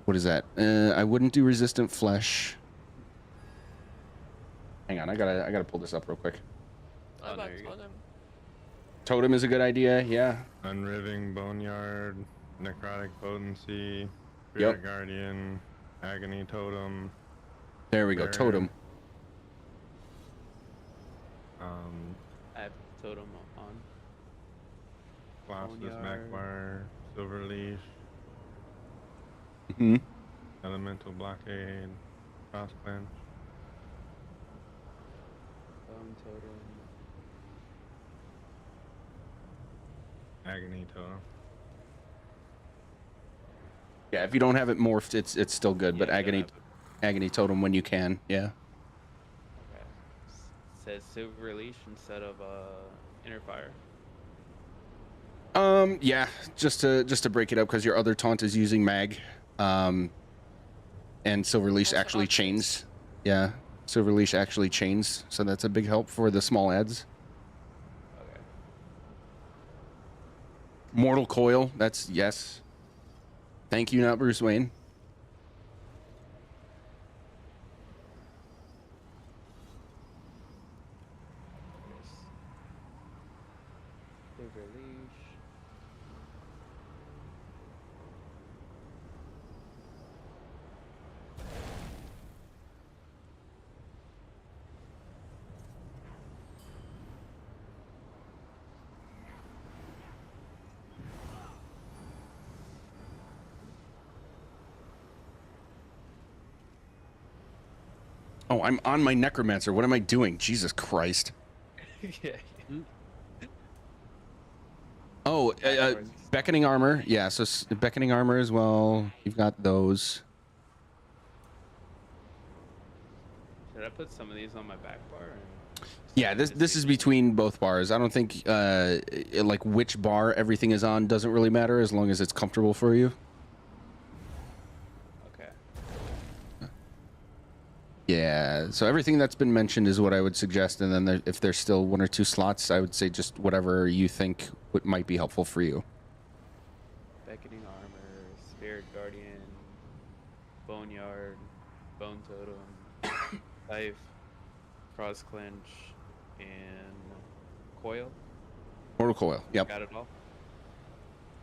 What is that? I wouldn't do resistant flesh. Hang on, I gotta pull this up real quick. How about totem? Totem is a good idea. Yeah. Unriving Boneyard, Necrotic Potency, Spirit Guardian, Agony Totem. There we go. Totem. I have totem on. Colossus, Boneyard. Magwire, Silver Leash, Hmm. Elemental Blockade, Cross Clench. Bone totem. Agony Totem. Yeah, if you don't have it morphed, it's still good. But agony totem when you can. Yeah. Okay. Says silver leash instead of inner fire. Yeah, just to break it up because your other taunt is using mag, and silver leash actually chains. Yeah, silver leash actually chains, so that's a big help for the small ads. Okay. Mortal coil. That's yes. Thank you, not Bruce Wayne. Silver leash. Oh, I'm on my necromancer. What am I doing? Jesus Christ. Yeah. Oh, beckoning armor. Yeah, so beckoning armor as well. You've got those. Should I put some of these on my back bar? Or... Yeah, this is between both bars. I don't think like which bar everything is on doesn't really matter as long as it's comfortable for you. Okay. Yeah, so everything that's been mentioned is what I would suggest, and then if there's still one or two slots, I would say just whatever you think might be helpful for you. Beckoning armor, spirit guardian, boneyard, bone totem, scythe, cross clench, and coil. Mortal coil. Yep. Got it all.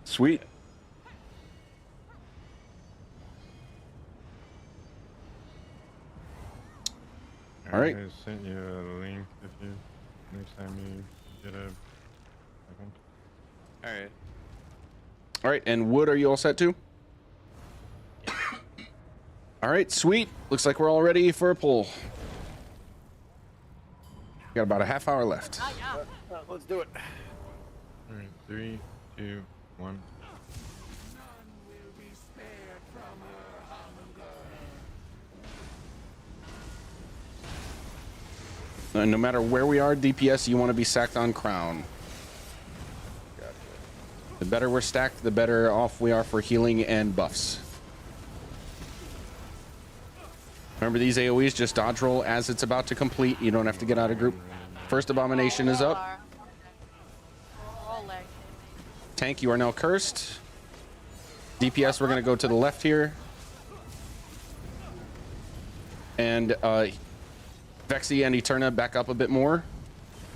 Sweet. All right. I sent you a link if you next time you get a second. All right. All right, and Wood, are you all set too? All right, sweet. Looks like we're all ready for a pull. Got about a half hour left. Let's do it. All right, 3, 2, 1. And no matter where we are, DPS, you want to be stacked on crown. Gotcha. The better we're stacked, the better off we are for healing and buffs. Remember, these AoEs just dodge roll as it's about to complete. You don't have to get out of group. First abomination is up. Tank, you are now cursed. DPS, we're going to go to the left here. And Vexy and Eterna back up a bit more.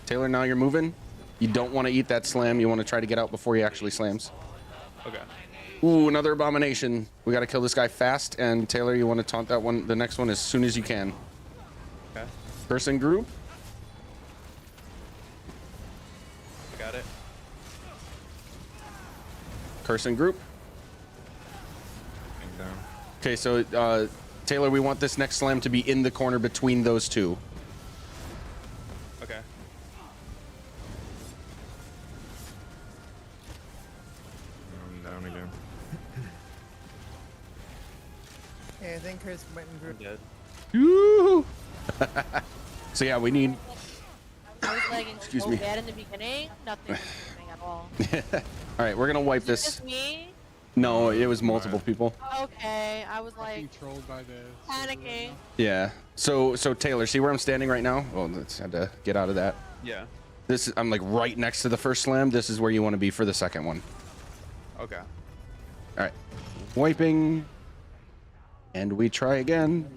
Taylor, now you're moving. You don't want to eat that slam. You want to try to get out before he actually slams. Okay. Ooh, another abomination. We got to kill this guy fast. And Taylor, you want to taunt that one, the next one, as soon as you can. Okay. Person group. I got it. Curse and group. Okay, so Taylor, we want this next slam to be in the corner between those two. Okay. I'm down again. Okay, I think Chris went in group. Dead. Yoo-hoo. So yeah, we need. I was lagging Excuse so me. bad in the beginning. Nothing was happening at all. All right, we're gonna wipe Was it this. just me? No, it was multiple people. Okay, I was like Being trolled by the panicking. Yeah. So Taylor, see where I'm standing right now? Oh, let's had to get out of that. Yeah. This is, I'm like right next to the first slam. This is where you want to be for the second one. Okay. All right. Wiping. And we try again.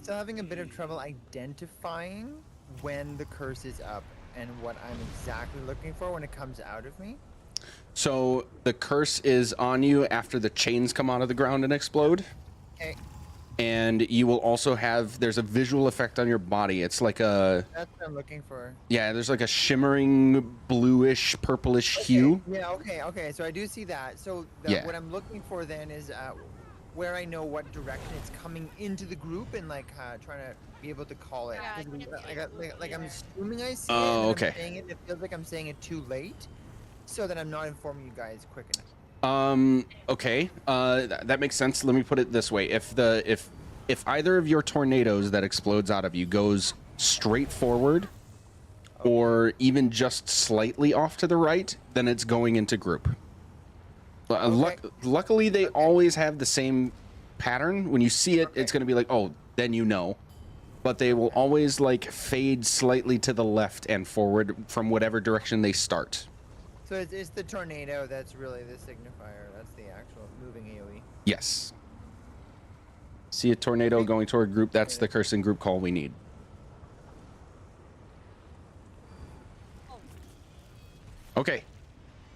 Still having a bit of trouble identifying when the curse is up and what I'm exactly looking for when it comes out of me. So the curse is on you after the chains come out of the ground and explode. Okay. And you will also have, there's a visual effect on your body. It's like a, That's what I'm looking for. yeah, there's like a shimmering bluish, purplish hue. Yeah, okay. So I do see that. So Yeah. what I'm looking for then is where I know what direction it's coming into the group and like trying to be able to call it. Yeah, I 'Cause can like I'm assuming I see Oh, it. okay. I'm saying it. It feels like I'm saying it too late, so that I'm not informing you guys quick enough. Okay. That makes sense. Let me put it this way. If either of your tornadoes that explodes out of you goes straight forward or even just slightly off to the right, then it's going into group. Luckily, they always have the same pattern. When you see it, it's going to be like, oh, then you know. But they will always like fade slightly to the left and forward from whatever direction they start. So it's the tornado that's really the signifier. That's the actual moving AoE. Yes. See a tornado going toward group, that's the cursing group call we need. Okay.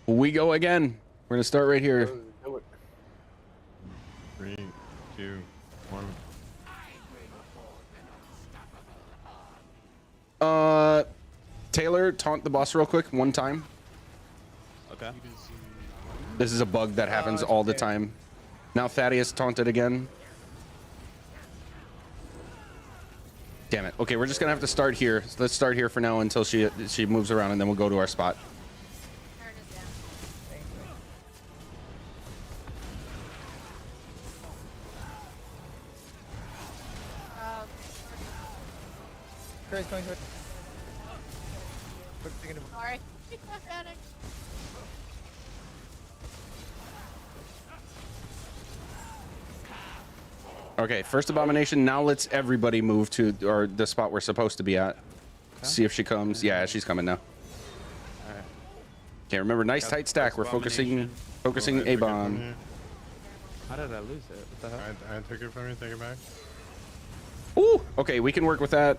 We go again. We're going to start right here. Do it. 3, 2, 1. Taylor, taunt the boss real quick, one time. Okay. This is a bug that happens all the time. Now Thaddeus taunted again. Damn it. Okay, we're just gonna have to start here. So let's start here for now until she moves around, and then we'll go to our spot. Chris going to. Sorry. Panic. Okay, first abomination. Now let's everybody move to the spot we're supposed to be at. See if she comes. Yeah, she's coming now. Alright. Okay, remember, nice tight stack. We're focusing A bomb. How did I lose it? What the hell? I took it from you. Take it back. Ooh, okay, we can work with that.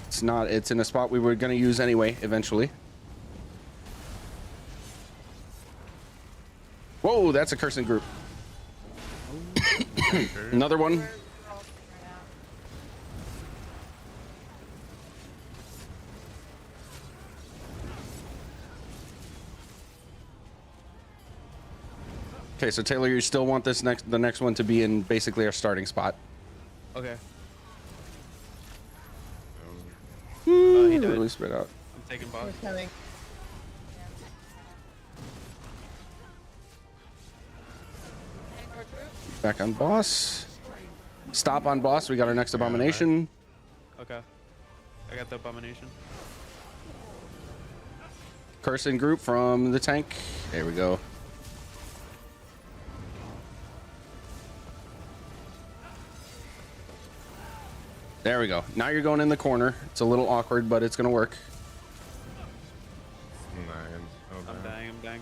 It's in a spot we were gonna use anyway, eventually. Whoa, that's a cursing group. Another one. Okay, so Taylor, you still want the next one to be in basically our starting spot. Okay. Ooh, He died. really spread out. I'm taking boss. Back on boss. Stop on boss. We got our next abomination. Okay. I got the abomination. Curse in group from the tank. There we go. There we go. Now you're going in the corner. It's a little awkward, but it's gonna work. I'm dying. I'm dying.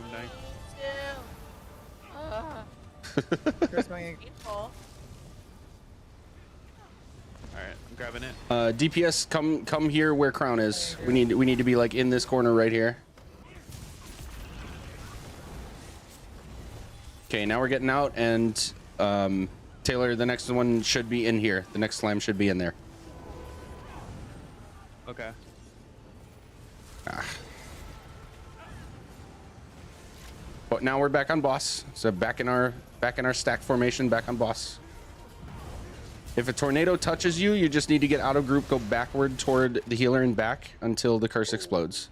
Painful. Alright, I'm grabbing it. DPS, come here where Crown is. We need to be like in this corner right here. Okay, now we're getting out, and Taylor, the next one should be in here. The next slam should be in there. Okay. But now we're back on boss. So back in our stack formation, back on boss. If a tornado touches you, you just need to get out of group, go backward toward the healer and back until the curse explodes.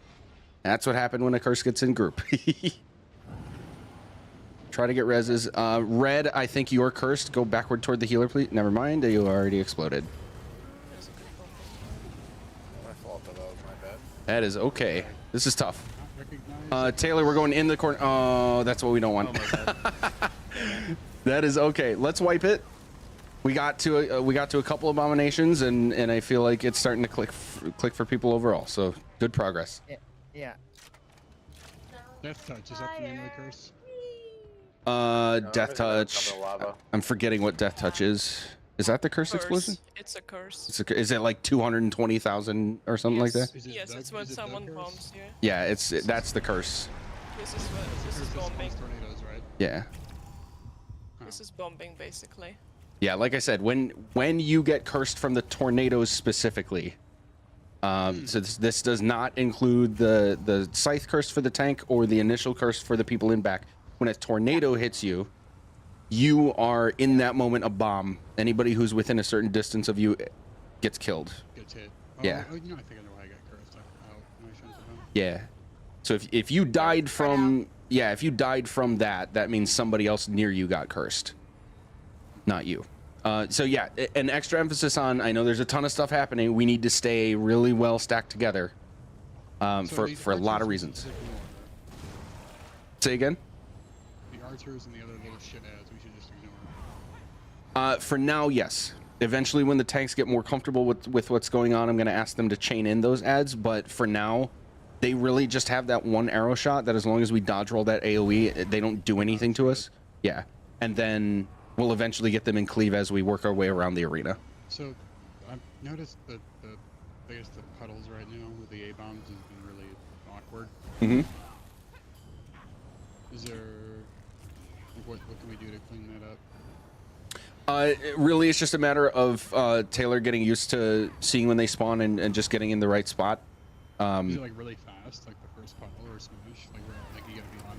That's what happened when a curse gets in group. Try to get reses. Red, I think you're cursed. Go backward toward the healer, please. Never mind, you already exploded. My fault, that was my bad. That is okay. This is tough. Taylor, we're going in the corner. Oh, that's what we don't want. That is okay. Let's wipe it. We got to a couple abominations, and I feel like it's starting to click for people overall. So good progress. Yeah. Death touch, is that the name of the curse? Death touch. I'm forgetting what death touch is. Is that the curse explosion? It's a curse. Is it like 220,000 or something like that? Yes, it's when someone bombs you. Yeah, that's the curse. This is bombing. Yeah. This is bombing basically. Yeah, like I said, when you get cursed from the tornadoes specifically, so this does not include the scythe curse for the tank or the initial curse for the people in back. When a tornado hits you, you are in that moment a bomb. Anybody who's within a certain distance of you gets killed. Gets hit. Yeah. Oh, you know, I think I know why I got cursed. No, I shouldn't have done. Yeah. So if you died from that, that means somebody else near you got cursed, not you. So yeah, an extra emphasis on. I know there's a ton of stuff happening. We need to stay really well stacked together, for a lot of reasons. Say again. The archers and the other little shitheads, we should just ignore. For now, yes. Eventually, when the tanks get more comfortable with what's going on, I'm going to ask them to chain in those ads. But for now, they really just have that one arrow shot that as long as we dodge roll that AoE, they don't do anything to us. Yeah. And then we'll eventually get them in cleave as we work our way around the arena. So, I've noticed that I guess the puddles right now with the A-bombs has been really awkward. Mm-hmm. Is there... What can we do to clean that up? Really, it's just a matter of Taylor getting used to seeing when they spawn and just getting in the right spot. Is it like really fast, like the first puddle or smash? Like you gotta be on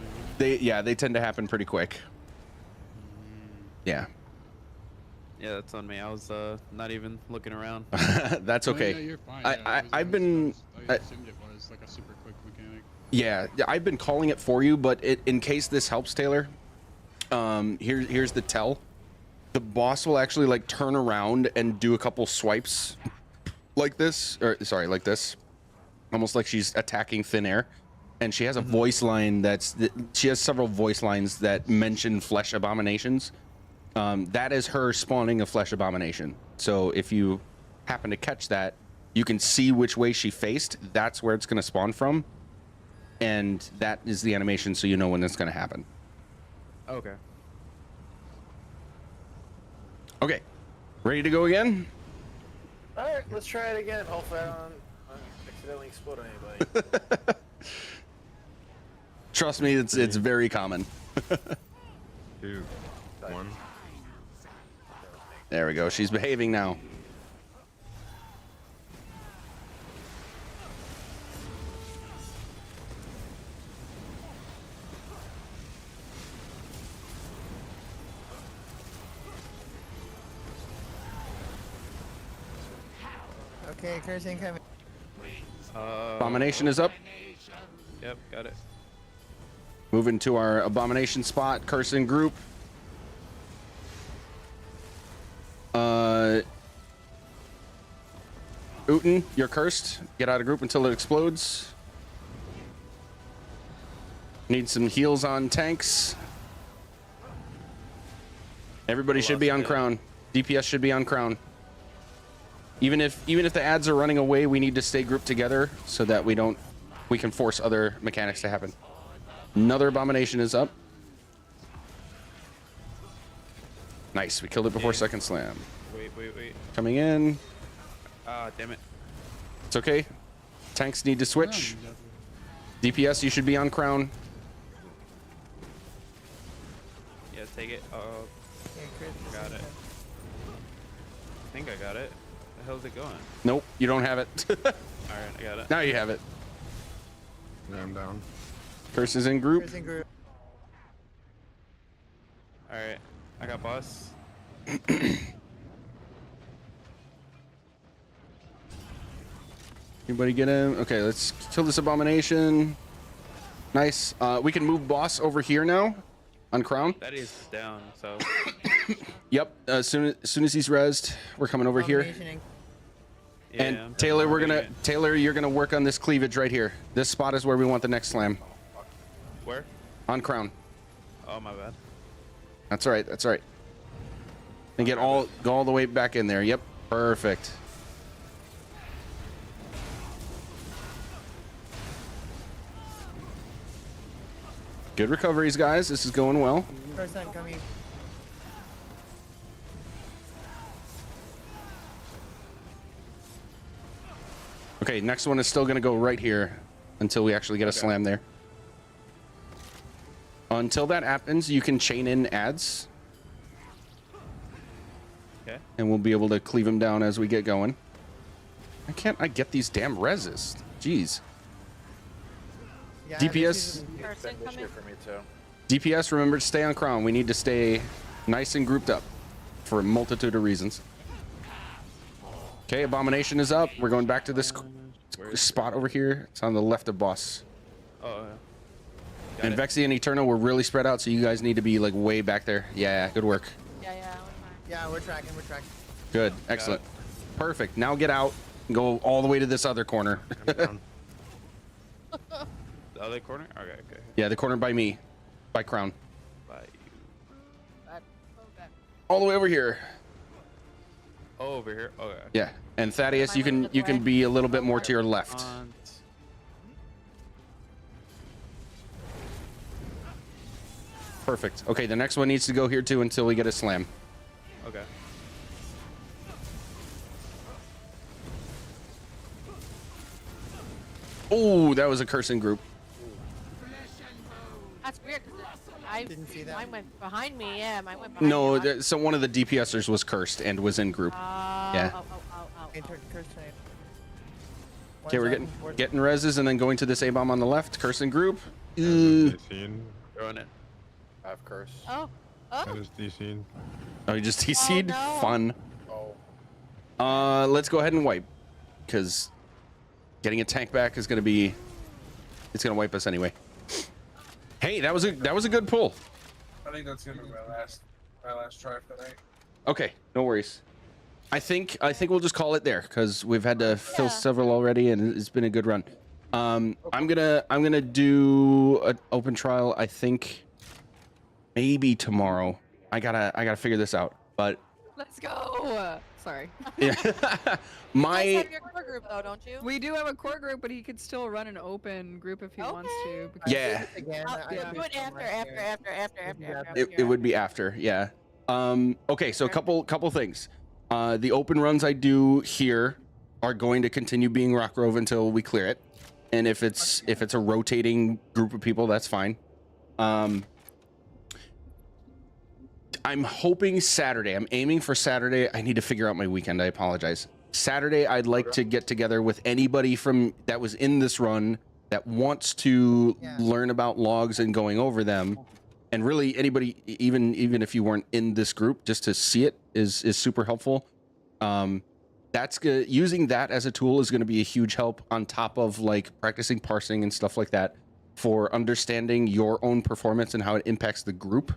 it? They tend to happen pretty quick. Yeah. Yeah, that's on me. I was not even looking around. That's okay. Yeah, you're fine. I assumed it was like a super quick mechanic. Yeah, I've been calling it for you, but in case this helps, Taylor, here's the tell. The boss will actually like turn around and do a couple swipes like this, like this, almost like she's attacking thin air. And she has a voice line she has several voice lines that mention flesh abominations. That is her spawning a flesh abomination. So if you happen to catch that, you can see which way she faced. That's where it's going to spawn from. And that is the animation, so you know when it's going to happen. Okay. Okay. Ready to go again? Alright, let's try it again. Hopefully I don't accidentally explode anybody. Trust me, it's very common. 2, 1. There we go. She's behaving now. Okay, curse incoming. Abomination is up. Yep, got it. Moving to our abomination spot. Curse in group. Uten, you're cursed. Get out of group until it explodes. Need some heals on tanks. Everybody should be on crown. DPS should be on crown. Even if the ads are running away, we need to stay grouped together so that we can force other mechanics to happen. Another abomination is up. Nice, we killed it before second slam. Wait. Coming in. Ah, damn it. It's okay. Tanks need to switch. DPS, you should be on crown. Yeah, take it. Got it. I think I got it. The hell's it going? Nope, you don't have it. Alright, I got it. Now you have it. Yeah, I'm down. Curse is in group. Alright, I got boss. Anybody get him? Okay, let's kill this abomination. Nice. We can move boss over here now on crown. That is down, so. Yep. As soon as he's rezzed, we're coming over here. Yeah, And Taylor, you're gonna work on this cleavage right here. This spot is where we want the next slam. Where? On crown. Oh, my bad. That's all right. That's all right. And go all the way back in there. Yep. Perfect. Good recoveries, guys. This is going well. Person coming. Okay, next one is still going to go right here until we actually get a slam there. Until that happens, you can chain in ads. Okay. And we'll be able to cleave them down as we get going. I get these damn reses. Jeez. Yeah, DPS. For me too. DPS, remember to stay on crown. We need to stay nice and grouped up for a multitude of reasons. Okay, abomination is up. We're going back to this spot over here. It's on the left of boss. Oh, yeah. And Vexy and Eternal were really spread out, so you guys need to be like way back there. Yeah, good work. Yeah, we're tracking. Good, excellent. Perfect. Now get out and go all the way to this other corner. The other corner? Okay. Yeah, the corner by me. By crown. By you. All the way over here. Oh, over here? Okay. Yeah. And Thaddeus, you can be a little bit more to your left. Perfect. Okay, the next one needs to go here too until we get a slam. Okay. Oh, that was a cursing group. That's weird because I didn't see that. Mine went behind me. Yeah, mine went behind No, me. so one of the DPSers was cursed and was in group. Yeah. Okay, we're getting reses and then going to this A-bomb on the left. Cursing group. Throwing it. I have curse. Oh. I just DC'd. Oh, you just DC'd? no. Fun. Let's go ahead and wipe. Because getting a tank back is going to be... It's going to wipe us anyway. Hey, that was a good pull. I think that's gonna be my last try for the night. Okay, no worries. I think we'll just call it there because we've had to fill several already, and it's been a good run. I'm gonna do an open trial. I think maybe tomorrow. I gotta figure this out. But Let's go. Sorry. yeah, You guys have your core group though, don't you? We do have a core group, but he could still run an open group if he wants to. Yeah. I'll do it after. It would be after, yeah. Okay, so a couple things. The open runs I do here are going to continue being Rock Grove until we clear it, and if it's a rotating group of people, that's fine. I'm hoping Saturday. I'm aiming for Saturday. I need to figure out my weekend. I apologize. Saturday, I'd like to get together with anybody from that was in this run that wants to learn about logs and going over them. And really anybody, even if you weren't in this group, just to see it is super helpful. That's good. Using that as a tool is going to be a huge help on top of like practicing parsing and stuff like that for understanding your own performance and how it impacts the group.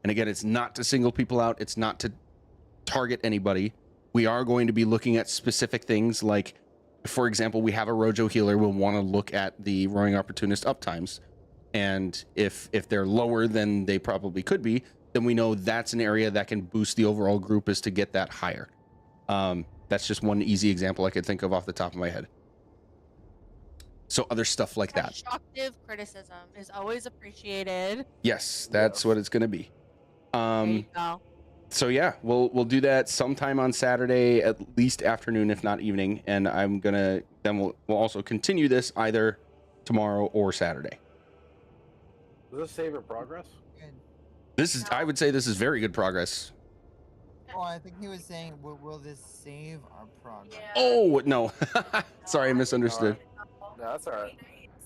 And again, it's not to single people out. It's not to target anybody. we are going to be looking at specific things like, for example, we have a Rojo healer. We'll want to look at the Roaring Opportunist uptimes. And if they're lower than they probably could be, then we know that's an area that can boost the overall group is to get that higher. That's just one easy example I could think of off the top of my head. So other stuff like that. Constructive criticism is always appreciated. Yes, that's what it's going to be. There you go. So yeah, we'll do that sometime on Saturday, at least afternoon, if not evening. And we'll also continue this either tomorrow or Saturday. Does this save your progress? I would say this is very good progress. Oh, I think he was saying, will this save our progress? Oh, no. Sorry, I misunderstood. No, that's all right.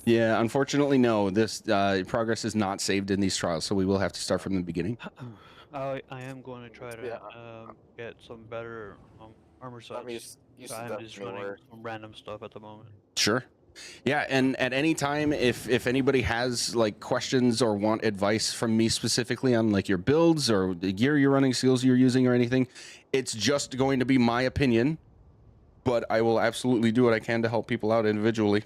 Yeah, unfortunately, no. This progress is not saved in these trials, so we will have to start from the beginning. I am going to try to get some better armor sets. I'm just running some random stuff at the moment. Sure. Yeah, and at any time, if anybody has like questions or want advice from me specifically on like your builds or the gear you're running, skills you're using or anything, it's just going to be my opinion, but I will absolutely do what I can to help people out individually.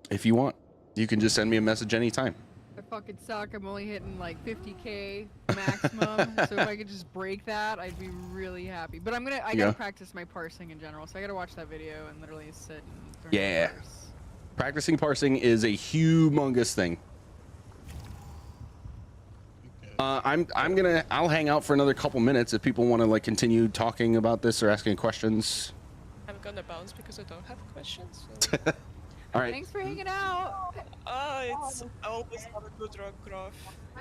If you want, you can just send me a message anytime. I fucking suck. I'm only hitting like 50k maximum. So if I could just break that, I'd be really happy. But I gotta practice my parsing in general. So I gotta watch that video and literally sit and Yeah. Practicing parsing is a humongous thing. I'll hang out for another couple minutes if people want to like continue talking about this or asking questions. I'm gonna bounce because I don't have questions. So. All right. Thanks for hanging out. It's always not a good drug graph.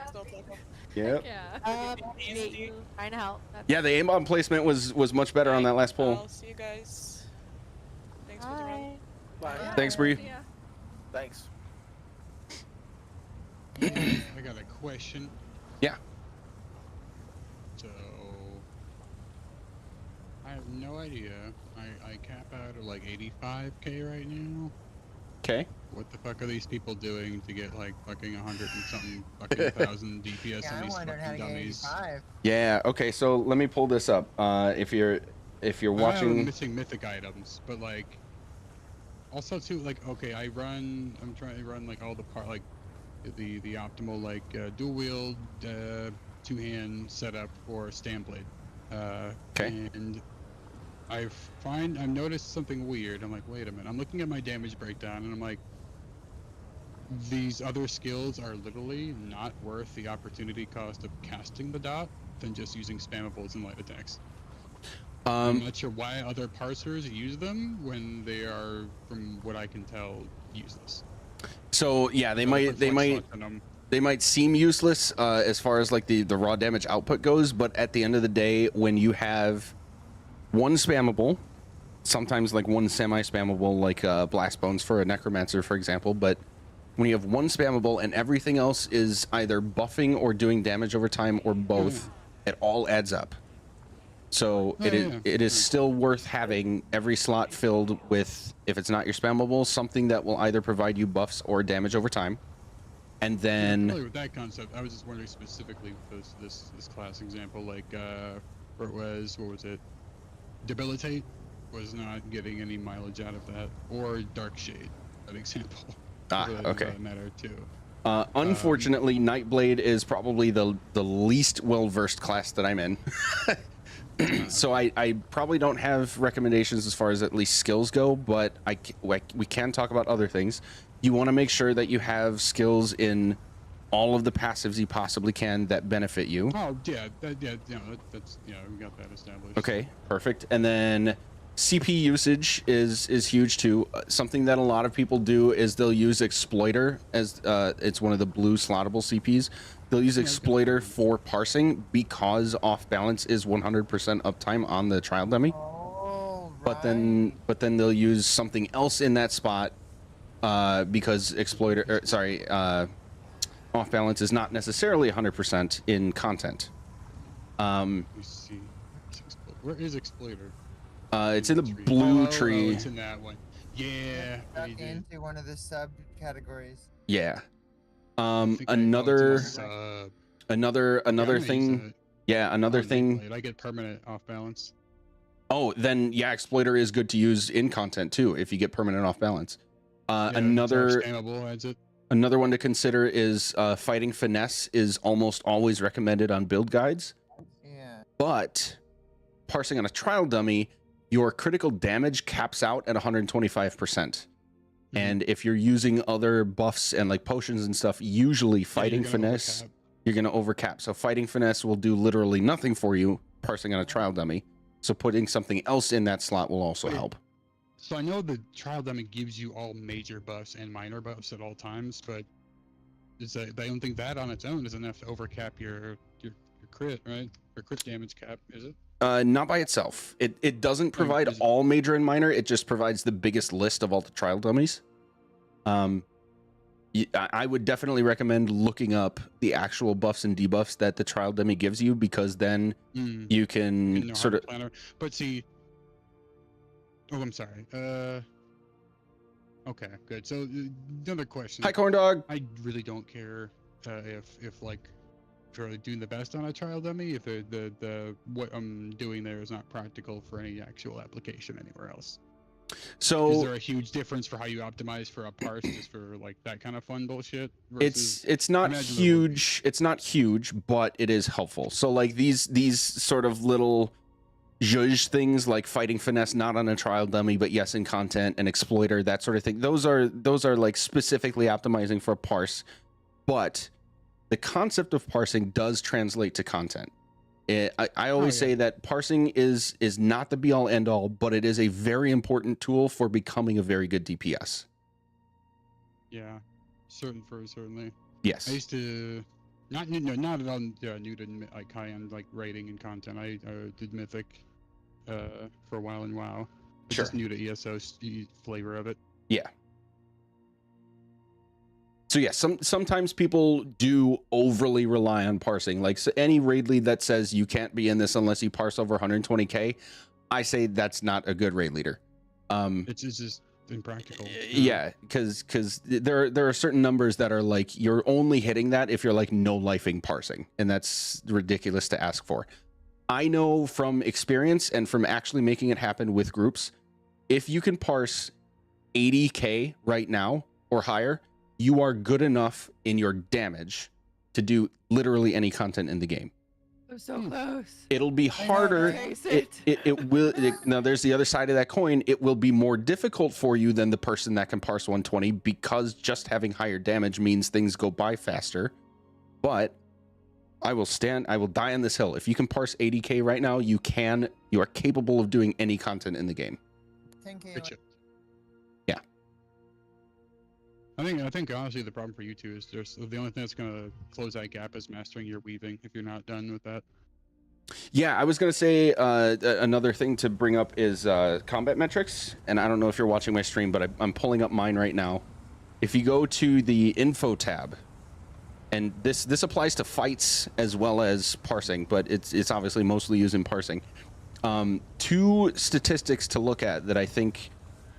It's not like a... Yep. Yeah. Trying to help. Yeah, the aimbot placement was much better on that last poll. I'll see you guys. Thanks for the run. Bye. Thanks, Bree. Thanks. I got a question. Yeah. So, I have no idea. I cap out at like 85k right now. Okay. What the fuck are these people doing to get like fucking 100 and something fucking thousand DPS on these fucking dummies? Yeah. Okay. So let me pull this up. If you're watching, I'm missing mythic items, but like, also too like okay, I'm trying to run like all the like the optimal like dual wield two-hand setup for stand blade. Okay. And I've noticed something weird. I'm like, wait a minute. I'm looking at my damage breakdown, and I'm like, these other skills are literally not worth the opportunity cost of casting the dot than just using spammables and light attacks. I'm not sure why other parsers use them when they are, from what I can tell, useless. So yeah, they might seem useless as far as like the raw damage output goes, but at the end of the day, when you have one spammable, sometimes like one semi-spammable, like blast bones for a necromancer, for example, but when you have one spammable and everything else is either buffing or doing damage over time or both, it all adds up. So it is still worth having every slot filled with, if it's not your spammable, something that will either provide you buffs or damage over time. And then with that concept, I was just wondering specifically with this class example, like where it was, what was it? Debilitate was not getting any mileage out of that, or Dark Shade, that example. Okay. Matter too. Unfortunately, Nightblade is probably the least well-versed class that I'm in. So I probably don't have recommendations as far as at least skills go, but we can talk about other things. You want to make sure that you have skills in all of the passives you possibly can that benefit you. Oh yeah, that's we got that established. Okay, perfect. And then CP usage is huge too. Something that a lot of people do is they'll use Exploiter as it's one of the blue slottable CPs. They'll use Exploiter for parsing because off balance is 100% uptime on the trial dummy. Oh, right. But then they'll use something else in that spot because Exploiter, off balance is not necessarily 100% in content. Let me see. Where is Exploiter? It's in the blue tree. Oh, it's in that one. Yeah. Stuck into one of the subcategories. Yeah. Another thing. Yeah, another thing. I get permanent off balance. Oh, then yeah, exploiter is good to use in content too if you get permanent off balance. Yeah, it's Another understandable, that's it. Another one to consider is fighting finesse is almost always recommended on build guides. Yeah. But parsing on a trial dummy, your critical damage caps out at 125%. And if you're using other buffs and like potions and stuff, usually fighting finesse, you're going to overcap. So fighting finesse will do literally nothing for you parsing on a trial dummy. So putting something else in that slot will also help. So I know the trial dummy gives you all major buffs and minor buffs at all times, but I don't think that on its own is enough to overcap your crit, right? Or crit damage cap, is it? Not by itself. It doesn't provide all major and minor. It just provides the biggest list of all the trial dummies. I would definitely recommend looking up the actual buffs and debuffs that the trial dummy gives you, because then you can sort of planner. But see, oh, I'm sorry. Okay, good. So another question. Hi, corn dog. I really don't care if like really doing the best on a trial dummy if the what I'm doing there is not practical for any actual application anywhere else. So is there a huge difference for how you optimize for a parse just for like that kind of fun bullshit? Versus, it's not huge. It's not huge, but it is helpful. So like these sort of little zhuzh things like fighting finesse, not on a trial dummy, but yes in content, and exploiter, that sort of thing. Those are like specifically optimizing for a parse, but the concept of parsing does translate to content. I always say that parsing is not the be all end all, but it is a very important tool for becoming a very good DPS. Yeah, certainly. Yes. I used to not at all new to like high end like rating and content. I did Mythic for a while in WoW. Just new to ESO flavor of it. Yeah. So yeah, sometimes people do overly rely on parsing. Like so any raid lead that says you can't be in this unless you parse over 120k, I say that's not a good raid leader. It's just impractical. Yeah, because there are certain numbers that are like you're only hitting that if you're like no lifing parsing, and that's ridiculous to ask for. I know from experience and from actually making it happen with groups, if you can parse 80k right now or higher, you are good enough in your damage to do literally any content in the game. I'm so close. It'll be harder. Now there's the other side of that coin. It will be more difficult for you than the person that can parse 120, because just having higher damage means things go by faster. But I will die on this hill. If you can parse 80k right now, you are capable of doing any content in the game. 10k. Yeah. I think honestly the problem for you two is the only thing that's gonna close that gap is mastering your weaving if you're not done with that. Yeah, I was gonna say another thing to bring up is combat metrics, and I don't know if you're watching my stream, but I'm pulling up mine right now. If you go to the info tab, and this applies to fights as well as parsing, but it's obviously mostly used in parsing. Two statistics to look at that I think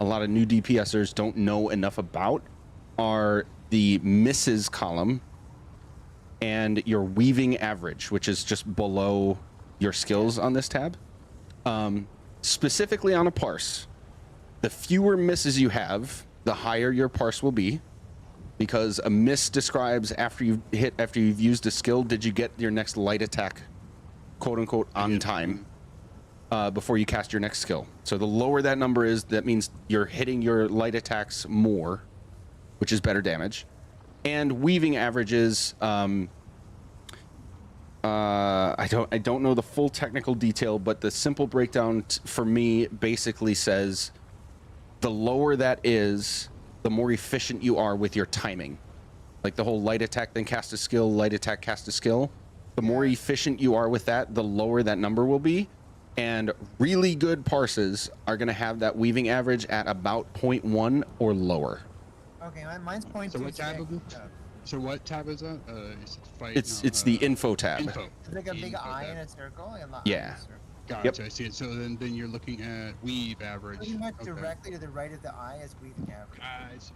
a lot of new DPSers don't know enough about are the misses column and your weaving average, which is just below your skills on this tab. Specifically on a parse, the fewer misses you have, the higher your parse will be, because a miss describes after you've used a skill, did you get your next light attack, quote unquote, on time before you cast your next skill. So the lower that number is, that means you're hitting your light attacks more, which is better damage. And weaving averages, I don't know the full technical detail, but the simple breakdown for me basically says the lower that is, the more efficient you are with your timing. Like the whole light attack, then cast a skill, light attack, cast a skill. The more efficient you are with that, the lower that number will be. And really good parses are going to have that weaving average at about 0.1 or lower. Okay, mine's 0.26. So what tab is it? So what tab is that? It's the info tab. Info. It's like a big eye in a circle. Yeah. Gotcha. Yep. I see it. So then you're looking at weave average. Pretty much directly to the right of the eye is weaving average.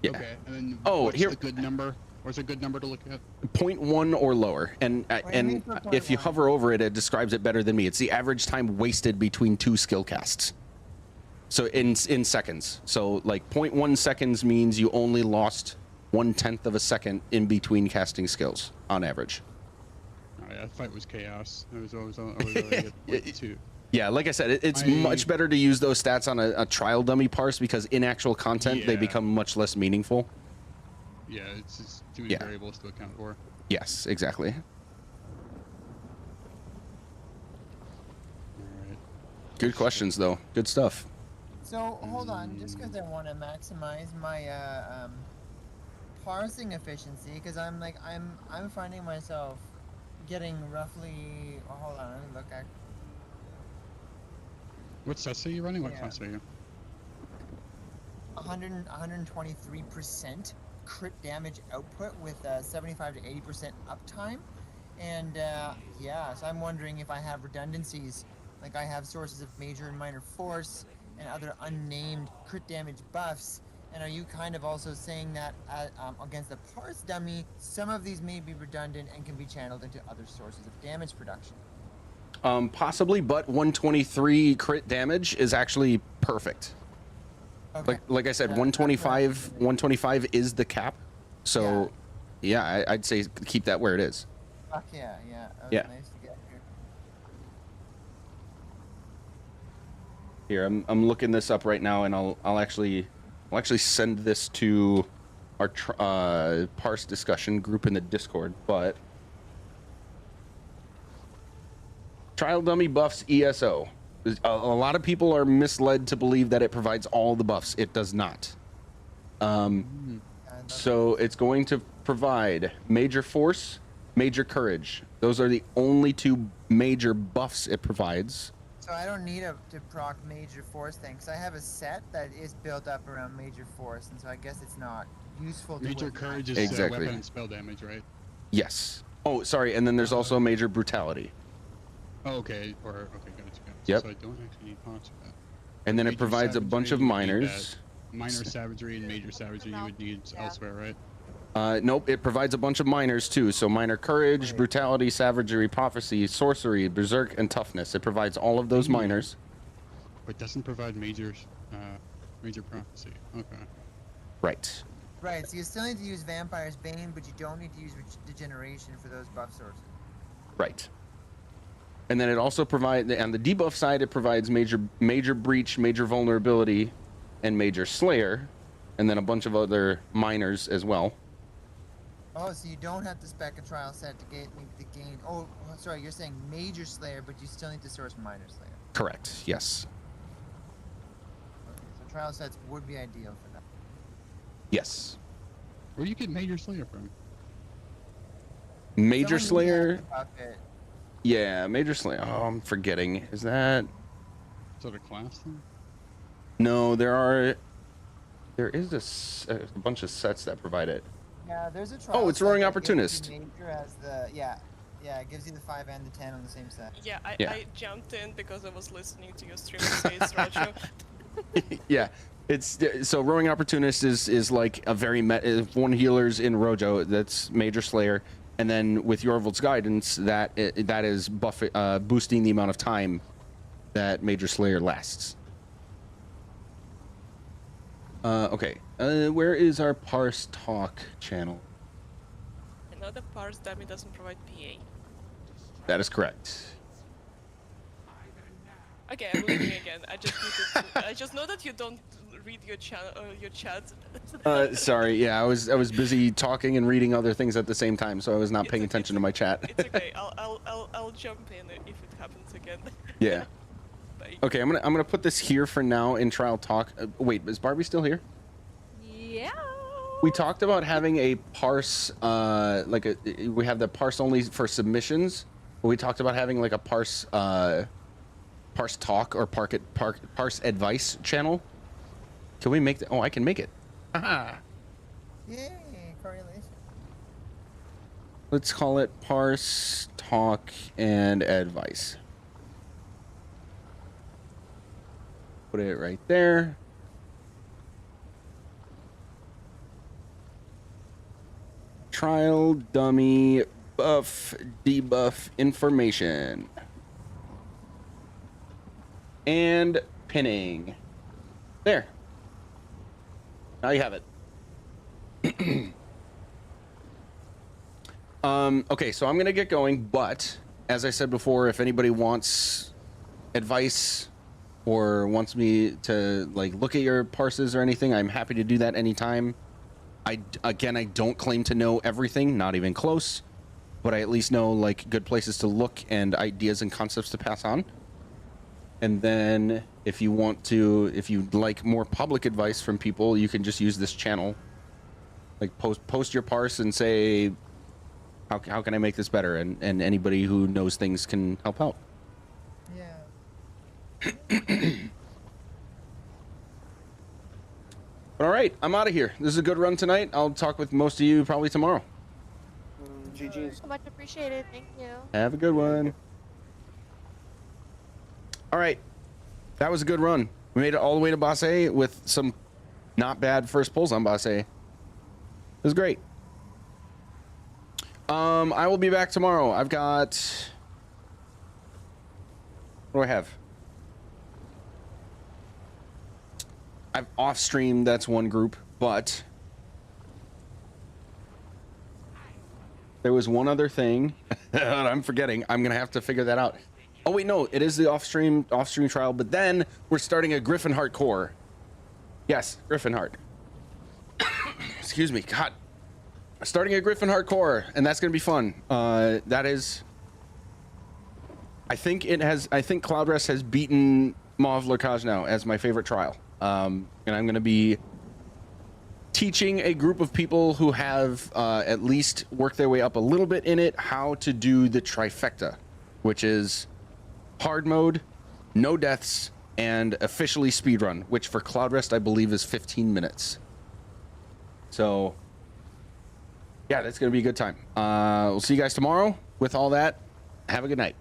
Yeah. Okay. And then Oh, what's here. the good number? What's a good number to look at? 0.1 or lower, and mean for if you 0.1? hover over it, it describes it better than me. It's the average time wasted between 2 skill casts. So in seconds. So like 0.1 seconds means you only lost 1/10 of a second in between casting skills on average. Oh, yeah, that fight was chaos. I was already at like 2. Yeah, like I said, it's much better to use those stats on a trial dummy parse because in actual content they become much less meaningful. Yeah, it's just too many variables to account for. Yes, exactly. Alright. Good questions though. Good stuff. So hold on, just because I want to maximize my parsing efficiency, because I'm finding myself getting roughly. Oh, hold on, let me look at. What sets are you running? What class are you? 123% crit damage output with 75 to 80% uptime, and yeah, so I'm wondering if I have redundancies, like I have sources of major and minor force and other unnamed crit damage buffs. And are you kind of also saying that against the parse dummy, some of these may be redundant and can be channeled into other sources of damage production? Possibly, but 123 crit damage is actually perfect. Okay. Like I said, 125 is the cap. So yeah, I'd say keep that where it is. Fuck yeah, yeah. That was nice to get here. Here, I'm looking this up right now, and I'll actually send this to our parse discussion group in the Discord. But trial dummy buffs ESO. A lot of people are misled to believe that it provides all the buffs. It does not. So it's going to provide major force, major courage. Those are the only 2 major buffs it provides. So I don't need to proc major force then, because I have a set that is built up around major force, and so I guess it's not useful to Major courage is exactly. weapon and spell damage, right? Yes. Oh, sorry, and then there's also major brutality. Oh, okay, okay, gotcha. Yep. So I don't actually need parts of that. And then it provides a bunch of minors. Minor savagery and major savagery you would need elsewhere, right? Nope, it provides a bunch of minors too. So minor courage, brutality, savagery, prophecy, sorcery, berserk, and toughness. It provides all of those minors. But doesn't provide major prophecy. Okay. Right. Right, so you still need to use Vampire's Bane, but you don't need to use Degeneration for those buff sources. Right. And then it also provides, on the debuff side, it provides major breach, major vulnerability, and major slayer, and then a bunch of other minors as well. Oh, so you don't have to spec a trial set to gain. Oh, sorry, you're saying major slayer, but you still need to source minor slayer. Correct. Yes. Okay, so trial sets would be ideal for that. Yes. Where do you get major slayer from? Major slayer. Yeah, major slayer. Oh, I'm forgetting. Is that? Is that a class thing? No, there is a bunch of sets that provide it. Yeah, there's a trial. Oh, it's Roaring Opportunist. Major has the it gives you the 5 and the 10 on the same set. Yeah, I jumped in because I was listening to your stream states, Roger. Yeah, it's so Roaring Opportunist is like a very one healers in Rojo. That's Major Slayer, and then with Yorvald's guidance, that is boosting the amount of time that Major Slayer lasts. Okay, where is our parse talk channel? I know the parse dummy doesn't provide PA. That is correct. Okay, I'm leaving again. I just know that you don't read your chat. Sorry, yeah, I was busy talking and reading other things at the same time, so I was not paying attention to my chat. It's okay. I'll jump in if it happens again. Yeah. Okay, I'm gonna put this here for now in trial talk. Wait, is Barbie still here? Yeah. We talked about having a parse, we have the parse only for submissions. But we talked about having like a parse talk or parse advice channel. Can we make that? Oh, I can make it. Haha. Yay, correlation. Let's call it parse talk and advice. Put it right there. trial dummy buff debuff information. And pinning. There. Now you have it. Okay, so I'm gonna get going, but as I said before, if anybody wants advice or wants me to like look at your parses or anything, I'm happy to do that anytime. I don't claim to know everything, not even close, but I at least know like good places to look and ideas and concepts to pass on. And then if you'd like more public advice from people, you can just use this channel. Like post your parse and say, how can I make this better? And anybody who knows things can help out. Yeah. All right, I'm out of here. This is a good run tonight. I'll talk with most of you probably tomorrow. GG's. Much appreciated. Thank you. Have a good one. All right, that was a good run. We made it all the way to Boss A with some not bad first pulls on Boss A. It was great. I will be back tomorrow. I've got... What do I have? I've off stream, that's one group, but there was one other thing that I'm forgetting. I'm gonna have to figure that out. Oh wait, no, it is the off stream trial, but then we're starting a Griffin Heart core. Yes, Griffin Heart. Excuse me, God. Starting a Griffin Heart core, and that's gonna be fun. That is, I think Cloud Rest has beaten Mauve Lurkage now as my favorite trial. And I'm gonna be teaching a group of people who have at least worked their way up a little bit in it how to do the trifecta, which is hard mode, no deaths, and officially speedrun, which for Cloud Rest I believe is 15 minutes. So yeah, that's gonna be a good time. We'll see you guys tomorrow. With all that, have a good night.